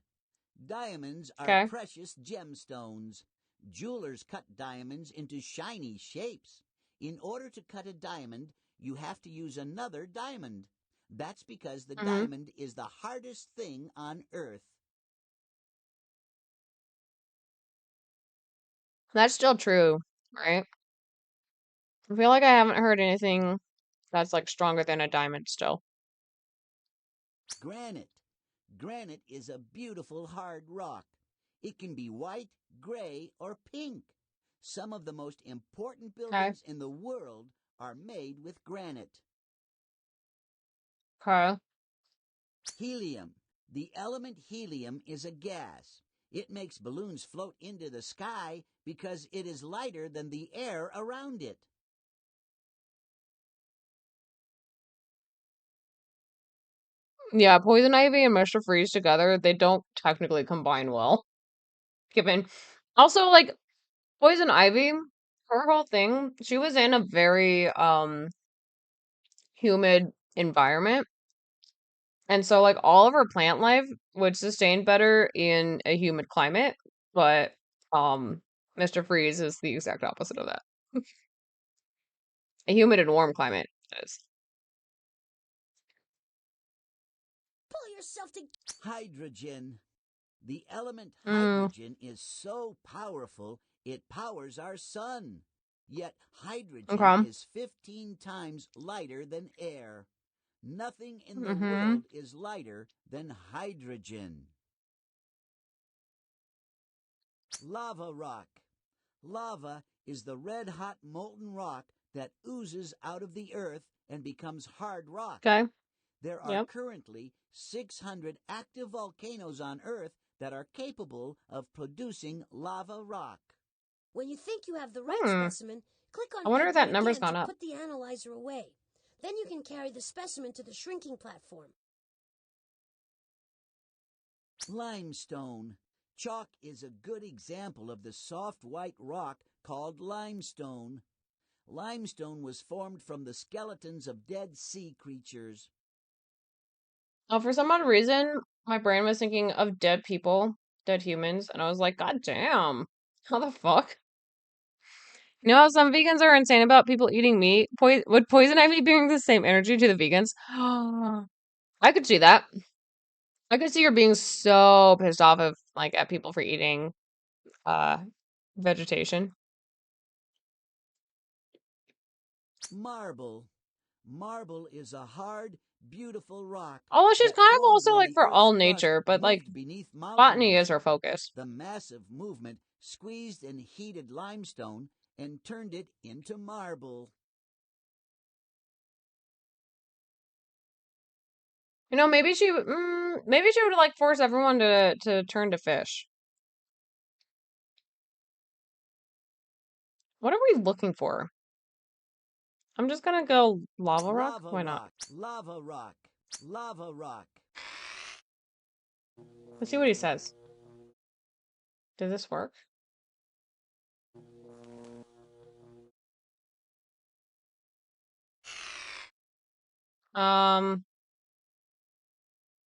Diamonds are Okay. precious gemstones. Jewelers cut diamonds into shiny shapes. In order to cut a diamond, you have to use another diamond. That's because the diamond is the hardest thing on Earth. That's still true, right? I feel like I haven't heard anything that's like stronger than a diamond still. Granite. Granite is a beautiful hard rock. It can be white, gray, or pink. Some of the most important buildings in the world are made with granite. Okay. Helium. The element helium is a gas. It makes balloons float into the sky because it is lighter than the air around it. Yeah, Poison Ivy and Mr. Freeze together, they don't technically combine well. Given also like Poison Ivy, her whole thing, she was in a very humid environment. And so like all of her plant life would sustain better in a humid climate, but Mr. Freeze is the exact opposite of that. A humid and warm climate is. pull yourself to. Hydrogen. The element Mm, hydrogen is so powerful, it powers our sun. Yet hydrogen okay. is 15 times lighter than air. Nothing in the Mm-hmm. world is lighter than hydrogen. Lava rock. Lava is the red-hot molten rock that oozes out of the earth and becomes hard rock. Okay. There are Yep. currently 600 active volcanoes on Earth that are capable of producing lava rock. When you think you have the right Hmm. specimen, click on I wonder if Egbert that number's again gone to up. put the analyzer away. Then you can carry the specimen to the shrinking platform. Limestone. Chalk is a good example of the soft white rock called limestone. Limestone was formed from the skeletons of dead sea creatures. Oh, for some odd reason, my brain was thinking of dead people, dead humans, and I was like, God damn. How the fuck? You know how some vegans are insane about people eating meat? Would poison ivy bring the same energy to the vegans? I could see that. I could see her being so pissed off of like at people for eating uh vegetation. Marble. Marble is a hard, beautiful rock Although she's that kind of formed also when like the for Earth's all crust nature, but like moved beneath botany mountains. is her focus. The massive movement squeezed and heated limestone and turned it into marble. You know, maybe she would like force everyone to turn to fish. What are we looking for? I'm just gonna go lava rock. Lava Why not? rock, lava rock, lava rock. Let's see what he says. Does this work?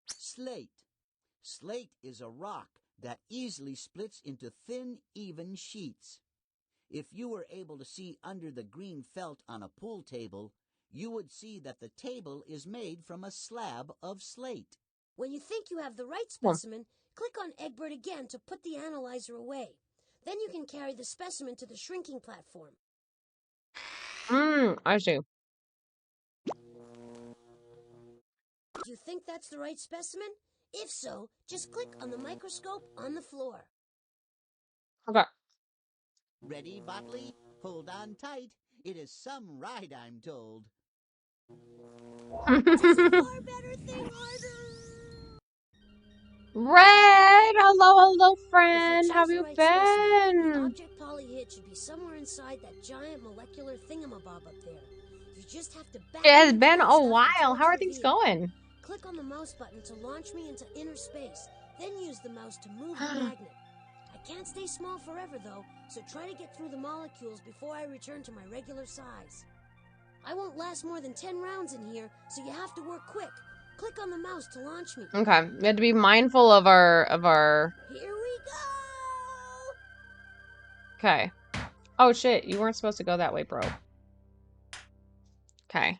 Slate. Slate is a rock that easily splits into thin, even sheets. If you were able to see under the green felt on a pool table, you would see that the table is made from a slab of slate. When you think you have the right specimen, click on Egbert again to put the analyzer away. Then you can carry the specimen to the shrinking platform. I see. Do you think that's the right specimen? If so, just click on the microscope on the floor. Okay. Ready, Botley? Hold on tight. It is some ride, I'm told. Just a far better thing, Arthur! Red! Hello, If friend. you How chose the you right specimen, the been? object Polly hid should be somewhere inside that giant molecular thingamabob up there. You just have to back It has into been that a stuff while. until How are it's things revealed. going? Click on the mouse button to launch me into inner space. Then use the mouse to move the magnet. I can't stay small forever, though, so try to get through the molecules before I return to my regular size. I won't last more than 10 rounds in here, so you have to work quick. Click on the mouse to launch me. Okay. We have to be mindful of our Here we go! Okay. Oh shit, you weren't supposed to go that way, bro. Okay.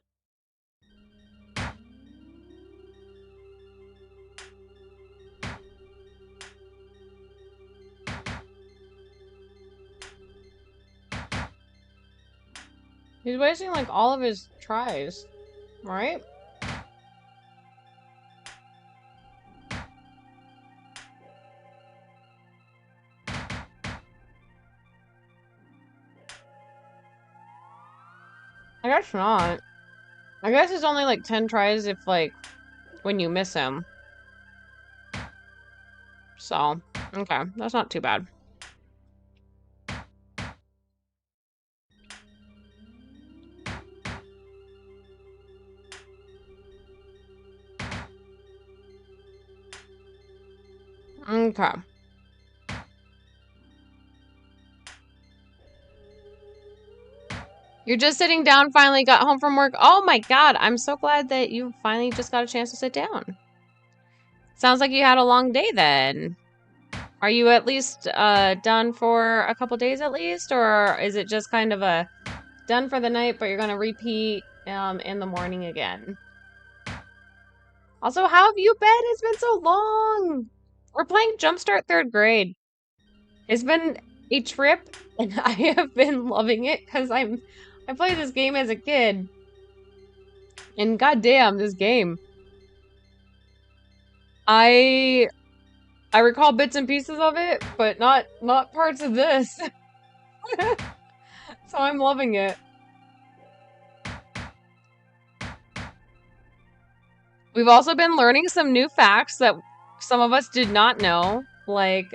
He's wasting like all of his tries, right? I guess not. I guess it's only like 10 tries if like when you miss him. So, okay, that's not too bad. Okay. You're just sitting down, finally got home from work. Oh my god, I'm so glad that you finally just got a chance to sit down. Sounds like you had a long day then. Are you at least done for a couple days at least? Or is it just kind of a done for the night, but you're going to repeat in the morning again? Also, how have you been? It's been so long. We're playing Jumpstart 3rd grade. It's been a trip, and I have been loving it because I played this game as a kid. And goddamn, this game. I recall bits and pieces of it, but not parts of this. So I'm loving it. We've also been learning some new facts that some of us did not know, like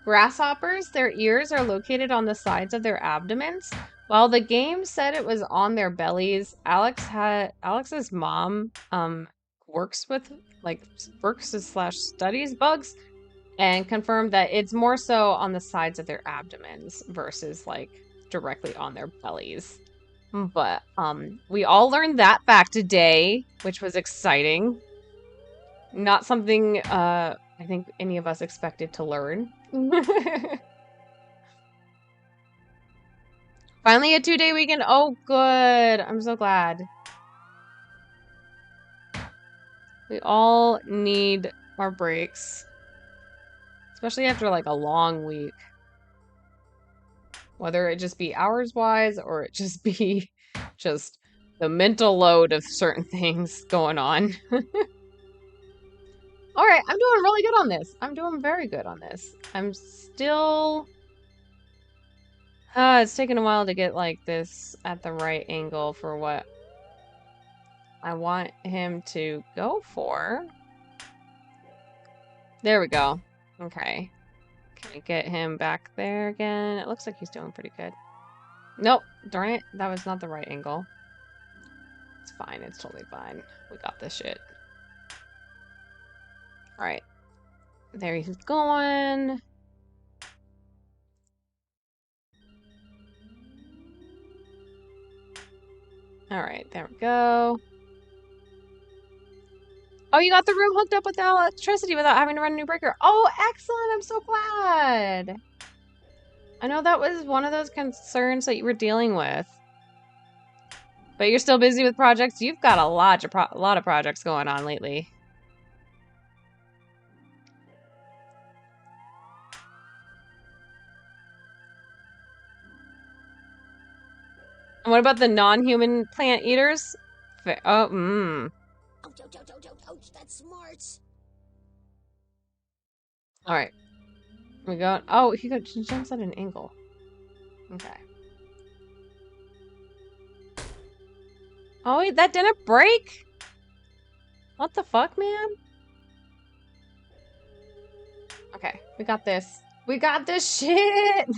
grasshoppers, their ears are located on the sides of their abdomens. While the game said it was on their bellies, Alex's mom works slash studies bugs and confirmed that it's more so on the sides of their abdomens versus like directly on their bellies. But we all learned that fact today, which was exciting. Not something I think any of us expected to learn. Finally a 2-day weekend. Oh, good. I'm so glad. We all need our breaks. Especially after like a long week. Whether it just be hours-wise or it just be just the mental load of certain things going on. All right, I'm doing really good on this. I'm doing very good on this. I'm still... it's taken a while to get like this at the right angle for what I want him to go for. There we go. Okay. Can I get him back there again? It looks like he's doing pretty good. Nope. Darn it. That was not the right angle. It's fine. It's totally fine. We got this shit. Alright. There he's going. Alright. There we go. Oh, you got the room hooked up with the electricity without having to run a new breaker. Oh, excellent. I'm so glad. I know that was one of those concerns that you were dealing with. But you're still busy with projects? You've got a lot of projects going on lately. And what about the non-human plant eaters? Oh, Ouch, ouch, ouch, ouch, ouch, ouch, that's smarts. Alright. We go. Oh, he jumps at an angle. Okay. Oh, wait, that didn't break? What the fuck, man? Okay, we got this. We got this shit!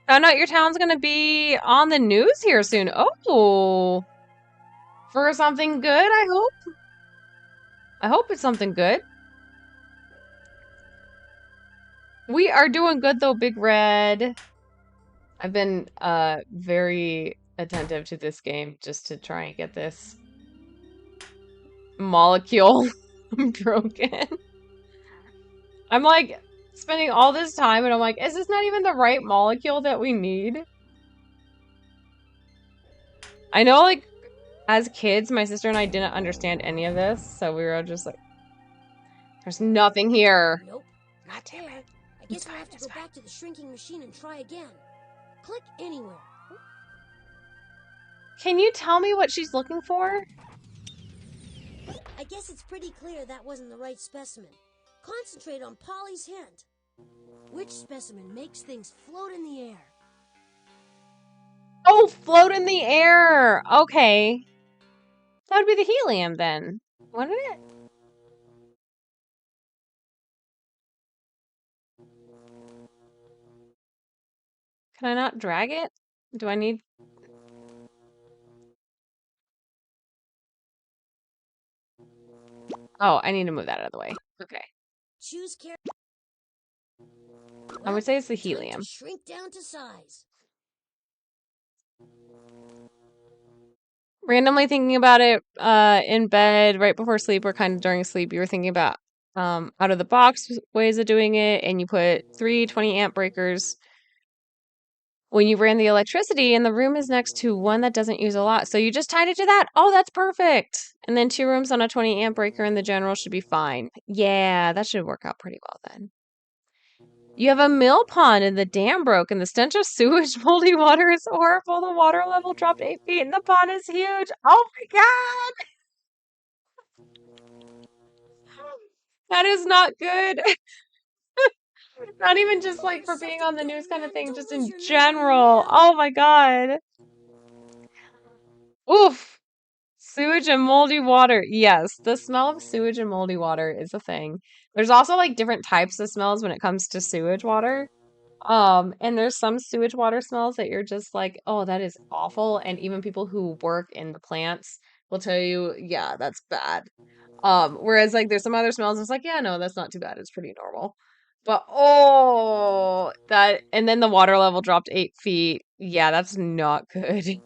Found out your town's gonna be on the news here soon. Oh! For something good, I hope? I hope it's something good. We are doing good, though, Big Red. I've been very attentive to this game just to try and get this molecule broken. I'm like spending all this time and I'm like, is this not even the right molecule that we need? I know, like, as kids, my sister and I didn't understand any of this, so we were just like, there's nothing here. Nope, not there. I guess we'll have to go back to the shrinking machine and try again. Click anywhere. Can you tell me what she's looking for? I guess it's pretty clear that wasn't the right specimen. Concentrate on Polly's hint. Which specimen makes things float in the air? Oh, float in the air. Okay. That would be the helium then, wouldn't it? Can I not drag it? Do I need... Oh, I need to move that out of the way. Okay. Choose care. I would say it's the Time to helium. shrink down to size. Randomly thinking about it in bed right before sleep or kind of during sleep, you were thinking about out of the box ways of doing it, and you put 3 20-amp breakers when you ran the electricity, and the room is next to one that doesn't use a lot. So you just tied it to that. Oh, that's perfect. And then 2 rooms on a 20-amp breaker in the general should be fine. Yeah, that should work out pretty well then. You have a mill pond and the dam broke and the stench of sewage moldy water is horrible. The water level dropped 8 feet and the pond is huge. Oh my god! That is not good. Not even just like for being on the news kind of thing, just in general. Oh my god. Oof. Sewage and moldy water. Yes, the smell of sewage and moldy water is a thing. There's also like different types of smells when it comes to sewage water. And there's some sewage water smells that you're just like, oh, that is awful. And even people who work in the plants will tell you, yeah, that's bad. Whereas like there's some other smells, it's like, yeah, no, that's not too bad. It's pretty normal. But oh, that, and then the water level dropped 8 feet. Yeah, that's not good.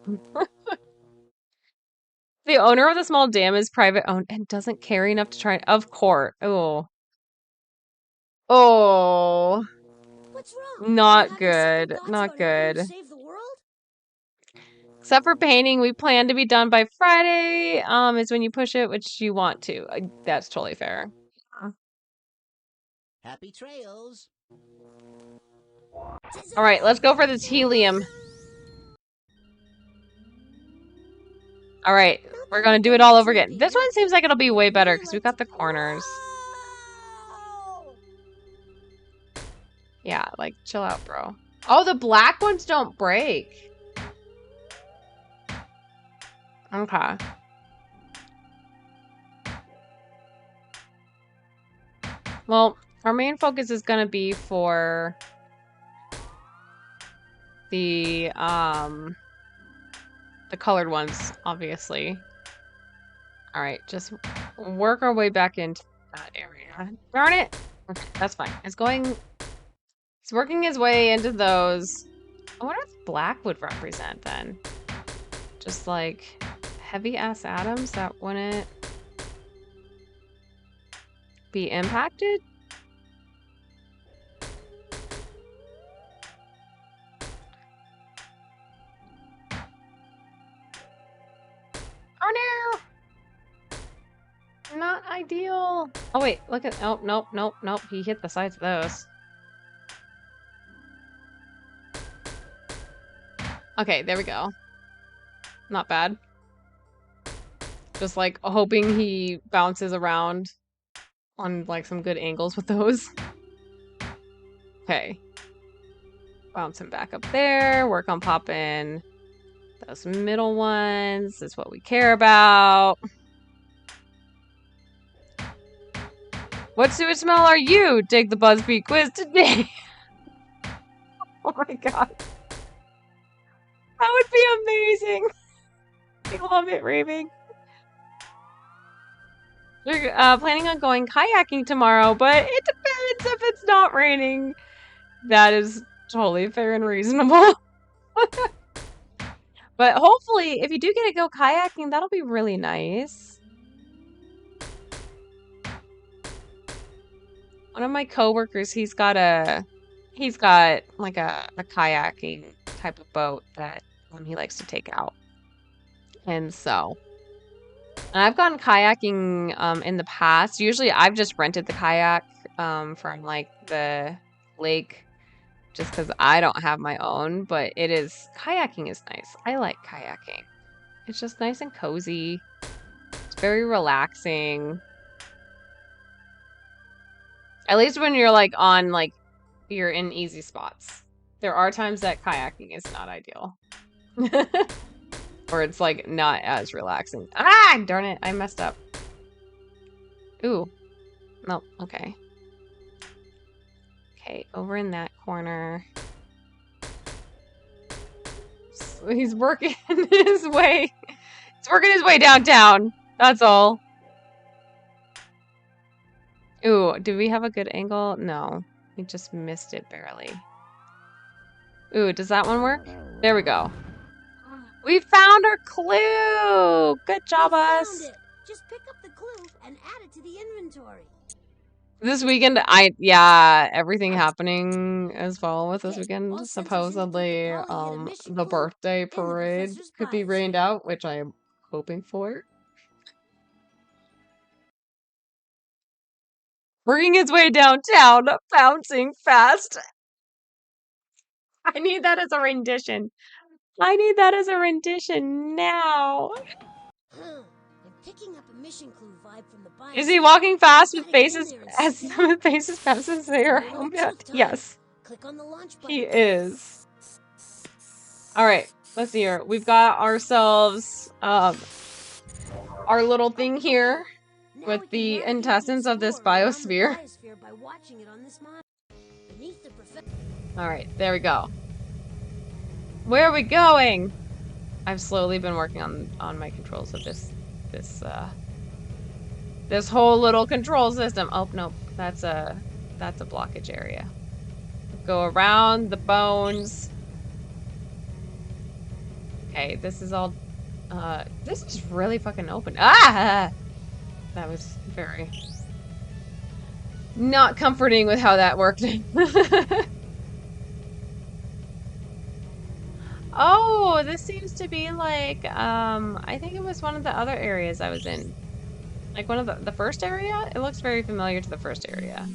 The owner of the small dam is private owned and doesn't care enough to try. Of course. Oh. Oh. What's wrong? Not good. Not good. Save the world? Except for painting, we plan to be done by Friday. Is when you push it, which you want to. That's totally fair. Happy trails. All right, let's go for this helium. All right, we're gonna do it all over again. This one seems like it'll be way better because we've got the corners. Yeah, like chill out, bro. Oh, the black ones don't break. Okay. Well, our main focus is gonna be for the colored ones, obviously. All right, just work our way back into that area. Darn it! Okay, that's fine. It's working his way into those. I wonder what black would represent then. Just like heavy ass atoms that wouldn't be impacted? Oh no! Not ideal. Oh wait, look at, oh, nope, nope, nope. He hit the sides of those. Okay, there we go. Not bad. Just like hoping he bounces around on like some good angles with those. Okay. Bounce him back up there. Work on popping those middle ones. Is what we care about. What sewage smell are you? Take the BuzzFeed quiz today. Oh my god. That would be amazing. I love it, Raving. We're planning on going kayaking tomorrow, but it depends if it's not raining. That is totally fair and reasonable. But hopefully, if you do get to go kayaking, that'll be really nice. One of my coworkers, he's got like a kayaking type of boat that he likes to take out. And so, and I've gone kayaking in the past. Usually I've just rented the kayak from like the lake just because I don't have my own, but kayaking is nice. I like kayaking. It's just nice and cozy. It's very relaxing. At least when you're like you're in easy spots. There are times that kayaking is not ideal. Or it's like not as relaxing. Ah, darn it, I messed up. Ooh. No, okay. Okay, over in that corner. So he's working his way. He's working his way downtown. That's all. Ooh, do we have a good angle? No. We just missed it barely. Ooh, does that one work? There we go. We found our clue! Good job, us! Just pick up the clue and add it to the inventory. This weekend, everything happening as well with this weekend. Supposedly, the birthday parade could be rained out, which I am hoping for. Working his way downtown, bouncing fast. I need that as a rendition. I need that as a rendition now. I'm picking up a mission clue vibe from the biosphere. Is he walking fast with faces fast as they are? Yes. Click on the launch button. He is. Alright, let's see here. We've got ourselves our little thing here with the intestines of this biosphere. Alright, there we go. Where are we going? I've slowly been working on my controls of this whole little control system. Oh no, that's a blockage area. Go around the bones. Okay, this is all this is really fucking open. Ah! That was very not comforting with how that worked. Oh, this seems to be like, I think it was one of the other areas I was in. Like one of the first area? It looks very familiar to the first area.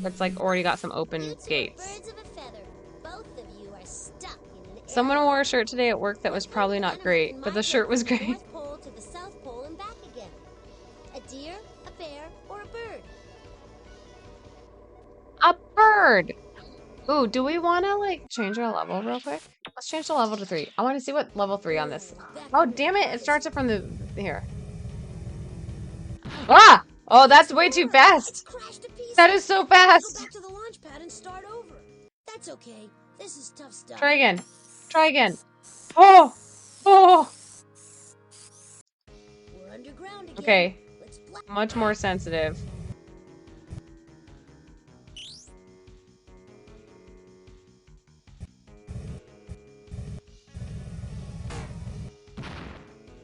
It's like already got some You open two are gates. birds of a feather. Both of you are stuck in an Someone wore a airlock. shirt today at work that was What kind probably of not animal great, can but the migrate shirt was from the great. North Pole to the South Pole and back again? A deer, a bear, or a bird? A bird! Ooh, do we want to like change our level real quick? Let's change the level to 3. I want to see what level 3 on this. Ooh, that Oh, could damn it. It hurt. starts it from the here. Ah! Oh, that's way too It's fast. crashed to pieces. That is so Let's go fast. back to the launch pad and start over. That's okay. This is tough stuff. Try again. Try again. Oh! Oh! We're underground again. Okay. Let's Much more sensitive.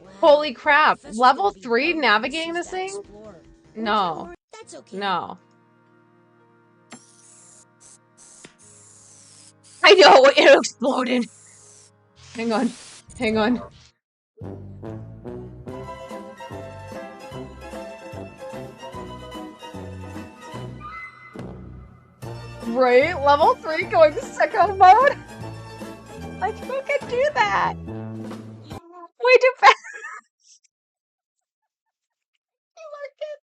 Wow. Holy crap. Professor's Level gonna be 3 bummed when he navigating sees this that thing? explorer. No. That's okay. No. I know! It exploded! Hang on. Hang on. Right? Level 3 going sicko mode? Like, who could do that? Way too fast! You like it?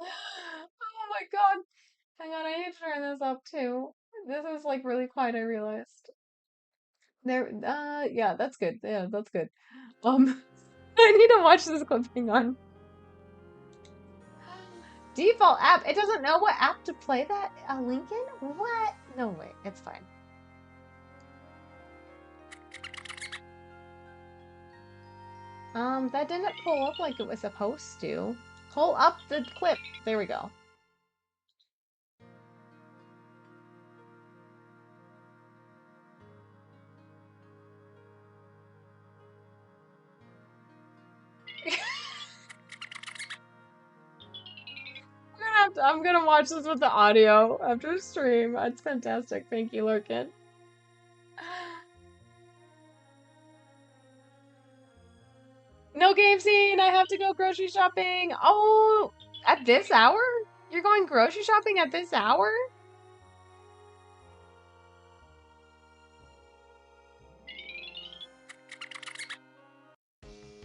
Oh my god. Hang on, I need to turn this up too. This is like really quiet, I realized. There, yeah, that's good. Yeah, that's good. I need to watch this clip. Hang on. Default app. It doesn't know what app to play that. Lincoln? What? No way. It's fine. That didn't pull up like it was supposed to. Pull up the clip. There we go. I'm gonna watch this with the audio after stream. That's fantastic. Thank you, Lurkin. No game scene. I have to go grocery shopping. Oh, at this hour? You're going grocery shopping at this hour?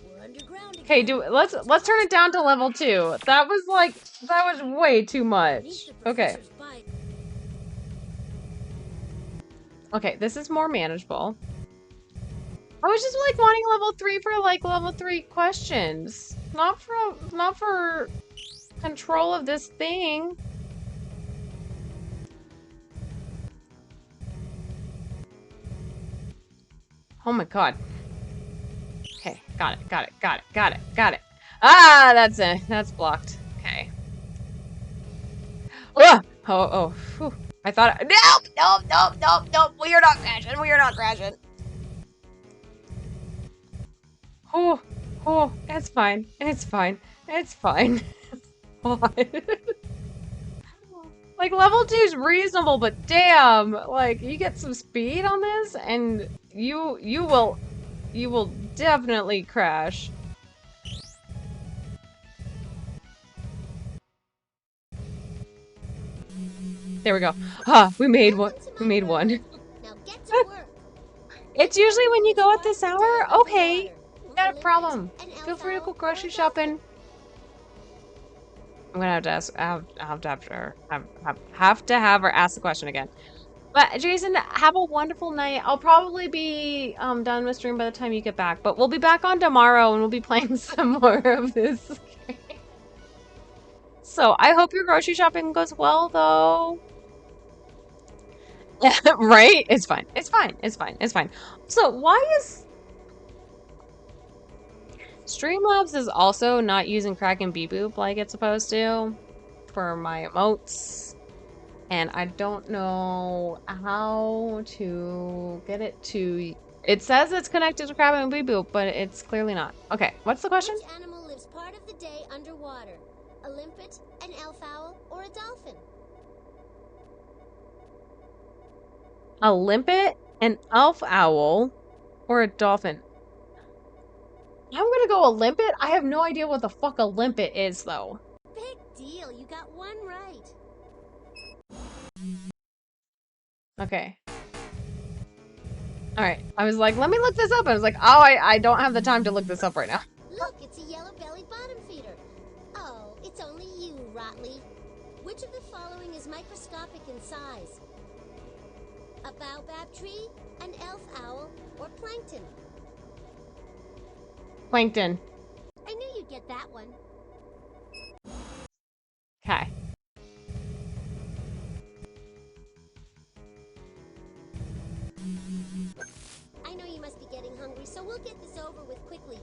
We're underground again. Okay, let's turn it down to level 2. That was way too much. Okay. Okay, this is more manageable. I was just like wanting level 3 for like level 3 questions. Not for control of this thing. Oh my god. Okay, got it. Ah, that's it. That's blocked. Okay. Ah! Oh. Whew. I thought. Nope. We are not crashing. Oh, it's fine. Like, level 2 is reasonable, but damn, like, you get some speed on this, and you will definitely crash. There we go. Ah, we made one. Now get to work. It's usually when you go at this hour? Okay. Not a problem. Feel free to go grocery shopping. I'm gonna have to ask. have to have her ask the question again. But Jason, have a wonderful night. I'll probably be done with stream by the time you get back. But we'll be back on tomorrow and we'll be playing some more of this game. So I hope your grocery shopping goes well, though. Right? It's fine. So why is Streamlabs is also not using Crack and Beboop like it's supposed to for my emotes, and I don't know how to get it to. It says it's connected to Crack and Beboop, but it's clearly not. Okay, what's the question? Which animal lives part of the day underwater? A limpet, an elf owl, or a dolphin? A limpet, an elf owl, Or a dolphin. I'm gonna go a limpet. I have no idea what the fuck a limpet is, though. Big deal. You got one right. Okay. Alright. I was like, let me look this up. I was like, oh, I don't have the time to look this up right now. Look, it's a yellow-bellied bottom feeder. Oh, it's only you, Rotley. Which of the following is microscopic in size? A baobab tree, an elf owl, or plankton? Plankton. I knew you'd get that one. Okay. I know you must be getting hungry, so we'll get this over with quickly.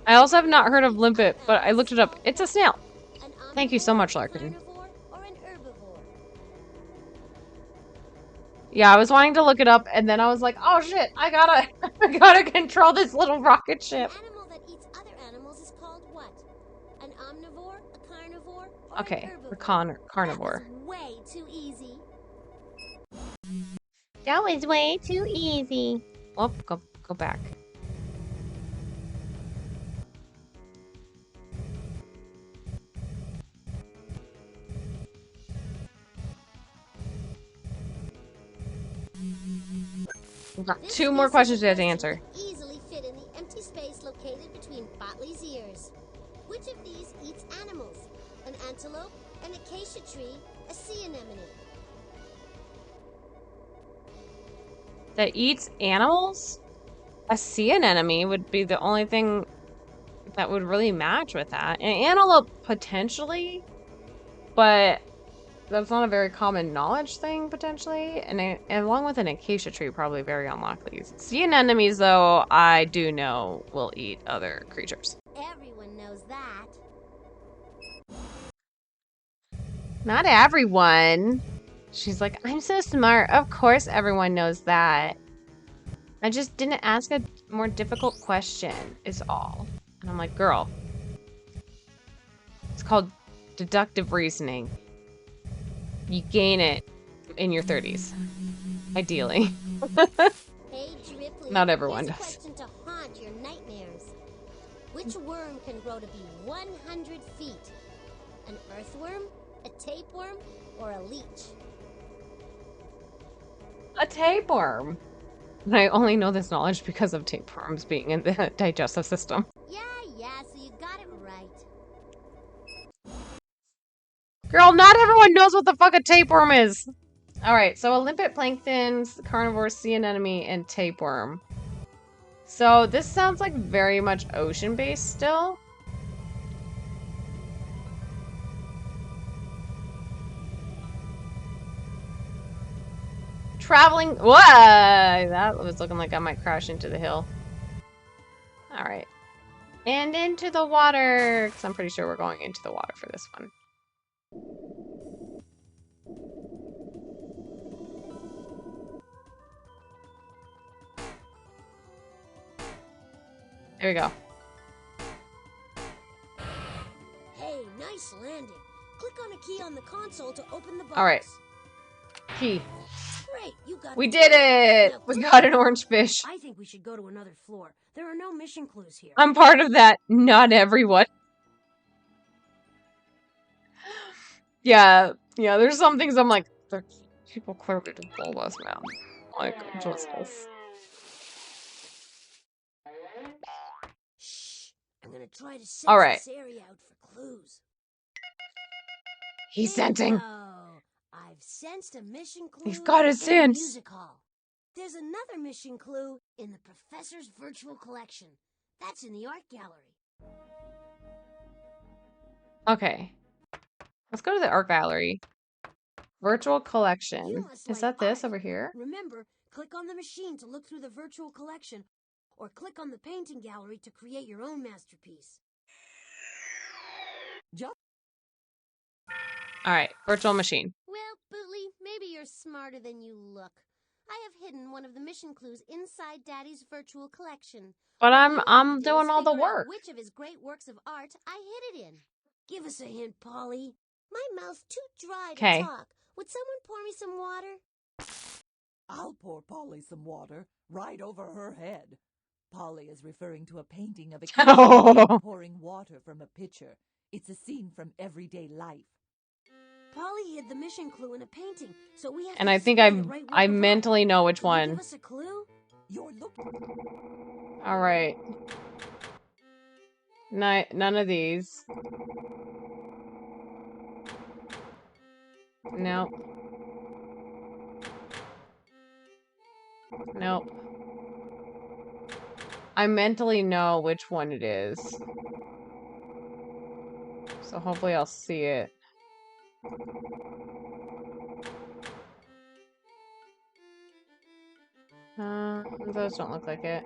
I also have not heard of limpet, but I looked it up. It's a snail. Thank you so much, Larkin. Carnivore or an herbivore? Yeah, I was wanting to look it up, and then I was like, oh shit, I gotta, I gotta control this little rocket ship. An animal that eats other animals is called what? An omnivore, a carnivore, or Okay, an herbivore? we're carnivore. That was way too easy. That was way too easy. Oh, go back. We've got This two more questions we have to question answer. could easily fit in the empty space located between Botley's ears. Which of these eats animals? An antelope, an acacia tree, a sea anemone? That eats animals? A sea anemone would be the only thing that would really match with that. An antelope, potentially, but that's not a very common knowledge thing, potentially. And along with an acacia tree, probably very unlikely. Sea anemones, though, I do know will eat other creatures. Everyone knows that. Not everyone. She's like, I'm so smart. Of course everyone knows that. I just didn't ask a more difficult question, is all. And I'm like, girl. It's called deductive reasoning. You gain it in your 30s. Ideally. Hey, Dripley. Not everyone Here's a does. question to haunt your nightmares. Which worm can grow to be 100 feet? An earthworm, a tapeworm, or a leech? A tapeworm. And I only know this knowledge because of tapeworms being in the digestive system. Yeah, so you got it right. Girl, not everyone knows what the fuck a tapeworm is. Alright, so a limpet, planktons, carnivore, sea anemone, and tapeworm. So this sounds like very much ocean-based still. Traveling. Whoa! That was looking like I might crash into the hill. Alright. And into the water! Because I'm pretty sure we're going into the water for this one. There we go. Hey, nice landing. Click on a key on the console to open the box. Alright. Key. Great, you got We did it! Now, We got an orange fish. I think we should go to another floor. There are no mission clues here. I'm part of that. Not everyone. Yeah, there's some things I'm like, people clearly just told us, man. Like, just us. Shh. I'm gonna try to sense All right. this area out for clues. He's sensing. Bingo. I've sensed a mission clue. He's got a in sense. music hall. There's another mission clue in the professor's virtual collection. That's in the art gallery. Okay. Let's go to the art gallery. Virtual collection. You must Is like that this art. over here? Remember, click on the machine to look through the virtual collection, or click on the painting gallery to create your own masterpiece. Alright, virtual machine. Well, Bootley, maybe you're smarter than you look. I have hidden one of the mission clues inside Daddy's virtual collection. But What you I'm have to do doing is all the figure out work. which of his great works of art I hid it in. Give us a hint, Polly. My mouth's too dry to 'Kay. talk. Would someone pour me some water? I'll pour Polly some water. right over her head. Polly is referring to a painting of a Oh. pouring water from a pitcher. It's a scene from everyday life. Polly hid the mission clue in a painting, so we have And to I think display the right work I of art. mentally know which Can you one. give us a clue? You're looking. All right. None of these. Nope. Nope. I mentally know which one it is. So hopefully I'll see it. Those don't look like it.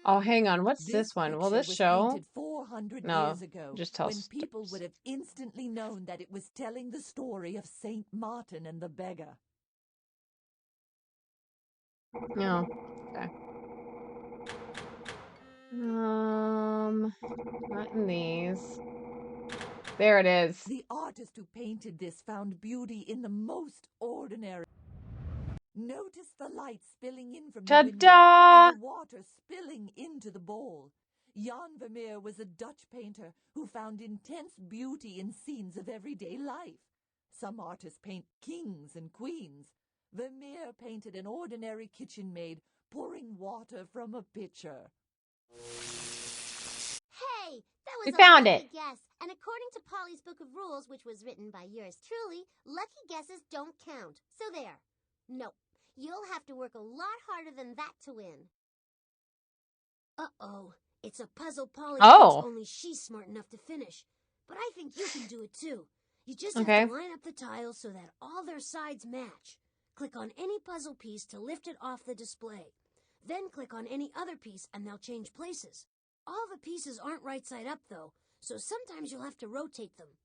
Oh, hang on. What's this one? Will this was show? Painted 400 No, years ago, just tell when people would have instantly known that it was telling the story of Saint Martin and the beggar. No. Okay. Not in these. There it is. The artist who painted this found beauty in the most ordinary. Notice the light spilling in from the window Ta-da! and the water spilling into the bowl. Jan Vermeer was a Dutch painter who found intense beauty in scenes of everyday life. Some artists paint kings and queens. Vermeer painted an ordinary kitchen maid pouring water from a pitcher. Hey, that We was a found lucky it. guess. And according to Polly's Book of Rules, which was written by yours truly, lucky guesses don't count. So there. Nope. You'll have to work a lot harder than that to win. Uh-oh. It's a puzzle Polly Oh. thinks only she's smart enough to finish. But I think you can do it too. You just Okay. have to line up the tiles so that all their sides match. Click on any puzzle piece to lift it off the display. Then click on any other piece and they'll change places. All the pieces aren't right side up though, so sometimes you'll have to rotate them.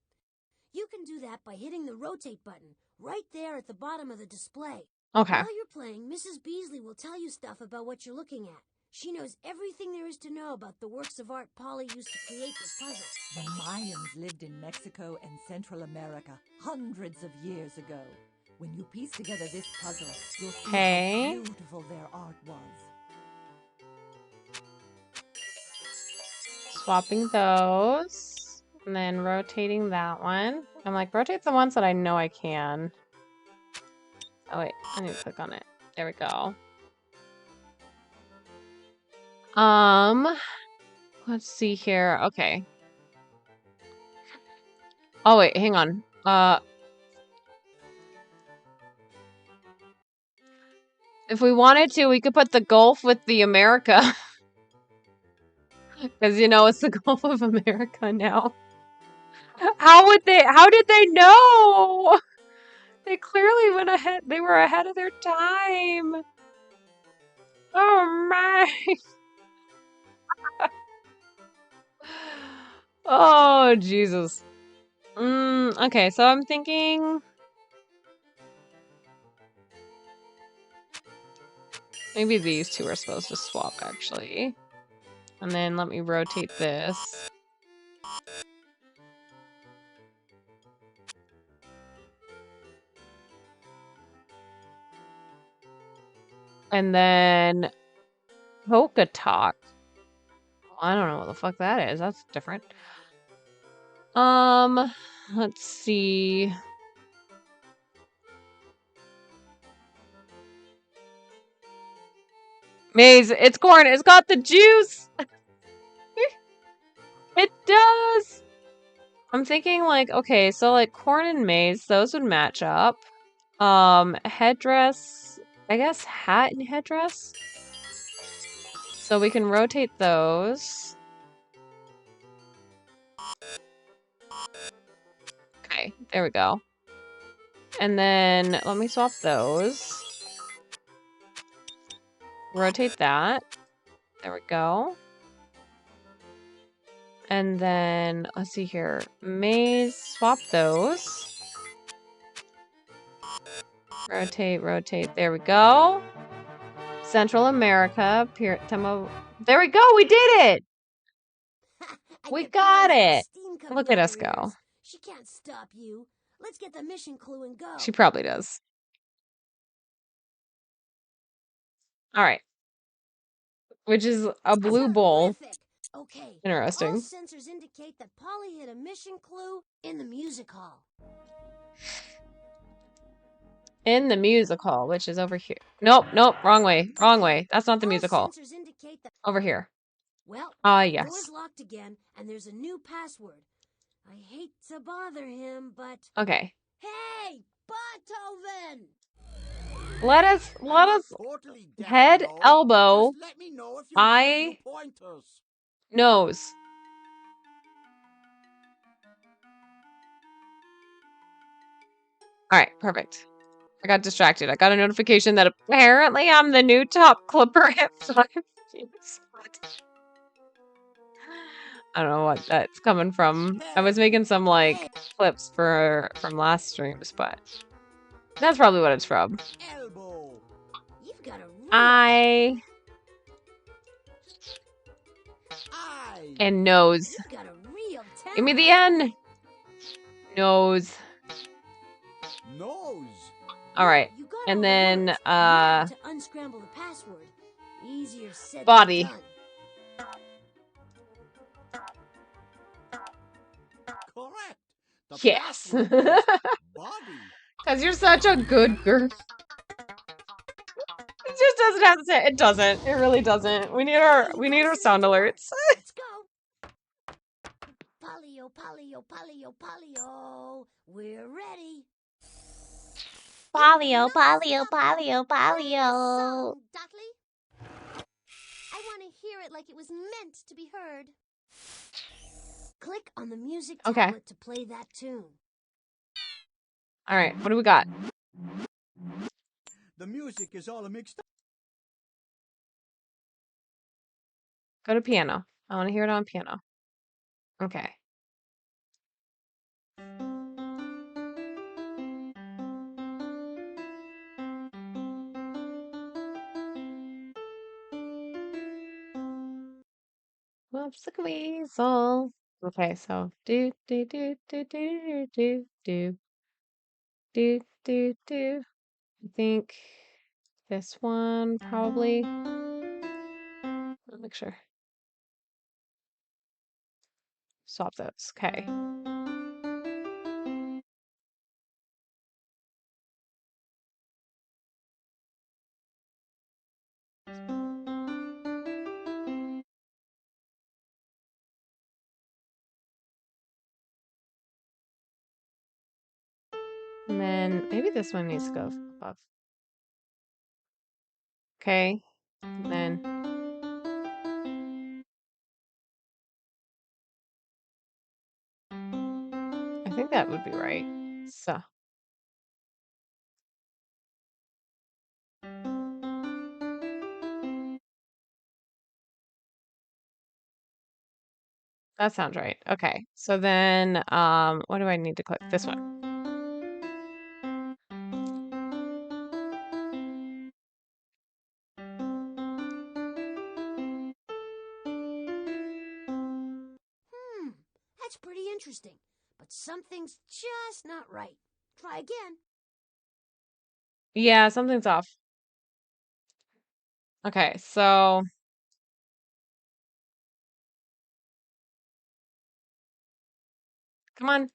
You can do that by hitting the rotate button right there at the bottom of the display. Okay. While you're playing, Mrs. Beasley will tell you stuff about what you're looking at. She knows everything there is to know about the works of art Polly used to create this puzzle. The Mayans lived in Mexico and Central America hundreds of years ago. When you piece together this puzzle, you'll see how beautiful their art was. Swapping those. And then rotating that one. I'm like, rotate the ones that I know I can. Oh, wait. I need to click on it. There we go. Let's see here. Okay. Oh, wait. Hang on. If we wanted to, we could put the Gulf with the America. Because, you know, it's the Gulf of America now. How did they know? They clearly went ahead. They were ahead of their time. Oh, my. Oh, Jesus. Okay, so I'm thinking... Maybe these two are supposed to swap, actually. And then let me rotate this. And then Polka Talk. I don't know what the fuck that is. That's different. Let's see. Maze, it's corn. It's got the juice. It does. I'm thinking like, okay, so like corn and maize, those would match up. Headdress, I guess hat and headdress. So we can rotate those. Okay, there we go. And then let me swap those. Rotate that. There we go. And then, let's see here. Maze, swap those. Rotate, rotate. There we go. Central America. There we go. We did it. We got it. Look at us go. She can't stop you. Let's get the mission clue and go. She probably does. All right. Which is a blue bowl. Terrific. Okay, all Interesting. sensors indicate that Polly hid a mission clue in the music hall. In the music hall, which is over here. Nope, nope, wrong way. Wrong way. That's not the All music hall. sensors indicate that. Over here. Well, Ah, the yes. door's locked again, and there's a new password. I hate to bother him, but Okay. hey, Beethoven! Let us Totally deaf, head, you know. elbow, Just let me know if you eye, need any pointers. nose. All right, perfect. I got distracted. I got a notification that apparently I'm the new top clipper at 5 views. I don't know what that's coming from. I was making some like clips from last streams, but that's probably what it's from. Elbow. You've got a real Eye Eye. and nose. You've got a real talent. Give me the N. Nose. Nose. All right. You got all And the then words. Now to unscramble the password. Easier said body. than done. Correct. The Yes. password is body. Because you're such a good girl. It just doesn't have to say it doesn't. It really doesn't. We need our sound alerts. Let's go. Polly-o, Polly-o, Polly-o, Polly-o. We're ready. Polly-o, Polly-o, Polly-o, Polly-o. Dudley? I want to hear it like it was meant to be heard. Click on the music Okay. tablet to play that tune. All right. What do we got? The music is all mixed up. Go to piano. I want to hear it on piano. Okay. Whoops, the weasel. Okay, so do do do do do do do do do do. I think this one probably. Let me make sure. Swap those. Okay. And then maybe this one needs to go above. Okay. And then I think that would be right. So that sounds right. Okay. So then what do I need to click? This one. That's pretty interesting. But something's just not right. Try again. Yeah, something's off. Okay, so come on.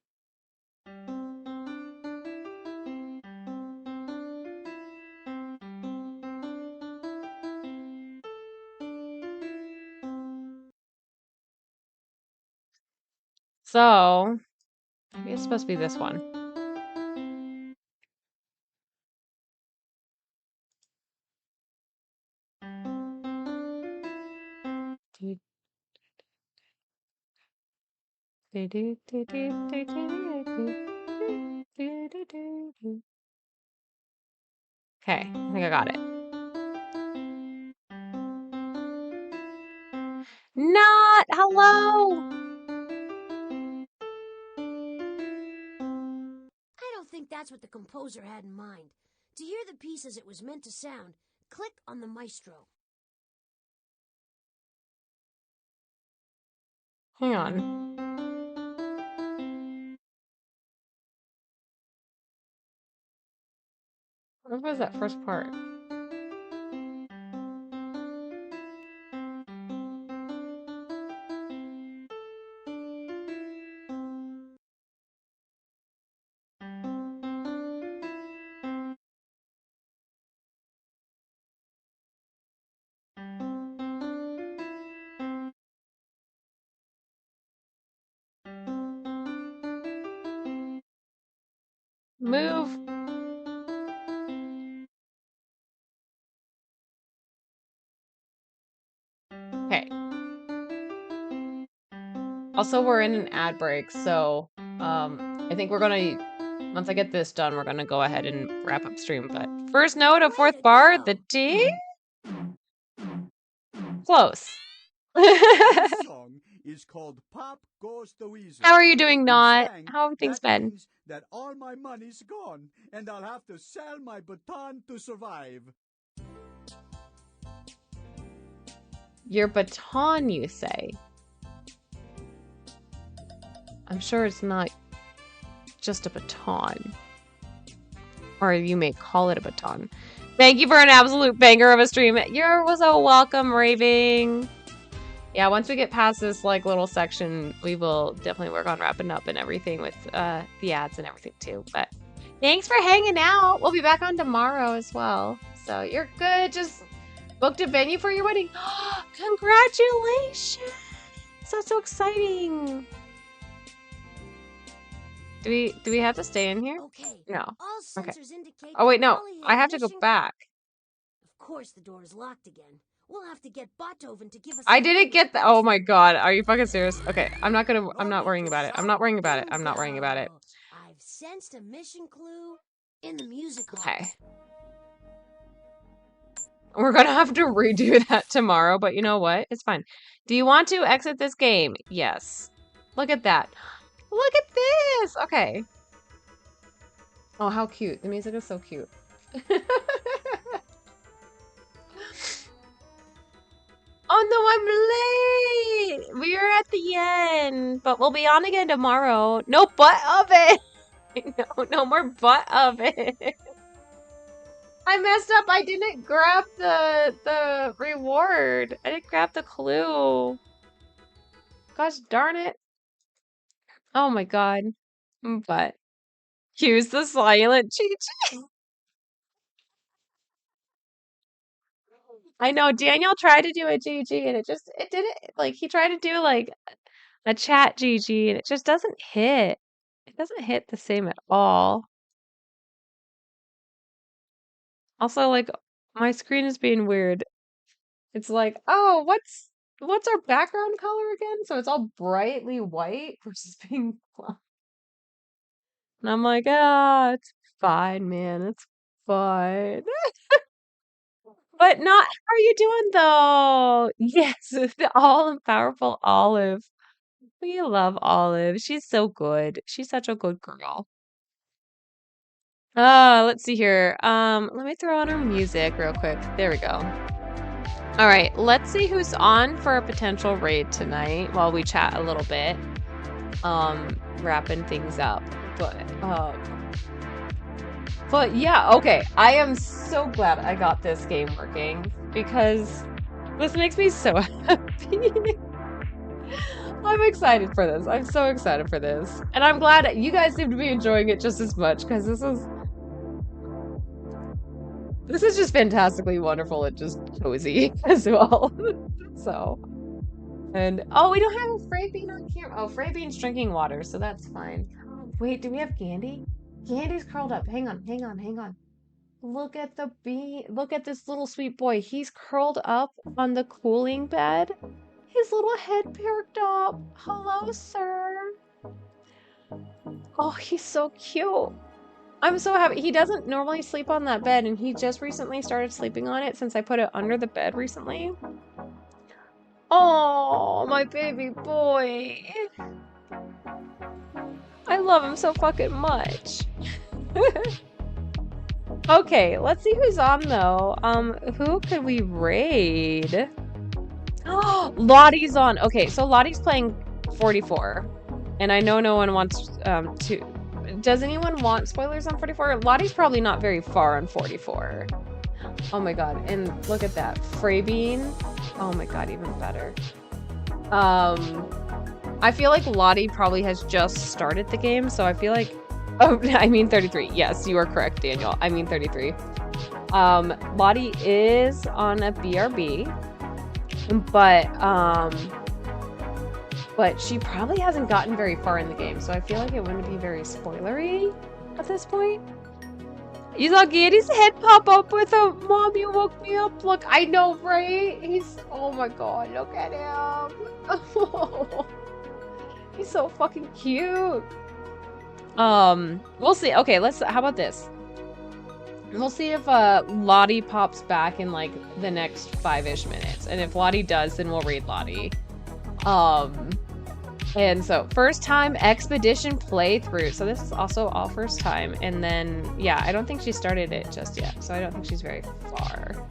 So maybe it's supposed to be this one. Do, do, do, do, do, do, do, do, do, do, do. Okay, I think I got it. Not hello. I don't think that's what the composer had in mind. To hear the piece as it was meant to sound, click on the maestro. Hang on. What was that first part? Move. Okay. Also, we're in an ad break, so I think we're gonna, once I get this done, we're gonna go ahead and wrap up stream. But first note of fourth bar, the D. Close. This song is called Pop Goes the Weasel. How are you doing, We Not? sang, How have things that been? means that all my money's gone, and I'll have to sell my baton to survive. Your baton, you say? I'm sure it's not just a baton. Or you may call it a baton. Thank you for an absolute banger of a stream. You're so welcome, Raving. Yeah, once we get past this like little section, we will definitely work on wrapping up and everything with the ads and everything too. But thanks for hanging out. We'll be back on tomorrow as well. So you're good. Just booked a venue for your wedding. Congratulations! That's so exciting. Do we have to stay in here? Okay. No. All Okay. sensors indicate Oh wait, no. Polly I had have to go mission- back. Of course, the door is locked again. We'll have to get Beethoven to give us. I a didn't hand get with the. the Oh my password. god, are you fucking serious? Okay, I'm not worrying about it. I'm not worrying about it. I'm not worrying about it. Bingo. I've sensed a mission clue in the music hall. Okay. We're gonna have to redo that tomorrow, but you know what? It's fine. Do you want to exit this game? Yes. Look at that. Look at this! Okay. Oh, how cute. The music is so cute. Oh no, I'm late! We are at the end, but we'll be on again tomorrow. No butt oven! No more butt oven. I messed up. I didn't grab the reward. I didn't grab the clue. Gosh darn it. Oh my god. But use the silent cheat. I know Daniel tried to do a GG and it didn't, like, he tried to do like a chat GG and it just doesn't hit. It doesn't hit the same at all. Also, like, my screen is being weird. It's like, oh, what's our background color again? So it's all brightly white versus being black. And I'm like, ah, it's fine, man. It's fine. But not, how are you doing though? Yes, the all powerful Olive. We love Olive. She's so good. She's such a good girl. Let's see here. Let me throw on her music real quick. There we go. All right, let's see who's on for a potential raid tonight while we chat a little bit. Wrapping things up. But yeah, okay. I am so glad I got this game working because this makes me so happy. I'm excited for this. I'm so excited for this. And I'm glad you guys seem to be enjoying it just as much because this is just fantastically wonderful and just cozy as well. So, and oh, we don't have a Frey Bean on camera. Oh, Frey Bean's drinking water, so that's fine. Wait, do we have Candy? Candy's curled up. Hang on. Look at the bean. Look at this little sweet boy. He's curled up on the cooling bed. His little head perked up. Hello, sir. Oh, he's so cute. I'm so happy. He doesn't normally sleep on that bed, and he just recently started sleeping on it since I put it under the bed recently. Oh, my baby boy. I love him so fucking much. Okay, let's see who's on though. Who could we raid? Oh, Lottie's on. Okay, so Lottie's playing 44. And I know no one wants to. Does anyone want spoilers on 44? Lottie's probably not very far on 44. Oh my god, and look at that. Frey Bean. Oh my god, even better. I feel like Lottie probably has just started the game, so I feel like... Oh, I mean 33. Yes, you are correct, Daniel. I mean 33. Lottie is on a BRB, but she probably hasn't gotten very far in the game, so I feel like it wouldn't be very spoilery. at this point. You saw Candy's head pop up with a "Mom, you woke me up" look. I know, right? He's, oh my god, look at him. He's so fucking cute. We'll see. Okay, how about this? We'll see if Lottie pops back in like the next 5-ish minutes. And if Lottie does, then we'll read Lottie. And so first time expedition playthrough. So this is also all first time. And then, yeah, I don't think she started it just yet. So I don't think she's very far.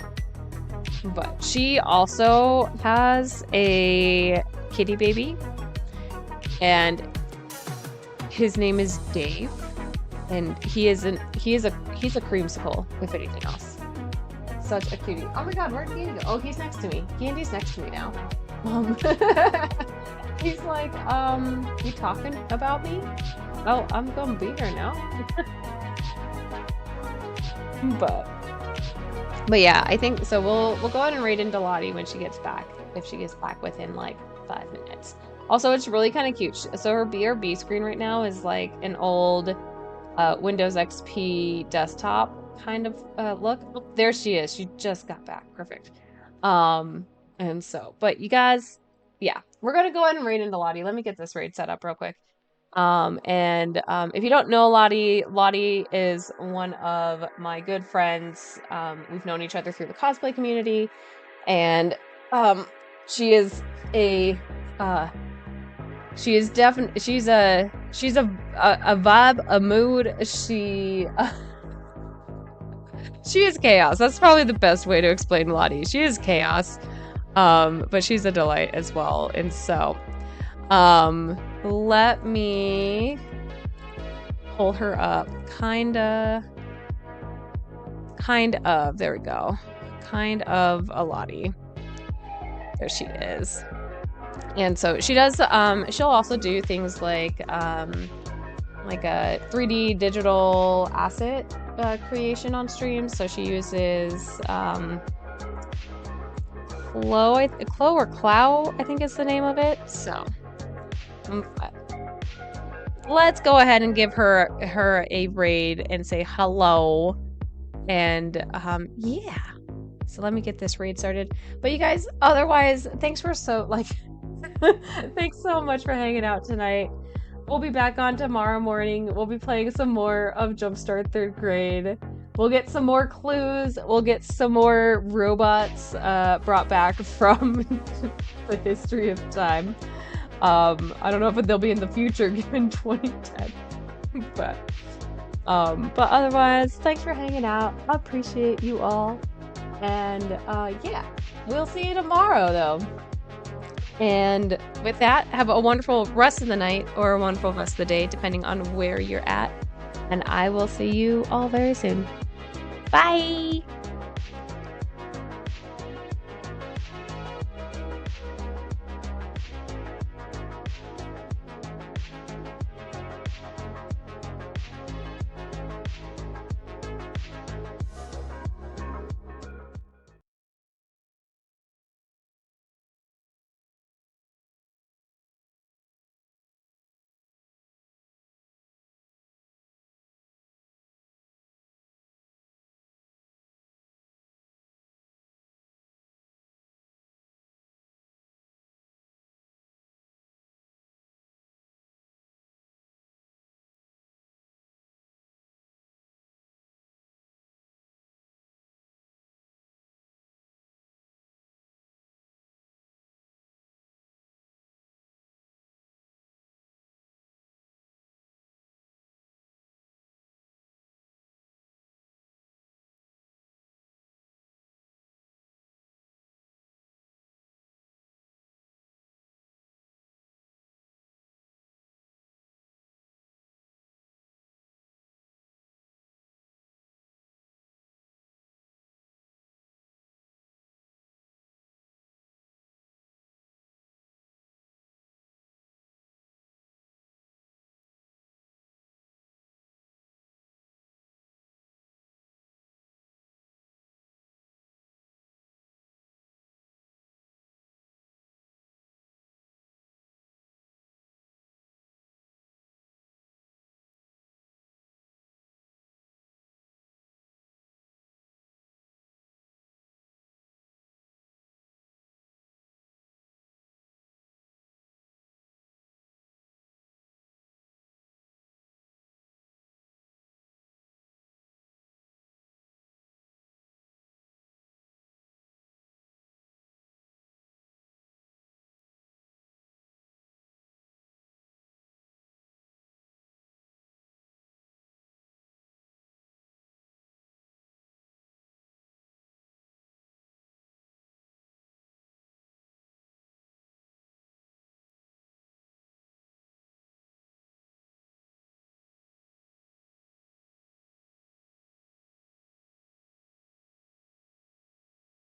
But she also has a kitty baby. And his name is Dave. And he's a creamsicle, if anything else. Such a cutie. Oh my god, where'd Candy go? Oh, he's next to me. Candy's next to me now. He's like, you talking about me? Oh, I'm gonna be here now. but yeah, I think so. We'll go ahead and raid into Lottie when she gets back. If she gets back within like 5 minutes. Also, it's really kind of cute. So her BRB screen right now is like an old Windows XP desktop kind of look. Oh, there she is. She just got back. Perfect. And so, but you guys, yeah, we're gonna go ahead and raid into Lottie. Let me get this raid set up real quick. If you don't know Lottie is one of my good friends. We've known each other through the cosplay community, and she is a vibe, a mood. She is chaos. That's probably the best way to explain Lottie. She is chaos. But she's a delight as well. And so, let me pull her up. Kind of, there we go. Kind of a Lottie. There she is. And so she does, she'll also do things like a 3D digital asset creation on stream. So she uses Clow, I think is the name of it. So let's go ahead and give her a raid and say hello. And yeah. So let me get this raid started. But you guys, otherwise, thanks so much for hanging out tonight. We'll be back on tomorrow morning. We'll be playing some more of Jumpstart 3rd grade. We'll get some more clues. We'll get some more robots brought back from the history of time. I don't know if they'll be in the future given 2010. But otherwise, thanks for hanging out. I appreciate you all. And yeah, we'll see you tomorrow though. And with that, have a wonderful rest of the night or a wonderful rest of the day, depending on where you're at. And I will see you all very soon. Bye!